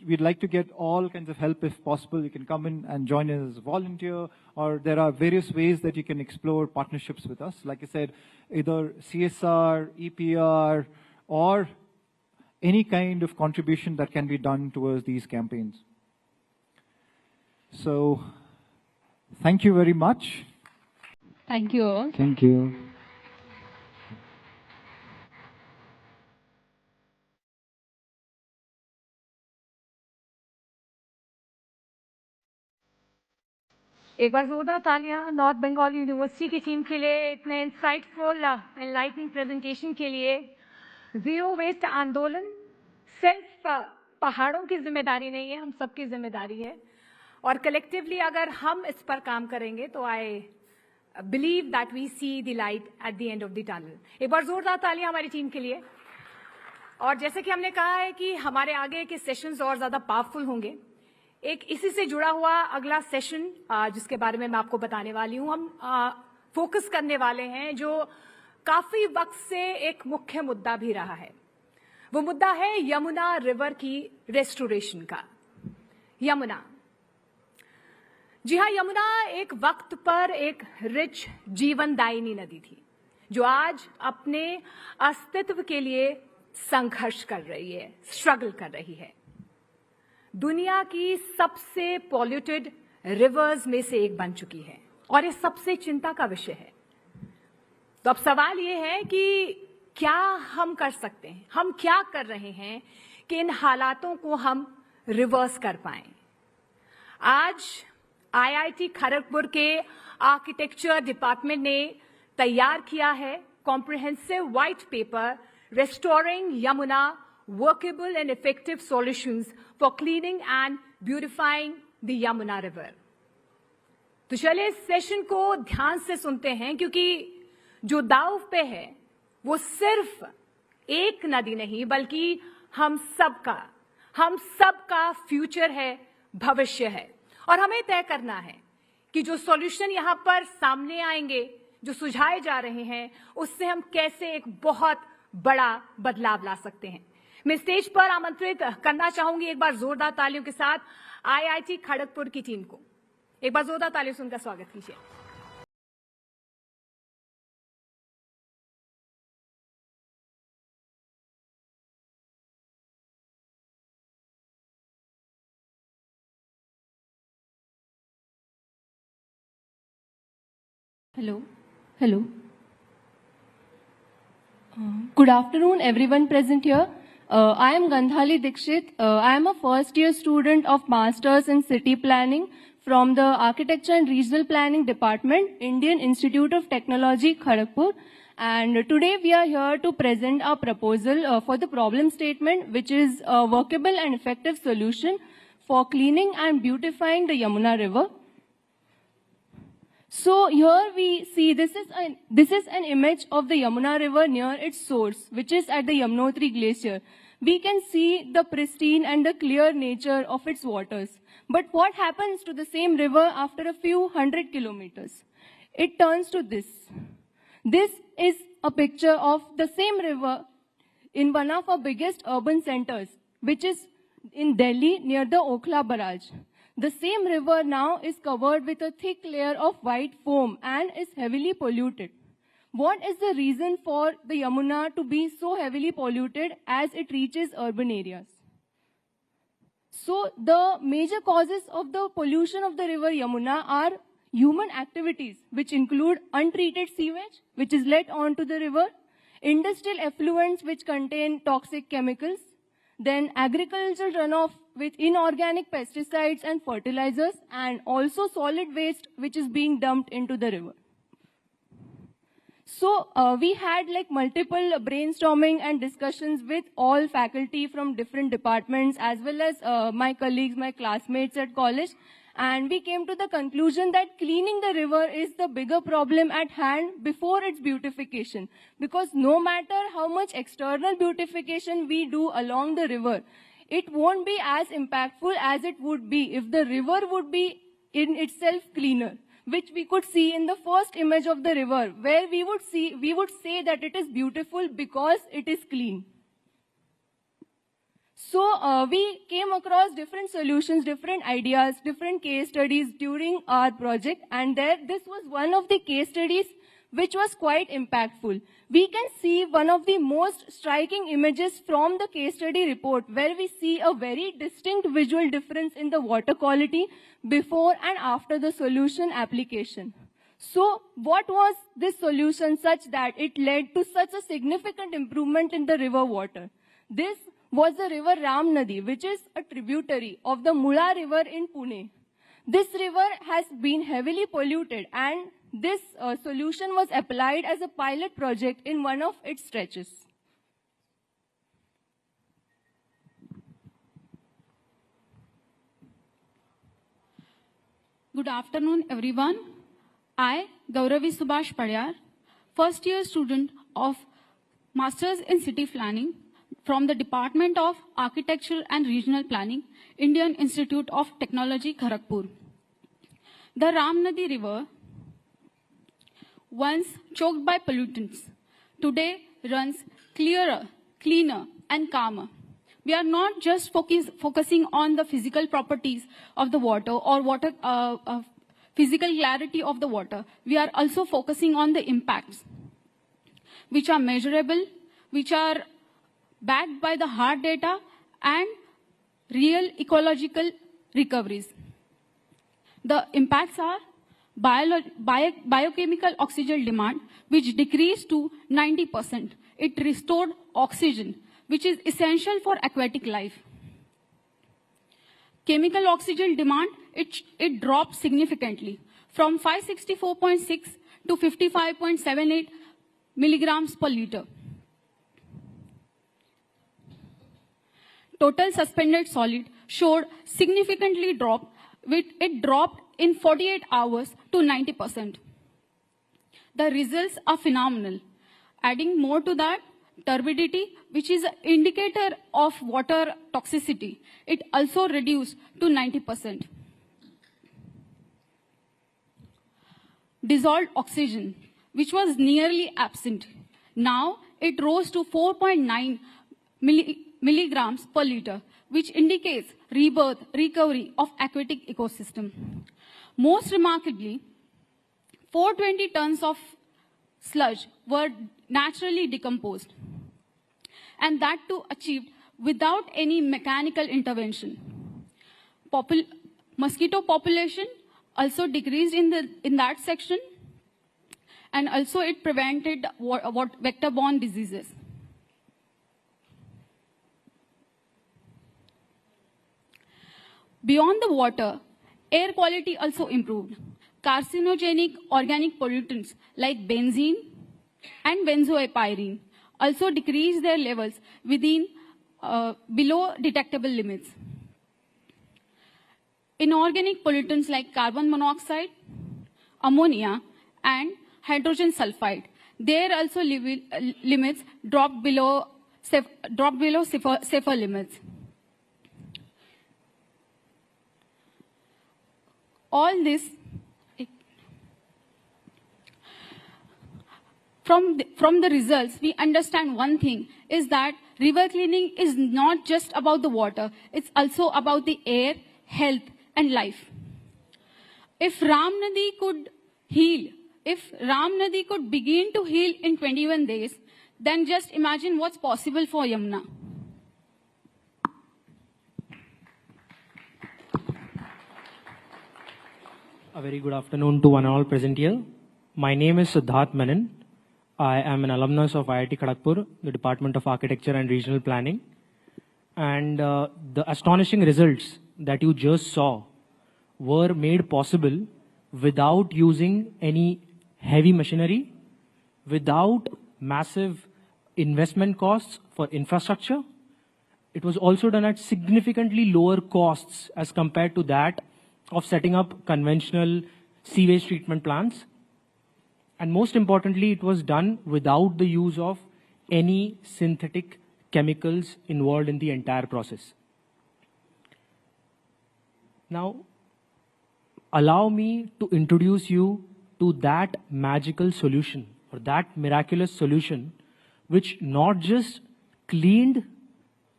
U: we'd like to get all kinds of help if possible. You can come in and join as a volunteer, or there are various ways that you can explore partnerships with us. Like I said, either CSR, EPR, or any kind of contribution that can be done towards these campaigns. So, thank you very much.
T: Thank you all.
G: Thank you.
S: एक बार जोरदार तालियां north Bengal university की team के लिए इतने insightful enlightening presentation के लिए। जीरो वेस्ट आंदोलन सिर्फ पहाड़ों की जिम्मेदारी नहीं है, हम सबकी जिम्मेदारी है, और कलेक्टिवली अगर हम इस पर काम करेंगे तो I believe that we see the light at the end of the tunnel. एक बार जोरदार तालियां हमारी टीम के लिए। और जैसे कि हमने कहा है कि हमारे आगे के सेशंस और ज्यादा पावरफुल होंगे, एक इसी से जुड़ा हुआ अगला सेशन जिसके बारे में मैं आपको बताने वाली हूं, हम फोकस करने वाले हैं जो काफी वक्त से एक मुख्य मुद्दा भी रहा है। वो मुद्दा है यमुना रिवर की रेस्टोरेशन का। यमुना, जी हाँ, यमुना एक वक्त पर एक रिच जीवनदायिनी नदी थी जो आज अपने अस्तित्व के लिए संघर्ष कर रही है, स्ट्रगल कर रही है। दुनिया की सबसे पॉल्यूटेड रिवर्स में से एक बन चुकी है और ये सबसे चिंता का विषय है। तो अब सवाल ये है कि क्या हम कर सकते हैं, हम क्या कर रहे हैं कि इन हालातों को हम रिवर्स कर पाएं। आज आईआईटी खड़गपुर के आर्किटेक्चर डिपार्टमेंट ने तैयार किया है comprehensive white paper Restoring Yamuna, Workable and Effective Solutions for Cleaning and Beautifying the Yamuna River। तो चलिए इस सेशन को ध्यान से सुनते हैं, क्योंकि जो दांव पे है वो सिर्फ एक नदी नहीं बल्कि हम सबका फ्यूचर है, भविष्य है। और हमें तय करना है कि जो सॉल्यूशन यहां पर सामने आएंगे, जो सुझाए जा रहे हैं, उससे हम कैसे एक बहुत बड़ा बदलाव ला सकते हैं। मैं स्टेज पर आमंत्रित करना चाहूंगी एक बार जोरदार तालियों के साथ आईआईटी खड़गपुर की टीम को। एक बार जोरदार तालियों से उनका स्वागत कीजिए।
N: Hello. Hello. Good afternoon, everyone present here. I am Gandhali Dikshit. I am a first year student of Masters in City Planning from the Architecture and Regional Planning Department, Indian Institute of Technology, Kharagpur. And today we are here to present our proposal for the problem statement, which is a workable and effective solution for cleaning and beautifying the Yamuna River. So here we see this is an image of the Yamuna River near its source, which is at the Yamunotri Glacier. We can see the pristine and the clear nature of its waters. But what happens to the same river after a few hundred kilometers? It turns to this. This is a picture of the same river in one of our biggest urban centers, which is in Delhi near the Okhla Barrage. The same river now is covered with a thick layer of white foam and is heavily polluted. What is the reason for the Yamuna to be so heavily polluted as it reaches urban areas? So the major causes of the pollution of the river Yamuna are human activities, which include untreated sewage, which is let onto the river, industrial effluents which contain toxic chemicals, then agricultural runoff with inorganic pesticides and fertilizers, and also solid waste which is being dumped into the river. So we had like multiple brainstorming and discussions with all faculty from different departments as well as my colleagues, my classmates at college. And we came to the conclusion that cleaning the river is the bigger problem at hand before its beautification. Because no matter how much external beautification we do along the river, it won't be as impactful as it would be if the river would be in itself cleaner, which we could see in the first image of the river, where we would say that it is beautiful because it is clean. So we came across different solutions, different ideas, different case studies during our project, and this was one of the case studies which was quite impactful. We can see one of the most striking images from the case study report, where we see a very distinct visual difference in the water quality before and after the solution application. So what was this solution such that it led to such a significant improvement in the river water? This was the river Ram Nadi, which is a tributary of the Mula River in Pune. This river has been heavily polluted, and this solution was applied as a pilot project in one of its stretches.
T: Good afternoon, everyone. I, Gauravi Subhash Padyar, first year student of Masters in City Planning from the Department of Architecture and Regional Planning, Indian Institute of Technology, Kharagpur. The Ram Nadi River, once choked by pollutants, today runs clearer, cleaner, and calmer. We are not just focusing on the physical properties of the water or physical clarity of the water. We are also focusing on the impacts, which are measurable, which are backed by the hard data and real ecological recoveries. The impacts are biochemical oxygen demand, which decreased to 90%. It restored oxygen, which is essential for aquatic life. Chemical oxygen demand, it dropped significantly from 564.6 to 55.78 milligrams per liter. Total suspended solid showed significantly dropped, it dropped in 48 hours to 90%. The results are phenomenal. Adding more to that, turbidity, which is an indicator of water toxicity, it also reduced to 90%. Dissolved oxygen, which was nearly absent, now it rose to 4.9
I: milligrams per liter, which indicates rebirth, recovery of aquatic ecosystem. Most remarkably, 420 tons of sludge were naturally decomposed, and that too achieved without any mechanical intervention. Mosquito population also decreased in that section, and also it prevented vector-borne diseases. Beyond the water, air quality also improved. Carcinogenic organic pollutants like benzene and benzoapyrene also decreased their levels within below detectable limits. Inorganic pollutants like carbon monoxide, ammonia, and hydrogen sulfide, their also limits dropped below safer limits. All this, from the results, we understand one thing, is that river cleaning is not just about the water, it's also about the air, health, and life. If Ram Nadi could heal, if Ram Nadi could begin to heal in 21 days, then just imagine what's possible for Yamuna.
V: A very good afternoon to one and all present here. My name is Siddharth Menon. I am an alumnus of IIT Kharagpur, the Department of Architecture and Regional Planning. And the astonishing results that you just saw were made possible without using any heavy machinery, without massive investment costs for infrastructure. It was also done at significantly lower costs as compared to that of setting up conventional sewage treatment plants. And most importantly, it was done without the use of any synthetic chemicals involved in the entire process. Now, allow me to introduce you to that magical solution, or that miraculous solution, which not just cleaned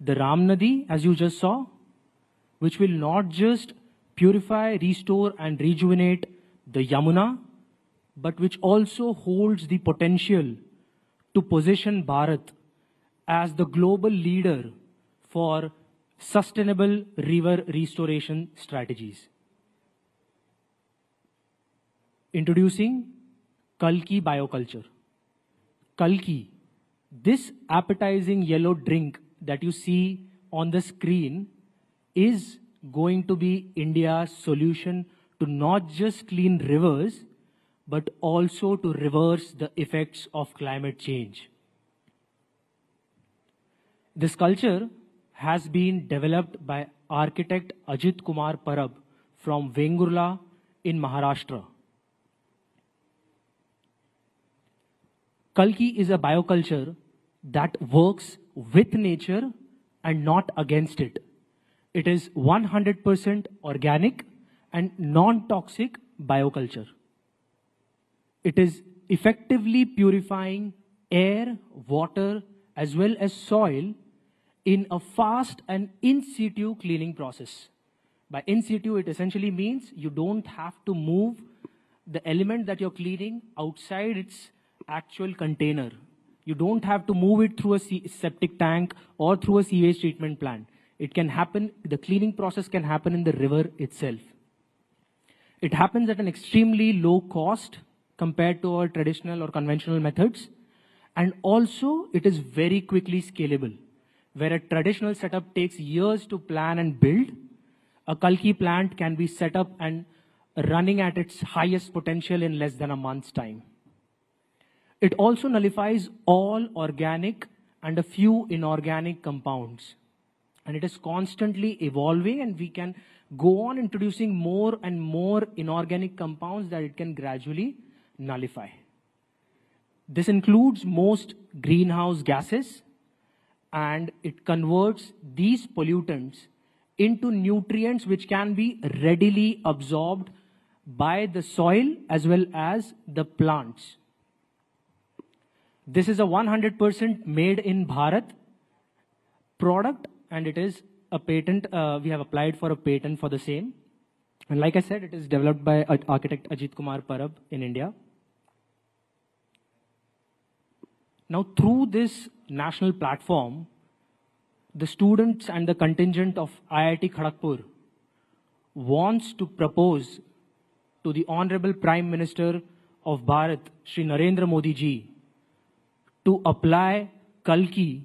V: the Ram Nadi, as you just saw, which will not just purify, restore, and rejuvenate the Yamuna, but which also holds the potential to position Bharat as the global leader for sustainable river restoration strategies. Introducing Kalki Bioculture. Kalki, this appetizing yellow drink that you see on the screen, is going to be India's solution to not just clean rivers, but also to reverse the effects of climate change. This culture has been developed by architect Ajit Kumar Parab from Vengurla in Maharashtra. Kalki is a bioculture that works with nature and not against it. It is 100% organic and non-toxic bioculture. It is effectively purifying air, water, as well as soil in a fast and in situ cleaning process. By in situ, it essentially means you don't have to move the element that you're cleaning outside its actual container. You don't have to move it through a septic tank or through a sewage treatment plant. It can happen, the cleaning process can happen in the river itself. It happens at an extremely low cost compared to our traditional or conventional methods. And also, it is very quickly scalable. Where a traditional setup takes years to plan and build, a Kalki plant can be set up and running at its highest potential in less than a month's time. It also nullifies all organic and a few inorganic compounds. And it is constantly evolving, and we can go on introducing more and more inorganic compounds that it can gradually nullify. This includes most greenhouse gases, and it converts these pollutants into nutrients which can be readily absorbed by the soil as well as the plants. This is a 100% made in Bharat product, and it is a patent. We have applied for a patent for the same. And like I said, it is developed by architect Ajit Kumar Parab in India. Now, through this national platform, the students and the contingent of IIT Kharagpur wants to propose to the Honorable Prime Minister of Bharat, Shri Narendra Modi ji, to apply Kalki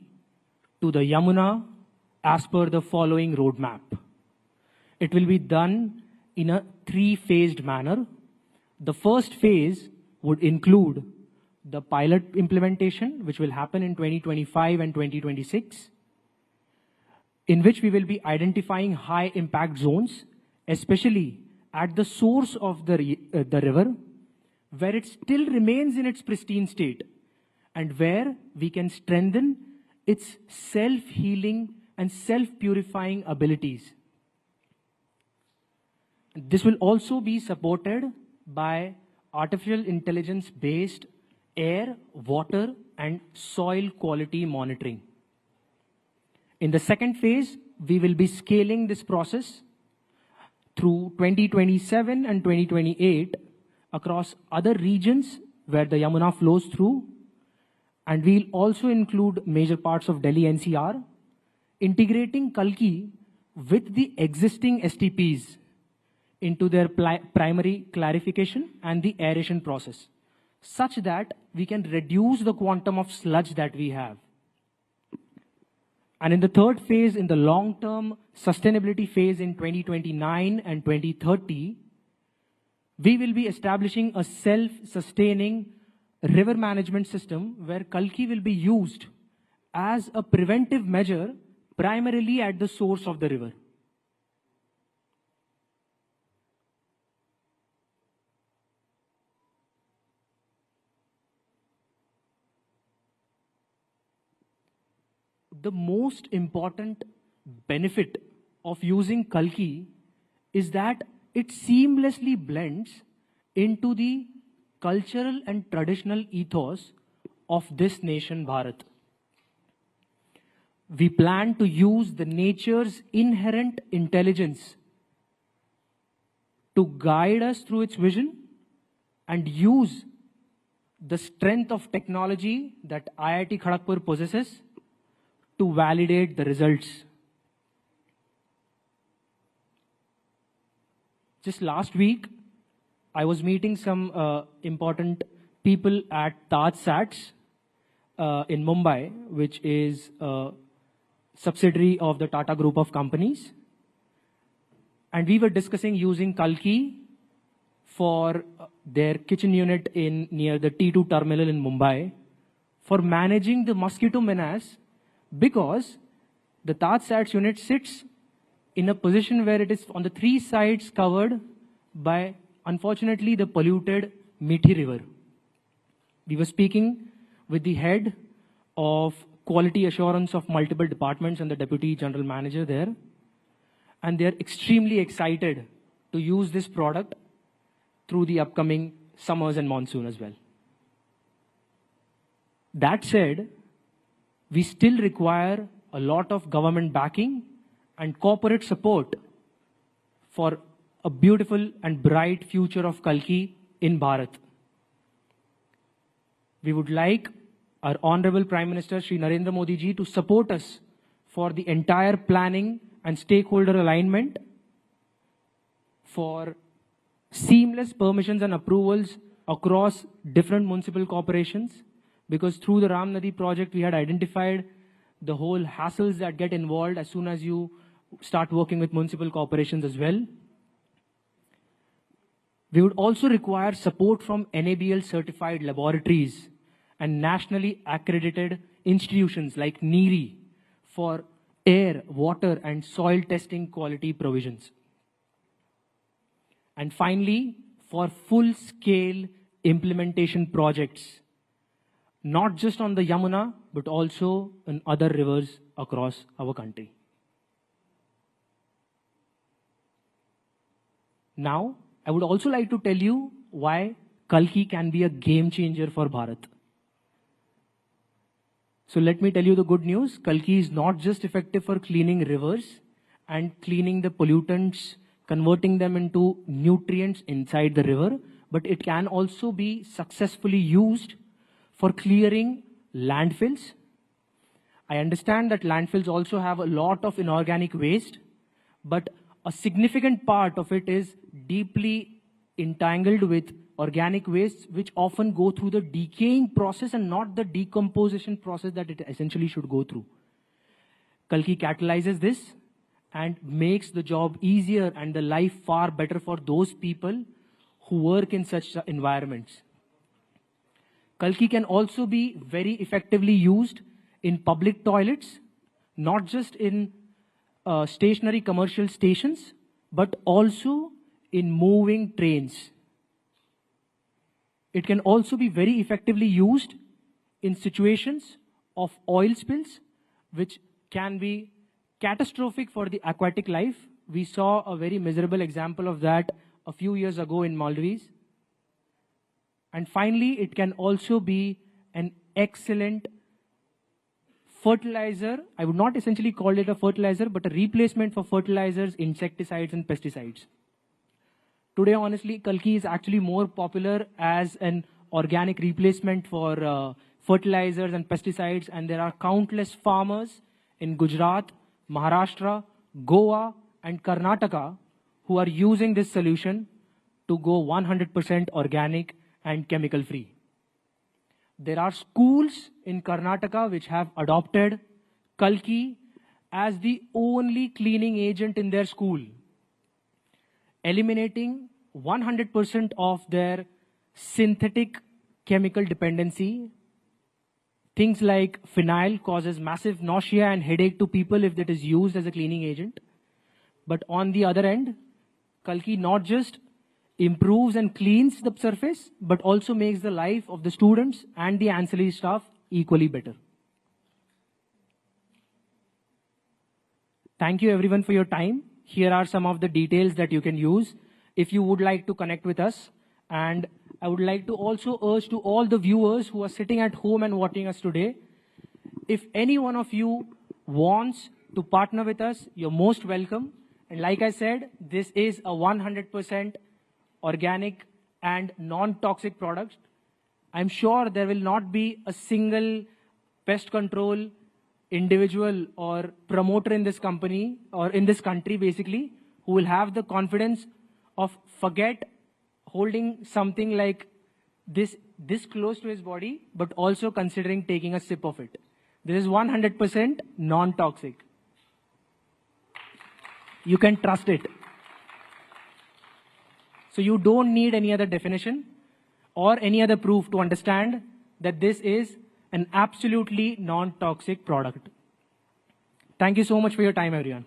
V: to the Yamuna as per the following roadmap. It will be done in a three-phased manner. The first phase would include the pilot implementation, which will happen in 2025 and 2026, in which we will be identifying high impact zones, especially at the source of the river, where it still remains in its pristine state, and where we can strengthen its self-healing and self-purifying abilities. This will also be supported by artificial intelligence-based air, water, and soil quality monitoring. In the second phase, we will be scaling this process through 2027 and 2028 across other regions where the Yamuna flows through, and we'll also include major parts of Delhi NCR, integrating Kalki with the existing STPs into their primary clarification and the aeration process, such that we can reduce the quantum of sludge that we have. And in the third phase, in the long-term sustainability phase in 2029 and 2030, we will be establishing a self-sustaining river management system where Kalki will be used as a preventive measure primarily at the source of the river. The most important benefit of using Kalki is that it seamlessly blends into the cultural and traditional ethos of this nation, Bharat. We plan to use the nature's inherent intelligence to guide us through its vision and use the strength of technology that IIT Kharagpur possesses to validate the results. Just last week, I was meeting some important people at Taj Sats in Mumbai, which is a subsidiary of the Tata Group of companies. And we were discussing using Kalki for their kitchen unit near the T2 terminal in Mumbai for managing the mosquito menace, because the Taj Sats unit sits in a position where it is on the three sides covered by, unfortunately, the polluted Mithi River. We were speaking with the head of quality assurance of multiple departments and the deputy general manager there, and they're extremely excited to use this product through the upcoming summers and monsoon as well. That said, we still require a lot of government backing and corporate support for a beautiful and bright future of Kalki in Bharat. We would like our Honorable Prime Minister Shri Narendra Modi ji to support us for the entire planning and stakeholder alignment, for seamless permissions and approvals across different municipal corporations, because through the Ram Nadi project, we had identified the whole hassles that get involved as soon as you start working with municipal corporations as well. We would also require support from NABL certified laboratories and nationally accredited institutions like NEERI for air, water, and soil testing quality provisions. And finally, for full-scale implementation projects, not just on the Yamuna, but also in other rivers across our country. Now, I would also like to tell you why Kalki can be a game changer for Bharat. So let me tell you the good news. Kalki is not just effective for cleaning rivers and cleaning the pollutants, converting them into nutrients inside the river, but it can also be successfully used for clearing landfills. I understand that landfills also have a lot of inorganic waste, but a significant part of it is deeply entangled with organic wastes, which often go through the decaying process and not the decomposition process that it essentially should go through. Kalki catalyzes this and makes the job easier and the life far better for those people who work in such environments. Kalki can also be very effectively used in public toilets, not just in stationary commercial stations, but also in moving trains. It can also be very effectively used in situations of oil spills, which can be catastrophic for the aquatic life. We saw a very miserable example of that a few years ago in Maldives. And finally, it can also be an excellent fertilizer. I would not essentially call it a fertilizer, but a replacement for fertilizers, insecticides, and pesticides. Today, honestly, Kalki is actually more popular as an organic replacement for fertilizers and pesticides, and there are countless farmers in Gujarat, Maharashtra, Goa, and Karnataka who are using this solution to go 100% organic and chemical-free. There are schools in Karnataka which have adopted Kalki as the only cleaning agent in their school, eliminating 100% of their synthetic chemical dependency. Things like phenyl causes massive nausea and headache to people if it is used as a cleaning agent. But on the other end, Kalki not just improves and cleans the surface, but also makes the life of the students and the ancillary staff equally better. Thank you everyone for your time. Here are some of the details that you can use if you would like to connect with us. And I would like to also urge to all the viewers who are sitting at home and watching us today, if any one of you wants to partner with us, you're most welcome. And like I said, this is a 100% organic and non-toxic product. I'm sure there will not be a single pest control individual or promoter in this company or in this country basically who will have the confidence of forget holding something like this close to his body, but also considering taking a sip of it. This is 100% non-toxic. You can trust it. So you don't need any other definition or any other proof to understand that this is an absolutely non-toxic product. Thank you so much for your time, everyone.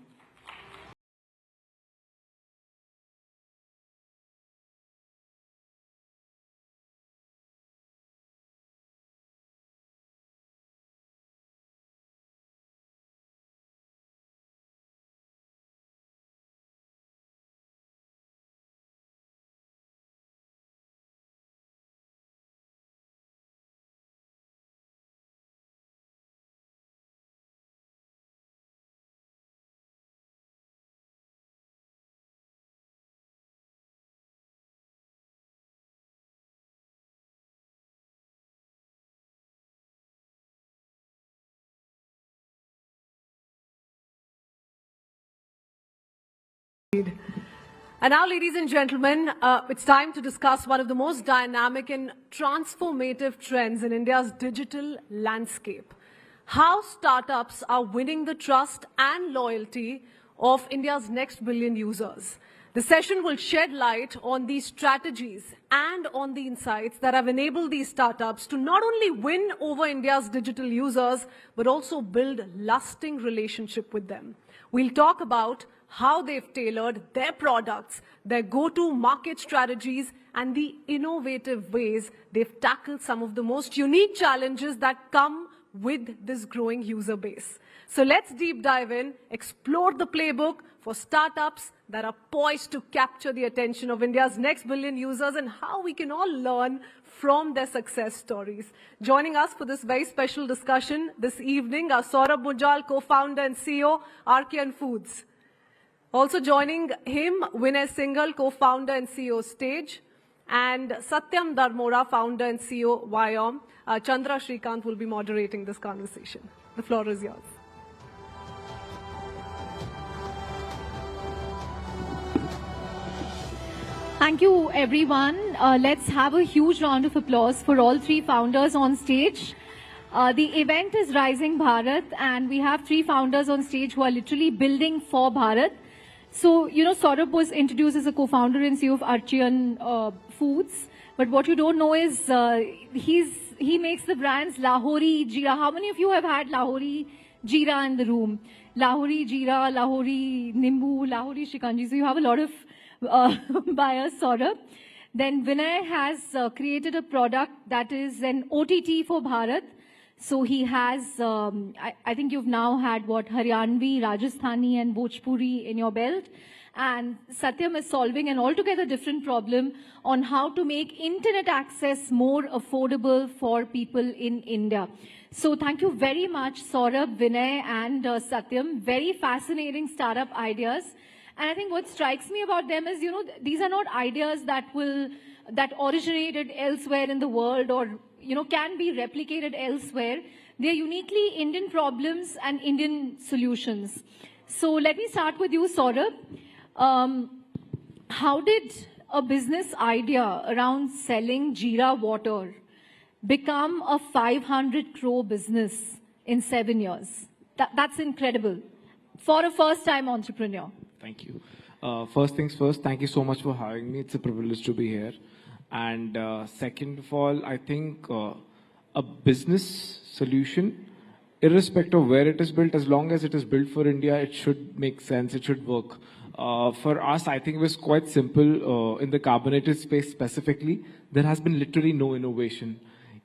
K: And now, ladies and gentlemen, it's time to discuss one of the most dynamic and transformative trends in India's digital landscape. How startups are winning the trust and loyalty of India's next billion users. The session will shed light on these strategies and on the insights that have enabled these startups to not only win over India's digital users, but also build lasting relationship with them. We'll talk about how they've tailored their products, their go-to market strategies, and the innovative ways they've tackled some of the most unique challenges that come with this growing user base. So let's deep dive in, explore the playbook
F: for startups that are poised to capture the attention of India's next billion users, and how we can all learn from their success stories. Joining us for this very special discussion this evening are Saurabh Munjal, co-founder and CEO, Archean Foods. Also joining him, Vinay Singhal, co-founder and CEO, Stage, and Satyam Dharmora, founder and CEO, Vyom. Chandra Shrikant will be moderating this conversation. The floor is yours.
B: Thank you, everyone. Let's have a huge round of applause for all three founders on stage. The event is Rising Bharat, and we have three founders on stage who are literally building for Bharat. So, you know, Saurabh was introduced as a co-founder and CEO of Archean Foods. But what you don't know is he makes the brands Lahori, Jeera. How many of you have had Lahori, Jeera in the room? Lahori, Jeera, Lahori, Nimbu, Lahori, Shikanji. So you have a lot of buyers, Saurabh. Then Vinay has created a product that is an OTT for Bharat. So he has, I think you've now had what, Haryanvi, Rajasthani and Bhojpuri in your belt. And Satyam is solving an altogether different problem on how to make internet access more affordable for people in India. So thank you very much, Saurabh, Vinay and Satyam. Very fascinating startup ideas. And I think what strikes me about them is, you know, these are not ideas that originated elsewhere in the world or, you know, can be replicated elsewhere. They are uniquely Indian problems and Indian solutions. So let me start with you, Saurabh. How did a business idea around selling Jeera water become a 500 crore business in 7 years? That's incredible for a first-time entrepreneur.
J: Thank you. First things first, thank you so much for having me. It's a privilege to be here. And second of all, I think a business solution, irrespective of where it is built, as long as it is built for India, it should make sense, it should work. For us, I think it was quite simple. In the carbonated space specifically, there has been literally no innovation.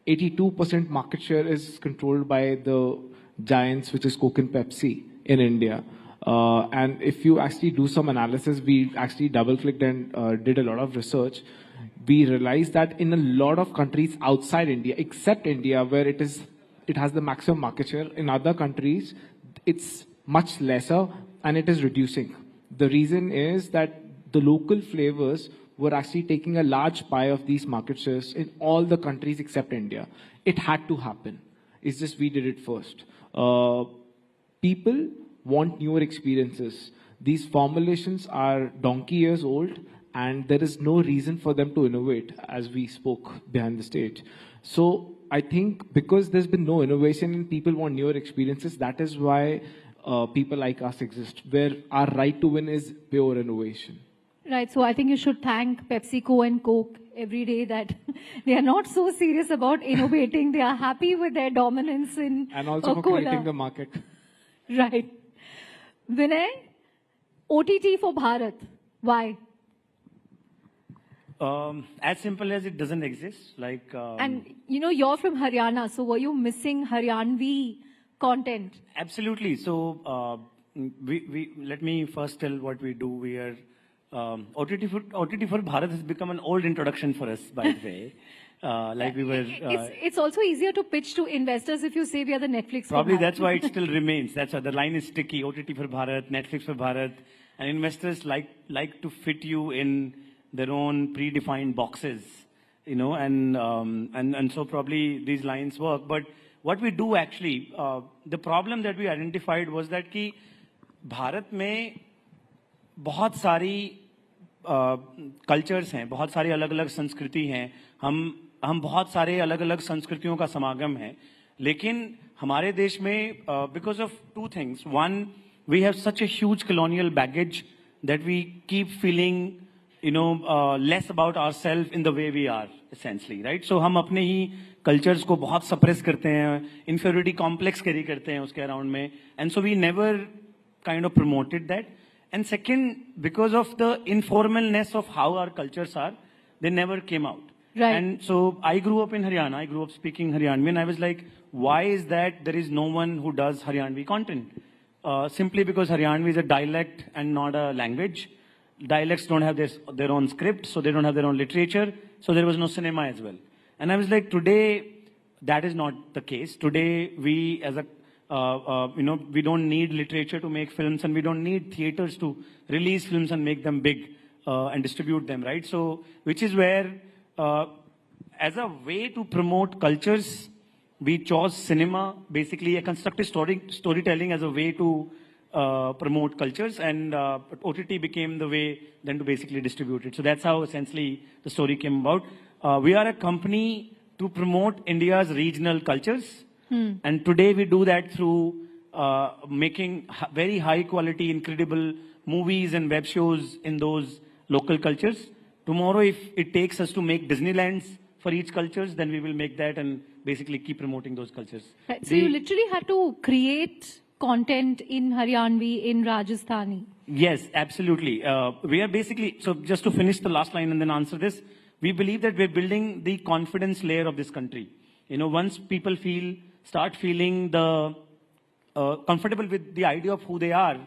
J: 82% market share is controlled by the giants, which is Coke and Pepsi in India. And if you actually do some analysis, we actually double-clicked and did a lot of research. We realized that in a lot of countries outside India, except India, where it has the maximum market share, in other countries, it's much lesser and it is reducing. The reason is that the local flavors were actually taking a large pie of these market shares in all the countries except India. It had to happen. It's just we did it first. People want newer experiences. These formulations are donkey years old and there is no reason for them to innovate, as we spoke behind the stage. So I think because there's been no innovation and people want newer experiences, that is why people like us exist, where our right to win is pure innovation.
B: Right, so I think you should thank PepsiCo and Coke every day that they are not so serious about innovating. They are happy with their dominance in
J: and also for creating the market.
B: Right. Vinay, OTT for Bharat. Why?
W: As simple as it doesn't exist. Like,
B: and you know, you're from Haryana, so were you missing Haryanvi content?
W: Absolutely. So let me first tell what we do. We are OTT for Bharat has become an old introduction for us, by the way. Like we were.
B: It's also easier to pitch to investors if you say we are the Netflix.
W: Probably that's why it still remains. That's why the line is sticky. OTT for Bharat, Netflix for Bharat, and investors like to fit you in their own predefined boxes, you know, and so probably these lines work. But what we do actually, the problem that we identified was that कि भारत में बहुत सारी cultures हैं, बहुत सारी अलग-अलग संस्कृति हैं, हम बहुत सारे अलग-अलग संस्कृतियों का समागम है, लेकिन हमारे देश में because of two things. One, we have such a huge colonial baggage that we keep feeling, you know, less about ourselves in the way we are, essentially, right? So हम अपने ही cultures को बहुत suppress करते हैं, inferiority complex carry करते हैं उसके around में, and so we never kind of promoted that. And second, because of the informalness of how our cultures are, they never came out.
B: Right.
W: And so I grew up in Haryana. I grew up speaking Haryanvi, and I was like, why is that there is no one who does Haryanvi content? simply because Haryanvi is a dialect and not a language. Dialects don't have their own script, so they don't have their own literature, so there was no cinema as well. And I was like, today, that is not the case. Today, we as a, we don't need literature to make films, and we don't need theaters to release films and make them big and distribute them, right? So, which is where, as a way to promote cultures, we chose cinema, basically a constructive storytelling as a way to promote cultures, and OTT became the way then to basically distribute it. So that's how essentially the story came about. We are a company to promote India's regional cultures, and today we do that through making very high quality, incredible movies and web shows in those local cultures. Tomorrow, if it takes us to make Disneylands for each cultures, then we will make that and basically keep promoting those cultures.
B: Right. So you literally had to create content in Haryanvi, in Rajasthani.
W: Yes, absolutely. We are basically, so just to finish the last line and then answer this, we believe that we're building the confidence layer of this country. Once people start feeling the comfortable with the idea of who they are,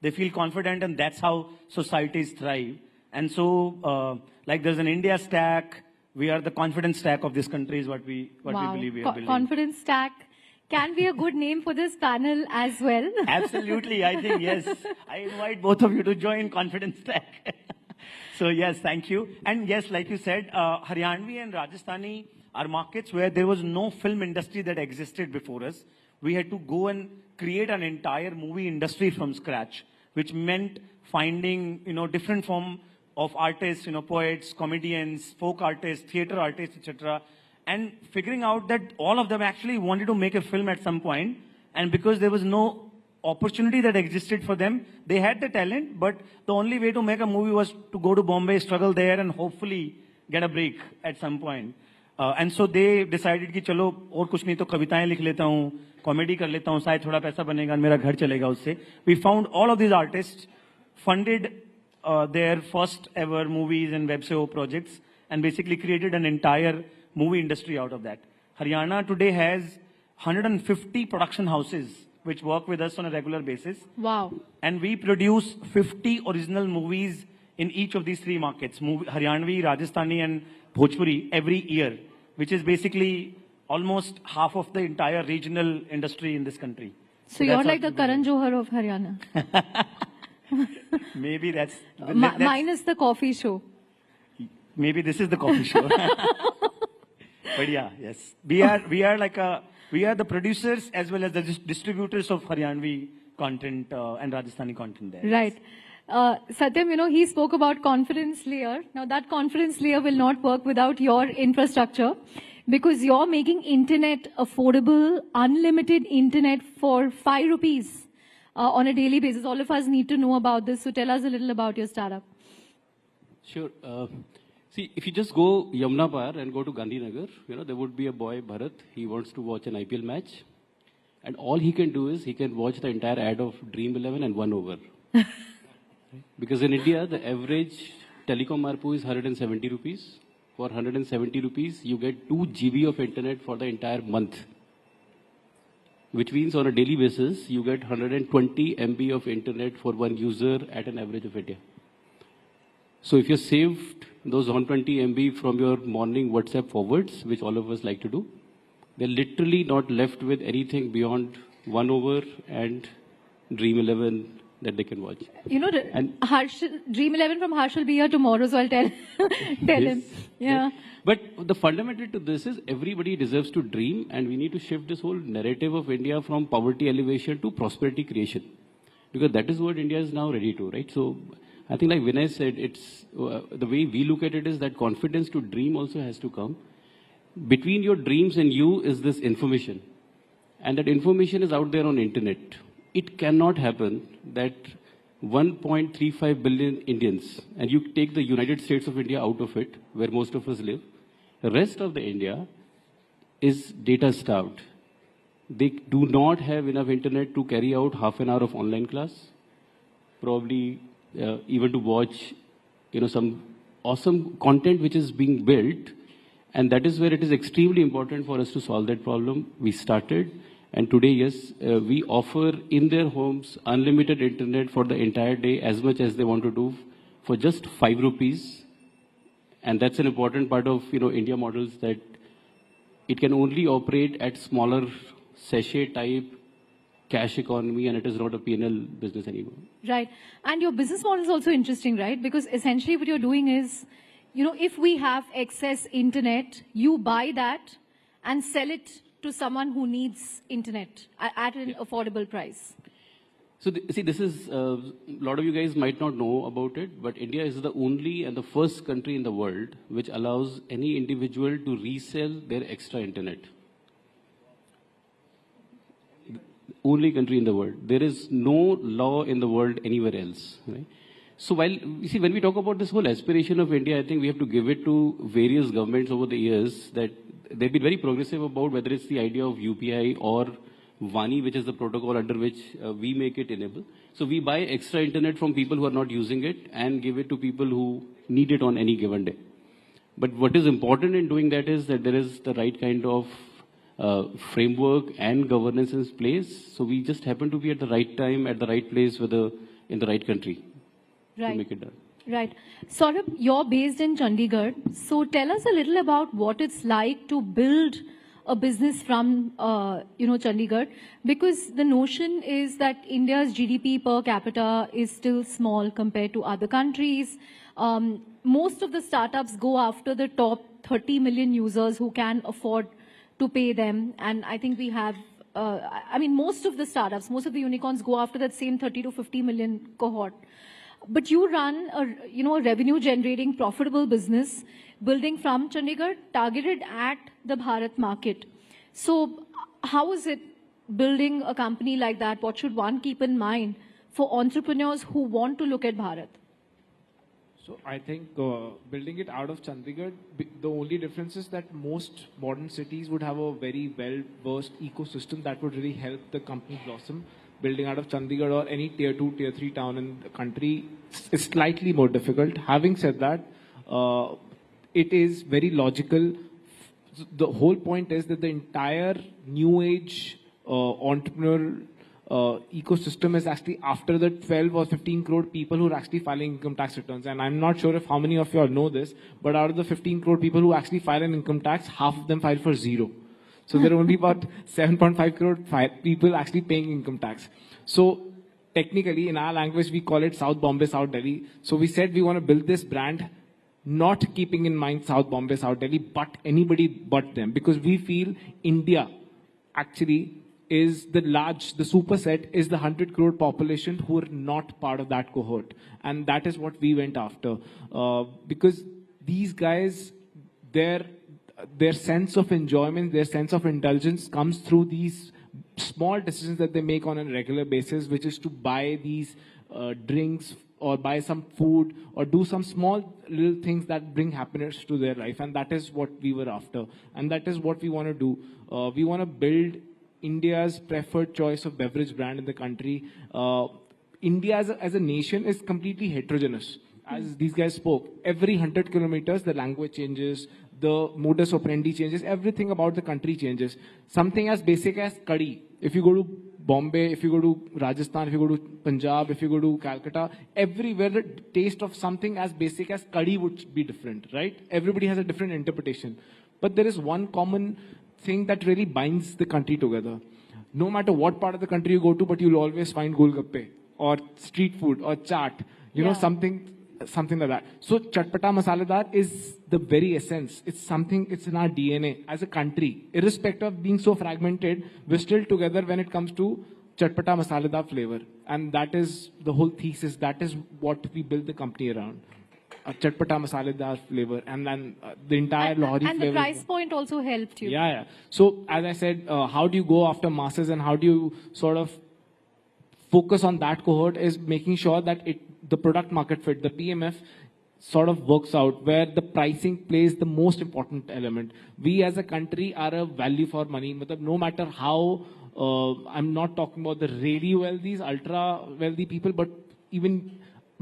W: they feel confident, and that's how societies thrive. And so, like there's an India stack, we are the confidence stack of this country is what we believe we are building.
B: Confidence stack can be a good name for this panel as well.
W: Absolutely, I think, yes. I invite both of you to join Confidence Stack. So yes, thank you. And yes, like you said, Haryanvi and Rajasthani are markets where there was no film industry that existed before us. We had to go and create an entire movie industry from scratch, which meant finding, different form of artists, poets, comedians, folk artists, theater artists, etc. And figuring out that all of them actually wanted to make a film at some point, and because there was no opportunity that existed for them, they had the talent, but the only way to make a movie was to go to Bombay, struggle there, and hopefully get a break at some point. And so they decided कि चलो और कुछ नहीं तो कविताएं लिख लेता हूँ, कॉमेडी कर लेता हूँ, शायद थोड़ा पैसा बनेगा, मेरा घर चलेगा उससे. We found all of these artists, funded their first ever movies and web show projects, and basically created an entire movie industry out of that. Haryana today has 150 production houses which work with us on a regular basis.
B: Wow.
W: And we produce 50 original movies in each of these three markets, Haryanvi, Rajasthani and Bhojpuri, every year, which is basically almost half of the entire regional industry in this country.
B: So you're like the Karan Johar of Haryana.
W: Maybe that's...
B: minus the coffee show.
W: Maybe this is the coffee show. But yeah, yes. We are the producers as well as the distributors of Haryanvi content and Rajasthani content there.
B: Right. Satyam, he spoke about confidence layer. Now that confidence layer will not work without your infrastructure, because you're making internet affordable, unlimited internet for 5 rupees on a daily basis. All of us need to know about this. So tell us a little about your startup.
E: Sure. See, if you just go Yamuna Par and go to Gandhinagar, there would be a boy, Bharat. He wants to watch an IPL match. And all he can do is he can watch the entire ad of Dream 11 and 1 over. Because in India, the average telecom ARPU is 170 rupees. For 170 rupees, you get 2 GB of internet for the entire month. Which means on a daily basis, you get 120 MB of internet for one user at an average of India. So if you saved those 120 MB from your morning WhatsApp forwards, which all of us like to do, they're literally not left with anything beyond 1 over and Dream 11 that they can watch.
B: Dream 11 from Harsh will be here tomorrow, so I'll tell him. Yeah.
E: But the fundamental to this is everybody deserves to dream, and we need to shift this whole narrative of India from poverty elevation to prosperity creation. Because that is what India is now ready to, right? So I think like Vinay said, it's the way we look at it is that confidence to dream also has to come. Between your dreams and you is this information. And that information is out there on internet. It cannot happen that 1.35 billion Indians, and you take the United States of India out of it, where most of us live, the rest of the India is data starved. They do not have enough internet to carry out half an hour of online class, probably even to watch, some awesome content which is being built. And that is where it is extremely important for us to solve that problem. We started, And today, yes, we offer in their homes unlimited internet for the entire day, as much as they want to do, for just 5 rupees. And that's an important part of, India models, that it can only operate at smaller sachet type cash economy, and it is not a P&L business anymore.
B: Right. And your business model is also interesting, right? Because essentially what you're doing is, if we have excess internet, you buy that and sell it to someone who needs internet at an affordable price.
E: So, this is, a lot of you guys might not know about it, but India is the only and the first country in the world which allows any individual to resell their extra internet. Only country in the world. There is no law in the world anywhere else. Right? So when we talk about this whole aspiration of India, I think we have to give it to various governments over the years that they've been very progressive about whether it's the idea of UPI or Vani, which is the protocol under which we make it enable. So we buy extra internet from people who are not using it and give it to people who need it on any given day. But what is important in doing that is that there is the right kind of framework and governance in place. So we just happen to be at the right time, at the right place, in the right country to make it done.
B: Right. Saurabh, you're based in Chandigarh. So tell us a little about what it's like to build a business from, Chandigarh. Because the notion is that India's GDP per capita is still small compared to other countries. Most of the startups go after the top 30 million users who can afford to pay them. And I think we have, most of the startups, most of the unicorns go after that same 30 to 50 million cohort. But you run a revenue generating profitable business building from Chandigarh targeted at the Bharat market. So how is it building a company like that? What should one keep in mind for entrepreneurs who want to look at Bharat?
J: So I think building it out of Chandigarh, the only difference is that most modern cities would have a very well-versed ecosystem that would really help the company blossom. Building out of Chandigarh or any tier 2, tier 3 town in the country is slightly more difficult. Having said that, it is very logical. The whole point is that the entire new age entrepreneur ecosystem is actually after the 12 or 15 crore people who are actually filing income tax returns. And I'm not sure if how many of you all know this, but out of the 15 crore people who actually file an income tax, half of them file for zero. So there are only about 7.5 crore people actually paying income tax. So technically, in our language, we call it South Bombay, South Delhi. So we said we want to build this brand, not keeping in mind South Bombay, South Delhi, but anybody but them. Because we feel India actually is the superset is the 100 crore population who are not part of that cohort. And that is what we went after. Because these guys, their sense of enjoyment, their sense of indulgence comes through these small decisions that they make on a regular basis, which is to buy these drinks or buy some food or do some small little things that bring happiness to their life. And that is what we were after. And that is what we want to do. We want to build India's preferred choice of beverage brand in the country. India as a nation is completely heterogeneous. As these guys spoke, every 100 kilometers, the language changes, the modus operandi changes, everything about the country changes. Something as basic as curry. If you go to Bombay, if you go to Rajasthan, if you go to Punjab, if you go to Calcutta, everywhere the taste of something as basic as curry would be different, right? Everybody has a different interpretation. But there is one common thing that really binds the country together. No matter what part of the country you go to, but you'll always find golgappe or street food or chaat, you know, something like that. So chatpata masaledar is the very essence. It's in our DNA as a country. Irrespective of being so fragmented, we're still together when it comes to chatpata masaledar flavor. And that is the whole thesis. That is what we build the company around. A chatpata masaledar flavor. And then the entire Lahori flavor.
B: And the price point also helped you.
J: Yeah. So as I said, how do you go after masses and how do you sort of focus on that cohort is making sure that the product market fit, the PMF, sort of works out where the pricing plays the most important element. We as a country are a value for money. No matter how, I'm not talking about the really wealthy, ultra wealthy people, but even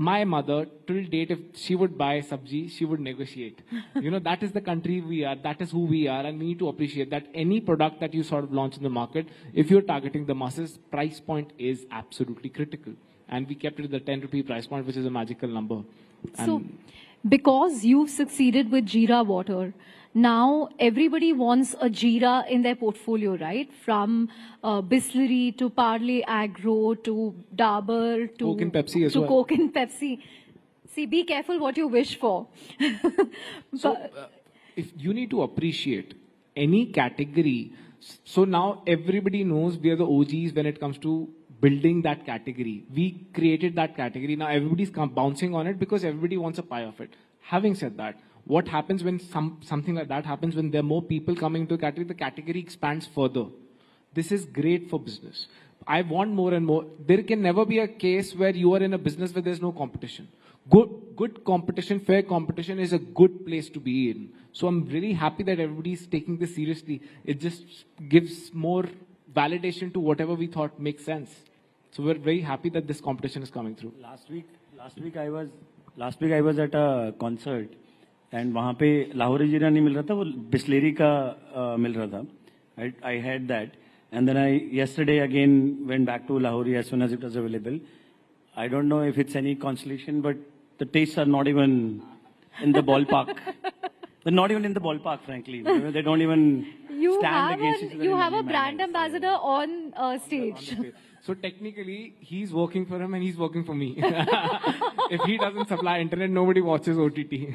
J: my mother, till date, if she would buy sabji, she would negotiate. That is the country we are, that is who we are, and we need to appreciate that any product that you sort of launch in the market, if you're targeting the masses, price point is absolutely critical. And we kept it at the 10 rupee price point, which is a magical number.
B: So, because you've succeeded with Jeera water, now everybody wants a Jeera in their portfolio, right? From Bisleri to Parle Agro to Dabur to
J: Coke and Pepsi as well.
B: Coke and Pepsi. See, be careful what you wish for.
J: If you need to appreciate any category, so now everybody knows we are the OGs when it comes to building that category. We created that category. Now everybody's bouncing on it because everybody wants a pie of it. Having said that, what happens when something like that happens, when there are more people coming to the category expands further. This is great for business. I want more and more. There can never be a case where you are in a business where there's no competition. Good competition, fair competition is a good place to be in. So I'm really happy that everybody's taking this seriously. It just gives more validation to whatever we thought makes sense. So we're very happy that this competition is coming through.
W: Last week I was at a concert and वहाँ पे लाहौरी जीरा नहीं मिल रहा था, वो Bisleri का मिल रहा था. I had that, and then I yesterday again went back to Lahori as soon as it was available. I don't know if it's any consolation, but the tastes are not even in the ballpark. They're not even in the ballpark, frankly. They don't even stand against each other.
B: You have a brand ambassador on stage.
J: So technically, he's working for him and he's working for me. If he doesn't supply internet, nobody watches OTT.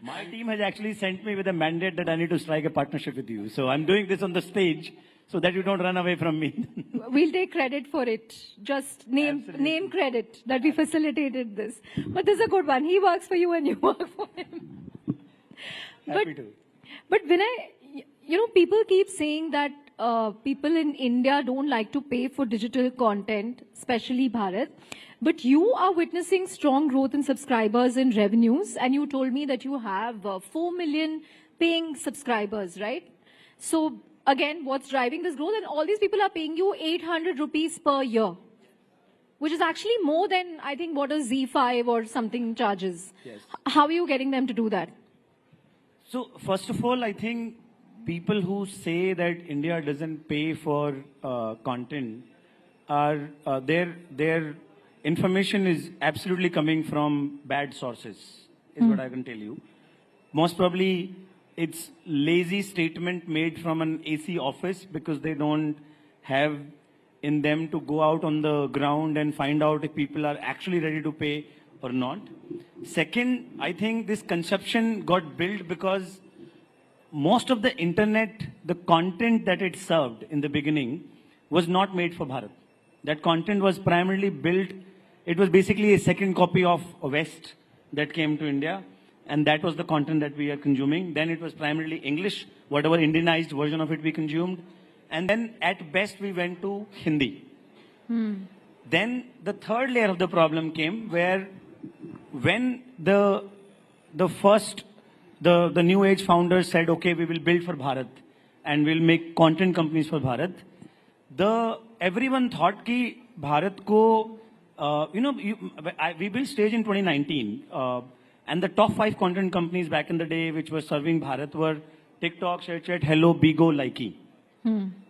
W: My team has actually sent me with a mandate that I need to strike a partnership with you. So I'm doing this on the stage so that you don't run away from me.
B: We'll take credit for it. Just name credit that we facilitated this. But this is a good one. He works for you and you work for him.
W: Happy to.
B: But when people keep saying that people in India don't like to pay for digital content, especially Bharat. But you are witnessing strong growth in subscribers and revenues, and you told me that you have 4 million paying subscribers, right? So again, what's driving this growth? And all these people are paying you 800 rupees per year, which is actually more than, I think, what a Z5 or something charges.
W: Yes.
B: How are you getting them to do that?
W: So first of all, I think people who say that India doesn't pay for content are their information is absolutely coming from bad sources, is what I can tell you. Most probably, it's lazy statement made from an AC office because they don't have in them to go out on the ground and find out if people are actually ready to pay or not. Second, I think this conception got built because most of the internet, the content that it served in the beginning was not made for Bharat. That content was primarily built, it was basically a second copy of West that came to India, and that was the content that we are consuming. Then it was primarily English, whatever Indianized version of it we consumed. And then at best we went to Hindi. Then the third layer of the problem came where when the new age founders said, okay, we will build for Bharat and we'll make content companies for Bharat, everyone thought ki Bharat ko, we built stage in 2019 and the top 5 content companies back in the day which were serving Bharat were TikTok, ShareChat, Hello, Bigo, Likey.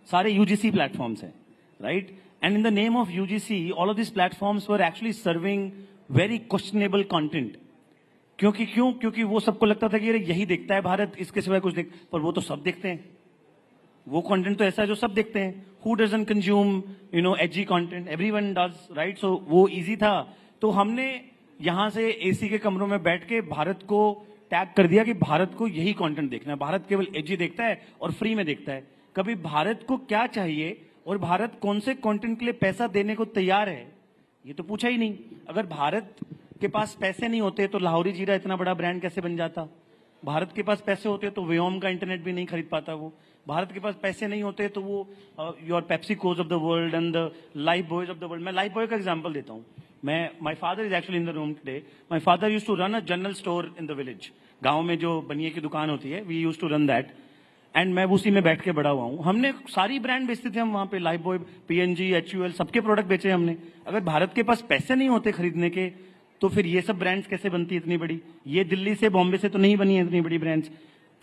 W: Sare UGC platforms hai, right? And in the name of UGC, all of these platforms were actually serving very questionable content. क्योंकि वो सबको लगता था कि यही देखता है भारत, इसके सिवाय कुछ देख, पर वो तो सब देखते हैं. वो कंटेंट तो ऐसा है जो सब देखते हैं. Who doesn't consume, edgy content? Everyone does, right? So वो easy था. तो हमने यहाँ से AC के कमरों में बैठ के भारत को टैग कर दिया कि भारत को यही कंटेंट देखना है. भारत केवल edgy देखता है और फ्री में देखता है. कभी भारत को क्या चाहिए और भारत कौन से कंटेंट के लिए पैसा देने को तैयार है, ये तो पूछा ही नहीं. अगर भारत के पास पैसे नहीं होते तो लाहौरी जीरा इतना बड़ा ब्रांड कैसे बन जाता? भारत के पास पैसे होते तो व्योम का इंटरनेट भी नहीं खरीद पाता वो. भारत के पास पैसे नहीं होते तो वो your PepsiCos of the world and the Lifebuoys of the world. मैं लाइफ बॉय का एग्जांपल देता हूँ. My father is actually in the room today. My father used to run a general store in the village. गांव में जो बनिए की दुकान होती है, we used to run that. And मैं उसी में बैठ के बड़ा हुआ हूँ. हमने सारी ब्रांड बेचते थे हम वहां पे. लाइफ बॉय, PNG, HUL, सबके प्रोडक्ट बेचे हमने. अगर भारत के पास पैसे नहीं होते खरीदने के तो फिर ये सब ब्रांड्स कैसे बनती है इतनी बड़ी? ये दिल्ली से बॉम्बे से तो नहीं बनी है इतनी बड़ी ब्रांड्स।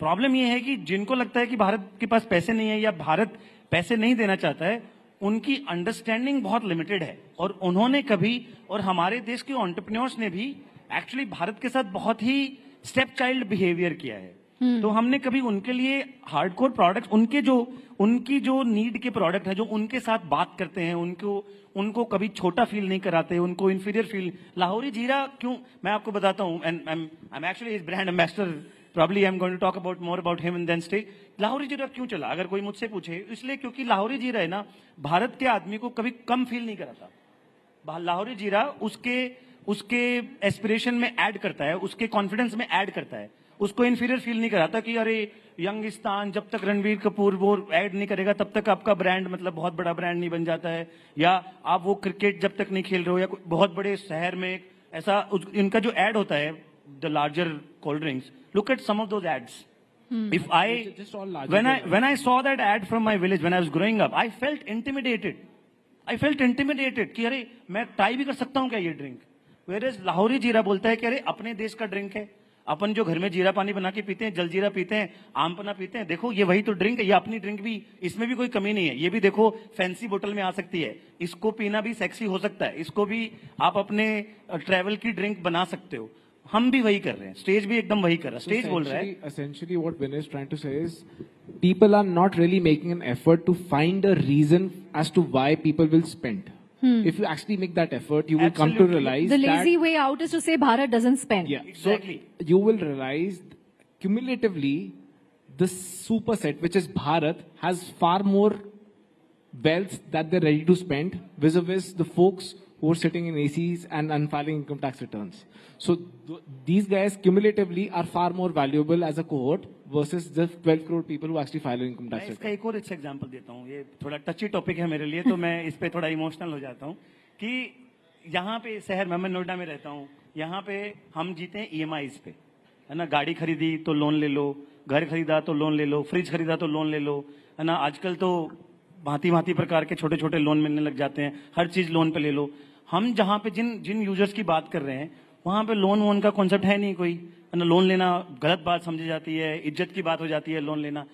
W: प्रॉब्लम ये है कि जिनको लगता है कि भारत के पास पैसे नहीं है या भारत पैसे नहीं देना चाहता है, उनकी अंडरस्टैंडिंग बहुत लिमिटेड है। और उन्होंने कभी, और हमारे देश के एंटरप्रेन्योर्स ने भी एक्चुअली भारत के साथ बहुत ही स्टेप चाइल्ड बिहेवियर किया है। तो हमने कभी उनके लिए हार्डकोर प्रोडक्ट्स, उनकी जो नीड के प्रोडक्ट है, जो उनके साथ बात करते हैं, उनको कभी छोटा फील नहीं कराते, उनको इंफीरियर फील। लाहौरी जीरा क्यों, मैं आपको बताता हूँ, and I am actually his brand ambassador, probably I am going to talk about more about him in then stay. Lahori Zeera क्यों चला, अगर कोई मुझसे पूछे, इसलिए क्योंकि लाहौरी जीरा है ना, भारत के आदमी को कभी कम फील नहीं कराता। लाहौरी जीरा उसके एस्पिरेशन में ऐड करता है, उसके कॉन्फिडेंस में ऐड करता है, उसको इंफीरियर फील नहीं कराता कि अरे यंगिस्तान, जब तक रणवीर कपूर वो ऐड नहीं करेगा तब तक आपका ब्रांड मतलब बहुत बड़ा ब्रांड नहीं बन जाता है, या आप वो क्रिकेट जब तक नहीं खेल रहे हो, या बहुत बड़े शहर में ऐसा इनका जो ऐड होता है, the larger cold drinks, look at some of those ads. If when I saw that ad from my village when I was growing up, I felt intimidated. कि अरे मैं ट्राई भी कर सकता हूँ क्या ये ड्रिंक? Whereas लाहौरी जीरा बोलता है कि अरे अपने देश का ड्रिंक है, अपन जो घर में जीरा पानी बना के पीते हैं, जलजीरा पीते हैं, आम पन्ना पीते हैं, देखो ये वही तो ड्रिंक है, ये अपनी ड्रिंक भी, इसमें भी कोई कमी नहीं है, ये भी देखो फैंसी बोतल में आ सकती है, इसको पीना भी सेक्सी हो सकता है, इसको भी आप अपने ट्रैवल की ड्रिंक बना सकते हो। हम भी वही कर रहे हैं, स्टेज भी एकदम वही कर रहा है, स्टेज बोल रहा है।
J: Essentially what Vinay is trying to say is people are not really making an effort to find a reason as to why people will spend. If you actually make that effort, you will come to realize
B: the lazy way out is to say Bharat doesn't spend.
J: Yeah, exactly. So you will realize cumulatively this superset, which is Bharat, has far more wealth that they're ready to spend vis-a-vis the folks who are sitting in ACs and filing income tax returns. So these guys cumulatively are far more valuable as a cohort versus the 12 crore people who actually file income tax returns.
W: इसका एक और अच्छा example देता हूँ, ये थोड़ा टची topic है मेरे लिए, तो मैं इस पे थोड़ा इमोशनल हो जाता हूँ कि यहाँ पे शहर में, मैं नोएडा में रहता हूँ, यहाँ पे हम जीते हैं EMIs पे, है ना। गाड़ी खरीदी तो लोन ले लो, घर खरीदा तो लोन ले लो, फ्रिज खरीदा तो लोन ले लो, है ना। आजकल तो भांति प्रकार के छोटे छोटे लोन मिलने लग जाते हैं, हर चीज लोन पे ले लो। हम जहाँ पे जिन यूजर्स की बात कर रहे हैं, वहां पे लोन वोन का कॉन्सेप्ट है नहीं कोई, है ना। लोन लेना गलत बात समझी जाती है, इज्जत की बात हो जाती है लोन लेना।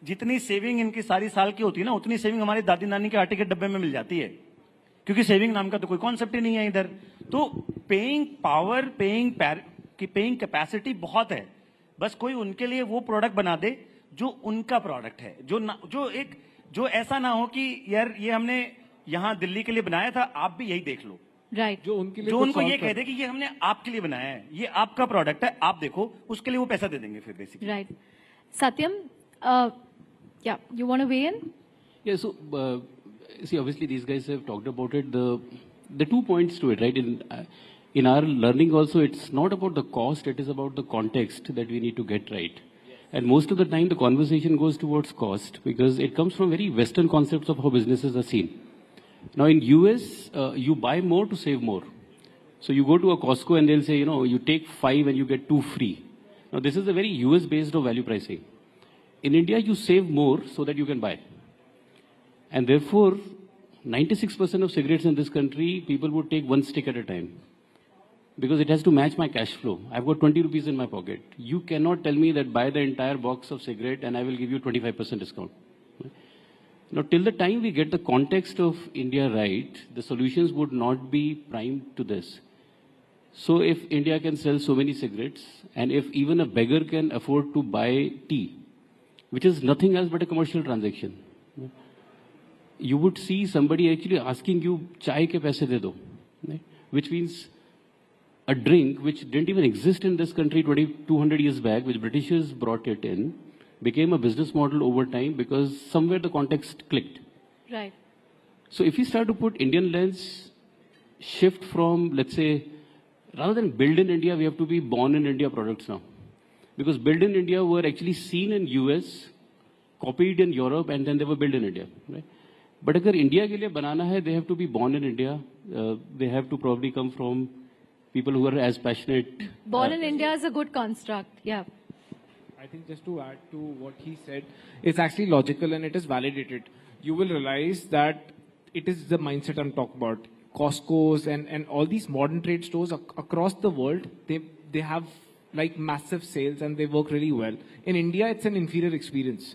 W: जितनी सेविंग इनकी सारी साल की होती है ना, उतनी सेविंग हमारी दादी नानी के आटे के डब्बे में मिल जाती है, क्योंकि सेविंग नाम का तो कोई कॉन्सेप्ट ही नहीं है इधर। तो पेइंग पावर, पेइंग कैपेसिटी बहुत है, बस कोई उनके लिए वो प्रोडक्ट बना दे जो उनका प्रोडक्ट है, जो ऐसा ना हो कि यार ये हमने यहाँ दिल्ली के लिए बनाया था, आप भी यही देख लो।
B: राइट,
W: जो उनको ये कह दे कि ये हमने आपके लिए बनाया है, ये आपका प्रोडक्ट है, आप देखो, उसके लिए वो पैसा दे देंगे फिर basically.
B: Right. Satyam, yeah, you want to weigh in?
E: Yeah, so see, obviously these guys have talked about it. The 2 points to it, right? In our learning also, it's not about the cost; it is about the context that we need to get right. And most of the time, the conversation goes towards cost because it comes from very Western concepts of how businesses are seen. Now in US, you buy more to save more. So you go to a Costco and they'll say, you take 5 and you get 2 free. Now this is a very US based of value pricing. In India, you save more so that you can buy. And therefore, 96% of cigarettes in this country, people would take 1 stick at a time. Because it has to match my cash flow. I've got 20 rupees in my pocket. You cannot tell me that buy the entire box of cigarette and I will give you 25% discount. Now, till the time we get the context of India right, the solutions would not be primed to this. So if India can sell so many cigarettes, and if even a beggar can afford to buy tea, which is nothing else but a commercial transaction, you would see somebody actually asking you, chai ke paise de do, which means a drink which didn't even exist in this country 200 years back, which Britishers brought it in, became a business model over time because somewhere the context clicked.
B: Right.
E: So if we start to put Indian lens, shift from, let's say, rather than build in India, we have to be born in India products now. Because build in India were actually seen in US, copied in Europe, and then they were built in India. Right? But if India ke liye banana hai, they have to be born in India. They have to probably come from people who are as passionate.
B: Born in India is a good construct, yeah.
J: I think just to add to what he said, it's actually logical and it is validated. You will realize that it is the mindset I'm talking about. Costco's and all these modern trade stores across the world, they have like massive sales and they work really well. In India, it's an inferior experience.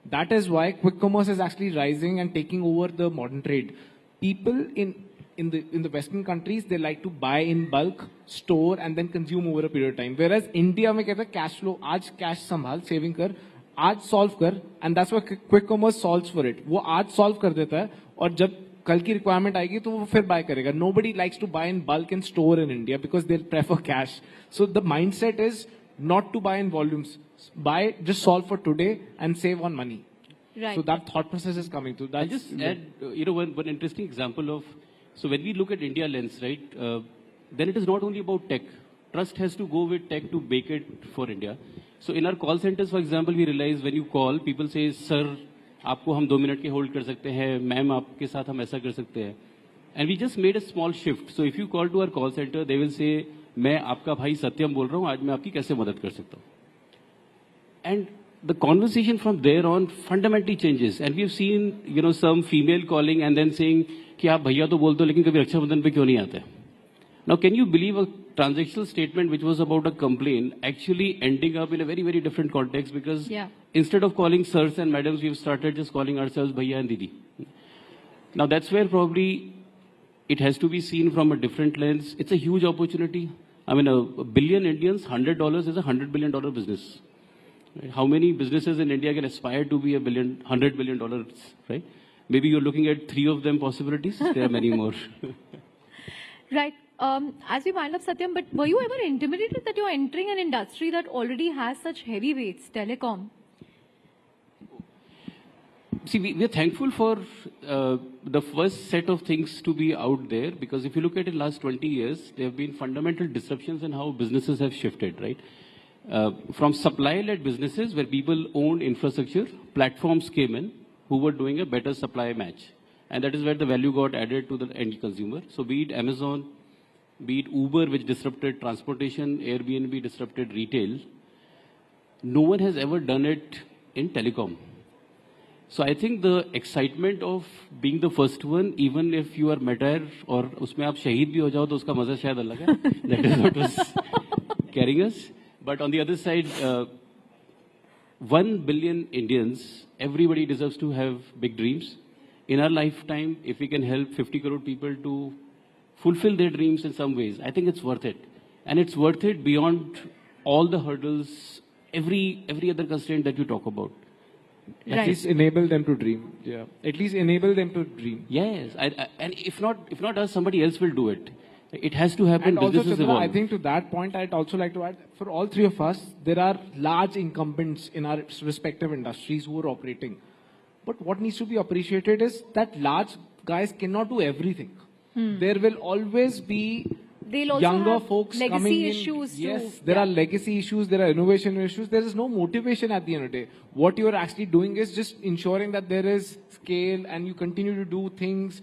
J: That is why quick commerce is actually rising and taking over the modern trade. People in the Western countries, they like to buy in bulk, store and then consume over a period of time. Whereas India में कहता है cash flow, आज cash संभाल, saving कर, आज solve कर, and that's why quick commerce solves for it. वो आज solve कर देता है और जब कल की requirement आएगी तो वो फिर buy करेगा. Nobody likes to buy in bulk and store in India because they'll prefer cash. So the mindset is not to buy in volumes. Buy, just solve for today and save on money.
B: Right.
J: So that thought process is coming through.
E: I'll just add, one interesting example of, so when we look at India lens, right, then it is not only about tech. Trust has to go with tech to bake it for India. So in our call centers, for example, we realize when you call, people say, sir, आपको हम 2 minute के hold कर सकते हैं, ma'am आपके साथ हम ऐसा कर सकते हैं. And we just made a small shift. So if you call to our call center, they will say, मैं आपका भाई सत्यम बोल रहा हूँ, आज मैं आपकी कैसे मदद कर सकता हूँ. And the conversation from there on fundamentally changes. And we've seen, some female calling and then saying, कि आप भैया तो बोलते हो लेकिन कभी रक्षाबंधन पे क्यों नहीं आते? Now, can you believe a transactional statement which was about a complaint actually ending up in a very, very different context because instead of calling sirs and madams, we've started just calling ourselves bhaiya and didi. Now, that's where probably it has to be seen from a different lens. It's a huge opportunity. I mean, a billion Indians, $100 is a $100 billion business. Right? How many businesses in India can aspire to be $100 billion, right? Maybe you're looking at 3 of them possibilities. There are many more.
B: Right. As we wind up, Satyam, but were you ever intimidated that you're entering an industry that already has such heavyweights, telecom?
E: See, we are thankful for the first set of things to be out there because if you look at it last 20 years, there have been fundamental disruptions in how businesses have shifted, right? From supply-led businesses where people owned infrastructure, platforms came in who were doing a better supply match. And that is where the value got added to the end consumer. So be it Amazon, be it Uber, which disrupted transportation, Airbnb disrupted retail, no one has ever done it in telecom. So I think the excitement of being the first one, even if you are martyr or उसमें आप शहीद भी हो जाओ तो उसका मजा शायद अलग है. That is what was carrying us. But on the other side, 1 billion Indians, everybody deserves to have big dreams. In our lifetime, if we can help 50 crore people to fulfill their dreams in some ways, I think it's worth it. And it's worth it beyond all the hurdles, every other constraint that you talk about.
J: At least enable them to dream. Yeah. At least enable them to dream.
E: Yes. And if not us, somebody else will do it. It has to happen.
J: And also,
E: businesses
J: Chandra,
E: evolve.
J: I think to that point, I'd also like to add, for all 3 of us, there are large incumbents in our respective industries who are operating. But what needs to be appreciated is that large guys cannot do everything. There will always be younger folks coming in. Yes, there are legacy issues, there are innovation issues. There is no motivation at the end of the day. What you are actually doing is just ensuring that there is scale and you continue to do things.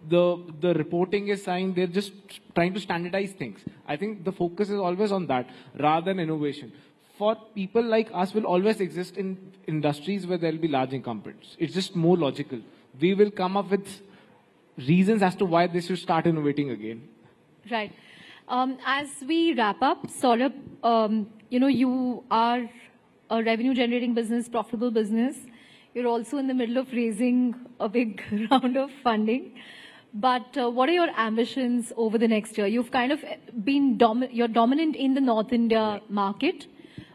J: The reporting is signed. They're just trying to standardize things. I think the focus is always on that rather than innovation. For people like us will always exist in industries where there will be large incumbents. It's just more logical. We will come up with reasons as to why they should start innovating again.
B: Right. As we wrap up, Saurabh, you are a revenue-generating business, profitable business. You're also in the middle of raising a big round of funding. But what are your ambitions over the next year? You've kind of been you're dominant in the North India market.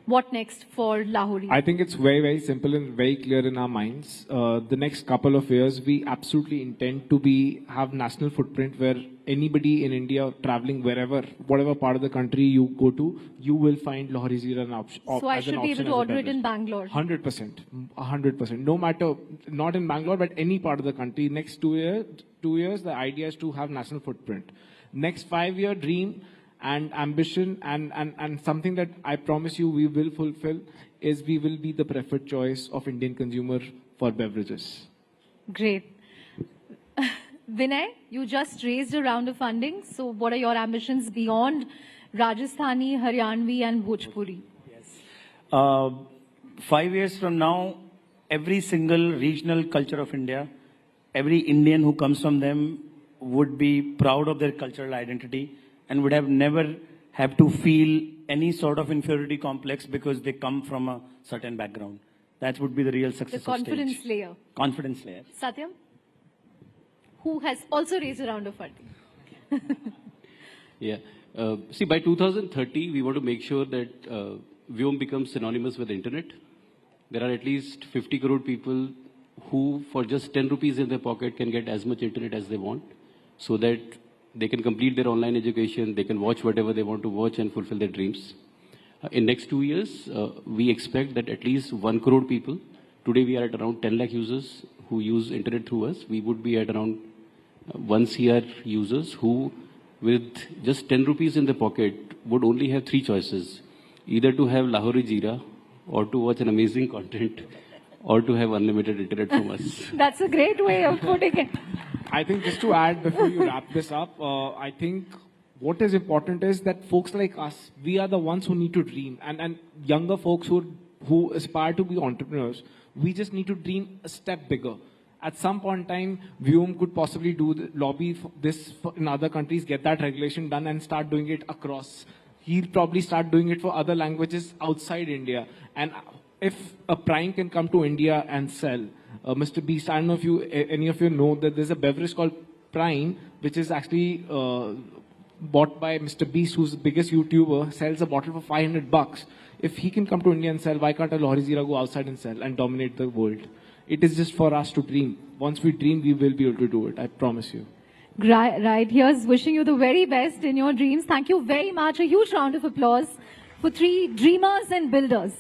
B: What next for Lahori?
J: I think it's very, very simple and very clear in our minds. The next couple of years, we absolutely intend to have national footprint where anybody in India traveling wherever, whatever part of the country you go to, you will find Lahori Zira as an option.
B: So I should be able to order it in Bangalore?
J: 100%. 100%. No matter, not in Bangalore, but any part of the country. Next 2 years, the idea is to have national footprint. Next 5-year dream and ambition and something that I promise you we will fulfill is we will be the preferred choice of Indian consumer for beverages.
B: Great. Vinay, you just raised a round of funding. So what are your ambitions beyond Rajasthani, Haryanvi and Bhojpuri?
W: Yes. 5 years from now, every single regional culture of India, every Indian who comes from them would be proud of their cultural identity and would have never have to feel any sort of inferiority complex because they come from a certain background. That would be the real success
B: The confidence
W: of stage.
B: layer.
W: Confidence layer.
B: Satyam, who has also raised a round of funding.
E: Yeah. See, by 2030, we want to make sure that Vyom becomes synonymous with the internet. There are at least 50 crore people who, for just 10 rupees in their pocket, can get as much internet as they want, so that they can complete their online education, they can watch whatever they want to watch and fulfill their dreams. In next 2 years, we expect that at least 1 crore people, today we are at around 10 lakh users who use internet through us, we would be at around 1 CR users who, with just 10 rupees in their pocket, would only have 3 choices: either to have Lahori Jeera, or to watch an amazing content, or to have unlimited internet from us.
B: That's a great way of putting it.
J: I think just to add before you wrap this up, I think what is important is that folks like us, we are the ones who need to dream. And younger folks who aspire to be entrepreneurs, we just need to dream a step bigger. At some point in time, Vyom could possibly lobby for this in other countries, get that regulation done and start doing it across. He'll probably start doing it for other languages outside India. And if a Prime can come to India and sell, Mr. Beast, I don't know if any of you know that there's a beverage called Prime, which is actually bought by Mr. Beast, who's the biggest YouTuber, sells a bottle for $500. If he can come to India and sell, why can't a Lahori Jeera go outside and sell and dominate the world? It is just for us to dream. Once we dream, we will be able to do it. I promise you.
B: Right. Here's wishing you the very best in your dreams. Thank you very much. A huge round of applause for 3 dreamers and builders.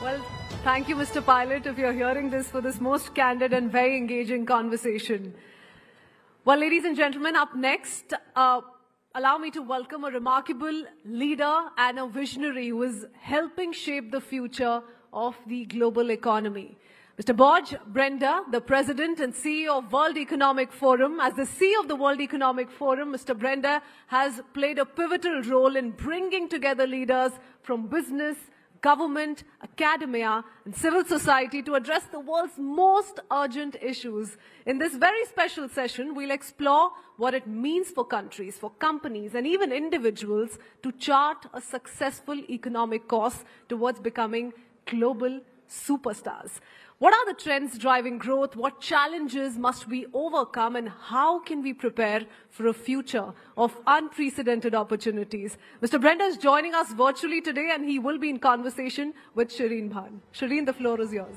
F: Well, thank you, Mr. Pilot, if you're hearing this, for this most candid and very engaging conversation. Well, ladies and gentlemen, up next, allow me to welcome a remarkable leader and a visionary who is helping shape the future of the global economy. Mr. Borge Brenda, the President and CEO of World Economic Forum. As the CEO of the World Economic Forum, Mr. Brenda has played a pivotal role in bringing together leaders from business, government, academia, and civil society to address the world's most urgent issues. In this very special session, we'll explore what it means for countries, for companies, and even individuals to chart a successful economic course towards becoming global superstars. What are the trends driving growth? What challenges must we overcome? And how can we prepare for a future of unprecedented opportunities? Mr. Brenda is joining us virtually today, and he will be in conversation with Shireen Bhan. Shireen, the floor is yours.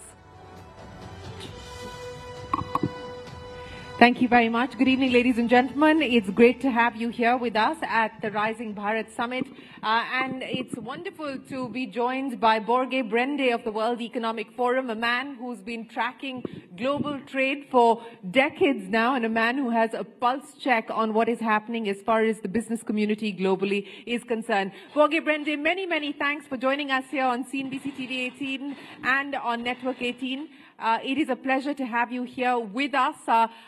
O: Thank you very much. Good evening, ladies and gentlemen. It's great to have you here with us at the Rising Bharat Summit. And it's wonderful to be joined by Borge Brende of the World Economic Forum, a man who's been tracking global trade for decades now, and a man who has a pulse check on what is happening as far as the business community globally is concerned. Borge Brende, many, many thanks for joining us here on CNBC TV 18 and on Network 18. It is a pleasure to have you here with us.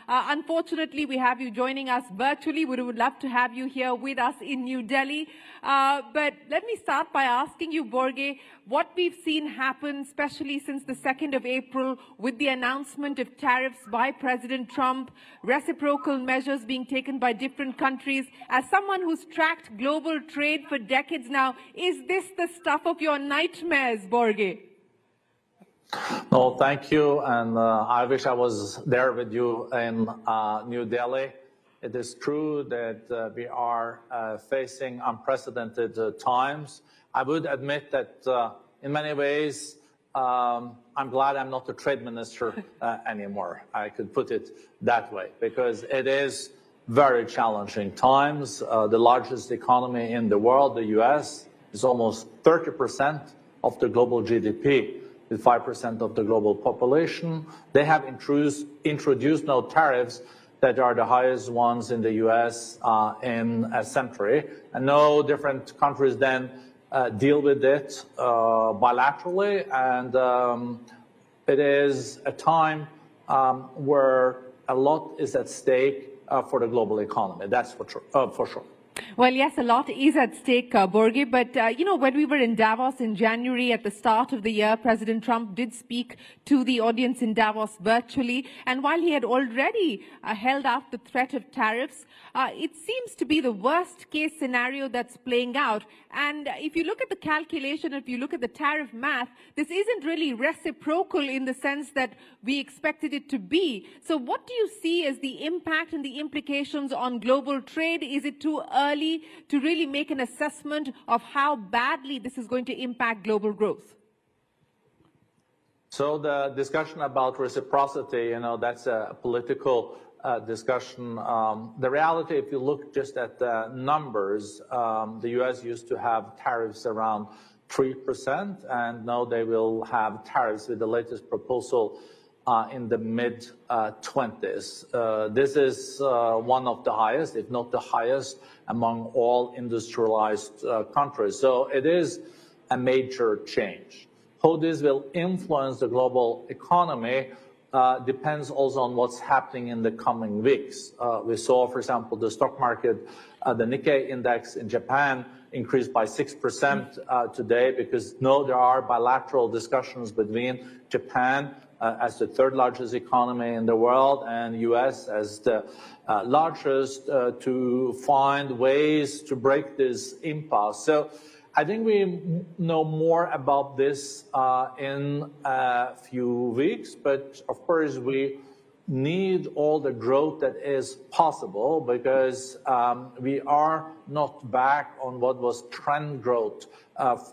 O: Unfortunately, we have you joining us virtually. We would love to have you here with us in New Delhi. But let me start by asking you, Borge, what we've seen happen, especially since the 2nd of April, with the announcement of tariffs by President Trump, reciprocal measures being taken by different countries. As someone who's tracked global trade for decades now, is this the stuff of your nightmares, Borge?
L: No, thank you, and I wish I was there with you in New Delhi. It is true that we are facing unprecedented times. I would admit that in many ways, I'm glad I'm not the trade minister anymore. I could put it that way, because it is very challenging times. The largest economy in the world, the US, is almost 30% of the global GDP. With 5% of the global population. They have introduced now tariffs that are the highest ones in the US in a century. And no different countries then deal with it bilaterally. And it is a time where a lot is at stake for the global economy. That's for sure.
O: Well, yes, a lot is at stake, Borge, but, you know, when we were in Davos in January at the start of the year, President Trump did speak to the audience in Davos virtually, and while he had already held out the threat of tariffs, it seems to be the worst case scenario that's playing out. And if you look at the calculation, if you look at the tariff math, this isn't really reciprocal in the sense that we expected it to be. So what do you see as the impact and the implications on global trade? Is it too early to really make an assessment of how badly this is going to impact global growth?
L: So the discussion about reciprocity, you know, that's a political discussion. The reality, if you look just at the numbers, the US used to have tariffs around 3%, and now they will have tariffs with the latest proposal in the mid-20s. This is one of the highest, if not the highest, among all industrialized countries. So it is a major change. How this will influence the global economy depends also on what's happening in the coming weeks. We saw, for example, the stock market, the Nikkei index in Japan increased by 6% today because there are bilateral discussions between Japan as the third largest economy in the world and US as the largest to find ways to break this impasse. So I think we know more about this in a few weeks, but of course we need all the growth that is possible because we are not back on what was trend growth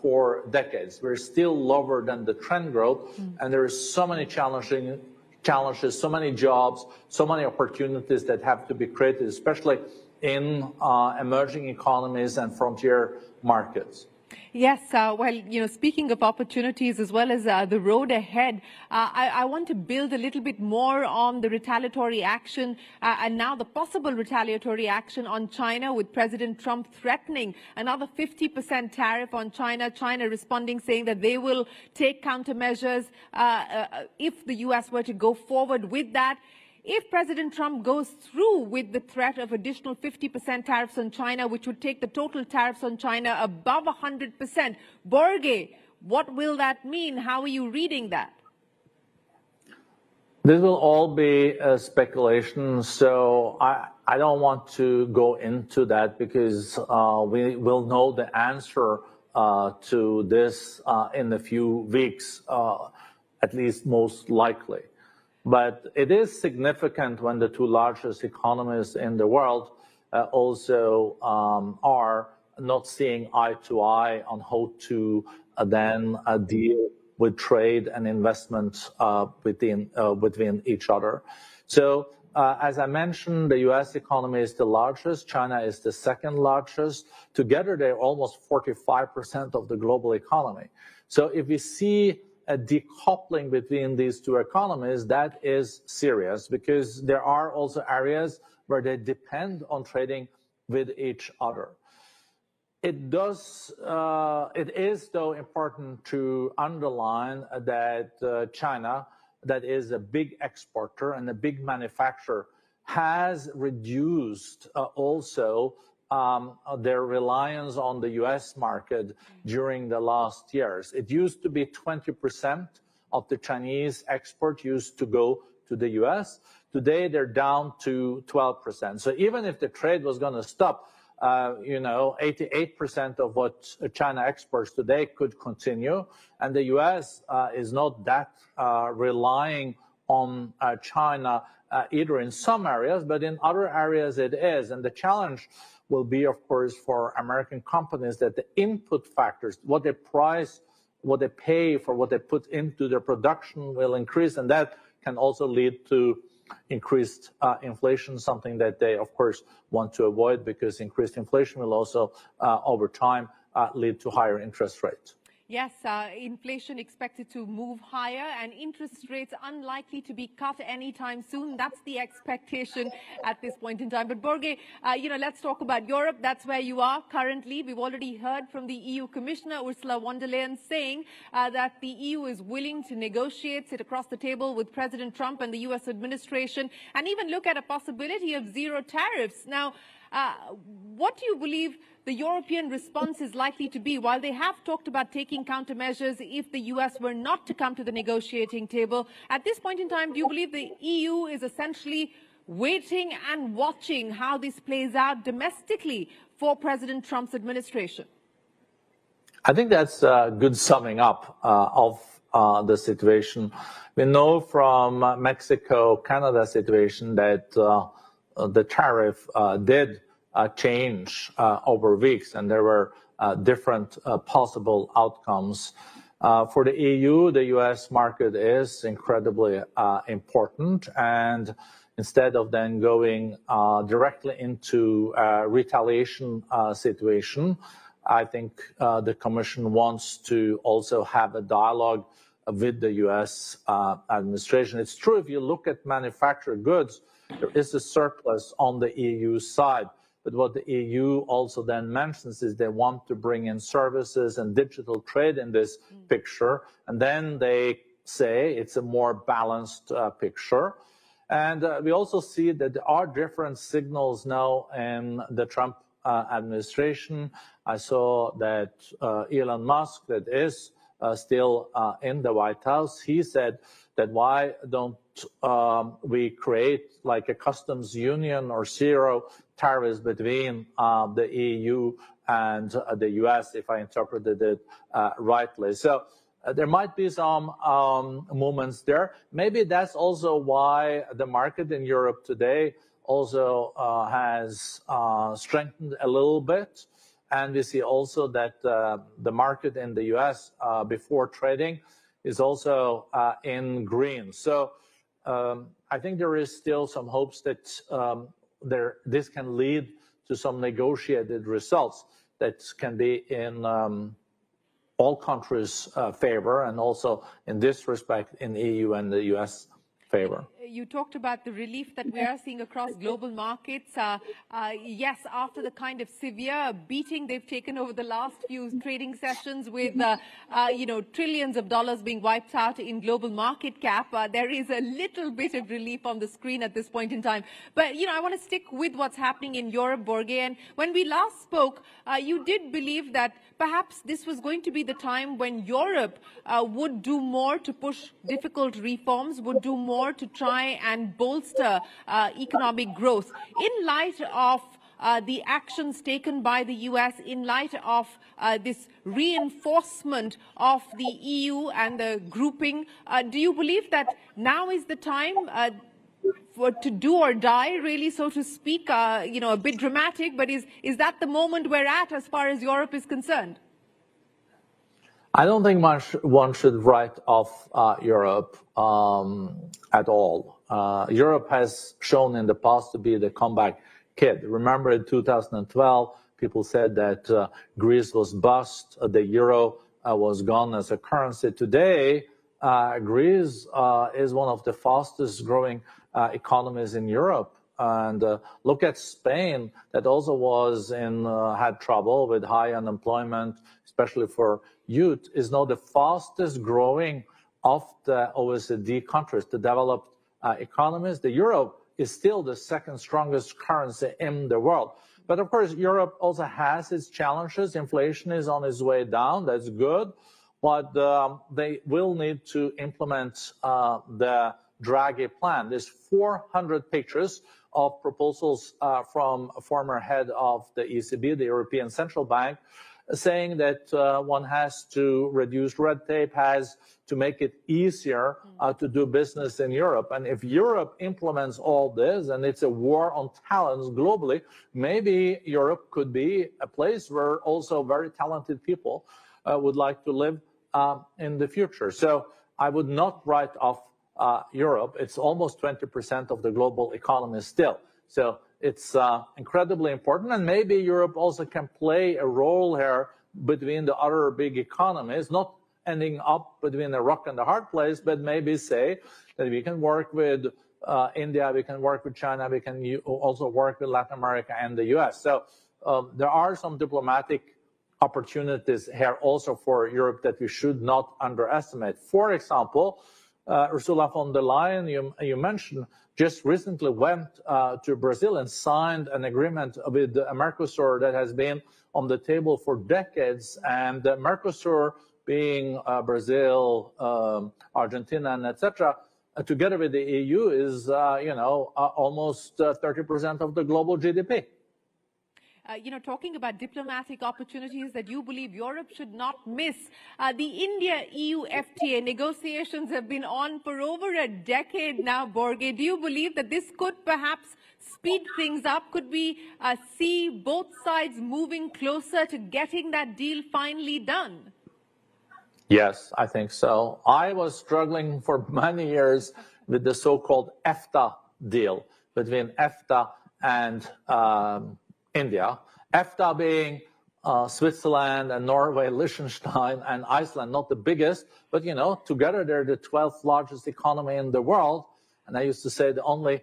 L: for decades. We're still lower than the trend growth, and there are so many challenges, so many jobs, so many opportunities that have to be created, especially in emerging economies and frontier markets.
O: Yes, well, speaking of opportunities as well as the road ahead, I want to build a little bit more on the retaliatory action and now the possible retaliatory action on China, with President Trump threatening another 50% tariff on China. China responding, saying that they will take countermeasures if the U.S. were to go forward with that. If President Trump goes through with the threat of additional 50% tariffs on China, which would take the total tariffs on China above 100%, Borge, what will that mean? How are you reading that?
L: This will all be speculation, so I don't want to go into that, because we will know the answer to this in a few weeks, at least most likely. But it is significant when the two largest economies in the world also are not seeing eye to eye on how to then deal with trade and investment between each other. So as I mentioned, the US economy is the largest, China is the second largest. Together, they're almost 45% of the global economy. So if we see a decoupling between these two economies, that is serious, because there are also areas where they depend on trading with each other. It is though important to underline that China, that is a big exporter and a big manufacturer, has reduced also their reliance on the US market during the last years. It used to be 20% of the Chinese export used to go to the US. Today, they're down to 12%. So even if the trade was going to stop, 88% of what China exports today could continue. And the US is not that relying on China either in some areas, but in other areas it is. And the challenge will be, of course, for American companies that the input factors, what they price, what they pay for what they put into their production will increase. And that can also lead to increased inflation, something that they, of course, want to avoid, because increased inflation will also, over time, lead to higher interest rates.
O: Yes, inflation expected to move higher and interest rates unlikely to be cut anytime soon. That's the expectation at this point in time. But Borge, let's talk about Europe. That's where you are currently. We've already heard from the EU Commissioner, Ursula von der Leyen, saying that the EU is willing to negotiate, sit across the table with President Trump and the US administration, and even look at a possibility of zero tariffs. Now, what do you believe the European response is likely to be? While they have talked about taking countermeasures if the US were not to come to the negotiating table, at this point in time, do you believe the EU is essentially waiting and watching how this plays out domestically for President Trump's administration?
L: I think that's a good summing up of the situation. We know from Mexico-Canada situation that the tariff did change over weeks, and there were different possible outcomes. For the EU, the US market is incredibly important, and instead of then going directly into a retaliation situation, I think the Commission wants to also have a dialogue with the US administration. It's true, if you look at manufactured goods, there is a surplus on the EU side. But what the EU also then mentions is they want to bring in services and digital trade in this picture. And then they say it's a more balanced picture. And we also see that there are different signals now in the Trump administration. I saw that Elon Musk, that is still in the White House, he said that why don't we create like a customs union or zero tariffs between the EU and the US, if I interpreted it rightly. So there might be some movements there. Maybe that's also why the market in Europe today also has strengthened a little bit. And we see also that the market in the US before trading is also in green. So I think there is still some hopes that this can lead to some negotiated results that can be in all countries favor, and also in this respect in EU and the US favor.
O: You talked about the relief that we are seeing across global markets. Yes, after the kind of severe beating they've taken over the last few trading sessions with, trillions of dollars being wiped out in global market cap, there is a little bit of relief on the screen at this point in time. But, I want to stick with what's happening in Europe, Borge. And when we last spoke, you did believe that perhaps this was going to be the time when Europe would do more to push difficult reforms, would do more to try and bolster economic growth. In light of the actions taken by the US, in light of this reinforcement of the EU and the grouping, do you believe that now is the time to do or die, really, so to speak? A bit dramatic, but is that the moment we're at as far as Europe is concerned?
L: I don't think one should write off Europe at all. Europe has shown in the past to be the comeback kid. Remember in 2012, people said that Greece was bust, the euro was gone as a currency. Today, Greece is one of the fastest growing economies in Europe. And look at Spain, that also had trouble with high unemployment, especially for youth, is now the fastest growing of the OECD countries, the developed economies. The euro is still the second strongest currency in the world. But of course, Europe also has its challenges. Inflation is on its way down. That's good. But they will need to implement the Draghi plan. There's 400 pages of proposals from a former head of the ECB, the European Central Bank, saying that one has to reduce red tape, has to make it easier to do business in Europe. And if Europe implements all this, and it's a war on talents globally, maybe Europe could be a place where also very talented people would like to live in the future. So I would not write off Europe. It's almost 20% of the global economy still. So it's incredibly important, and maybe Europe also can play a role here between the other big economies, not ending up between a rock and a hard place, but maybe say that we can work with India, we can work with China, we can also work with Latin America and the US. So there are some diplomatic opportunities here also for Europe that we should not underestimate. For example, Ursula von der Leyen, you mentioned, just recently went to Brazil and signed an agreement with Mercosur that has been on the table for decades. And Mercosur, being Brazil, Argentina, and etc., together with the EU, is almost 30% of the global GDP.
O: Talking about diplomatic opportunities that you believe Europe should not miss, the India-EU FTA negotiations have been on for over a decade now, Borge. Do you believe that this could perhaps speed things up? Could we see both sides moving closer to getting that deal finally done?
L: Yes, I think so. I was struggling for many years with the so-called EFTA deal between EFTA and India. EFTA being Switzerland and Norway, Liechtenstein and Iceland, not the biggest, but together they're the 12th largest economy in the world. And I used to say the only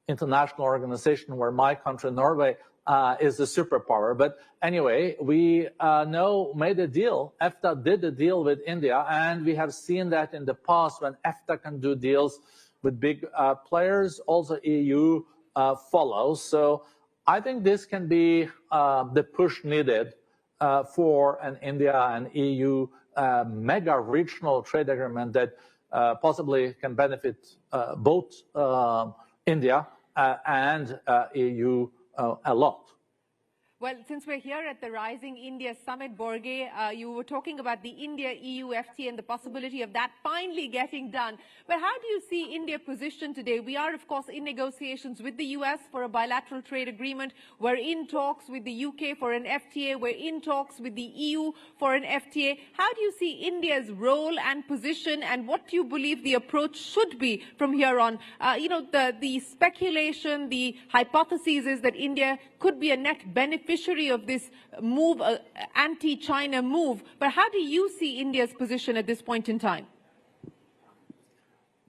L: international organization where my country, Norway, is the superpower. But anyway, we made a deal. EFTA did a deal with India, and we have seen that in the past when EFTA can do deals with big players, also EU follows. So I think this can be the push needed for an India and EU mega regional trade agreement that possibly can benefit both India and EU a lot.
O: Well, since we're here at the Rising India Summit, Borge, you were talking about the India-EU FTA and the possibility of that finally getting done. But how do you see India positioned today? We are, of course, in negotiations with the US for a bilateral trade agreement. We're in talks with the UK for an FTA. We're in talks with the EU for an FTA. How do you see India's role and position, and what do you believe the approach should be from here on? The speculation, the hypothesis is that India could be a net beneficiary beneficiary of this move, anti-China move. But how do you see India's position at this point in time?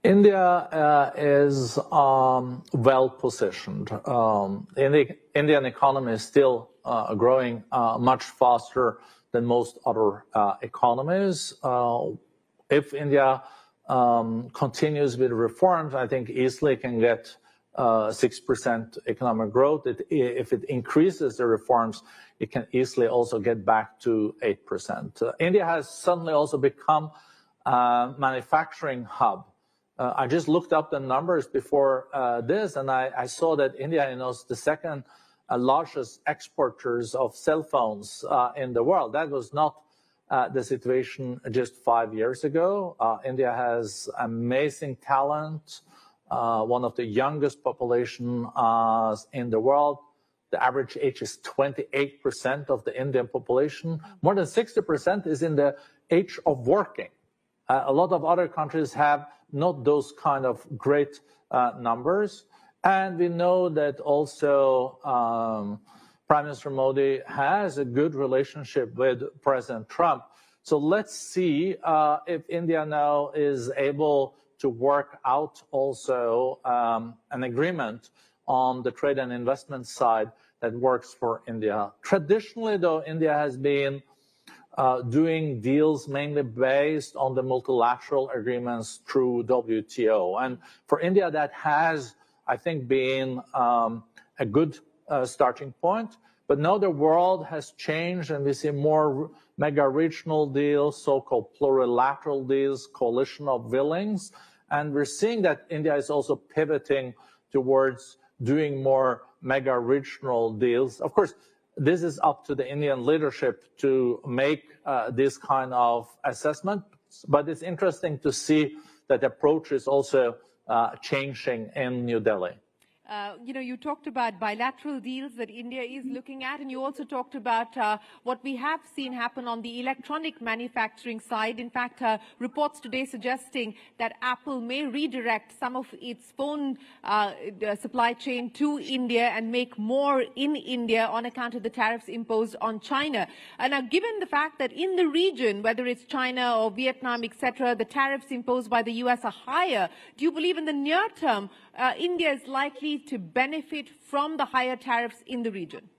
L: India is well positioned. The Indian economy is still growing much faster than most other economies. If India continues with reforms, I think easily can get 6% economic growth. If it increases the reforms, it can easily also get back to 8%. India has suddenly also become a manufacturing hub. I just looked up the numbers before this, and I saw that India is the second largest exporters of cell phones in the world. That was not the situation just 5 years ago. India has amazing talent, one of the youngest population in the world. The average age is 28% of the Indian population. More than 60% is in the age of working. A lot of other countries have not those kind of great numbers. And we know that also Prime Minister Modi has a good relationship with President Trump. So let's see if India now is able to work out also an agreement on the trade and investment side that works for India. Traditionally, though, India has been doing deals mainly based on the multilateral agreements through WTO. And for India, that has, I think, been a good starting point. But now the world has changed, and we see more mega-regional deals, so-called plurilateral deals, coalition of willings. And we're seeing that India is also pivoting towards doing more mega-regional deals. Of course, this is up to the Indian leadership to make this kind of assessment. But it's interesting to see that approach is also changing in New Delhi.
O: You talked about bilateral deals that India is looking at, and you also talked about what we have seen happen on the electronic manufacturing side. In fact, reports today suggesting that Apple may redirect some of its phone supply chain to India and make more in India on account of the tariffs imposed on China. And now, given the fact that in the region, whether it's China or Vietnam, etc., the tariffs imposed by the US are higher, do you believe in the near term India is likely to benefit from the higher tariffs in the region?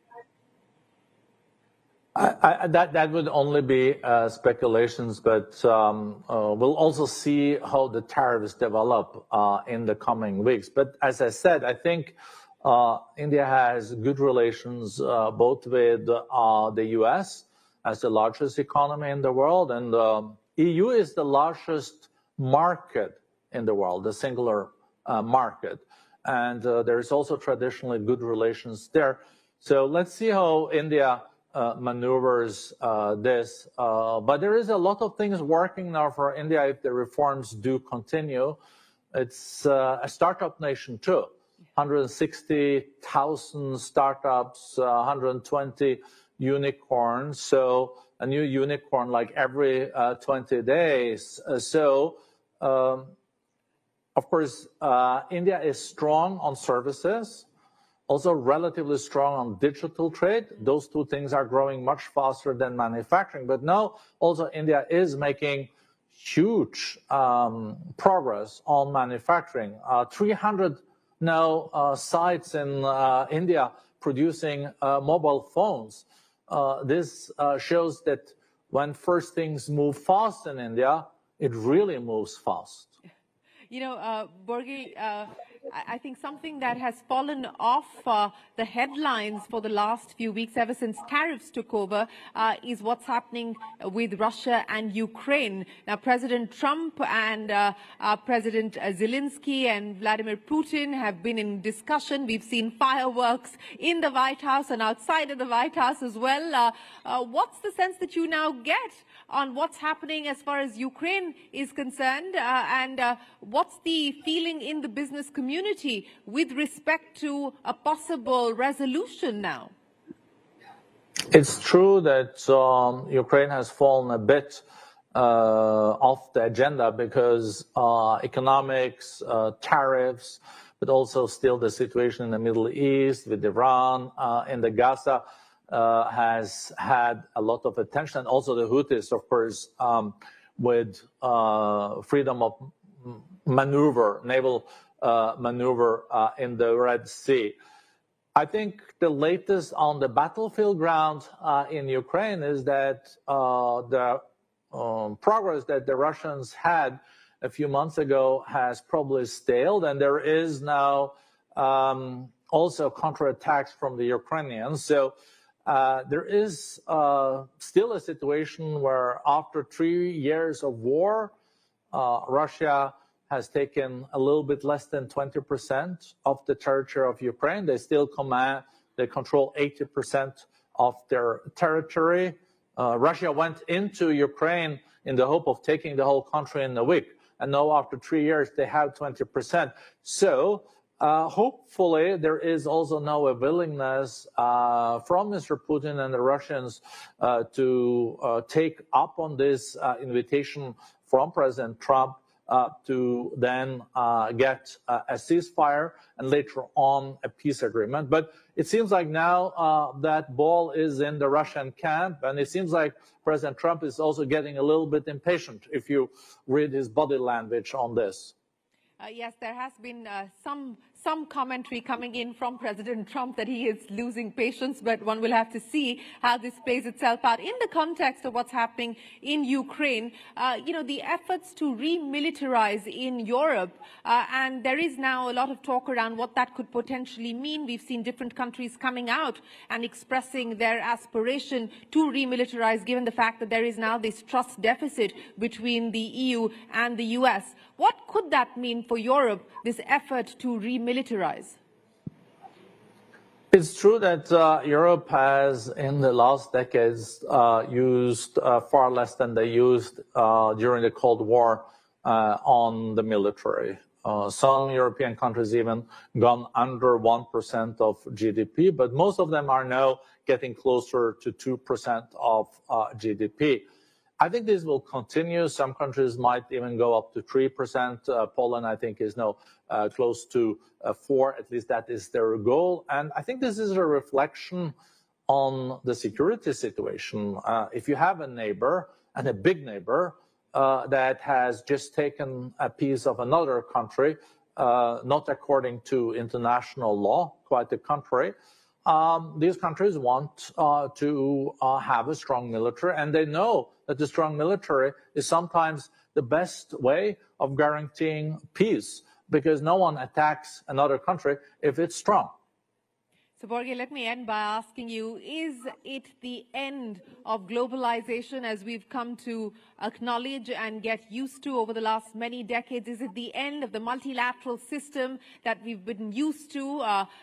L: That would only be speculations, but we'll also see how the tariffs develop in the coming weeks. But as I said, I think India has good relations both with the US as the largest economy in the world, and EU is the largest market in the world, the singular market. And there's also traditionally good relations there. So let's see how India maneuvers this. But there is a lot of things working now for India if the reforms do continue. It's a startup nation too. 160,000 startups, 120 unicorns. So a new unicorn like every 20 days. Of course, India is strong on services, also relatively strong on digital trade. Those two things are growing much faster than manufacturing. But now also India is making huge progress on manufacturing. 300 now sites in India producing mobile phones. This shows that when first things move fast in India, it really moves fast.
O: Borge, I think something that has fallen off the headlines for the last few weeks, ever since tariffs took over, is what's happening with Russia and Ukraine. Now, President Trump and President Zelensky and Vladimir Putin have been in discussion. We've seen fireworks in the White House and outside of the White House as well. What's the sense that you now get on what's happening as far as Ukraine is concerned, and what's the feeling in the business community with respect to a possible resolution now?
L: It's true that Ukraine has fallen a bit off the agenda because economics, tariffs, but also still the situation in the Middle East with Iran and the Gaza. has had a lot of attention, and also the Houthis, of course, with freedom of maneuver, naval maneuver in the Red Sea. I think the latest on the battlefield ground in Ukraine is that the progress that the Russians had a few months ago has probably staled, and there is now also counterattacks from the Ukrainians. So there is still a situation where after 3 years of war, Russia has taken a little bit less than 20% of the territory of Ukraine. They still control 80% of their territory. Russia went into Ukraine in the hope of taking the whole country in a week. And now after 3 years, they have 20%. So hopefully there is also now a willingness from Mr. Putin and the Russians to take up on this invitation from President Trump to then get a ceasefire and later on a peace agreement. But it seems like now that ball is in the Russian camp, and it seems like President Trump is also getting a little bit impatient if you read his body language on this.
O: Yes, there has been some commentary coming in from President Trump that he is losing patience, but one will have to see how this plays itself out in the context of what's happening in Ukraine. The efforts to remilitarize in Europe, and there is now a lot of talk around what that could potentially mean. We've seen different countries coming out and expressing their aspiration to remilitarize, given the fact that there is now this trust deficit between the EU and the US. What could that mean for Europe, this effort to remilitarize?
L: It's true that Europe has, in the last decades, used far less than they used during the Cold War on the military. Some European countries even gone under 1% of GDP, but most of them are now getting closer to 2% of GDP. I think this will continue. Some countries might even go up to 3%. Poland, I think, is now close to 4%. At least that is their goal. And I think this is a reflection on the security situation. If you have a neighbor, and a big neighbor, that has just taken a piece of another country, not according to international law, quite the contrary, these countries want to have a strong military, and they know that the strong military is sometimes the best way of guaranteeing peace, because no one attacks another country if it's strong.
O: So, Borge, let me end by asking you, is it the end of globalization as we've come to acknowledge and get used to over the last many decades? Is it the end of the multilateral system that we've been used to,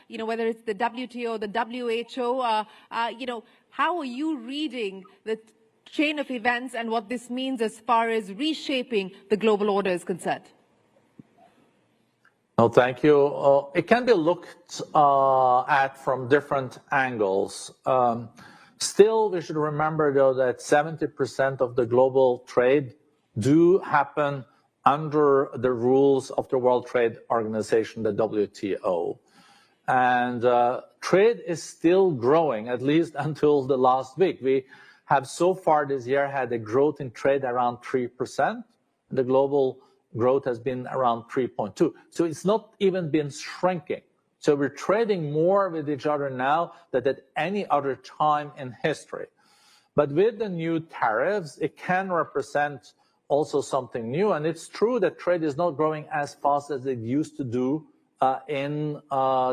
O: whether it's the WTO, the WHO? How are you reading the chain of events and what this means as far as reshaping the global order is concerned?
L: No, thank you. It can be looked at from different angles. Still, we should remember, though, that 70% of the global trade do happen under the rules of the World Trade Organization, the WTO. And trade is still growing, at least until the last week. We have so far this year had a growth in trade around 3%. The global growth has been around 3.2. So it's not even been shrinking. So we're trading more with each other now than at any other time in history. But with the new tariffs, it can represent also something new. And it's true that trade is not growing as fast as it used to do in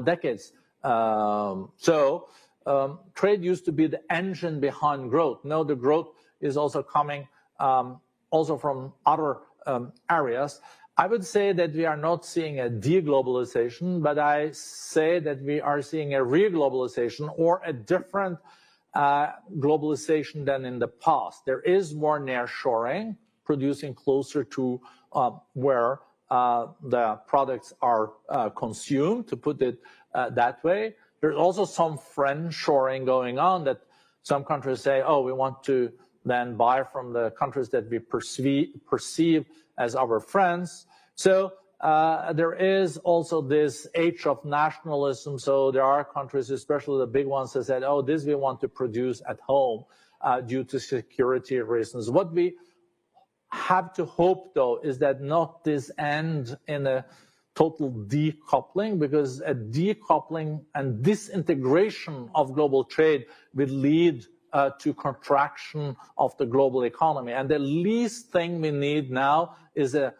L: decades. Trade used to be the engine behind growth. Now the growth is also coming also from other areas. I would say that we are not seeing a de-globalization, but I say that we are seeing a re-globalization or a different globalization than in the past. There is more nearshoring, producing closer to where the products are consumed, to put it that way. There's also some friendshoring going on, that some countries say, oh, we want to then buy from the countries that we perceive as our friends. So there is also this age of nationalism. So there are countries, especially the big ones, that said, oh, this we want to produce at home due to security reasons. What we have to hope, though, is that not this end in a total decoupling, because a decoupling and disintegration of global trade will lead to contraction of the global economy. And the least thing we need now is a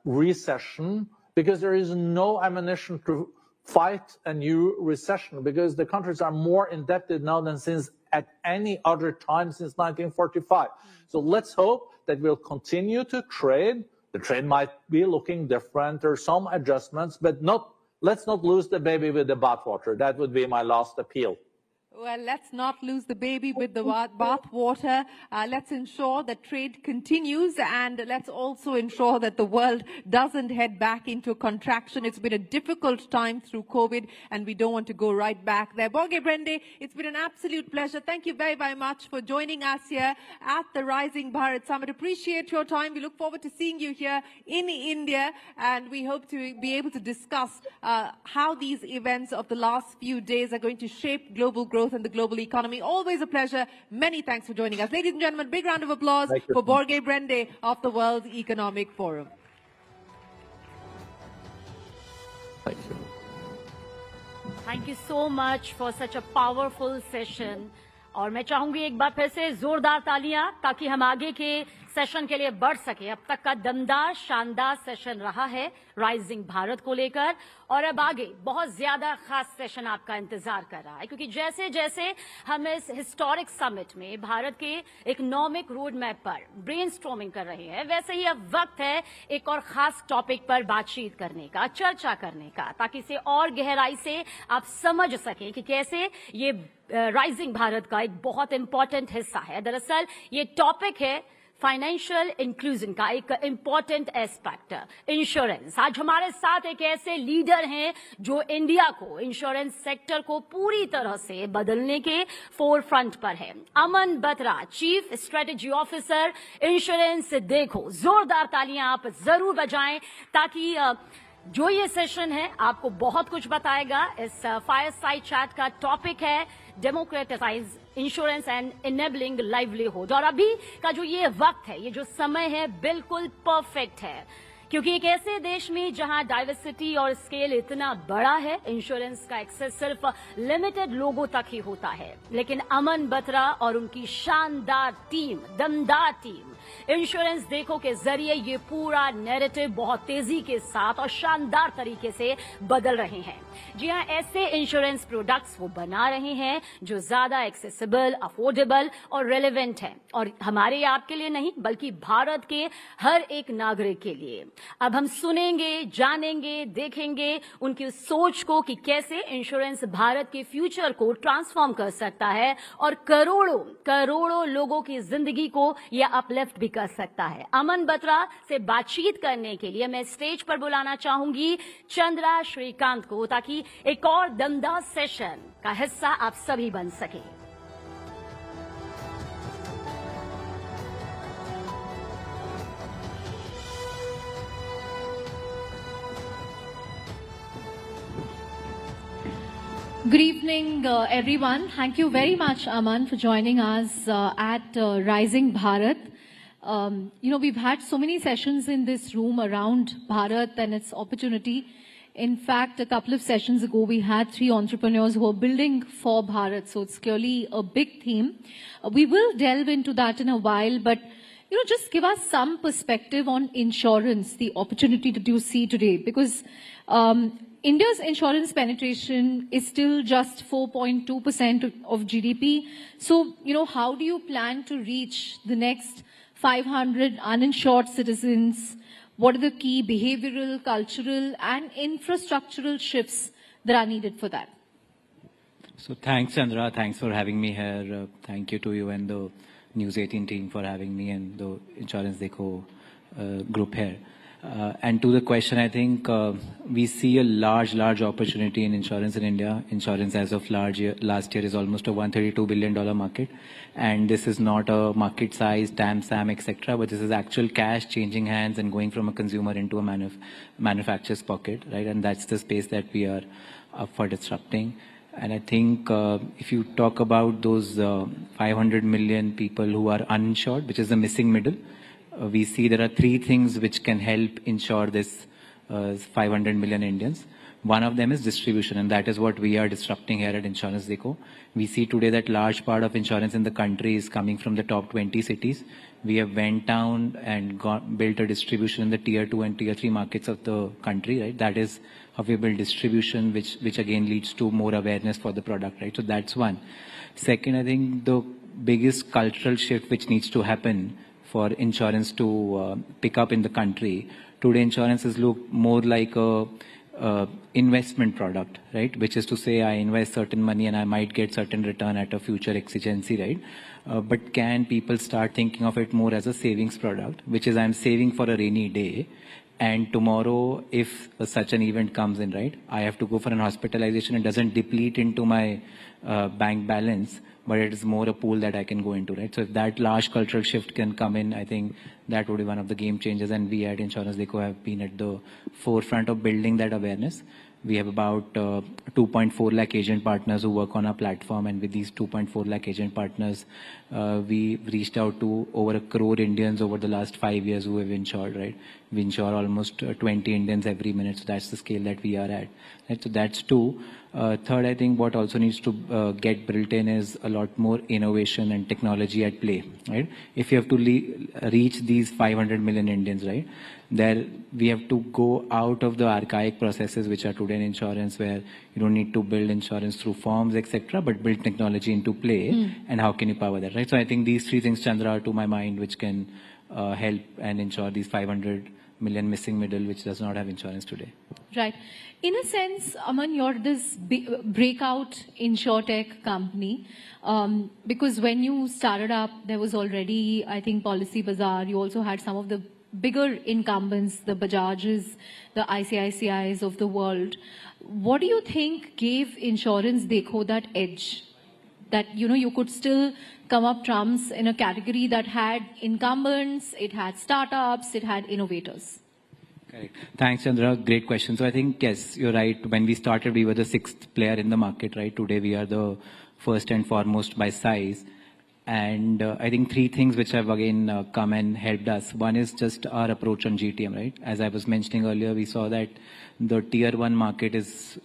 L: recession, because there is no ammunition to fight a new recession, because the countries are more indebted now than since at any other time since 1945. So let's hope that we'll continue to trade. The trade might be looking different or some adjustments, but let's not lose the baby with the bathwater. That would be my last appeal.
O: Well, let's not lose the baby with the bathwater. Let's ensure that trade continues, and let's also ensure that the world doesn't head back into contraction. It's been a difficult time through COVID, and we don't want to go right back there. Borge Brende, it's been an absolute pleasure. Thank you very, very much for joining us here at the Rising Bharat Summit. Appreciate your time. We look forward to seeing you here in India, and we hope to be able to discuss how these events of the last few days are going to shape global growth and the global economy. Always a pleasure. Many thanks for joining us. Ladies and gentlemen, big round of applause for Borge Brende of the World Economic Forum.
L: Thank you.
M: Thank you so much for such a powerful session. और मैं चाहूंगी एक बार फिर से जोरदार तालियां, ताकि हम आगे के सेशन के लिए बढ़ सके। अब तक का दमदार शानदार सेशन रहा है राइजिंग भारत को लेकर, और अब आगे बहुत ज्यादा खास सेशन आपका इंतजार कर रहा है, क्योंकि जैसे जैसे हम इस हिस्टोरिक समिट में भारत के इकोनॉमिक रोड मैप पर ब्रेनस्टॉर्मिंग कर रहे हैं, वैसे ही अब वक्त है एक और खास टॉपिक पर बातचीत करने का, चर्चा करने का, ताकि इसे और गहराई से आप समझ सकें कि कैसे ये राइजिंग भारत का एक बहुत इंपॉर्टेंट हिस्सा है। दरअसल ये टॉपिक है फाइनेंशियल इंक्लूजन का एक इंपॉर्टेंट एस्पेक्ट, इंश्योरेंस। आज हमारे साथ एक ऐसे लीडर हैं जो इंडिया को, इंश्योरेंस सेक्टर को पूरी तरह से बदलने के फोर फ्रंट पर है। Aman Batra, chief strategy officer, insurance देखो। जोरदार तालियां आप जरूर बजाएं, ताकि जो ये सेशन है आपको बहुत कुछ बताएगा। इस फायरसाइड चैट का टॉपिक है democratise insurance and enabling livelihood. और अभी का जो ये वक्त है, ये जो समय है, बिल्कुल परफेक्ट है, क्योंकि एक ऐसे देश में जहां डाइवर्सिटी और स्केल इतना बड़ा है, इंश्योरेंस का एक्सेस सिर्फ लिमिटेड लोगों तक ही होता है। लेकिन अमन बत्रा और उनकी शानदार टीम, दमदार टीम, इंश्योरेंस देखो के जरिए ये पूरा नैरेटिव बहुत तेजी के साथ और शानदार तरीके से बदल रहे हैं। जी हां, ऐसे इंश्योरेंस प्रोडक्ट्स वो बना रहे हैं जो ज्यादा एक्सेसिबल, अफोर्डेबल और रेलेवेंट है, और हमारे आपके लिए नहीं, बल्कि भारत के हर एक नागरिक के लिए। अब हम सुनेंगे, जानेंगे, देखेंगे उनकी उस सोच को कि कैसे इंश्योरेंस भारत के फ्यूचर को ट्रांसफॉर्म कर सकता है और करोड़ों करोड़ों लोगों की जिंदगी को यह अपलिफ्ट भी कर सकता है। अमन बत्रा से बातचीत करने के लिए मैं स्टेज पर बुलाना चाहूंगी चंद्रा श्रीकांत को, ताकि एक और दमदार सेशन का हिस्सा आप सभी बन सके।
B: Good evening, everyone. Thank you very much, Aman, for joining us at Rising Bharat. We've had so many sessions in this room around Bharat and its opportunity. In fact, a couple of sessions ago, we had 3 entrepreneurs who are building for Bharat. So it's clearly a big theme. We will delve into that in a while, but just give us some perspective on insurance, the opportunity that you see today, because India's insurance penetration is still just 4.2% of GDP. So, how do you plan to reach the next 500 uninsured citizens? What are the key behavioral, cultural, and infrastructural shifts that are needed for that?
Q: So thanks, Chandra. Thanks for having me here. Thank you to you and the News18 team for having me and the Insurance Deco group here. And to the question, I think we see a large opportunity in insurance in India. Insurance as of last year is almost a $132 billion market. And this is not a market size, TAM, SAM, etc., but this is actual cash changing hands and going from a consumer into a manufacturer's pocket, right? And that's the space that we are up for disrupting. And I think if you talk about those 500 million people who are uninsured, which is the missing middle, we see there are three things which can help insure this 500 million Indians. One of them is distribution, and that is what we are disrupting here at Insurance Deco. We see today that large part of insurance in the country is coming from the top 20 cities. We have went down and built a distribution in the tier 2 and tier 3 markets of the country, right? That is how we build distribution, which again leads to more awareness for the product, right? So that's one. Second, I think the biggest cultural shift which needs to happen for insurance to pick up in the country. Today, insurance is looked more like a investment product, right? Which is to say, I invest certain money and I might get certain return at a future exigency, right? But can people start thinking of it more as a savings product, which is I'm saving for a rainy day, and tomorrow, if such an event comes in, right, I have to go for an hospitalization. It doesn't deplete into my bank balance, but it is more a pool that I can go into, right? So if that large cultural shift can come in, I think that would be one of the game changers. And we at Insurance Deco have been at the forefront of building that awareness. We have about 2.4 lakh agent partners who work on our platform, and with these 2.4 lakh agent partners, we reached out to over 1 crore Indians over the last 5 years who have insured, right? We insure almost 20 Indians every minute, so that's the scale that we are at, right? So that's two. Third, I think what also needs to get built in is a lot more innovation and technology at play, right? If you have to reach these 500 million Indians, right, there we have to go out of the archaic processes which are today in insurance, where you don't need to build insurance through forms, etc., but build technology into play. And how can you power that, right? So I think these three things, Chandra, are to my mind, which can help and ensure these 500 million missing middle, which does not have insurance today.
B: Right. In a sense, Aman, you're this breakout insurtech company, because when you started up, there was already, I think, Policy Bazaar. You also had some of the bigger incumbents, the Bajajes, the ICICIs of the world. What do you think gave Insurance Deco that edge? That, you know, you could still come up trumps in a category that had incumbents, it had startups, it had innovators.
Q: Correct. Thanks, Chandra. Great question. So I think, yes, you're right. When we started, we were the 6th player in the market, right? Today, we are the first and foremost by size. And I think three things which have again come and helped us. One is just our approach on GTM, right? As I was mentioning earlier, we saw that the tier 1 market is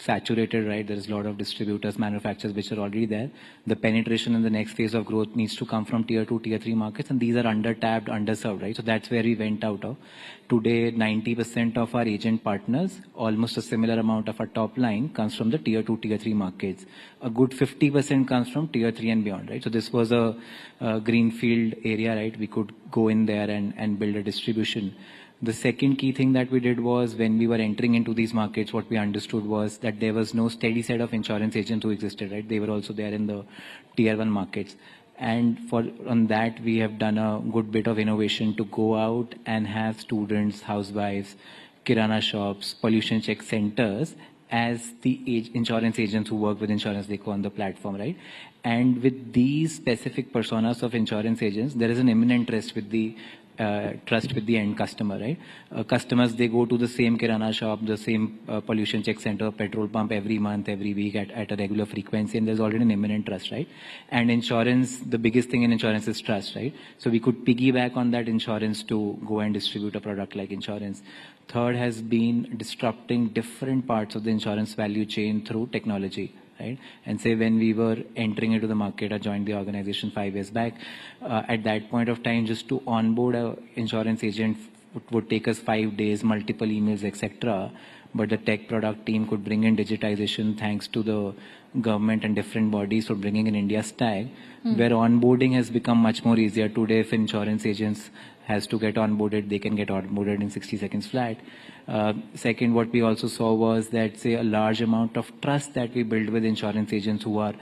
Q: saturated, right? There is a lot of distributors, manufacturers which are already there. The penetration in the next phase of growth needs to come from tier 2, tier 3 markets, and these are under-tapped, underserved, right? So that's where we went out of. Today, 90% of our agent partners, almost a similar amount of our top line comes from the tier 2, tier 3 markets. A good 50% comes from tier 3 and beyond, right? So this was a greenfield area, right? We could go in there and build a distribution. The second key thing that we did was, when we were entering into these markets, what we understood was that there was no steady set of insurance agents who existed, right? They were also there in the tier 1 markets. And on that, we have done a good bit of innovation to go out and have students, housewives, kirana shops, pollution check centers as the insurance agents who work with Insurance Deco on the platform, right? And with these specific personas of insurance agents, there is an imminent trust with the end customer, right? Customers, they go to the same kirana shop, the same pollution check center, petrol pump every month, every week at a regular frequency, and there's already an imminent trust, right? And insurance, the biggest thing in insurance is trust, right? So we could piggyback on that insurance to go and distribute a product like insurance. Third has been disrupting different parts of the insurance value chain through technology. Right? And say when we were entering into the market, I joined the organization 5 years back. At that point of time, just to onboard an insurance agent would take us 5 days, multiple emails, etc. But the tech product team could bring in digitization thanks to the government and different bodies for bringing in India's tag, where onboarding has become much more easier. Today, if insurance agents has to get onboarded, they can get onboarded in 60 seconds flat. Second, what we also saw was that, say, a large amount of trust that we build with insurance agents who are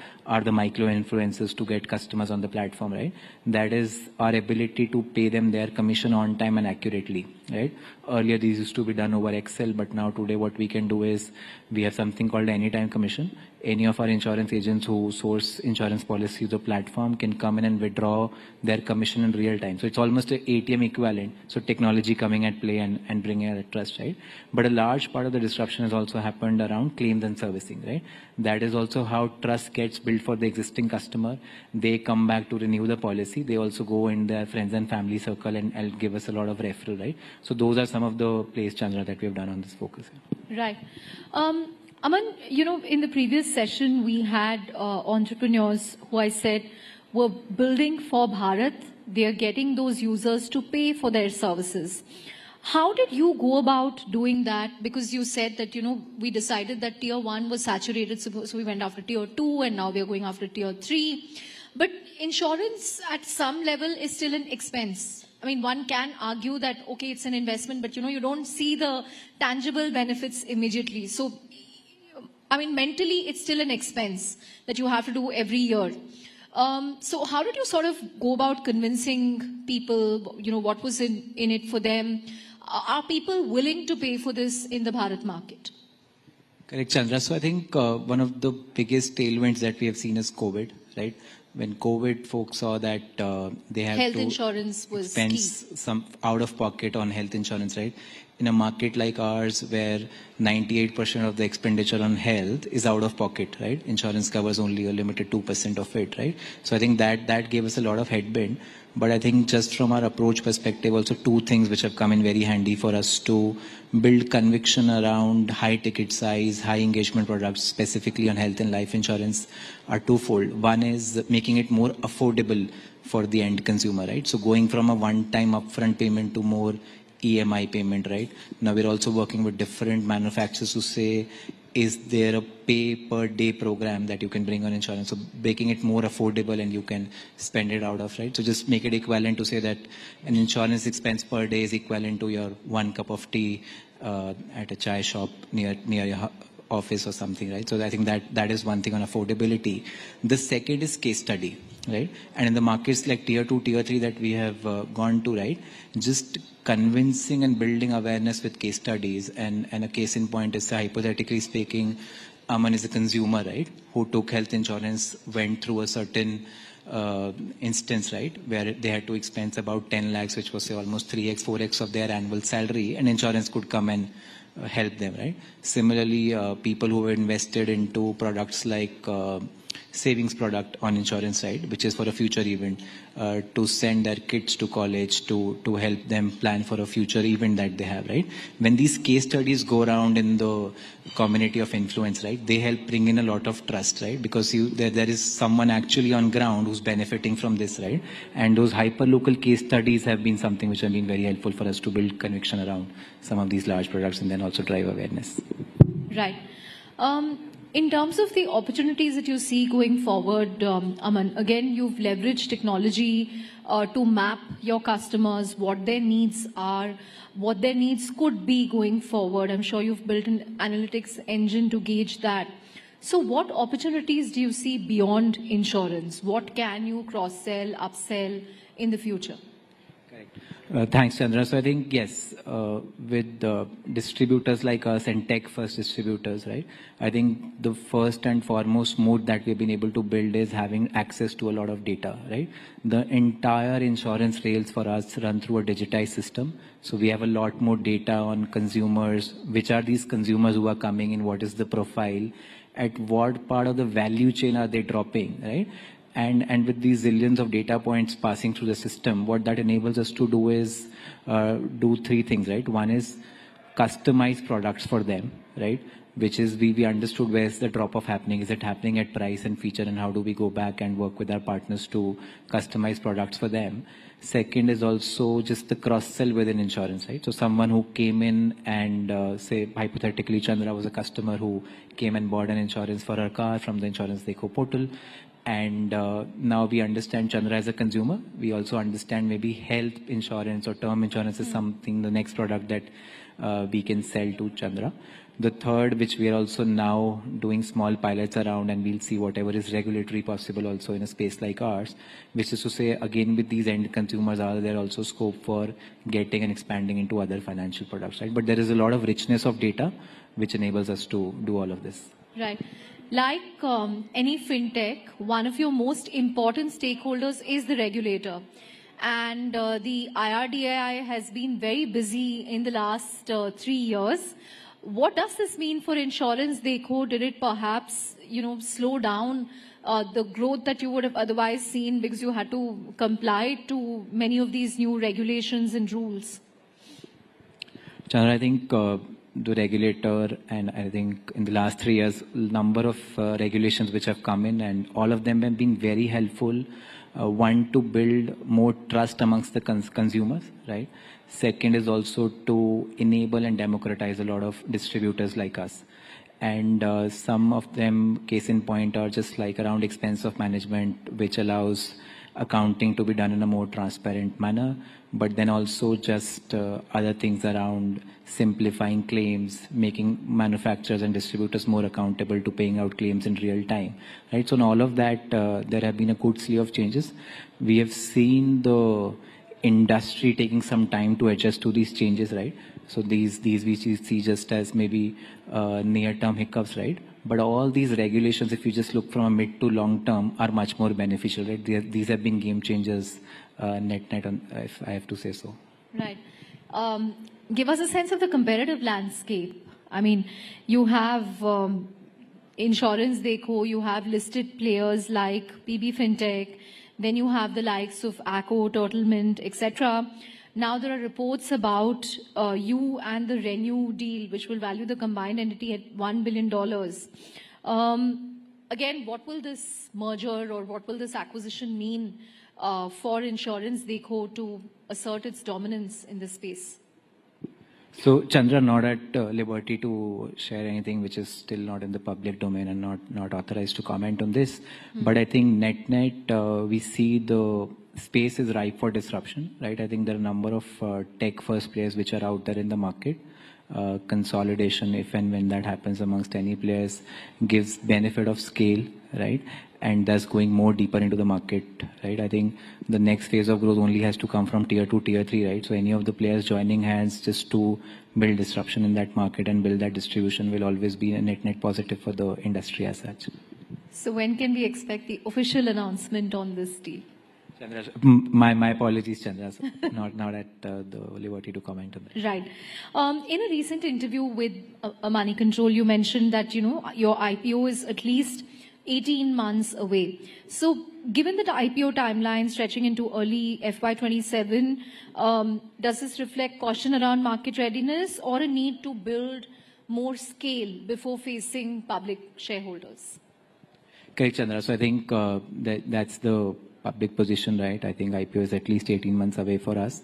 Q: the micro-influencers to get customers on the platform, right? That is our ability to pay them their commission on time and accurately, right? Earlier, these used to be done over Excel, but now today what we can do is we have something called anytime commission. Any of our insurance agents who source insurance policies to the platform can come in and withdraw their commission in real time. So it's almost an ATM equivalent. So technology coming at play and bringing that trust, right? But a large part of the disruption has also happened around claims and servicing, right? That is also how trust gets built for the existing customer. They come back to renew the policy. They also go in their friends and family circle and give us a lot of referral, right? So those are some of the plays, Chandra, that we have done on this focus.
B: Right. Aman, you know, in the previous session, we had entrepreneurs who I said were building for Bharat. They are getting those users to pay for their services. How did you go about doing that? Because you said that, you know, we decided that tier 1 was saturated, so we went after tier 2, and now we are going after tier 3. But insurance at some level is still an expense. I mean, one can argue that, okay, it's an investment, but, you know, you don't see the tangible benefits immediately. So, I mean, mentally, it's still an expense that you have to do every year. So how did you sort of go about convincing people, you know, what was in it for them? Are people willing to pay for this in the Bharat market?
Q: Correct, Chandra. So I think one of the biggest tailwinds that we have seen is COVID, right? When COVID, folks saw that they have
B: health
Q: to
B: insurance was
Q: spend
B: key.
Q: some out of pocket on health insurance, right? In a market like ours, where 98% of the expenditure on health is out of pocket, right? Insurance covers only a limited 2% of it, right? So I think that gave us a lot of headwind. But I think just from our approach perspective, also two things which have come in very handy for us to build conviction around high ticket size, high engagement products, specifically on health and life insurance, are twofold. One is making it more affordable for the end consumer, right? So going from a one-time upfront payment to more EMI payment, right? Now we're also working with different manufacturers to say, is there a pay per day program that you can bring on insurance? So making it more affordable and you can spend it out of, right? So just make it equivalent to say that an insurance expense per day is equivalent to your 1 cup of tea at a chai shop near your office or something, right? So I think that is one thing on affordability. The second is case study, right? And in the markets like tier 2, tier 3 that we have gone to, right? Just convincing and building awareness with case studies. And a case in point is, hypothetically speaking, Aman is a consumer, right? Who took health insurance, went through a certain instance, right? Where they had to expense about 10 lakhs, which was say almost 3x, 4x of their annual salary, and insurance could come and help them, right? Similarly, people who were invested into products like savings product on insurance side, which is for a future event, to send their kids to college, to help them plan for a future event that they have, right? When these case studies go around in the community of influence, right, they help bring in a lot of trust, right? Because there is someone actually on ground who's benefiting from this, right? And those hyper-local case studies have been something which have been very helpful for us to build conviction around some of these large products and then also drive awareness.
B: Right. In terms of the opportunities that you see going forward, Aman, again, you've leveraged technology to map your customers, what their needs are, what their needs could be going forward. I'm sure you've built an analytics engine to gauge that. So what opportunities do you see beyond insurance? What can you cross-sell, upsell in the future?
Q: Thanks, Chandra. So I think, yes, with distributors like us and tech-first distributors, right, I think the first and foremost mode that we've been able to build is having access to a lot of data, right? The entire insurance rails for us run through a digitized system. So we have a lot more data on consumers, which are these consumers who are coming in, what is the profile, at what part of the value chain are they dropping, right? And with these zillions of data points passing through the system, what that enables us to do is do three things, right? One is customize products for them, right? Which is we understood where's the drop-off happening. Is it happening at price and feature, and how do we go back and work with our partners to customize products for them? Second is also just the cross-sell within insurance, right? So someone who came in and say hypothetically Chandra was a customer who came and bought an insurance for her car from the Insurance Dekho portal. And now we understand Chandra as a consumer. We also understand maybe health insurance or term insurance is something, the next product that we can sell to Chandra. The third, which we are also now doing small pilots around, and we'll see whatever is regulatory possible also in a space like ours, which is to say, again, with these end consumers, are there also scope for getting and expanding into other financial products, right? But there is a lot of richness of data, which enables us to do all of this.
B: Right. Like any fintech, one of your most important stakeholders is the regulator. And the IRDAI has been very busy in the last 3 years. What does this mean for Insurance Dekho? Did it perhaps, slow down the growth that you would have otherwise seen because you had to comply to many of these new regulations and rules?
Q: Chandra, I think the regulator, and I think in the last 3 years, number of regulations which have come in, and all of them have been very helpful. One, to build more trust amongst the consumers, right? Second is also to enable and democratize a lot of distributors like us. And some of them, case in point, are just like around expense of management, which allows accounting to be done in a more transparent manner, but then also just other things around simplifying claims, making manufacturers and distributors more accountable to paying out claims in real time, right? So in all of that, there have been a good slew of changes. We have seen the industry taking some time to adjust to these changes, right? So these we see just as maybe near-term hiccups, right? But all these regulations, if you just look from a mid to long term, are much more beneficial, right? These have been game changers, net, if I have to say so.
B: Right. Give us a sense of the competitive landscape. I mean, you have Insurance Dekho, you have listed players like PB Fintech, then you have the likes of Acco, Turtlemint, etc. Now there are reports about you and the Renew deal, which will value the combined entity at $1 billion. Again, what will this merger or what will this acquisition mean for Insurance Dekho to assert its dominance in this space?
Q: So Chandra, not at liberty to share anything which is still not in the public domain and not authorized to comment on this. But I think net, we see the space is ripe for disruption, right? I think there are a number of tech-first players which are out there in the market. Consolidation, if and when that happens amongst any players, gives benefit of scale, right? And thus going more deeper into the market, right? I think the next phase of growth only has to come from tier 2, tier 3, right? So any of the players joining hands just to build disruption in that market and build that distribution will always be a net positive for the industry as such.
B: So when can we expect the official announcement on this deal?
Q: Chandra, my apologies, Chandra. not at the liberty to comment on that.
B: Right. In a recent interview with Money Control, you mentioned that, your IPO is at least 18 months away. So given that IPO timeline stretching into early FY27, does this reflect caution around market readiness or a need to build more scale before facing public shareholders?
Q: Correct, Chandra. So I think that's the public position, right? I think IPO is at least 18 months away for us.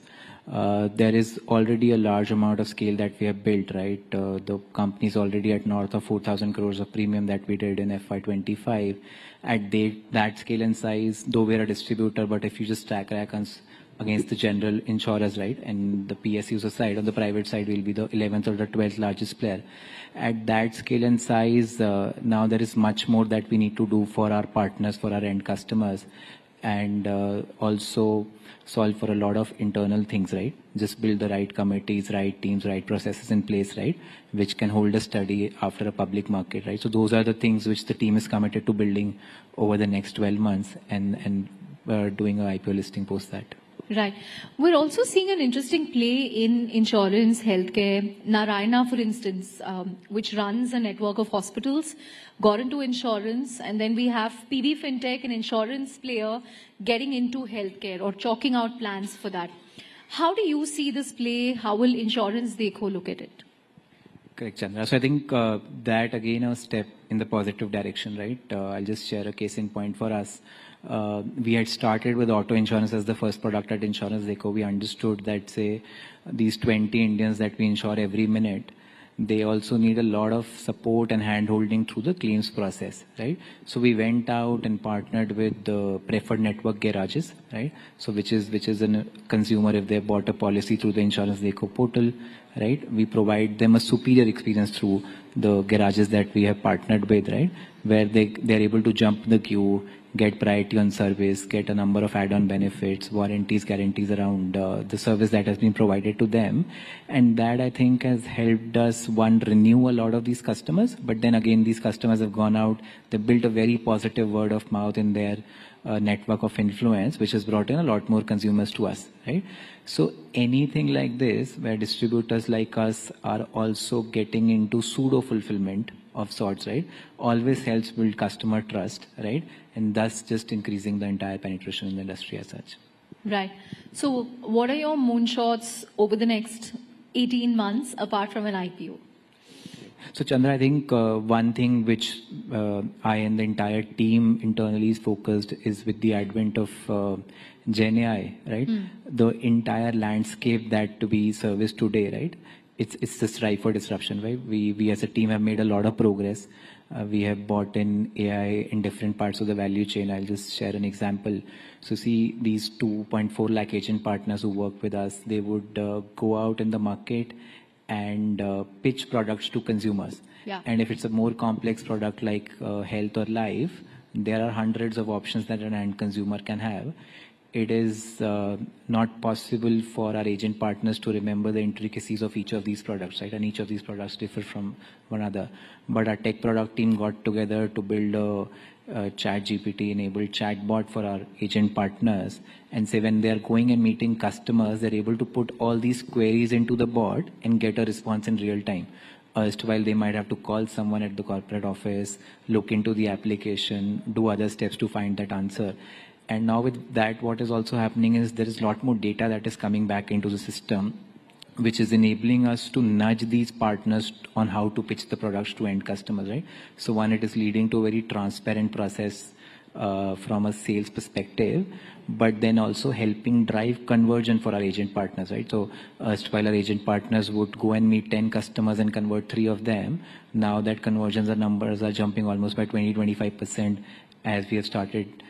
Q: There is already a large amount of scale that we have built, right? The company is already at north of 4,000 crores of premium that we did in FY25. At that scale and size, though we're a distributor, but if you just track reckons against the general insurers, right? And the PSUs aside, on the private side, we'll be the 11th or the 12th largest player. At that scale and size, now there is much more that we need to do for our partners, for our end customers, and also solve for a lot of internal things, right? Just build the right committees, right teams, right processes in place, right? Which can hold a steady after a public market, right? So those are the things which the team is committed to building over the next 12 months and doing an IPO listing post that.
B: Right. We're also seeing an interesting play in insurance, healthcare. Narayana, for instance, which runs a network of hospitals, got into insurance, and then we have PB Fintech, an insurance player, getting into healthcare or chalking out plans for that. How do you see this play? How will Insurance Dekho look at it?
Q: Correct, Chandra. So I think that again a step in the positive direction, right? I'll just share a case in point for us. We had started with auto insurance as the first product at Insurance Deco. We understood that, say, these 20 Indians that we insure every minute, they also need a lot of support and hand-holding through the claims process, right? So we went out and partnered with the preferred network garages, right? So which is a consumer if they bought a policy through the Insurance Deco portal, right? We provide them a superior experience through the garages that we have partnered with, right? Where they're able to jump the queue, get priority on service, get a number of add-on benefits, warranties, guarantees around the service that has been provided to them. And that, I think, has helped us, one, renew a lot of these customers. But then again, these customers have gone out, they built a very positive word of mouth in their network of influence, which has brought in a lot more consumers to us, right? So anything like this, where distributors like us are also getting into pseudo-fulfillment of sorts, right, always helps build customer trust, right, and thus just increasing the entire penetration in the industry as such.
B: Right. So what are your moonshots over the next 18 months apart from an IPO?
Q: So Chandra, I think one thing which I and the entire team internally is focused is with the advent of Gen AI, right? The entire landscape that we service today, right? It's just ripe for disruption, right? We as a team have made a lot of progress. We have bought in AI in different parts of the value chain. I'll just share an example. So see these 2.4 lakh agent partners who work with us, they would go out in the market and pitch products to consumers.
B: Yeah.
Q: And if it's a more complex product like health or life, there are hundreds of options that an end consumer can have. It is not possible for our agent partners to remember the intricacies of each of these products, right? And each of these products differ from one another. But our tech product team got together to build a chat GPT enabled chatbot for our agent partners. And say when they're going and meeting customers, they're able to put all these queries into the bot and get a response in real time. While they might have to call someone at the corporate office, look into the application, do other steps to find that answer. And now with that, what is also happening is there is a lot more data that is coming back into the system, which is enabling us to nudge these partners on how to pitch the products to end customers, right? So one, it is leading to a very transparent process from a sales perspective, but then also helping drive conversion for our agent partners, right? So while our agent partners would go and meet 10 customers and convert 3 of them, now that conversions or numbers are jumping almost by 20-25% as we have started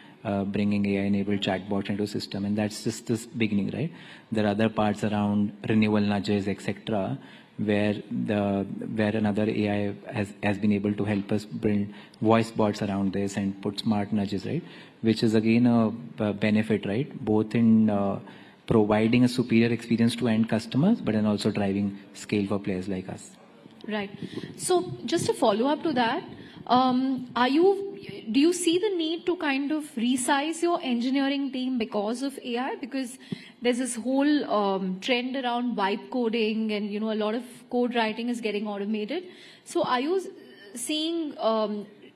Q: bringing AI-enabled chatbots into the system. And that's just this beginning, right? There are other parts around renewal nudges, etc., where another AI has been able to help us build voice bots around this and put smart nudges, right? Which is again a benefit, right? Both in providing a superior experience to end customers, but then also driving scale for players like us.
B: Right. So just a follow up to that, do you see the need to kind of resize your engineering team because of AI? Because there's this whole trend around vibe coding and, you know, a lot of code writing is getting automated. So are you seeing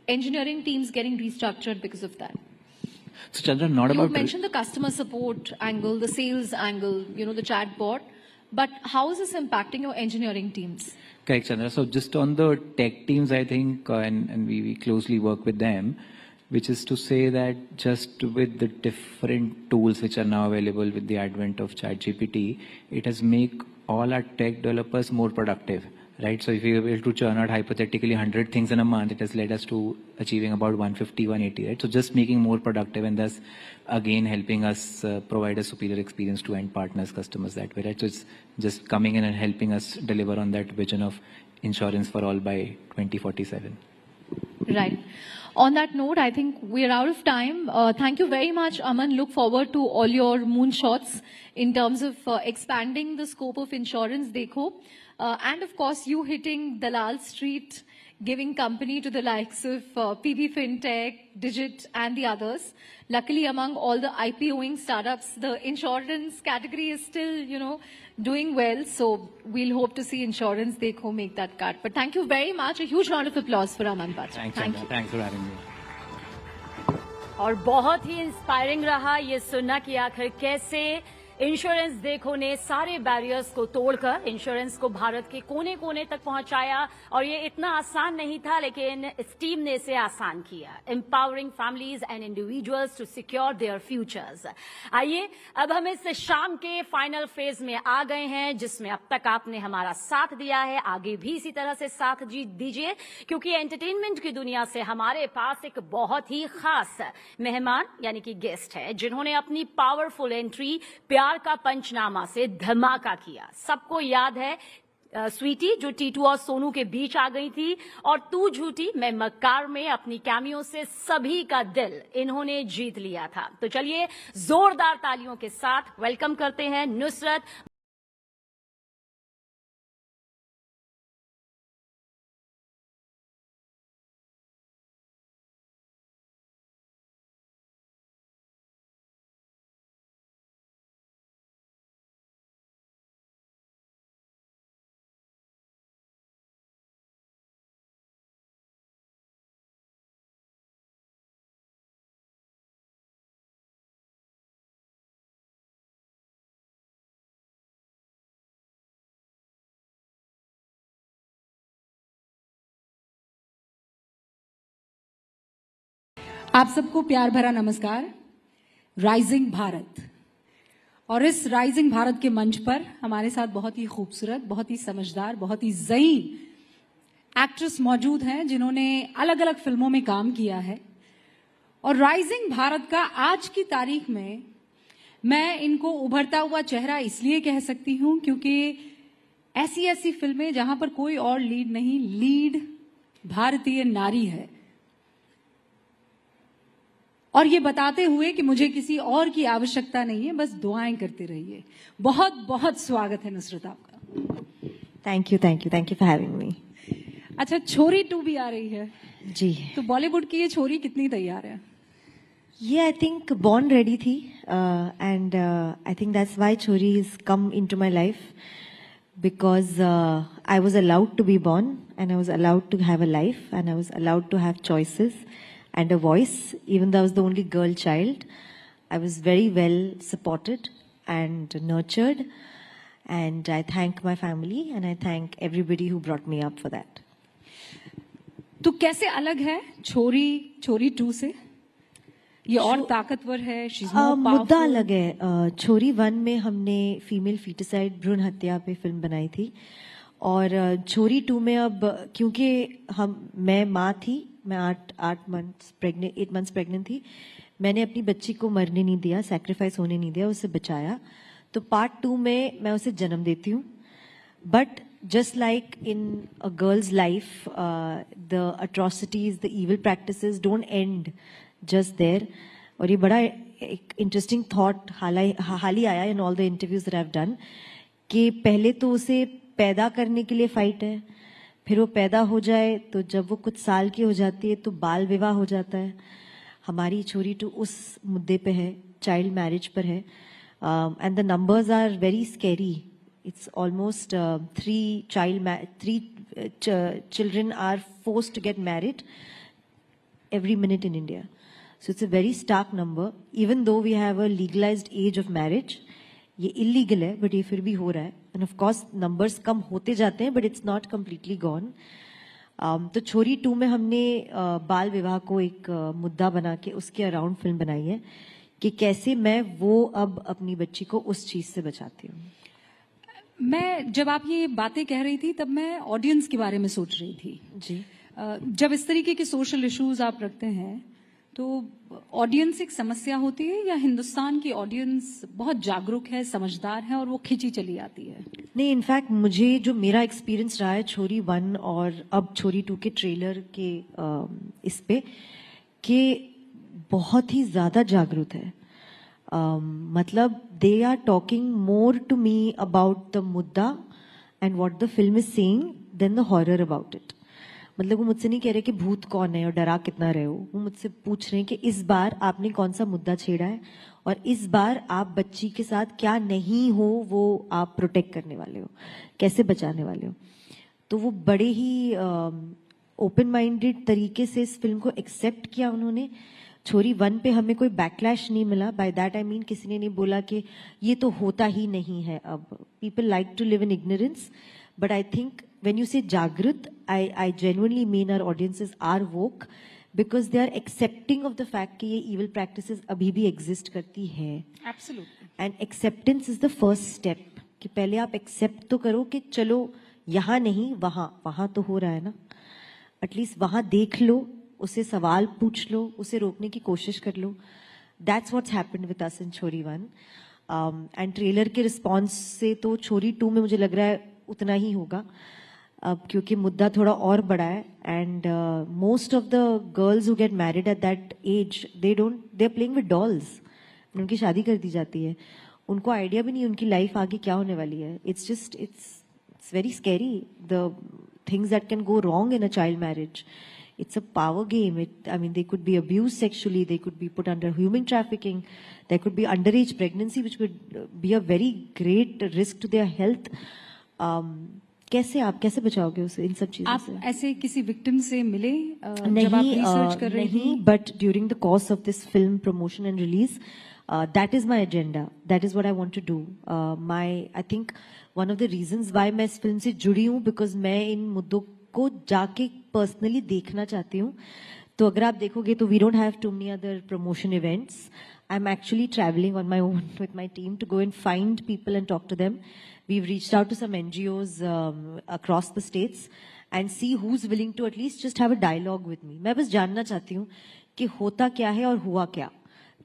B: engineering teams getting restructured because of that?
Q: So Chandra, not about...
B: You mentioned the customer support angle, the sales angle, you know, the chatbot. But how is this impacting your engineering teams?
Q: Correct, Chandra. So just on the tech teams, I think, and we closely work with them, which is to say that just with the different tools which are now available with the advent of ChatGPT, it has made all our tech developers more productive, right? So if we were able to churn out hypothetically 100 things in a month, it has led us to achieving about 150, 180, right? So just making more productive and thus again helping us provide a superior experience to end partners, customers that way, right? So it's just coming in and helping us deliver on that vision of insurance for all by 2047.
B: Right. On that note, I think we're out of time. Thank you very much, Aman. Look forward to all your moonshots in terms of expanding the scope of Insurance Deco. And of course, you hitting Dalal Street, giving company to the likes of PB Fintech, Digit, and the others. Luckily, among all the IPOing startups, the insurance category is still, you know, doing well. So we'll hope to see Insurance Deco make that cut. But thank you very much. A huge round of applause for Aman Batra.
Q: Thanks, thanks for having me.
M: और बहुत ही inspiring रहा ये सुनना कि आखिर कैसे insurance देखो ने सारे बैरियर्स को तोड़कर इंश्योरेंस को भारत के कोने कोने तक पहुंचाया और ये इतना आसान नहीं था, लेकिन इस टीम ने इसे आसान किया, empowering families and individuals to secure their futures. आइए अब हम इस शाम के फाइनल फेज में आ गए हैं, जिसमें अब तक आपने हमारा साथ दिया है, आगे भी इसी तरह से साथ दीजिए, क्योंकि एंटरटेनमेंट की दुनिया से हमारे पास एक बहुत ही खास मेहमान यानी कि गेस्ट है, जिन्होंने अपनी पावरफुल एंट्री प्यार का पंचनामा से धमाका किया। सबको याद है स्वीटी जो टीटू और सोनू के बीच आ गई थी, और तू झूठी मैं मक्कार में अपनी कैमियो से सभी का दिल इन्होंने जीत लिया था। तो चलिए जोरदार तालियों के साथ वेलकम करते हैं नुसरत।
A: आप सबको प्यार भरा नमस्कार। राइजिंग भारत, और इस राइजिंग भारत के मंच पर हमारे साथ बहुत ही खूबसूरत, बहुत ही समझदार, बहुत ही ज़हीन एक्ट्रेस मौजूद हैं, जिन्होंने अलग अलग फिल्मों में काम किया है। और राइजिंग भारत का आज की तारीख में मैं इनको उभरता हुआ चेहरा इसलिए कह सकती हूं क्योंकि ऐसी ऐसी फिल्में जहां पर कोई और लीड नहीं, लीड भारतीय नारी है। और ये बताते हुए कि मुझे किसी और की आवश्यकता नहीं है, बस दुआएं करते रहिए। बहुत बहुत स्वागत है नुसरत आपका।
P: Thank you for having me.
A: अच्छा, छोरी 2 भी आ रही है
P: जी,
A: तो बॉलीवुड की ये छोरी कितनी तैयार है?
P: ये आई थिंक बॉर्न रेडी थी, and I think that's why Chhorii is come into my life, because I was allowed to be born and I was allowed to have a life and I was allowed to have choices and a voice. Even though I was the only girl child, I was very well supported and nurtured, and I thank my family and I thank everybody who brought me up for that.
A: तो कैसे अलग है छोरी 2 से? ये और ताकतवर है, she's more powerful.
P: मुद्दा अलग है। छोरी 1 में हमने फीमेल फीटिसाइड भ्रूण हत्या पे फिल्म बनाई थी, और छोरी 2 में अब क्योंकि मैं माँ थी, मैं 8 मंथ्स प्रेग्नेंट थी, मैंने अपनी बच्ची को मरने नहीं दिया, सैक्रिफाइस होने नहीं दिया, उसे बचाया। तो पार्ट 2 में मैं उसे जन्म देती हूँ, but just like in a girl's life the atrocities, the evil practices don't end just there. और ये बड़ा एक इंटरेस्टिंग थॉट हाल ही आया in all the interviews that I have done, कि पहले तो उसे पैदा करने के लिए फाइट है, फिर वो पैदा हो जाए तो जब वो कुछ साल की हो जाती है तो बाल विवाह हो जाता है। हमारी छोरी 2 उस मुद्दे पे है, चाइल्ड मैरिज पर है, and the numbers are very scary. It's almost 3 children are forced to get married every minute in India. So it's a very stark number. Even though we have a legalized age of marriage, ये illegal है but ये फिर भी हो रहा है, end of course numbers कम होते जाते हैं, but it's not completely gone. तो छोरी 2 में हमने बाल विवाह को एक मुद्दा बना के उसके अराउंड फिल्म बनाई है कि कैसे मैं वो अब अपनी बच्ची को उस चीज से बचाती हूँ।
A: मैं जब आप ये बातें कह रही थी तब मैं ऑडियंस के बारे में सोच रही थी
P: जी।
A: जब इस तरीके के सोशल इश्यूज आप रखते हैं तो ऑडियंस एक समस्या होती है, या हिंदुस्तान की ऑडियंस बहुत जागरूक है, समझदार है और वो खिंची चली आती है?
P: नहीं, इनफैक्ट मुझे जो मेरा एक्सपीरियंस रहा है छोरी 1 और अब छोरी 2 के ट्रेलर के इस पे, कि बहुत ही ज्यादा जागरूक है। मतलब they are talking more to me about the मुद्दा and what the film is saying then the horror about it. मतलब वो मुझसे नहीं कह रहे कि भूत कौन है और डरा कितना रहे हो, वो मुझसे पूछ रहे हैं कि इस बार आपने कौन सा मुद्दा छेड़ा है और इस बार आप बच्ची के साथ क्या नहीं हो वो आप प्रोटेक्ट करने वाले हो, कैसे बचाने वाले हो। तो वो बड़े ही ओपन माइंडेड तरीके से इस फिल्म को एक्सेप्ट किया उन्होंने। छोरी 1 पे हमें कोई बैकलैश नहीं मिला. बाय दैट आई मीन किसी ने नहीं बोला कि ये तो होता ही नहीं है. अब people like to live in ignorance, but I think when you say जागृत, I genuinely mean our audiences are woke, because they are accepting of the fact कि ये इविल प्रैक्टिसेस अभी भी एग्जिस्ट करती है.
A: Absolutely.
P: And acceptance is the first step, कि पहले आप एक्सेप्ट तो करो कि चलो यहाँ नहीं वहां तो हो रहा है ना, एटलीस्ट वहां देख लो, उसे सवाल पूछ लो, उसे रोकने की कोशिश कर लो. That's what's happened with us in Chhorii 1. And trailer के रिस्पॉन्स से तो छोरी 2 में मुझे लग रहा है उतना ही होगा, अब क्योंकि मुद्दा थोड़ा और बड़ा है. And most of the girls who get married at that age, they are playing with dolls. उनकी शादी कर दी जाती है, उनको आइडिया भी नहीं उनकी लाइफ आगे क्या होने वाली है. It's very scary the things that can go wrong in a child marriage. It's a power game. They could be abused sexually. They could be put under human trafficking. There could be underage pregnancy, which could be a very great risk to their health. कैसे बचाओगे उसे इन सब चीजों से?
A: आप ऐसे किसी victim से मिले
P: जब
A: आप रिसर्च कर रही थी?
P: नहीं, but during the course of this film promotion and release, that is my agenda. That is what I want to do. I think one of the reasons why मैं इस फिल्म से जुड़ी हूँ, because मैं इन मुद्दों को जाके पर्सनली देखना चाहती हूँ. तो अगर आप देखोगे तो we don't have too many other promotion events. I am actually travelling on my own with my team to go and find people and talk to them. We've reached out to some NGOs across the states and see who is willing to at least just have a dialogue with me. मैं बस जानना चाहती हूँ कि होता क्या है और हुआ क्या,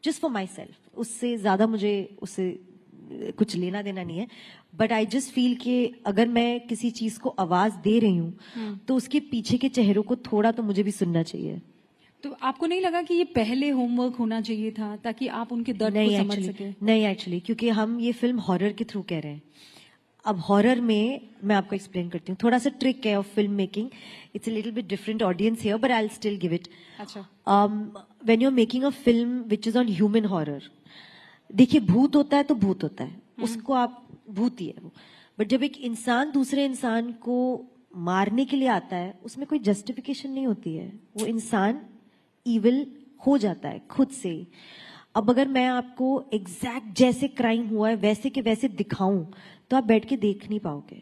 P: जस्ट फॉर माई सेल्फ. उससे ज्यादा मुझे उससे कुछ लेना देना नहीं है. बट आई जस्ट फील कि अगर मैं किसी चीज को आवाज दे रही हूँ तो उसके पीछे के चेहरों को थोड़ा तो मुझे भी सुनना चाहिए.
A: तो आपको नहीं लगा कि ये पहले होमवर्क होना चाहिए था ताकि आप उनके दर्द को समझ सके?
P: नहीं एक्चुअली, क्योंकि हम ये फिल्म हॉरर के थ्रू कह रहे हैं. अब हॉरर में मैं आपको एक्सप्लेन करती हूँ, थोड़ा सा ट्रिक है of film making. It's a little bit different audience here, but I will still give it.
A: अच्छा.
P: When you are making a film which is on human horror, देखिए भूत होता है तो भूत होता है, उसको आप भूत ही है वो. बट जब एक इंसान दूसरे इंसान को मारने के लिए आता है, उसमें कोई जस्टिफिकेशन नहीं होती है. वो इंसान इविल हो जाता है खुद से. अब अगर मैं आपको एग्जैक्ट जैसे क्राइम हुआ है वैसे के वैसे दिखाऊं तो आप बैठ के देख नहीं पाओगे.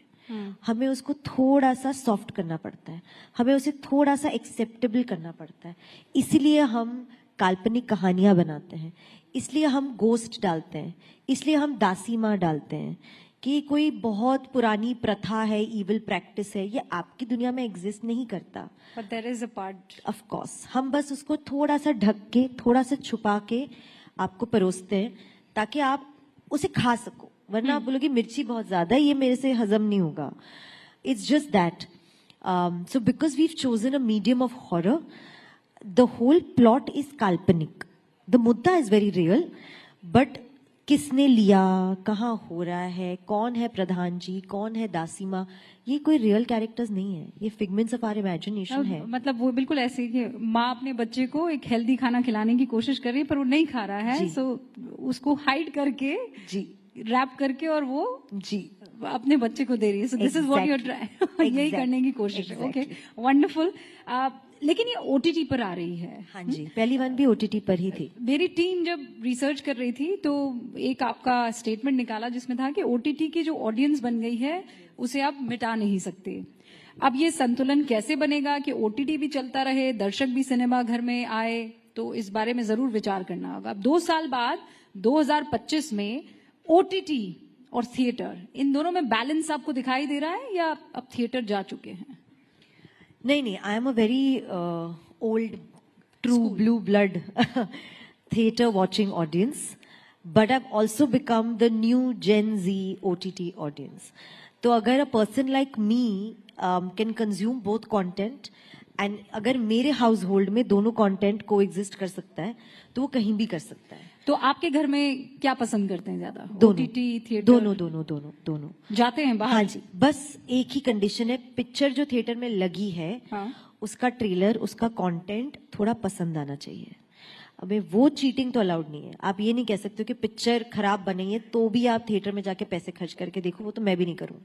P: हमें उसको थोड़ा सा सॉफ्ट करना पड़ता है, हमें उसे थोड़ा सा एक्सेप्टेबल करना पड़ता है. इसीलिए हम काल्पनिक कहानियां बनाते हैं, इसलिए हम गोस्ट डालते हैं, इसलिए हम दासी माँ डालते हैं कि कोई बहुत पुरानी प्रथा है, इविल प्रैक्टिस है, ये आपकी दुनिया में एग्जिस्ट नहीं करता.
A: But there is a part.
P: Of course हम बस उसको थोड़ा सा ढक के, थोड़ा सा छुपा के आपको परोसते हैं ताकि आप उसे खा सको. वरना आप बोलोगे मिर्ची बहुत ज्यादा है, ये मेरे से हजम नहीं होगा. It's just that. So because we have chosen a medium of horror, the whole plot is काल्पनिक. द मुद्दा इज वेरी रियल, बट किसने लिया, कहाँ हो रहा है, कौन है प्रधान जी, कौन है दासी माँ, ये कोई रियल कैरेक्टर्स नहीं है, ये फिगमेंट्स ऑफ आवर इमेजिनेशन है.
A: मतलब वो बिल्कुल ऐसे कि माँ अपने बच्चे को एक हेल्दी खाना खिलाने की कोशिश कर रही है पर वो नहीं खा रहा है, सो उसको हाइड करके
P: जी
A: रैप करके और वो
P: जी
A: अपने बच्चे को दे रही है. So this is what you are trying, यही करने की कोशिश है. Okay, wonderful. लेकिन ये OTT पर आ रही है.
P: हाँ जी, पहली वन भी OTT पर ही थी.
A: मेरी टीम जब रिसर्च कर रही थी तो एक आपका स्टेटमेंट निकाला जिसमें था कि OTT की जो ऑडियंस बन गई है उसे आप मिटा नहीं सकते. अब ये संतुलन कैसे बनेगा कि OTT भी चलता रहे, दर्शक भी सिनेमा घर में आए, तो इस बारे में जरूर विचार करना होगा. अब 2 साल बाद 2025 में OTT और थिएटर, इन दोनों में बैलेंस आपको दिखाई दे रहा है या अब थिएटर जा चुके हैं?
P: नहीं, I am a very old true blue blood theater watching audience, but I've also become the new Gen Z OTT audience. तो अगर a person like me can consume both content, and अगर मेरे household में दोनों content coexist कर सकता है तो वो कहीं भी कर सकता है.
A: तो आपके घर में क्या पसंद करते हैं ज्यादा?
P: दोनों,
A: OTT, थिएटर?
P: दोनों
A: जाते हैं बाहर?
P: हाँ जी, बस एक ही कंडीशन है, पिक्चर जो थिएटर में लगी है उसका ट्रेलर, उसका कंटेंट थोड़ा पसंद आना चाहिए. अबे वो चीटिंग तो अलाउड नहीं है. आप ये नहीं कह सकते कि पिक्चर खराब बनी है तो भी आप थिएटर में जाके पैसे खर्च करके देखो, वो तो मैं भी नहीं करूँ.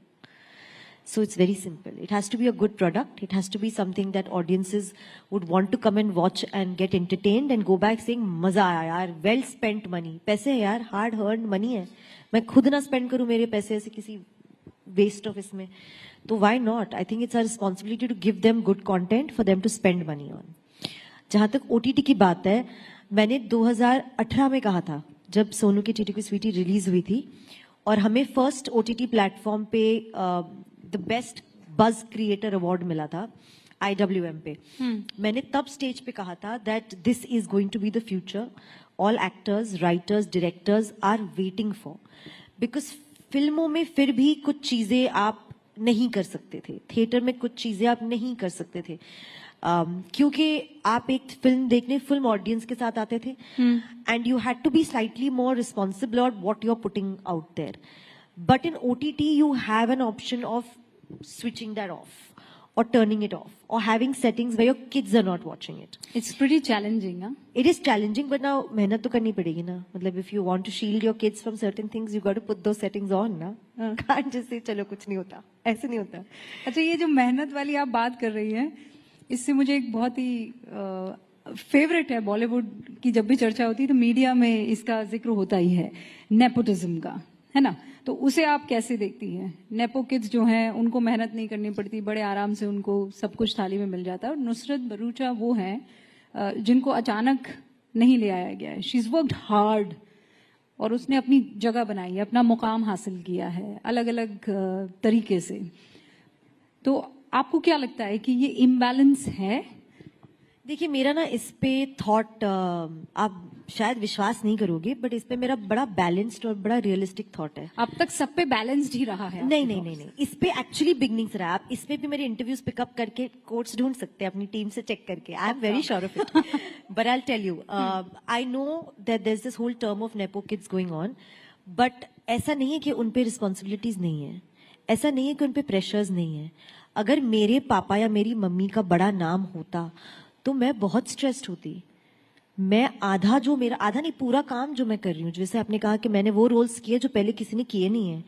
P: So it's very simple. It has to be a good product. It has to be something that audiences would want to come and watch and get entertained and go back saying, मजा आया यार, well spent money. पैसे हैं यार, hard earned money है. मैं खुद ना spend करूँ मेरे पैसे ऐसे किसी waste of इसमें. तो why not? I think it's our responsibility to give them good content for them to spend money on. जहाँ तक OTT की बात है, मैंने 2018 में कहा था, जब सोनू की टीटी की स्वीटी रिलीज हुई थी, और हमें फर्स्ट OTT प्लेटफॉर्म पे द बेस्ट बज क्रिएटर अवार्ड मिला था IWM पे. मैंने तब स्टेज पे कहा था that this is going to be the future. All actors, writers, directors are waiting for, because फिल्मों में फिर भी कुछ चीजें आप नहीं कर सकते थे, थिएटर में कुछ चीजें आप नहीं कर सकते थे, क्योंकि आप एक फिल्म देखने फिल्म ऑडियंस के साथ आते थे, and you had to be slightly more responsible on what you are putting out there. But in OTT, you have an option of switching that off or turning it off or having settings where your kids are not watching it.
A: It's pretty challenging, huh?
P: It is challenging, but now मेहनत तो करनी पड़ेगी ना. मतलब if you want to shield your kids from certain things, you got to put those settings on ना. Can't just say चलो कुछ नहीं होता, ऐसे नहीं होता.
A: अच्छा, ये जो मेहनत वाली आप बात कर रही हैं, इससे मुझे एक बहुत ही फेवरेट है, बॉलीवुड की जब भी चर्चा होती है तो मीडिया में इसका जिक्र होता ही है, नेपोटिज्म का, है ना. तो उसे आप कैसे देखती हैं? नेपो किड्स जो हैं उनको मेहनत नहीं करनी पड़ती, बड़े आराम से उनको सब कुछ थाली में मिल जाता है. और नुसरत भरूचा वो हैं जिनको अचानक नहीं ले आया गया है. शी इज वर्कड हार्ड और उसने अपनी जगह बनाई है, अपना मुकाम हासिल किया है अलग अलग तरीके से. तो आपको क्या लगता है कि ये इम्बैलेंस है?
P: देखिए, मेरा ना इस पे थॉट आप शायद विश्वास नहीं करोगे, बट इस पे मेरा बड़ा बैलेंस्ड और बड़ा रियलिस्टिक थॉट है.
A: अब तक सब पे बैलेंस्ड ही रहा है?
P: नहीं नहीं नहीं नहीं, इस पे एक्चुअली बिगनिंग से रहा. आप इस पे भी मेरे इंटरव्यूज पिकअप करके कोट्स ढूंढ सकते हैं अपनी टीम से चेक करके. I am very sure of it. But I will tell you, I know that there is this whole term of nepo kids going on, but ऐसा नहीं है कि उन पे रिस्पॉन्सिबिलिटीज नहीं है, ऐसा नहीं है कि उन पे प्रेशर्स नहीं है. अगर मेरे पापा या मेरी मम्मी का बड़ा नाम होता तो मैं बहुत स्ट्रेस्ड होती. मैं आधा नहीं, पूरा काम जो मैं कर रही हूँ, जैसे आपने कहा कि मैंने वो रोल्स किए जो पहले किसी ने किए नहीं है,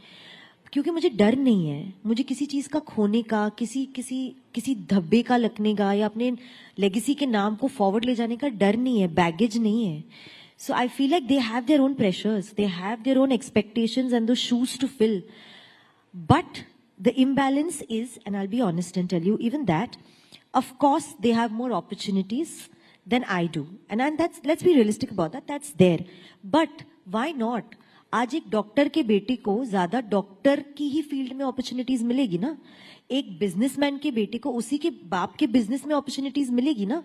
P: क्योंकि मुझे डर नहीं है. मुझे किसी चीज का खोने का, किसी धब्बे का लगने का या अपने लेगेसी के नाम को फॉरवर्ड ले जाने का डर नहीं है, बैगेज नहीं है. So I feel like they have their own pressures, they have their own expectations and two shoes to fill. But the imbalance is, and I will be honest and tell you even that, of course they have more opportunities than I do, and that's, let's be realistic about that, that's there. But why not? आज एक doctor के बेटे को ज्यादा doctor की ही field में opportunities मिलेगी ना, एक बिजनेसमैन के बेटे को उसी के बाप के बिजनेस में अपॉर्चुनिटीज मिलेगी ना.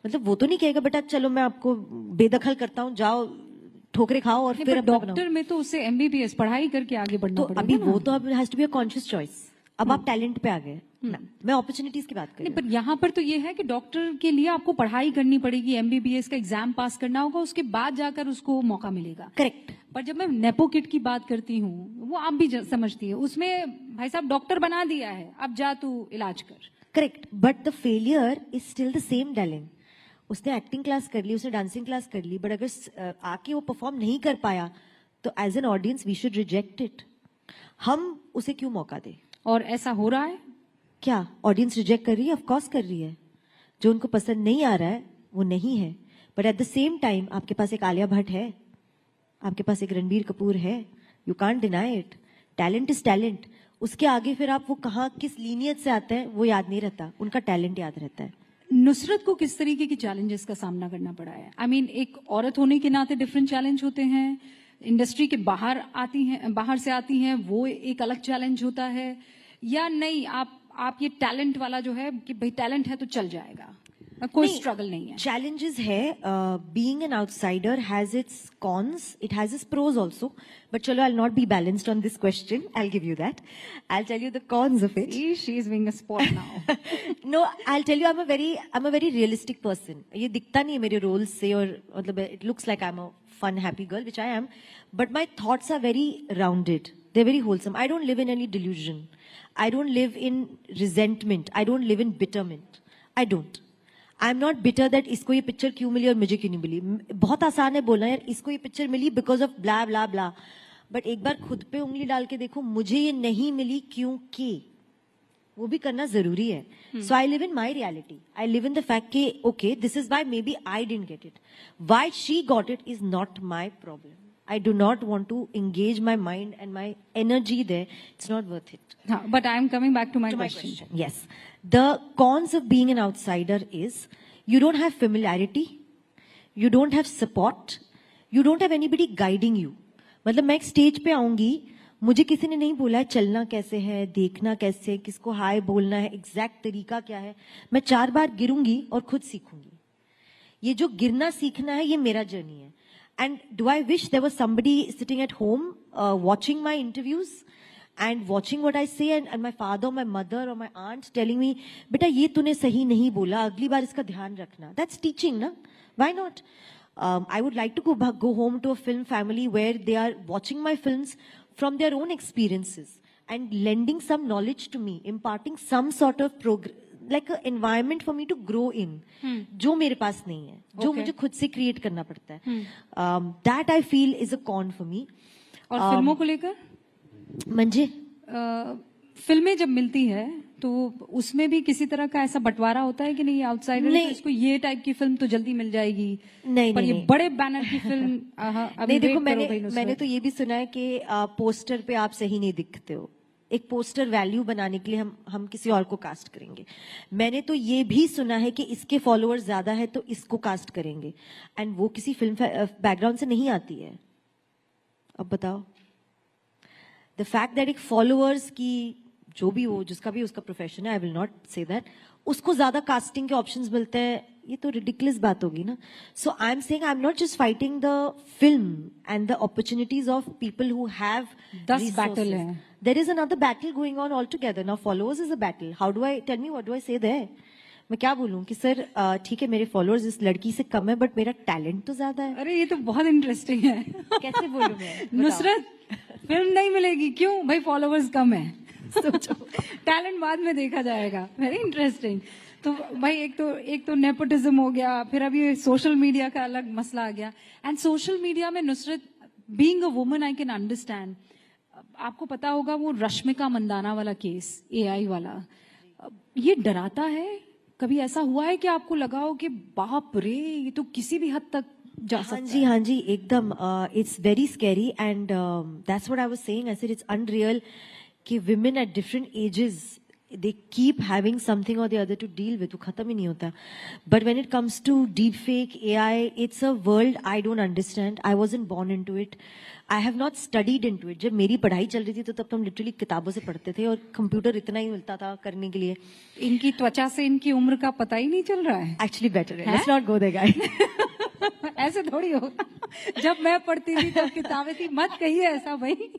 P: मतलब वो तो नहीं कहेगा बेटा चलो मैं आपको बेदखल करता हूँ, जाओ ठोकरे खाओ और फिर
A: डॉक्टर में तो उसे MBBS पढ़ाई करके आगे बढ़ना पड़ेगा.
P: अभी वो तो अब has to be a conscious choice. अब आप टैलेंट पे आ गए, मैं अपॉर्चुनिटीज की बात कर रही हूं.
A: पर यहाँ पर तो ये है कि डॉक्टर के लिए आपको पढ़ाई करनी पड़ेगी, MBBS का एग्जाम पास करना होगा, उसके बाद जाकर उसको मौका मिलेगा.
P: करेक्ट.
A: पर जब मैं नेपो किड की बात करती हूँ, वो आप भी समझती है, उसमें भाई साहब डॉक्टर बना दिया है, अब जा तू इलाज कर.
P: Correct. But the failure is still the same darling. उसने एक्टिंग क्लास कर ली, उसने डांसिंग क्लास कर ली, बट अगर आके वो परफॉर्म नहीं कर पाया तो as an audience we should reject it. हम उसे क्यों मौका दें?
A: और ऐसा हो रहा है
P: क्या? ऑडियंस रिजेक्ट कर रही है? ऑफ कोर्स कर रही है. जो उनको पसंद नहीं आ रहा है वो नहीं है. But at the same time आपके पास एक आलिया भट्ट है, आपके पास एक रणबीर कपूर है. You can't deny it. Talent is talent. उसके आगे फिर आप वो कहाँ किस लीनियत से आते हैं वो याद नहीं रहता, उनका टैलेंट याद रहता है.
A: नुसरत को किस तरीके की चैलेंजेस का सामना करना पड़ा है? आई मीन, एक औरत होने के नाते डिफरेंट चैलेंज होते हैं, इंडस्ट्री के बाहर से आती हैं, वो एक अलग चैलेंज होता है, या नहीं आप ये टैलेंट वाला जो है कि भाई टैलेंट है तो चल जाएगा, कोई स्ट्रगल नहीं है?
P: Challenges है. Being an outsider has its cons, it has its pros also. But chalo, I'll not be balanced on this question. I'll give you that. I'll tell you the cons of it.
A: She is being a sport now.
P: No, I'll tell you, I'm a very realistic person. ये दिखता नहीं है मेरे roles से, और मतलब it looks like I'm a fun, happy girl, which I am. But my thoughts are very rounded. They're very wholesome. I don't live in any delusion. I don't live in resentment. I don't live in bitterment. I don't. I'm not bitter that इसको ये picture क्यों मिली और मुझे क्यों नहीं मिली. बहुत आसान है बोलना यार, इसको ये पिक्चर मिली because of blah blah blah. But एक बार खुद पे उंगली डाल के देखो, मुझे ये नहीं मिली क्योंकि वो भी करना जरूरी है. So I live in my reality. I live in the fact कि okay, this is why maybe I didn't get it. Why she got it is not my problem. I do not want to engage my mind and my energy there. It's not worth it.
A: But I am coming back to my question.
P: Yes. The cons of being an outsider is you don't have familiarity, you don't have support, you don't have anybody guiding you. मतलब मैं एक stage पे आऊंगी, मुझे किसी ने नहीं बोला है चलना कैसे है, देखना कैसे, किसको हाय बोलना है, एग्जैक्ट तरीका क्या है. मैं 4 बार गिरूंगी और खुद सीखूंगी. ये जो गिरना सीखना है ये मेरा जर्नी है. And do I wish there was somebody sitting at home watching my interviews and watching what I say and my father or my mother or my aunt telling me, बेटा ये तूने सही नहीं बोला, अगली बार इसका ध्यान रखना. That's teaching, na? Why not? I would like to go home to a film family where they are watching my films from their own experiences and lending some knowledge to me, imparting some sort of like an environment for me to grow in, जो मेरे पास नहीं है, जो मुझे खुद से create करना पड़ता है. That I feel is a con for me.
A: और फिल्मों को लेकर
P: मंजे
A: फिल्में जब मिलती है तो उसमें भी किसी तरह का ऐसा बंटवारा होता है कि नहीं, आउटसाइडर तो इसको ये टाइप की फिल्म तो जल्दी मिल जाएगी,
P: नहीं,
A: पर
P: नहीं,
A: ये बड़े बैनर की फिल्म
P: नहीं. देखो मैंने तो ये भी सुना है कि पोस्टर पे आप सही नहीं दिखते हो. एक पोस्टर वैल्यू बनाने के लिए हम किसी और को कास्ट करेंगे. मैंने तो ये भी सुना है कि इसके फॉलोअर्स ज्यादा है तो इसको कास्ट करेंगे, एंड वो किसी फिल्म बैकग्राउंड से नहीं आती है. अब बताओ, द फैक्ट दैट एक फॉलोअर्स की जो भी हो, जिसका भी उसका प्रोफेशन है, आई विल नॉट से दैट, उसको ज्यादा कास्टिंग के ऑप्शंस मिलते हैं, ये तो रिडिकुलस बात होगी ना. So I am saying I am not just fighting the film and the opportunities of people who have
A: 10 battle है.
P: There is another battle going on altogether. Now followers is a battle. How do I, tell me what do I say there? मैं क्या बोलूं कि sir ठीक है मेरे followers इस लड़की से कम है बट मेरा टैलेंट तो ज्यादा है.
A: अरे ये तो बहुत इंटरेस्टिंग है.
P: कैसे बोलूं मैं?
A: नुसरत, फिल्म नहीं मिलेगी क्यों भाई? फॉलोअर्स कम है. सोचो, टैलेंट बाद में देखा जाएगा. Very interesting. तो भाई एक तो नेपोटिज्म हो गया, फिर अभी सोशल मीडिया का अलग मसला आ गया. एंड सोशल मीडिया में Nusrat, being a woman I can understand. आपको पता होगा वो रश्मिका मंदाना वाला केस, एआई वाला, ये डराता है. कभी ऐसा हुआ है कि आपको लगा हो कि बाप रे ये तो किसी भी हद तक जा सकता है?
P: हाँ जी एकदम. It's very scary and that's what I was saying. I said it's unreal कि women at different ages they keep having something or the other to deal with. वो खत्म ही नहीं होता. But when it comes to deepfake AI, it's a world I don't understand. I wasn't born into it. I have not studied into it. जब मेरी पढ़ाई चल रही थी तो तब तो हम लिटरली किताबों से पढ़ते थे और कंप्यूटर इतना ही मिलता था करने के लिए.
A: इनकी त्वचा से इनकी उम्र का पता ही नहीं चल रहा है.
P: Actually better है. Let's not go there guys.
A: ऐसे थोड़ी हो. जब मैं पढ़ती थी तब किताबें थी, मत कहिए ऐसा भाई.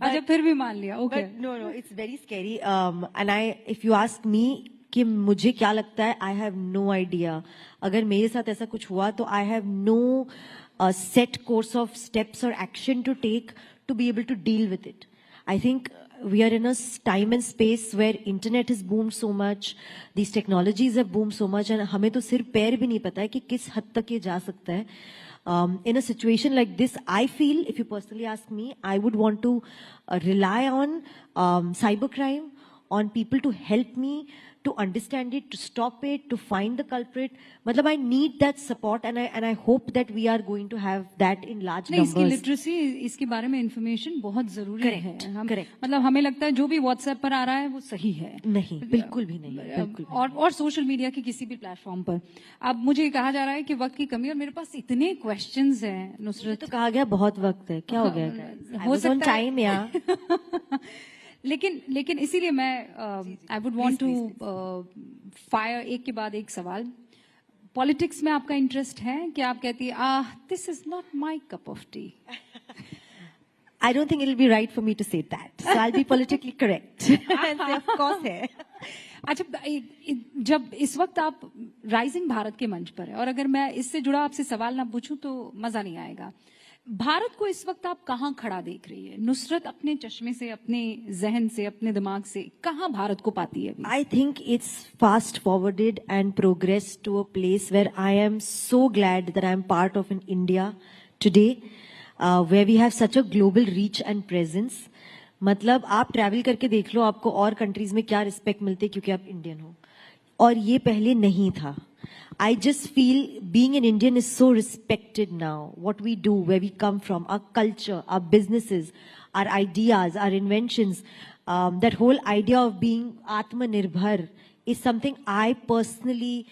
A: अच्छा फिर भी मान लिया. Okay.
P: No it's very scary. And I if you ask me कि मुझे क्या लगता है, आई हैव नो आइडिया. अगर मेरे साथ ऐसा कुछ हुआ तो I have no set course of steps or action to take to be able to deal with it. I think we are in a time and space where internet has boomed so much, these technologies have boomed so much, and हमें तो सिर पैर भी नहीं पता है कि किस हद तक ये जा सकता है. In a situation like this, I feel, if you personally ask me, I would want to rely on cybercrime, on people to help me to understand it, to stop it, to find the culprit. मतलब I need that support and I hope that we are going to have that in large numbers.
A: इसकी literacy, इसके बारे में information बहुत जरूरी है.
P: Correct.
A: मतलब हमें लगता है जो भी व्हाट्सएप पर आ रहा है वो सही है.
P: नहीं, बिल्कुल भी नहीं. बिल्कुल
A: और सोशल मीडिया के किसी भी प्लेटफॉर्म पर. अब मुझे कहा जा रहा है कि वक्त की कमी, और मेरे पास इतने क्वेश्चंस हैं नुसरत.
P: तो कहा गया बहुत वक्त है, क्या हो गया?
A: हो सकता है
P: टाइम यार.
A: लेकिन इसीलिए मैं I would want to fire एक के बाद एक सवाल. पॉलिटिक्स में आपका इंटरेस्ट है कि आप कहती है this is not my cup of T?
P: I don't think it'll be right for me to say that. So I'll be politically correct. And say, of course है.
A: अच्छा, जब इस वक्त आप राइजिंग भारत के मंच पर है, और अगर मैं इससे जुड़ा आपसे सवाल ना पूछूं तो मजा नहीं आएगा. भारत को इस वक्त आप कहाँ खड़ा देख रही है? नुसरत अपने चश्मे से, अपने जहन से, अपने दिमाग से कहाँ भारत को पाती है?
P: I think it's fast forwarded and progressed to a place where I am so glad that I am part of an India today where we have such a global reach and presence, मतलब आप travel करके देख लो आपको और countries में क्या respect मिलती है क्योंकि आप इंडियन हो, और ये पहले नहीं था. I just feel being an Indian is so respected now. What we do, where we come from, our culture, our businesses, our ideas, our inventions, that whole idea of being Atmanirbhar is something I personally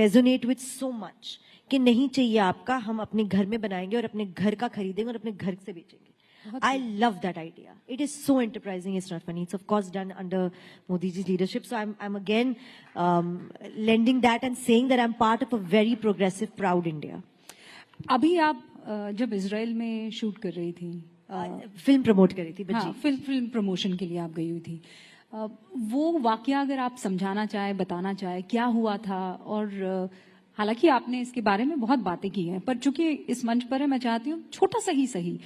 P: resonate with so much. कि नहीं चाहिए आपका, हम अपने घर में बनाएंगे और अपने घर का खरीदेंगे और अपने घर से बेचेंगे. I love that idea. It is so enterprising. It's not funny. It's of course done under Modi ji's leadership. So I'm again lending that and saying that I'm part of a very progressive, proud India.
A: अभी आप जब Israel में shoot कर रही थी,
P: film promote कर रही थी,
A: हाँ, फिल्म प्रमोशन के लिए आप गई हुई थी. वो वाकया अगर आप समझाना चाहे, बताना चाहे, क्या हुआ था? और हालांकि आपने इसके बारे में बहुत बातें की हैं, पर चूंकि इस मंच पर है, मैं चाहती हूँ छोटा सा ही सही,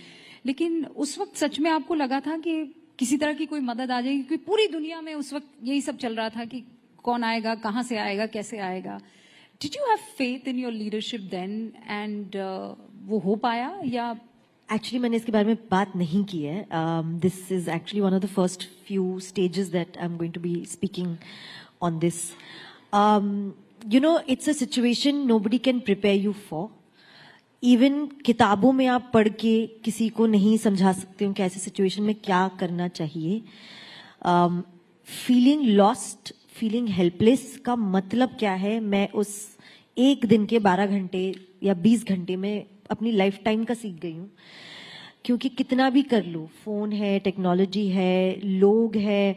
A: लेकिन उस वक्त सच में आपको लगा था कि किसी तरह की कोई मदद आ जाएगी? क्योंकि पूरी दुनिया में उस वक्त यही सब चल रहा था कि कौन आएगा, कहाँ से आएगा, कैसे आएगा. Did you have faith in your leadership then and वो हो पाया या?
P: Actually मैंने इसके बारे में बात नहीं की है. This is actually one of the first few stages that I'm going to be speaking on this. You know, it's a situation nobody can prepare you for. Even किताबों में आप पढ़ के किसी को नहीं समझा सकते हो कि ऐसे सिचुएशन में क्या करना चाहिए. फीलिंग लॉस्ट, फीलिंग हेल्पलेस का मतलब क्या है, मैं उस एक दिन के 12 घंटे या 20 घंटे में अपनी लाइफ टाइम का सीख गई हूँ. क्योंकि कितना भी कर लो, फोन है, टेक्नोलॉजी है, लोग है,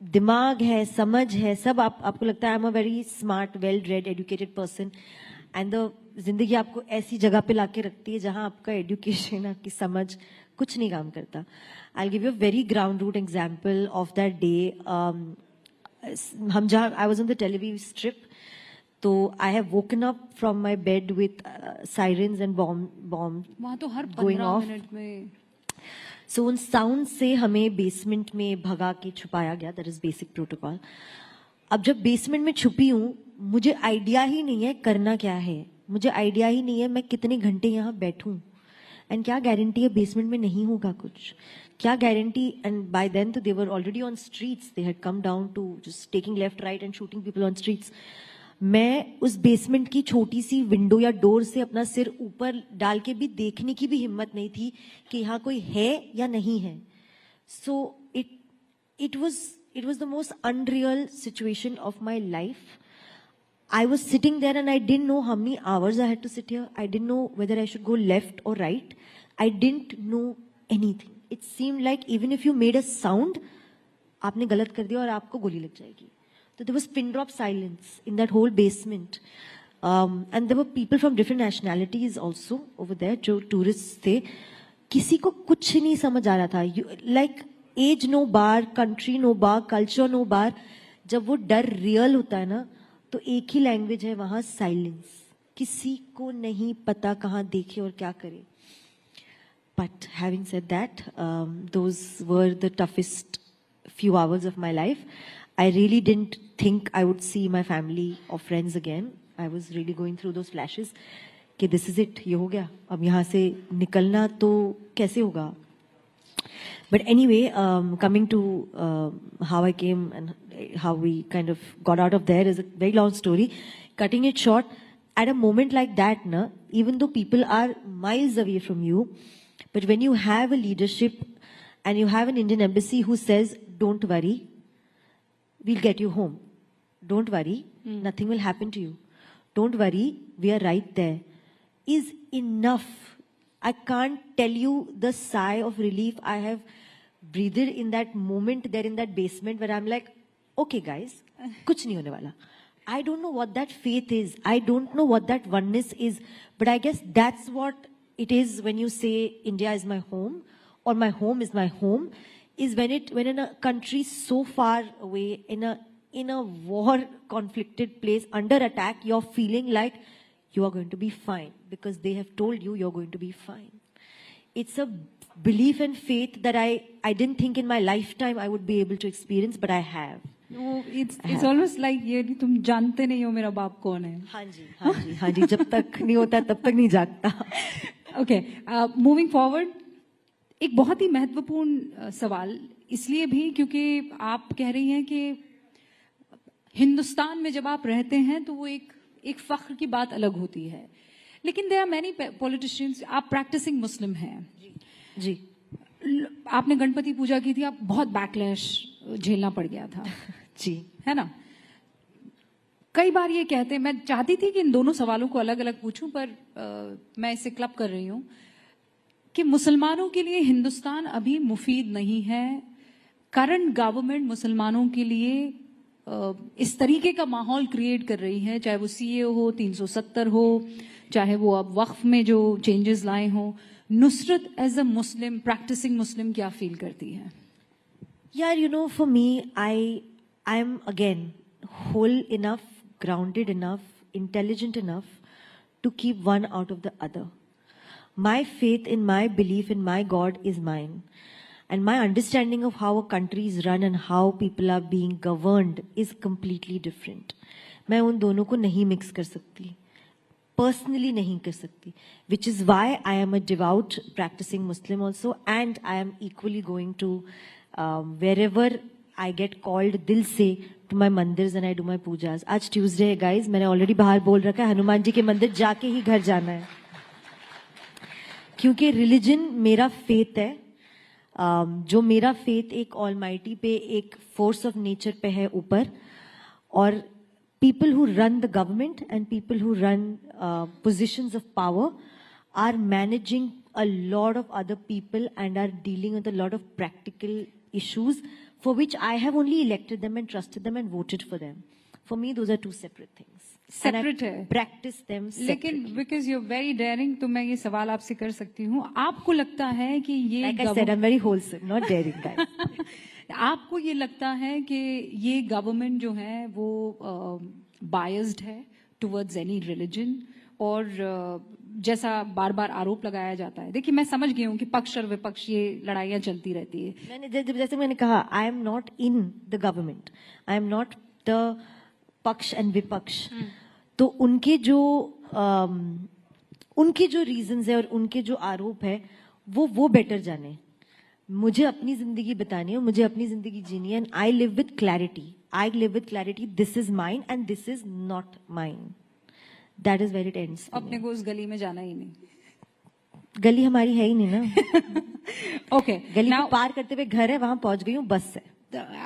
P: दिमाग है, समझ है, सब आपको लगता है I am a very smart, well read, educated person, and जिंदगी आपको ऐसी जगह पे लाके रखती है जहां आपका एजुकेशन, आपकी समझ कुछ नहीं काम करता. I give you a very ground root example of that day. हम जहाँ I was on the Tel Aviv strip, तो I have woken up from my bed with sirens and bomb
A: वहां तो हर
P: 15
A: मिनट में.
P: सो उन साउंड से हमें बेसमेंट में भगा के छुपाया गया. That is basic protocol. अब जब बेसमेंट में छुपी हूँ, मुझे आइडिया ही नहीं है करना क्या है, मुझे आइडिया ही नहीं है मैं कितने घंटे यहाँ बैठूं, एंड क्या गारंटी है बेसमेंट में नहीं होगा कुछ, क्या गारंटी. एंड बाय देन तो they were already on streets, they had come down to just taking left right and shooting people on streets. मैं उस बेसमेंट की छोटी सी विंडो या डोर से अपना सिर ऊपर डाल के भी देखने की भी हिम्मत नहीं थी कि यहाँ कोई है या नहीं है. So it was the most unreal situation of my life. I was sitting there and I didn't know how many hours I had to sit here. I didn't know whether I should go left or right. I didn't know anything. It seemed like even if you made a sound, आपने गलत कर दिया और आपको गोली लग जाएगी. So there was pin drop silence in that whole basement. And there were people from different nationalities also over there, जो tourists थे. किसी को कुछ नहीं समझ आ रहा था. Like एज नो बार, कंट्री नो बार, कल्चर नो बार. जब वो डर रियल होता है ना, तो एक ही लैंग्वेज है वहां, साइलेंस. किसी को नहीं पता कहाँ देखे और क्या करे. But having said that, those were the toughest few hours of my life. I really didn't think I would see my family or friends again. I was really going through those flashes कि this is it, ये हो गया, अब यहाँ से निकलना तो कैसे होगा. But anyway, coming to how I came and how we kind of got out of there is a very long story. Cutting it short, at a moment like that, even though people are miles away from you, but when you have a leadership and you have an Indian embassy who says, don't worry, we'll get you home. Don't worry, nothing will happen to you. Don't worry, we are right there, is enough. I can't tell you the sigh of relief I have breathed in that moment there in that basement where I'm like, okay guys, kuch nahi hone wala. I don't know what that faith is. I don't know what that oneness is. But I guess that's what it is when you say India is my home or my home is my home, is when in a country so far away, in a war conflicted place under attack, you're feeling like you are going to be fine because they have told you you're going to be fine. It's a belief and faith that I didn't think in my lifetime I would be able to experience, but I have.
A: No, it's almost like ये तुम जानते नहीं हो मेरा बाप कौन है.
P: हाँ जी, जब तक नहीं होता तब तक नहीं जागता.
A: Okay, moving forward, एक बहुत ही महत्वपूर्ण सवाल इसलिए भी क्योंकि आप कह रही हैं कि हिंदुस्तान में जब आप रहते हैं तो वो एक फख्र की बात अलग होती है, लेकिन देयर आर मेनी पॉलिटिशियंस, आप प्रैक्टिसिंग मुस्लिम हैं
P: जी,
A: आपने गणपति पूजा की थी, आप बहुत बैकलैश झेलना पड़ गया था
P: जी,
A: है ना। कई बार ये कहते हैं, मैं चाहती थी कि इन दोनों सवालों को अलग अलग पूछूं, पर मैं इसे क्लब कर रही हूं कि मुसलमानों के लिए हिंदुस्तान अभी मुफीद नहीं है। करंट गवर्नमेंट मुसलमानों के लिए इस तरीके का माहौल क्रिएट कर रही है, चाहे वो सीए हो, 370 हो, चाहे वो अब वक्फ में जो चेंजेस लाए हो। Nusrat as a Muslim, practising Muslim, क्या फील करती है?
P: यार, you know, for me, I am again whole enough, grounded enough, intelligent enough to keep one out of the other. My faith in my belief in my God is mine. And my understanding of how a country is run and how people are being governed is completely different. मैं उन दोनों को नहीं mix कर सकती. Personally नहीं कर सकती. Which is why I am a devout practicing Muslim also, and I am equally going to wherever I get called दिल से to my mandirs and I do my pujas. आज Tuesday है guys, मैंने already बाहर बोल रखा है, हनुमान जी के मंदिर जाके ही घर जाना है. क्योंकि religion मेरा faith है, जो मेरा faith एक almighty पे, एक force of nature पे है ऊपर, और people who run the government and people who run positions of power are managing a lot of other people and are dealing with a lot of practical issues for which I have only elected them and trusted them and voted for them. For me, those are two separate things.
A: Separate है.
P: Practice them separately.
A: लेकिन because you're very daring, तो मैं ये सवाल आपसे कर सकती हूँ. आपको लगता है कि ये
P: like I said, I'm very wholesome, not daring, guys.
A: आपको ये लगता है कि ये गवर्नमेंट जो है वो biased है towards any religion, और जैसा बार बार आरोप लगाया जाता है. देखिए, मैं समझ गई हूँ कि पक्ष और विपक्ष ये लड़ाइयाँ चलती रहती है.
P: मैंने जैसे मैंने कहा, I am not in the government. I am not the पक्ष एंड विपक्ष. तो उनके जो रीजंस है और उनके जो आरोप है वो बेटर जाने. मुझे अपनी जिंदगी बतानी है, मुझे अपनी जिंदगी जीनी है. I live with clarity. I live with clarity. This is mine and this is not mine. That is where it ends.
A: अपने को उस गली में जाना ही नहीं.
P: गली हमारी है ही नहीं ना.
A: ओके,
P: गली को पार करते हुए घर है, वहां पहुंच गई हूँ बस से.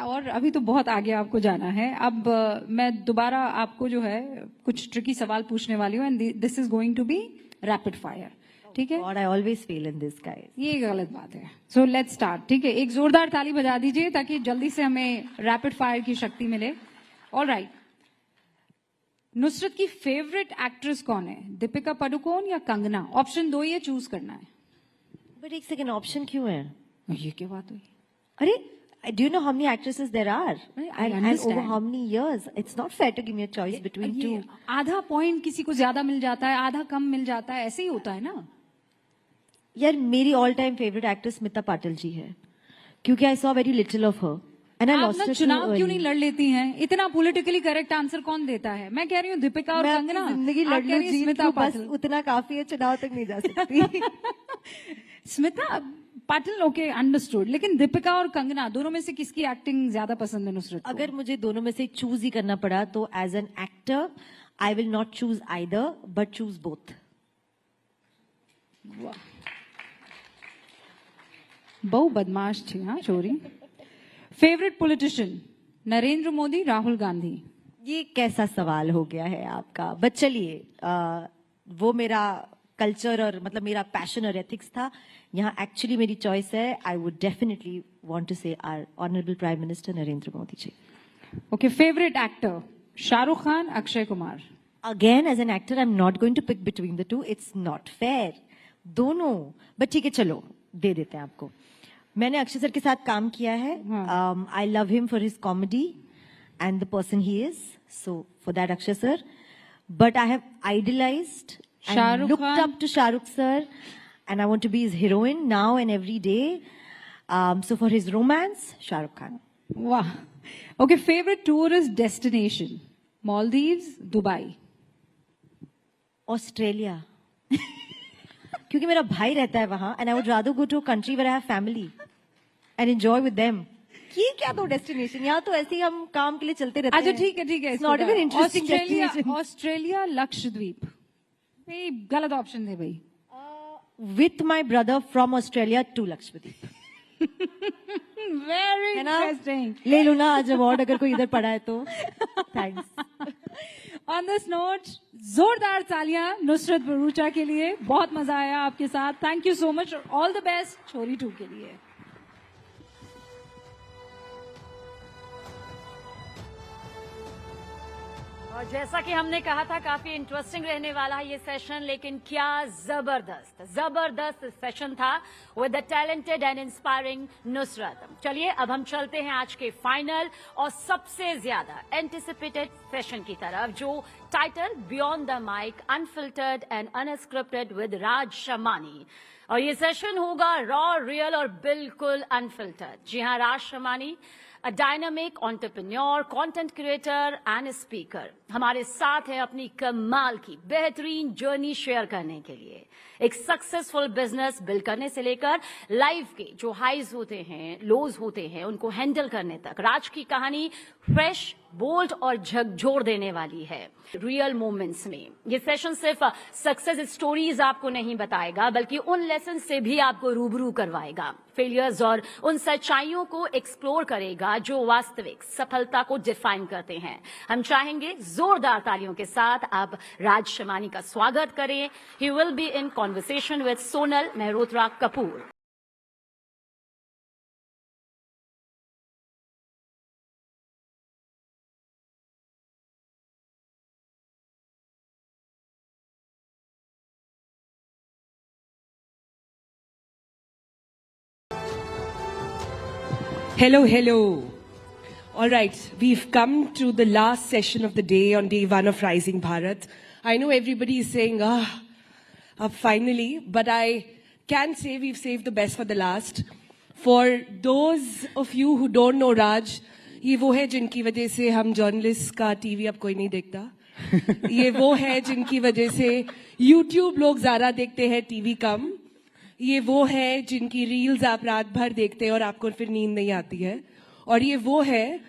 A: और अभी तो बहुत आगे आपको जाना है. अब मैं दोबारा आपको जो है कुछ ट्रिकी सवाल पूछने वाली हूँ, and this is going to be rapid fire. ठीक है?
P: और I always fail in this guys.
A: ये गलत बात है. So let's start. ठीक है, एक जोरदार ताली बजा दीजिए ताकि जल्दी से हमें रैपिड फायर की शक्ति मिले. ऑलराइट, नुसरत की फेवरेट एक्ट्रेस कौन है? दीपिका पादुकोण या कंगना? ऑप्शन 2 ये चूज करना है.
P: बट एक सेकेंड, ऑप्शन क्यों है?
A: ये क्या बात हुई?
P: अरे, do you know how many actresses there are? And over how many years? It's not fair to give me a choice between two.
A: आधा पॉइंट किसी को ज्यादा मिल जाता है, आधा कम मिल जाता है, ऐसे ही होता है ना.
P: यार, मेरी all time favourite actress Smita Patil ji है, क्योंकि I saw very little of her and I lost her.
A: चुनाव क्यों नहीं लड़ लेती हैं? इतना पॉलिटिकली करेक्ट आंसर कौन देता है? मैं कह रही हूँ दीपिका और कंगना.
P: जिंदगी लड़ लूं, जीत लूं, बस उतना काफी है. चुनाव तक नहीं जा सकती.
A: Smita Patil, okay, understood. लेकिन दीपिका और कंगना दोनों में से किसकी एक्टिंग ज्यादा पसंद है नुसरत को?
P: अगर मुझे दोनों में से चूज ही करना पड़ा तो as an actor I will not choose either but choose both.
A: बहु बदमाश थी. हाँ, चोरी. Favourite politician? नरेंद्र मोदी, राहुल गांधी?
P: ये कैसा सवाल हो गया है आपका? बट चलिए, वो मेरा कल्चर और मतलब मेरा पैशन और एथिक्स था. यहाँ एक्चुअली मेरी चॉइस है. I would definitely want to say our honourable prime minister Narendra Modi ji.
A: Okay, favourite actor? Shahrukh Khan, Akshay Kumar?
P: Again, as an actor I am not going to pick between the two. It's not fair. दोनों. But ठीक है, चलो दे देते हैं आपको. मैंने Akshay sir के साथ काम किया है. I love him for his comedy and the person he is. So for that Akshay sir. But I have idealised and looked up to Shahrukh sir, and I want to be his heroine now and every day. So for his romance, Shahrukh Khan.
A: Wow. Okay, favorite tourist destination? Maldives, Dubai?
P: Australia. क्योंकि मेरा भाई रहता है वहाँ, and I would rather go to a country where I have family and enjoy with them. ये क्या तो destination, यहाँ तो ऐसे ही हम काम के लिए चलते रहते हैं.
A: अच्छा ठीक है ठीक है.
P: It's not even interesting destination.
A: Australia Lakshadweep, ये गलत ऑप्शन थे भाई.
P: With my brother from Australia to Lakshadweep.
A: Very interesting.
P: ले लो ना आज अवार्ड अगर कोई इधर पड़ा है तो. Thanks.
A: On this note, जोरदार तालियां नुसरत भरूचा के लिए. बहुत मजा आया आपके साथ. Thank you so much. All the best छोरी 2 के लिए.
M: और जैसा कि हमने कहा था काफी इंटरेस्टिंग रहने वाला है ये सेशन, लेकिन क्या जबरदस्त सेशन था with the talented and inspiring Nusrat. चलिए अब हम चलते हैं आज के फाइनल और सबसे ज्यादा एंटिसिपेटेड सेशन की तरफ, जो title beyond the mic unfiltered and unscripted with Raj Shamani. और ये सेशन होगा रॉ, रियल और बिल्कुल अनफिल्टर्ड. जी हाँ, राज Shamani, a dynamic entrepreneur, content creator and speaker, हमारे साथ है अपनी कमाल की बेहतरीन जर्नी शेयर करने के लिए. एक सक्सेसफुल बिजनेस बिल्ड करने से लेकर लाइफ के जो हाइज होते हैं, लोज होते हैं, उनको हैंडल करने तक राज की कहानी फ्रेश, बोल्ड और झकझोर देने वाली है रियल मोमेंट्स में. ये सेशन सिर्फ सक्सेस स्टोरीज आपको नहीं बताएगा, बल्कि उन लेसन से भी आपको रूबरू करवाएगा. फेलियर्स और उन सच्चाइयों को एक्सप्लोर करेगा जो वास्तविक सफलता को डिफाइन करते हैं. हम चाहेंगे जोरदार तालियों के साथ आप राज शमानी का स्वागत करें. He will be in conversation with Sonal Mehrotra Kapoor.
K: Hello, hello. All right, we've come to the last session of the day on day 1 of Rising Bharat. I know everybody is saying, finally, but I can say we've saved the best for the last. For those of you who don't know Raj, ये वो है जिनकी वजह से हम journalist का TV अब कोई नहीं देखता. ये वो है जिनकी वजह से YouTube लोग ज़्यादा देखते हैं, टीवी कम. ये वो है जिनकी रील्स आप रात भर देखते हैं और आपको फिर नींद नहीं आती है. और ये वो है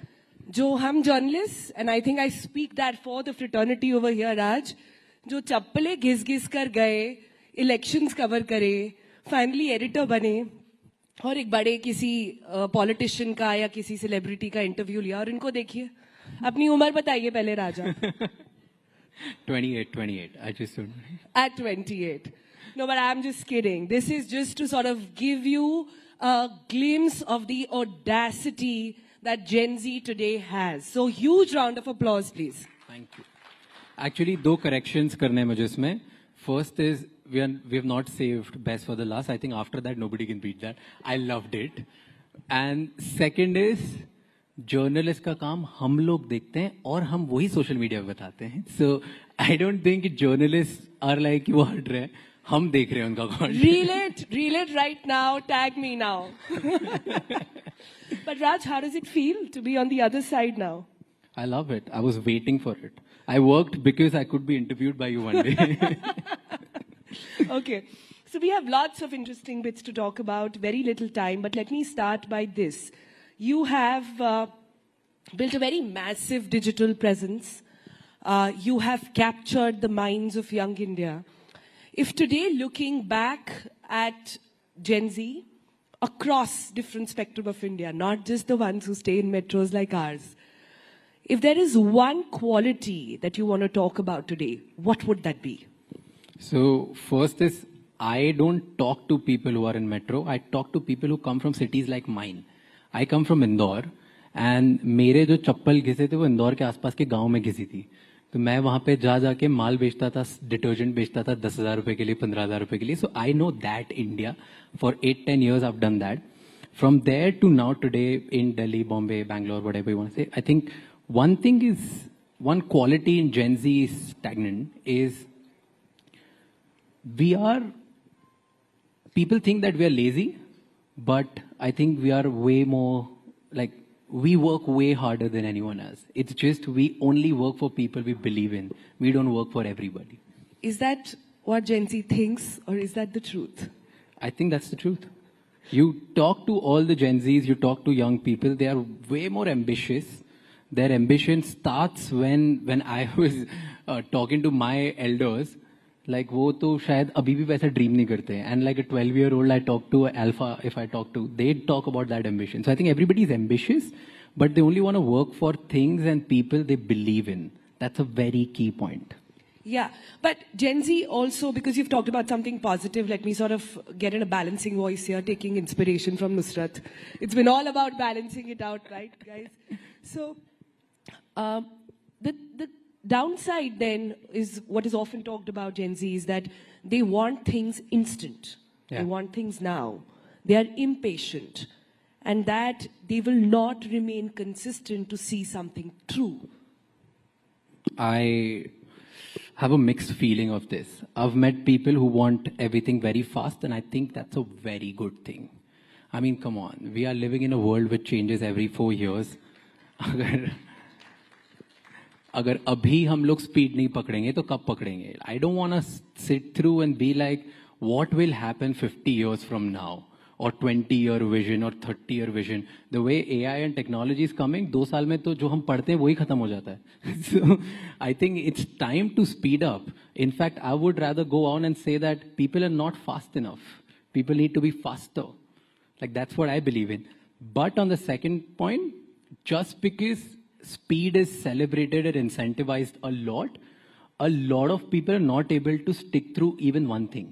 K: जो हम journalist, and I think I speak that for the fraternity over here आज, जो चप्पलें घिस घिस कर गए, इलेक्शंस कवर करे, फाइनली एडिटर बने और एक बड़े किसी पॉलिटिशियन का या किसी सेलिब्रिटी का इंटरव्यू लिया. और इनको देखिए, अपनी उम्र बताइए पहले राजा.
E: 28. I just
K: at 28. No, but I'm just kidding. This is just to sort of give you a glimpse of the audacity that Gen Z today has. So huge round of applause, please.
E: Thank you. Actually, 2 corrections करने हैं मुझे इसमें. First is we have not saved best for the last. I think after that nobody can beat that. I loved it. And second is journalist का काम हम लोग देखते हैं और हम वही social media पे बताते हैं. So I don't think journalists are like वो हट रहे हैं. हम देख रहे हैं उनका content.
K: Reel it right now. Tag me now. But Raj, how does it feel to be on the other side now?
E: I love it. I was waiting for it. I worked because I could be interviewed by you one day.
K: Okay. So we have lots of interesting bits to talk about, very little time, but let me start by this. You have built a very massive digital presence. You have captured the minds of young India. If today, looking back at Gen Z across different spectrum of India, not just the ones who stay in metros like ours, if there is one quality that you want to talk about today, what would that be?
E: So first is, I don't talk to people who are in metro. I talk to people who come from cities like mine. I come from Indore, and मेरे जो चप्पल घिसे थे वो इंदौर के आसपास के गांव में घिसी थी. तो मैं वहाँ पे जाके माल बेचता था, डिटर्जेंट बेचता था 10,000 रुपए के लिए, 15,000 रुपए के लिए. So I know that India. For 8-10 years I've done that. From there to now today in Delhi, Bombay, Bangalore, whatever you want to say, I think one thing is, one quality in Gen Z is stagnant, is people think that we are lazy, but I think we are way more, like, we work way harder than anyone else. It's just we only work for people we believe in. We don't work for everybody.
K: Is that what Gen Z thinks, or is that the truth?
Q: I think that's the truth. You talk to all the Gen Zs, you talk to young people, they are way more ambitious. Their ambition starts when I was talking to my elders, like वो तो शायद अभी भी वैसा dream नहीं करते हैं. And like a 12-year-old I talk to, Alpha if I talk to, they talk about that ambition. So I think everybody is ambitious, but they only want to work for things and people they believe in. That's a very key point.
K: Yeah, but Gen Z also, because you've talked about something positive, let me sort of get in a balancing voice here, taking inspiration from Nusrat. It's been all about balancing it out, right, guys? So, the downside then is what is often talked about Gen Z is that they want things instant. Yeah. They want things now. They are impatient. And that they will not remain consistent to see something true.
Q: I have a mixed feeling of this. I've met people who want everything very fast, and I think that's a very good thing. I mean, come on. We are living in a world which changes every 4 years. अगर अभी हम लोग speed नहीं पकड़ेंगे तो कब पकड़ेंगे? I don't want to sit through and be like, what will happen 50 years from now? Or 20-year vision or 30-year vision. The way AI and technology is coming, 2 साल में तो जो हम पढ़ते हैं वही खत्म हो जाता है. So I think it's time to speed up. In fact, I would rather go on and say that people are not fast enough. People need to be faster. Like that's what I believe in. But on the second point, just because speed is celebrated and incentivized a lot of people are not able to stick through even one thing.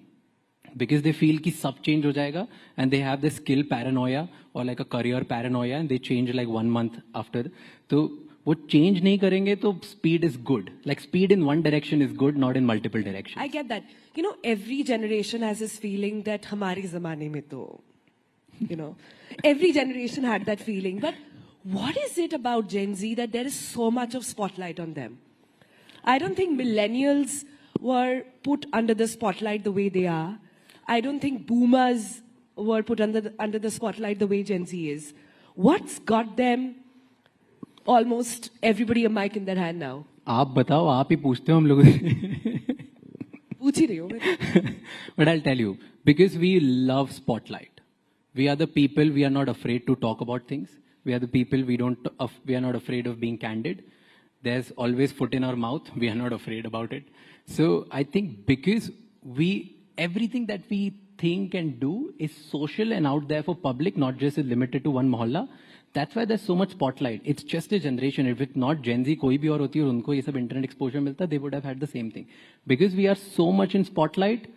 Q: Because they feel कि सब change हो जाएगा and they have this skill paranoia or like a career paranoia and they change like 1 month after. तो वो change नहीं करेंगे तो speed is good. Like speed in one direction is good, not in multiple directions.
K: I get that. You know, every generation has this feeling that हमारे ज़माने में तो, you know, every generation had that feeling. But what is it about Gen Z that there is so much of spotlight on them? I don't think millennials were put under the spotlight the way they are. I don't think boomers were put under the spotlight the way Gen Z is. What's got them almost everybody a mic in their hand now?
Q: आप बताओ, आप ही पूछते हो हम लोगों से.
K: पूछ ही रही हो मैं.
Q: But I'll tell you, because we love spotlight. We are the people, we are not afraid to talk about things. We are the people, we are not afraid of being candid. There's always foot in our mouth. We are not afraid about it. So I think because everything that we think and do is social and out there for public, not just limited to one mohalla. That's why there's so much spotlight. It's just a generation. If it's not Gen Z, कोई भी और होती है और उनको ये सब internet exposure मिलता, they would have had the same thing. Because we are so much in spotlight,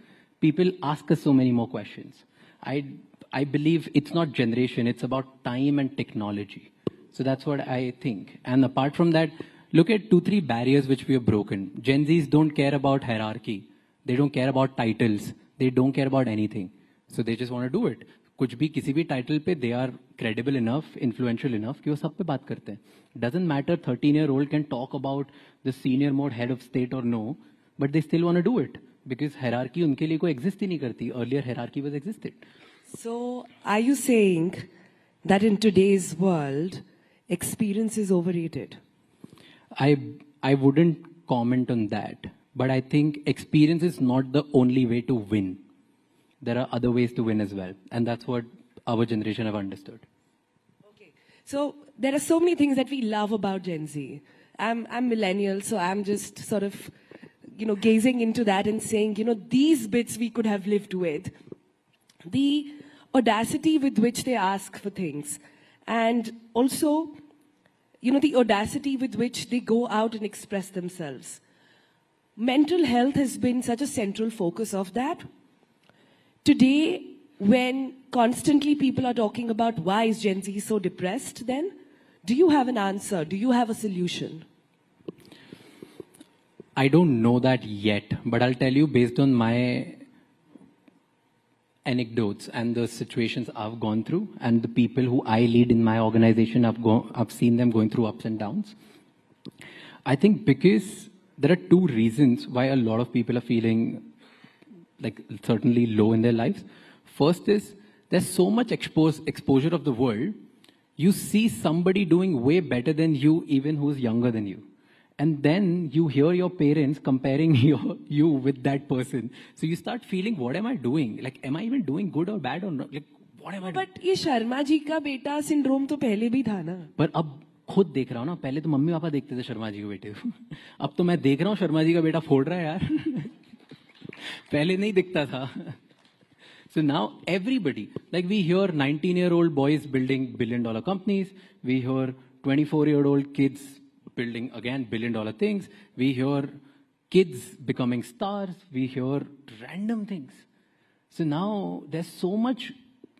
Q: people ask us so many more questions. I believe it's not generation, it's about time and technology. So that's what I think. And apart from that, look at 2-3 barriers which we have broken. Gen Zs don't care about hierarchy. They don't care about titles. They don't care about anything. So they just want to do it. कुछ भी किसी भी title पे they are credible enough, influential enough कि वो सब पे बात करते हैं. Doesn't matter 13-year-old can talk about the senior most head of state or no, but they still want to do it because hierarchy उनके लिए कोई exist ही नहीं करती. Earlier hierarchy was existed.
K: So are you saying that in today's world, experience is overrated?
Q: I wouldn't comment on that. But I think experience is not the only way to win. There are other ways to win as well. And that's what our generation have understood.
K: Okay. So there are so many things that we love about Gen Z. I'm millennial, so I'm just sort of, you know, gazing into that and saying, you know, these bits we could have lived with. The audacity with which they ask for things. And also, you know, the audacity with which they go out and express themselves. Mental health has been such a central focus of that. Today, when constantly people are talking about why is Gen Z so depressed then, do you have an answer? Do you have a solution?
Q: I don't know that yet, but I'll tell you based on my anecdotes and the situations I've gone through and the people who I lead in my organization, I've seen them going through ups and downs. I think because there are 2 reasons why a lot of people are feeling like certainly low in their lives. First is there's so much exposure of the world. You see somebody doing way better than you, even who's younger than you. And then you hear your parents comparing you with that person. So you start feeling, what am I doing? Like, am I even doing good or bad or not? Like, what am I doing?
K: But ये शर्मा जी का बेटा syndrome तो पहले भी था ना.
Q: पर अब खुद देख रहा हूँ ना, पहले तो मम्मी पापा देखते थे शर्मा जी के बेटे को. अब तो मैं देख रहा हूँ शर्मा जी का बेटा फोड़ रहा है यार. पहले नहीं दिखता था. So now everybody, like we hear 19-year-old boys building billion-dollar companies. We hear 24-year-old kids building, again, billion-dollar things. We hear kids becoming stars. We hear random things. So now there's so much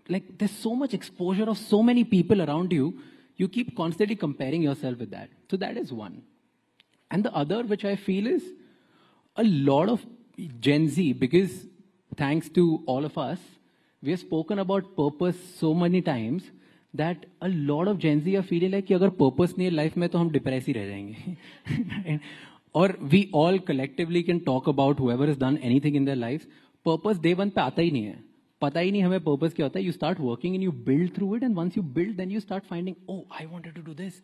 Q: exposure of so many people around you. You keep constantly comparing yourself with that. So that is one. And the other, which I feel is a lot of Gen Z, because thanks to all of us, we have spoken about purpose so many times that a lot of Gen Z are feeling like कि अगर purpose नहीं है life में तो हम depressed ही रह जाएंगे. Or we all collectively can talk about whoever has done anything in their lives. Purpose day one पे आता ही नहीं है. पता ही नहीं हमें purpose क्या होता है. You start working and you build through it, and once you build, then you start finding, oh, I wanted to do this.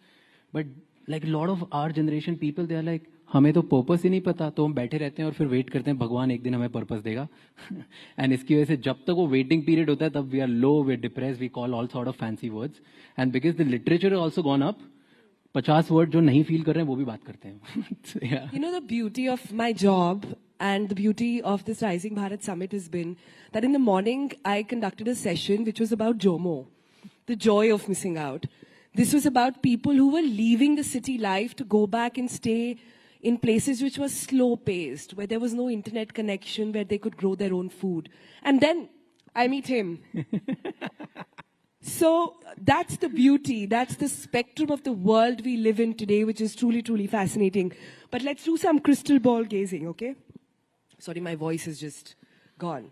Q: But like a lot of our generation people, they are like, हमें तो purpose ही नहीं पता, तो हम बैठे रहते हैं और फिर वेट करते हैं भगवान एक दिन हमें पर्पस देगा. एंड इसकी वजह से जब तक वो वेटिंग पीरियड होता है तब we are low, we are depress, we call all sort of fancy words. And because the literature also gone up, 50 word जो नहीं फील कर रहे हैं वो भी बात करते हैं.
K: You know, the beauty of my job and the beauty of this Rising Bharat Summit has been that in the morning I conducted a session which was about JOMO, the joy of missing out. This was about people who were leaving the city life to go back and stay in places which were slow-paced, where there was no internet connection, where they could grow their own food. And then I meet him. So that's the beauty, that's the spectrum of the world we live in today, which is truly, truly fascinating. But let's do some crystal ball gazing, okay? Sorry, my voice is just gone.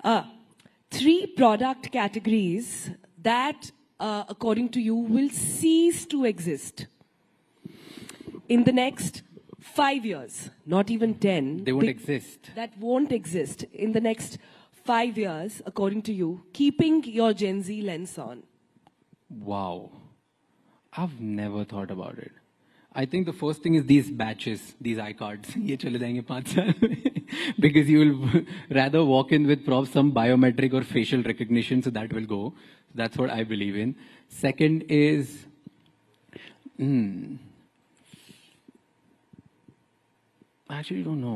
K: 3 product categories that, according to you, will cease to exist in the next 5 years, not even 10.
Q: They won't exist.
K: That won't exist in the next 5 years, according to you, keeping your Gen Z lens on.
Q: Wow. I've never thought about it. I think the first thing is these batches, these iCards. ये चले जाएंगे 5 साल में. Because you will rather walk in with some biometric or facial recognition, so that will go. That's what I believe in. Second is, I actually don't know.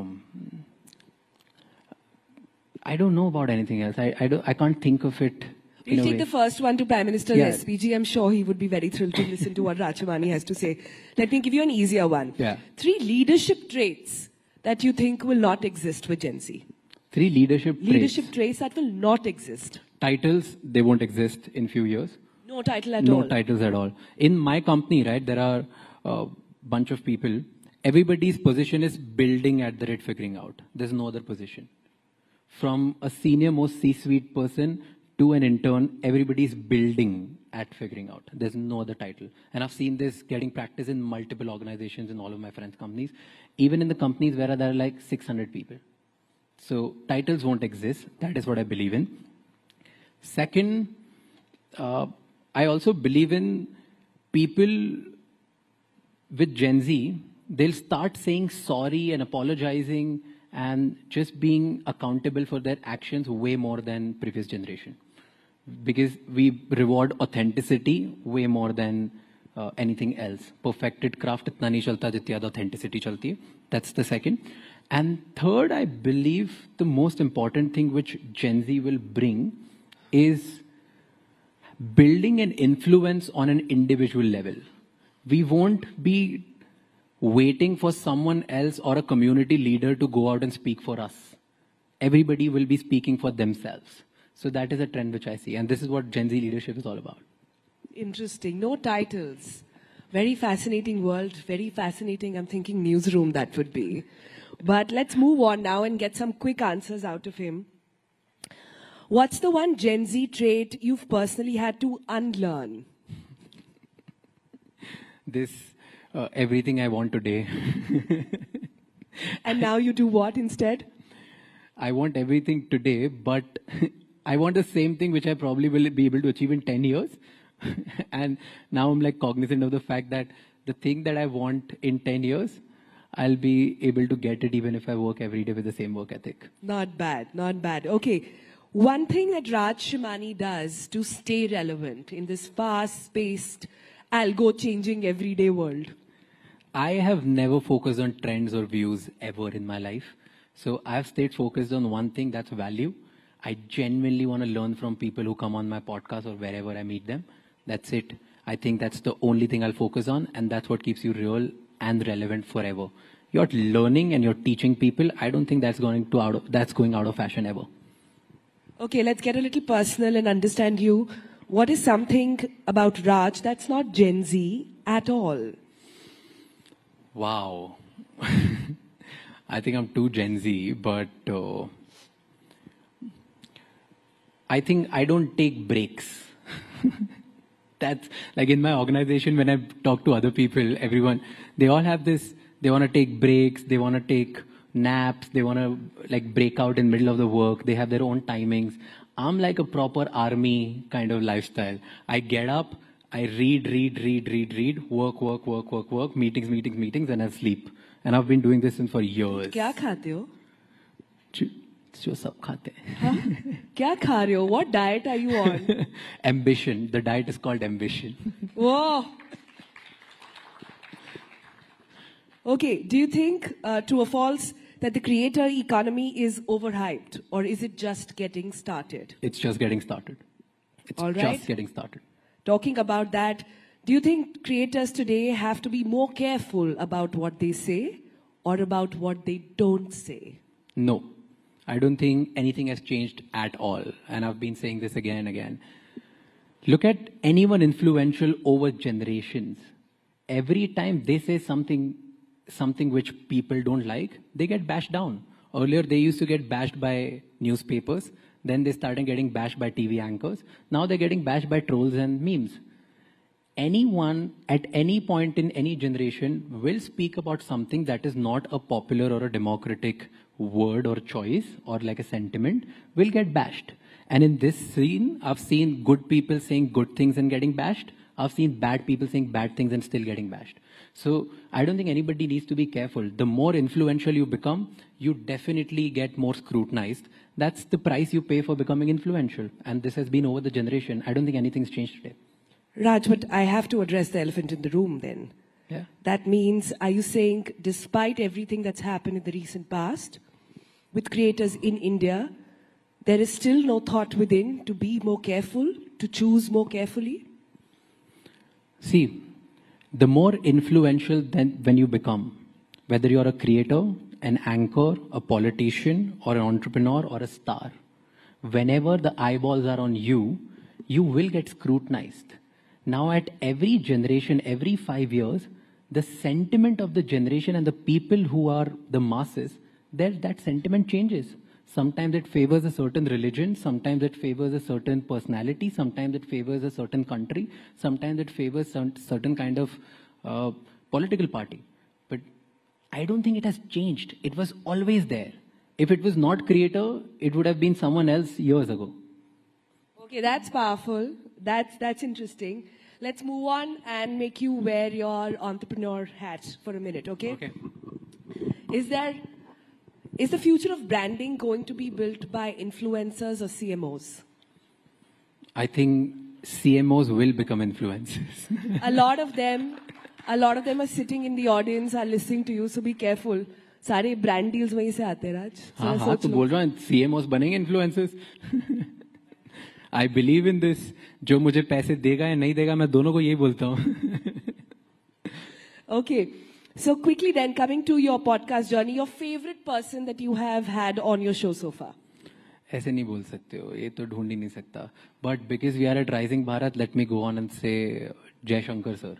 Q: I don't know about anything else. I can't think of it.
K: We'll take the first one to Prime Minister
Q: Yeah.
K: SPG. I'm sure he would be very thrilled to listen to what Rachamani has to say. Let me give you an easier one.
Q: Yeah.
K: 3 leadership traits that you think will not exist with Gen Z.
Q: 3 leadership
K: Traits that will not exist.
Q: Titles, they won't exist in few years.
K: No title at
Q: No
K: all.
Q: titles at all. In my company, right, there are a bunch of people. Everybody's position is building at the rate figuring out. There's no other position. From a senior most C-suite person to an intern, everybody's building at figuring out. There's no other title. And I've seen this getting practice in multiple organizations in all of my friends' companies, even in the companies where there are like 600 people. So titles won't exist. That is what I believe in. Second, I also believe in people with Gen Z. They'll start saying sorry and apologizing and just being accountable for their actions way more than previous generation. Because we reward authenticity way more than anything else. Perfected craft itna nahi chalta jitni zyada authenticity chalti hai. That's the second. And third, I believe the most important thing which Gen Z will bring is building an influence on an individual level. We won't be waiting for someone else or a community leader to go out and speak for us. Everybody will be speaking for themselves. So that is a trend which I see. And this is what Gen Z leadership is all about.
K: Interesting. No titles. Very fascinating world. Very fascinating. I'm thinking newsroom that would be. But let's move on now and get some quick answers out of him. What's the one Gen Z trait you've personally had to unlearn?
Q: This, everything I want today.
K: And now you do what instead?
Q: I want everything today, but I want the same thing which I probably will be able to achieve in 10 years. And now I'm like cognizant of the fact that the thing that I want in 10 years, I'll be able to get it even if I work every day with the same work ethic.
K: Not bad, not bad. Okay, one thing that Raj Shimani does to stay relevant in this fast-paced, algo-changing everyday world.
Q: I have never focused on trends or views ever in my life. So I've stayed focused on one thing, that's value. I genuinely want to learn from people who come on my podcast or wherever I meet them. That's it. I think that's the only thing I'll focus on, and that's what keeps you real and relevant forever. You're learning and you're teaching people. I don't think that's going out of fashion ever.
K: Okay, let's get a little personal and understand you. What is something about Raj that's not Gen Z at all?
Q: Wow. I think I'm too Gen Z, but I think I don't take breaks. That's like in my organization, when I talk to other people, everyone, they all have this, they want to take breaks, they want to take naps, they want to like break out in the middle of the work, they have their own timings. I'm like a proper army kind of lifestyle. I get up, I read, work, meetings, and I sleep. And I've been doing this since for years.
K: क्या खाते हो?
Q: जो सब खाते हैं.
K: Huh? क्या खा रहे हो? What diet are you on?
Q: Ambition. The diet is called ambition.
K: Whoa. Okay, do you think, true or false, that the creator economy is overhyped, or is it just getting started?
Q: It's just getting started. It's
K: All right.
Q: just getting started.
K: Talking about that, do you think creators today have to be more careful about what they say or about what they don't say?
Q: No. I don't think anything has changed at all. And I've been saying this again and again. Look at anyone influential over generations. Every time they say something which people don't like, they get bashed down. Earlier, they used to get bashed by newspapers. Then they started getting bashed by TV anchors. Now they're getting bashed by trolls and memes. Anyone at any point in any generation will speak about something that is not a popular or a democratic word or choice or like a sentiment, will get bashed. And in this scene, I've seen good people saying good things and getting bashed. I've seen bad people saying bad things and still getting bashed. So I don't think anybody needs to be careful. The more influential you become, you definitely get more scrutinized. That's the price you pay for becoming influential. And this has been over the generation. I don't think anything's changed today.
K: Raj, but I have to address the elephant in the room then.
Q: Yeah.
K: That means, are you saying, despite everything that's happened in the recent past, with creators in India, there is still no thought within to be more careful, to choose more carefully?
Q: See, the more influential when you become, whether you're a creator, an anchor, a politician, or an entrepreneur, or a star, whenever the eyeballs are on you, you will get scrutinized. Now at every generation, every 5 years, the sentiment of the generation and the people who are the masses, that sentiment changes. Sometimes it favors a certain religion, sometimes it favors a certain personality, sometimes it favors a certain country, sometimes it favors some certain kind of political party. But I don't think it has changed. It was always there. If it was not creator, it would have been someone else years ago.
K: Okay, that's powerful. That's interesting. Let's move on and make you wear your entrepreneur hat for a minute, okay?
Q: Okay.
K: Is the future of branding going to be built by influencers or CMOs?
Q: I think CMOs will become influencers.
K: A lot of them are sitting in the audience, are listening to you, so be careful. सारे brand deals वहीं से आते हैं, Raj.
Q: हाँ, तो बोल रहा हूँ CMOs बनेंगे influencers. I believe in this. जो मुझे पैसे देगा या नहीं देगा, मैं दोनों को यही बोलता हूँ.
K: Okay. So quickly then, coming to your podcast journey, your favorite person that you have had on your show so far?
Q: ऐसे नहीं बोल सकते हो, ये तो ढूंढ ही नहीं सकता. But because we are at Rising Bharat, let me go on and say Jai Shankar sir.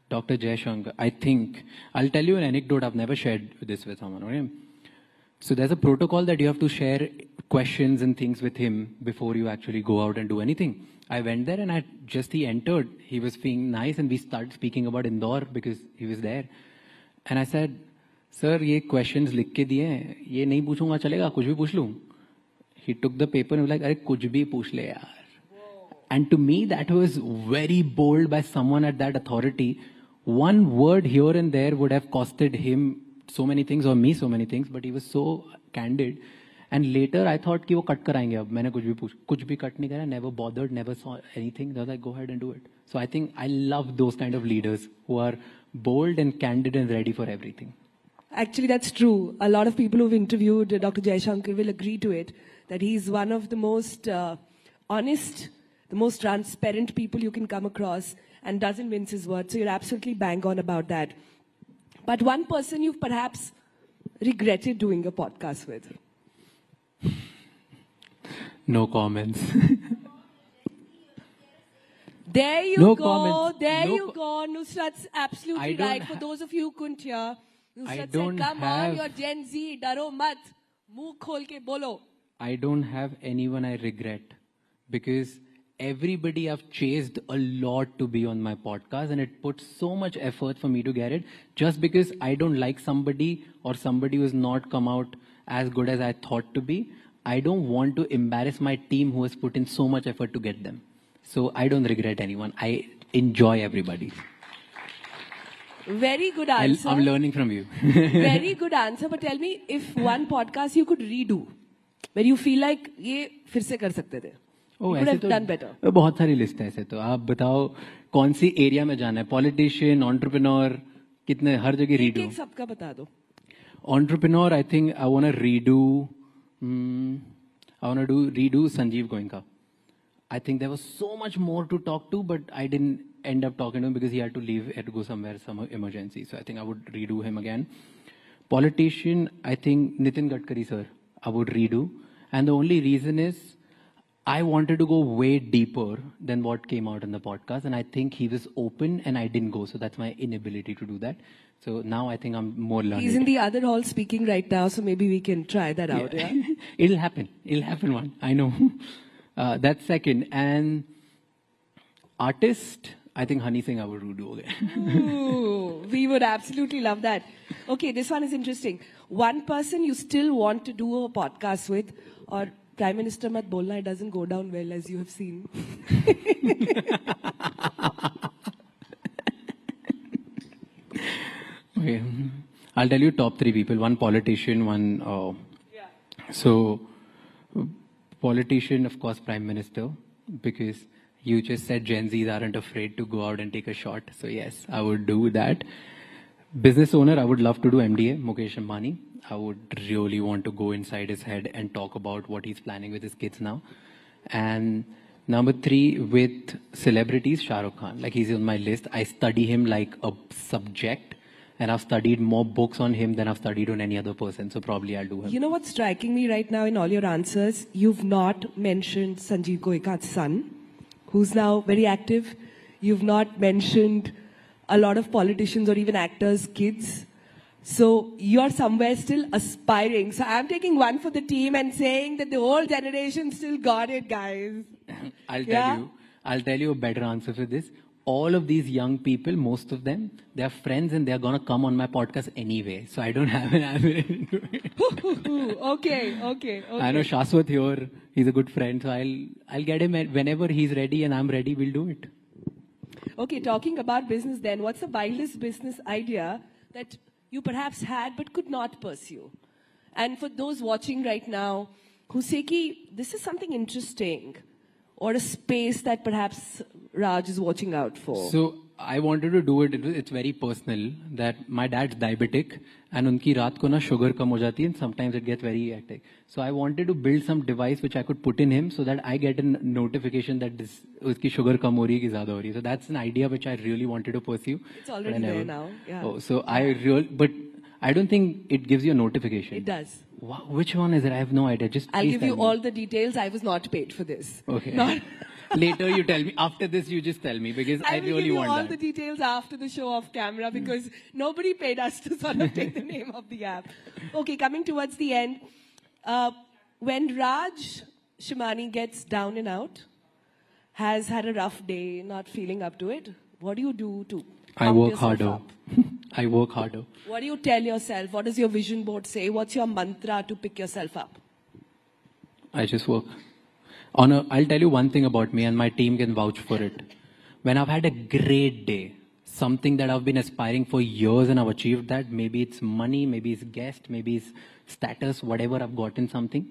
Q: Dr. Jai Shankar. I think, I'll tell you an anecdote. I've never shared this with someone. Okay? So there's a protocol that you have to share questions and things with him before you actually go out and do anything. I went there and he entered. He was being nice and we started speaking about Indore because he was there. And I said, sir, ये questions लिख के दिए हैं, ये नहीं पूछूंगा चलेगा, कुछ भी पूछ लूं? He took the paper and was like, अरे कुछ भी पूछ ले यार. And to me, that was very bold by someone at that authority one word here and there would have costed him so many things or me so many things, but he was so candid. And later I thought कि वो cut कराएंगे अब. मैंने कुछ भी cut नहीं करा. Never bothered, never saw anything. They were like, go ahead and do it. So I think I love those kind of leaders who are bold and candid and ready for everything.
K: Actually, that's true. A lot of people who've interviewed Dr. Jaishankar will agree to it, that he's one of the most honest, the most transparent people you can come across and doesn't mince his words. So you're absolutely bang on about that. But one person you've perhaps regretted doing a podcast with.
Q: No comments.
K: There you
Q: No
K: go.
Q: comments.
K: There
Q: No
K: you go. Nusrat's absolutely
Q: I don't
K: right. For those of you who couldn't hear, Nusrat said,
Q: don't
K: come
Q: have-
K: on, you're Gen Z, daro mat. Muh khol ke bolo.
Q: I don't have anyone I regret because everybody I've chased a lot to be on my podcast, and it puts so much effort for me to get it. Just because I don't like somebody or somebody who's not come out as good as I thought to be, I don't want to embarrass my team who has put in so much effort to get them. So I don't regret anyone. I enjoy everybody.
K: Very good answer.
Q: I'm learning from you.
K: Very good answer. But tell me, if one podcast you could redo, where you feel like ये फिर से कर सकते थे. You could
Q: ऐसे
K: have
Q: तो
K: done better.
Q: बहुत सारी लिस्ट है ऐसे तो. आप बताओ कौन सी एरिया में जाना है? पॉलिटिशियन, एंटरप्रेन्योर, कितने हर जगह रीडू.
K: एक सबका बता दो.
Q: Entrepreneur, I think I want to redo. I want to redo Sanjeev Goenka. I think there was so much more to talk to, but I didn't end up talking to him because he had to leave, had to go somewhere, some emergency. So I think I would redo him again. Politician, I think Nitin Gadkari sir, I would redo. And the only reason is I wanted to go way deeper than what came out in the podcast. And I think he was open and I didn't go. So that's my inability to do that. So now I think I'm more learned.
K: He's in the other hall speaking right now, so maybe we can try that out. Yeah?
Q: It'll happen. It'll happen one. I know. That's second. And artist, I think Honey Singh I would redo again.
K: Ooh, we would absolutely love that. Okay, this one is interesting. One person you still want to do a podcast with, or Prime Minister mat bolna, it doesn't go down well, as you have seen.
Q: Okay. I'll tell you top three people. One politician, one... So, politician, of course, Prime Minister, because you just said Gen Zs aren't afraid to go out and take a shot. So yes, I would do that. Business owner, I would love to do MDA, Mukesh Ambani. I would really want to go inside his head and talk about what he's planning with his kids now. And number three, with celebrities, Shah Rukh Khan. Like, he's on my list. I study him like a subject. And I've studied more books on him than I've studied on any other person. So probably I'll do him.
K: You know what's striking me right now in all your answers? You've not mentioned Sanjeev Goenka's son, who's now very active. You've not mentioned a lot of politicians or even actors' kids. So you're somewhere still aspiring. So I'm taking one for the team and saying that the whole generation still got it, guys.
Q: I'll tell you a better answer for this. All of these young people, most of them, they're friends and they're going to come on my podcast anyway. So I don't have an avenue to it.
K: Okay.
Q: I know Shaswat here, he's a good friend. So I'll get him whenever he's ready and I'm ready, we'll do it.
K: Okay, talking about business then, what's the wildest business idea that you perhaps had but could not pursue? And for those watching right now who say, ki, this is something interesting, or a space that perhaps Raj is watching out for?
Q: So I wanted to do it. It's very personal that my dad's diabetic and unki raat ko na sugar kam ho jati and sometimes it gets very hectic. So I wanted to build some device which I could put in him so that I get a notification that this uski sugar kam ho rahi hai ki zyada ho rahi hai. So that's an idea which I really wanted to pursue.
K: It's already there now. Yeah.
Q: Oh, so but I don't think it gives you a notification.
K: It does.
Q: Wow, which one is it? I have no idea.
K: I'll
Q: Please
K: give
Q: tell
K: you
Q: me.
K: all the details. I was not paid for this.
Q: Okay. Later you tell me. After this you just tell me because I
K: will
Q: really
K: give you
Q: want
K: all
Q: that.
K: the details after the show off camera because nobody paid us to sort of take the name of the app. Okay, coming towards the end. When Raj Shimani gets down and out, has had a rough day, not feeling up to it, what do you do to
Q: I
K: pump
Q: work
K: yourself
Q: harder.
K: up?
Q: I work harder.
K: What do you tell yourself? What does your vision board say? What's your mantra to pick yourself up?
Q: I just work. I'll tell you one thing about me and my team can vouch for it. When I've had a great day, something that I've been aspiring for years and I've achieved that. Maybe it's money, maybe it's guest, maybe it's status, whatever, I've gotten something.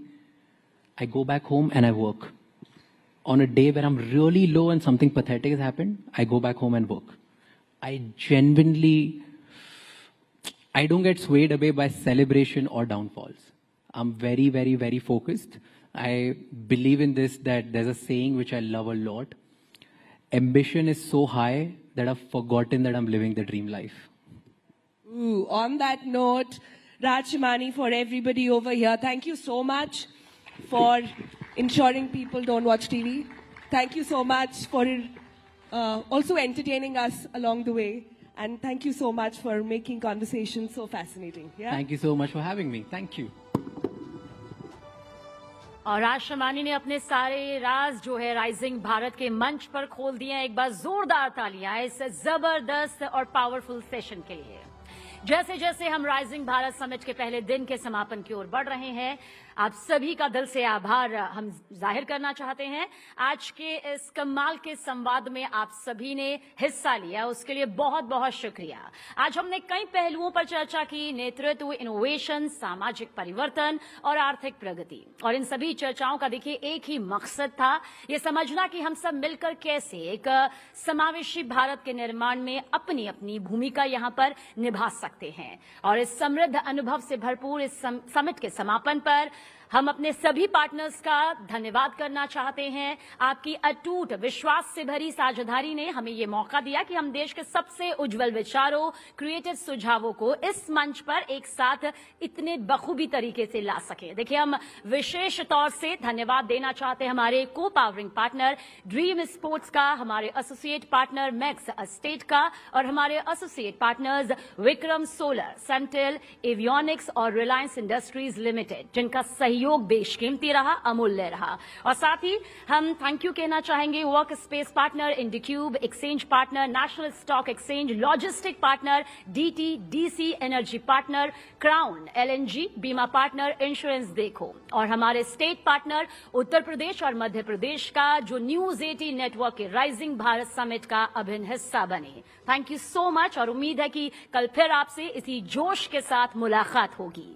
Q: I go back home and I work. On a day where I'm really low and something pathetic has happened, I go back home and work. I don't get swayed away by celebration or downfalls. I'm very, very, very focused. I believe in this, that there's a saying which I love a lot. Ambition is so high that I've forgotten that I'm living the dream life.
K: Ooh, on that note, Rajamani, for everybody over here, thank you so much for ensuring people don't watch TV. Thank you so much for also entertaining us along the way. And thank you so much for making conversation so fascinating. Yeah?
Q: Thank you so much for having me. Thank you.
M: और राजशमानी ने अपने सारे राज जो है rising Bharat के मंच पर खोल दिए हैं। एक बार जोरदार तालियां इस जबरदस्त और पावरफुल सेशन के लिए। जैसे जैसे हम राइजिंग भारत समिट के पहले दिन के समापन की ओर बढ़ रहे हैं, आप सभी का दिल से आभार हम जाहिर करना चाहते हैं। आज के इस कमाल के संवाद में आप सभी ने हिस्सा लिया, उसके लिए बहुत बहुत शुक्रिया। आज हमने कई पहलुओं पर चर्चा की, नेतृत्व, इनोवेशन, सामाजिक परिवर्तन और आर्थिक प्रगति। और इन सभी चर्चाओं का देखिए एक ही मकसद था, ये समझना कि हम सब मिलकर कैसे एक समावेशी भारत के निर्माण में अपनी अपनी भूमिका यहाँ पर निभा सकते हैं। और इस समृद्ध अनुभव से भरपूर इस समिट के समापन पर हम अपने सभी पार्टनर्स का धन्यवाद करना चाहते हैं। आपकी अटूट विश्वास से भरी साझेदारी ने हमें ये मौका दिया कि हम देश के सबसे उज्जवल विचारों, क्रिएटिव सुझावों को इस मंच पर एक साथ इतने बखूबी तरीके से ला सके। देखिए, हम विशेष तौर से धन्यवाद देना चाहते हैं हमारे को पावरिंग पार्टनर ड्रीम स्पोर्ट्स का, हमारे एसोसिएट पार्टनर मैक्स एस्टेट का और हमारे associate partners Vikram solar, central avionics और रिलायंस इंडस्ट्रीज लिमिटेड, जिनका सहयोग बेशकीमती रहा, अमूल्य रहा। और साथ ही हम थैंक यू कहना चाहेंगे work space partner IndiQube, exchange partner National Stock Exchange, logistic partner DT DC, energy partner Crown, LNG, बीमा पार्टनर इंश्योरेंस देखो और हमारे स्टेट पार्टनर उत्तर प्रदेश और मध्य प्रदेश का, जो न्यूज 18 नेटवर्क के राइजिंग भारत समिट का अभिन्न हिस्सा बने। थैंक यू सो मच और उम्मीद है कि कल फिर आपसे इसी जोश के साथ मुलाकात होगी।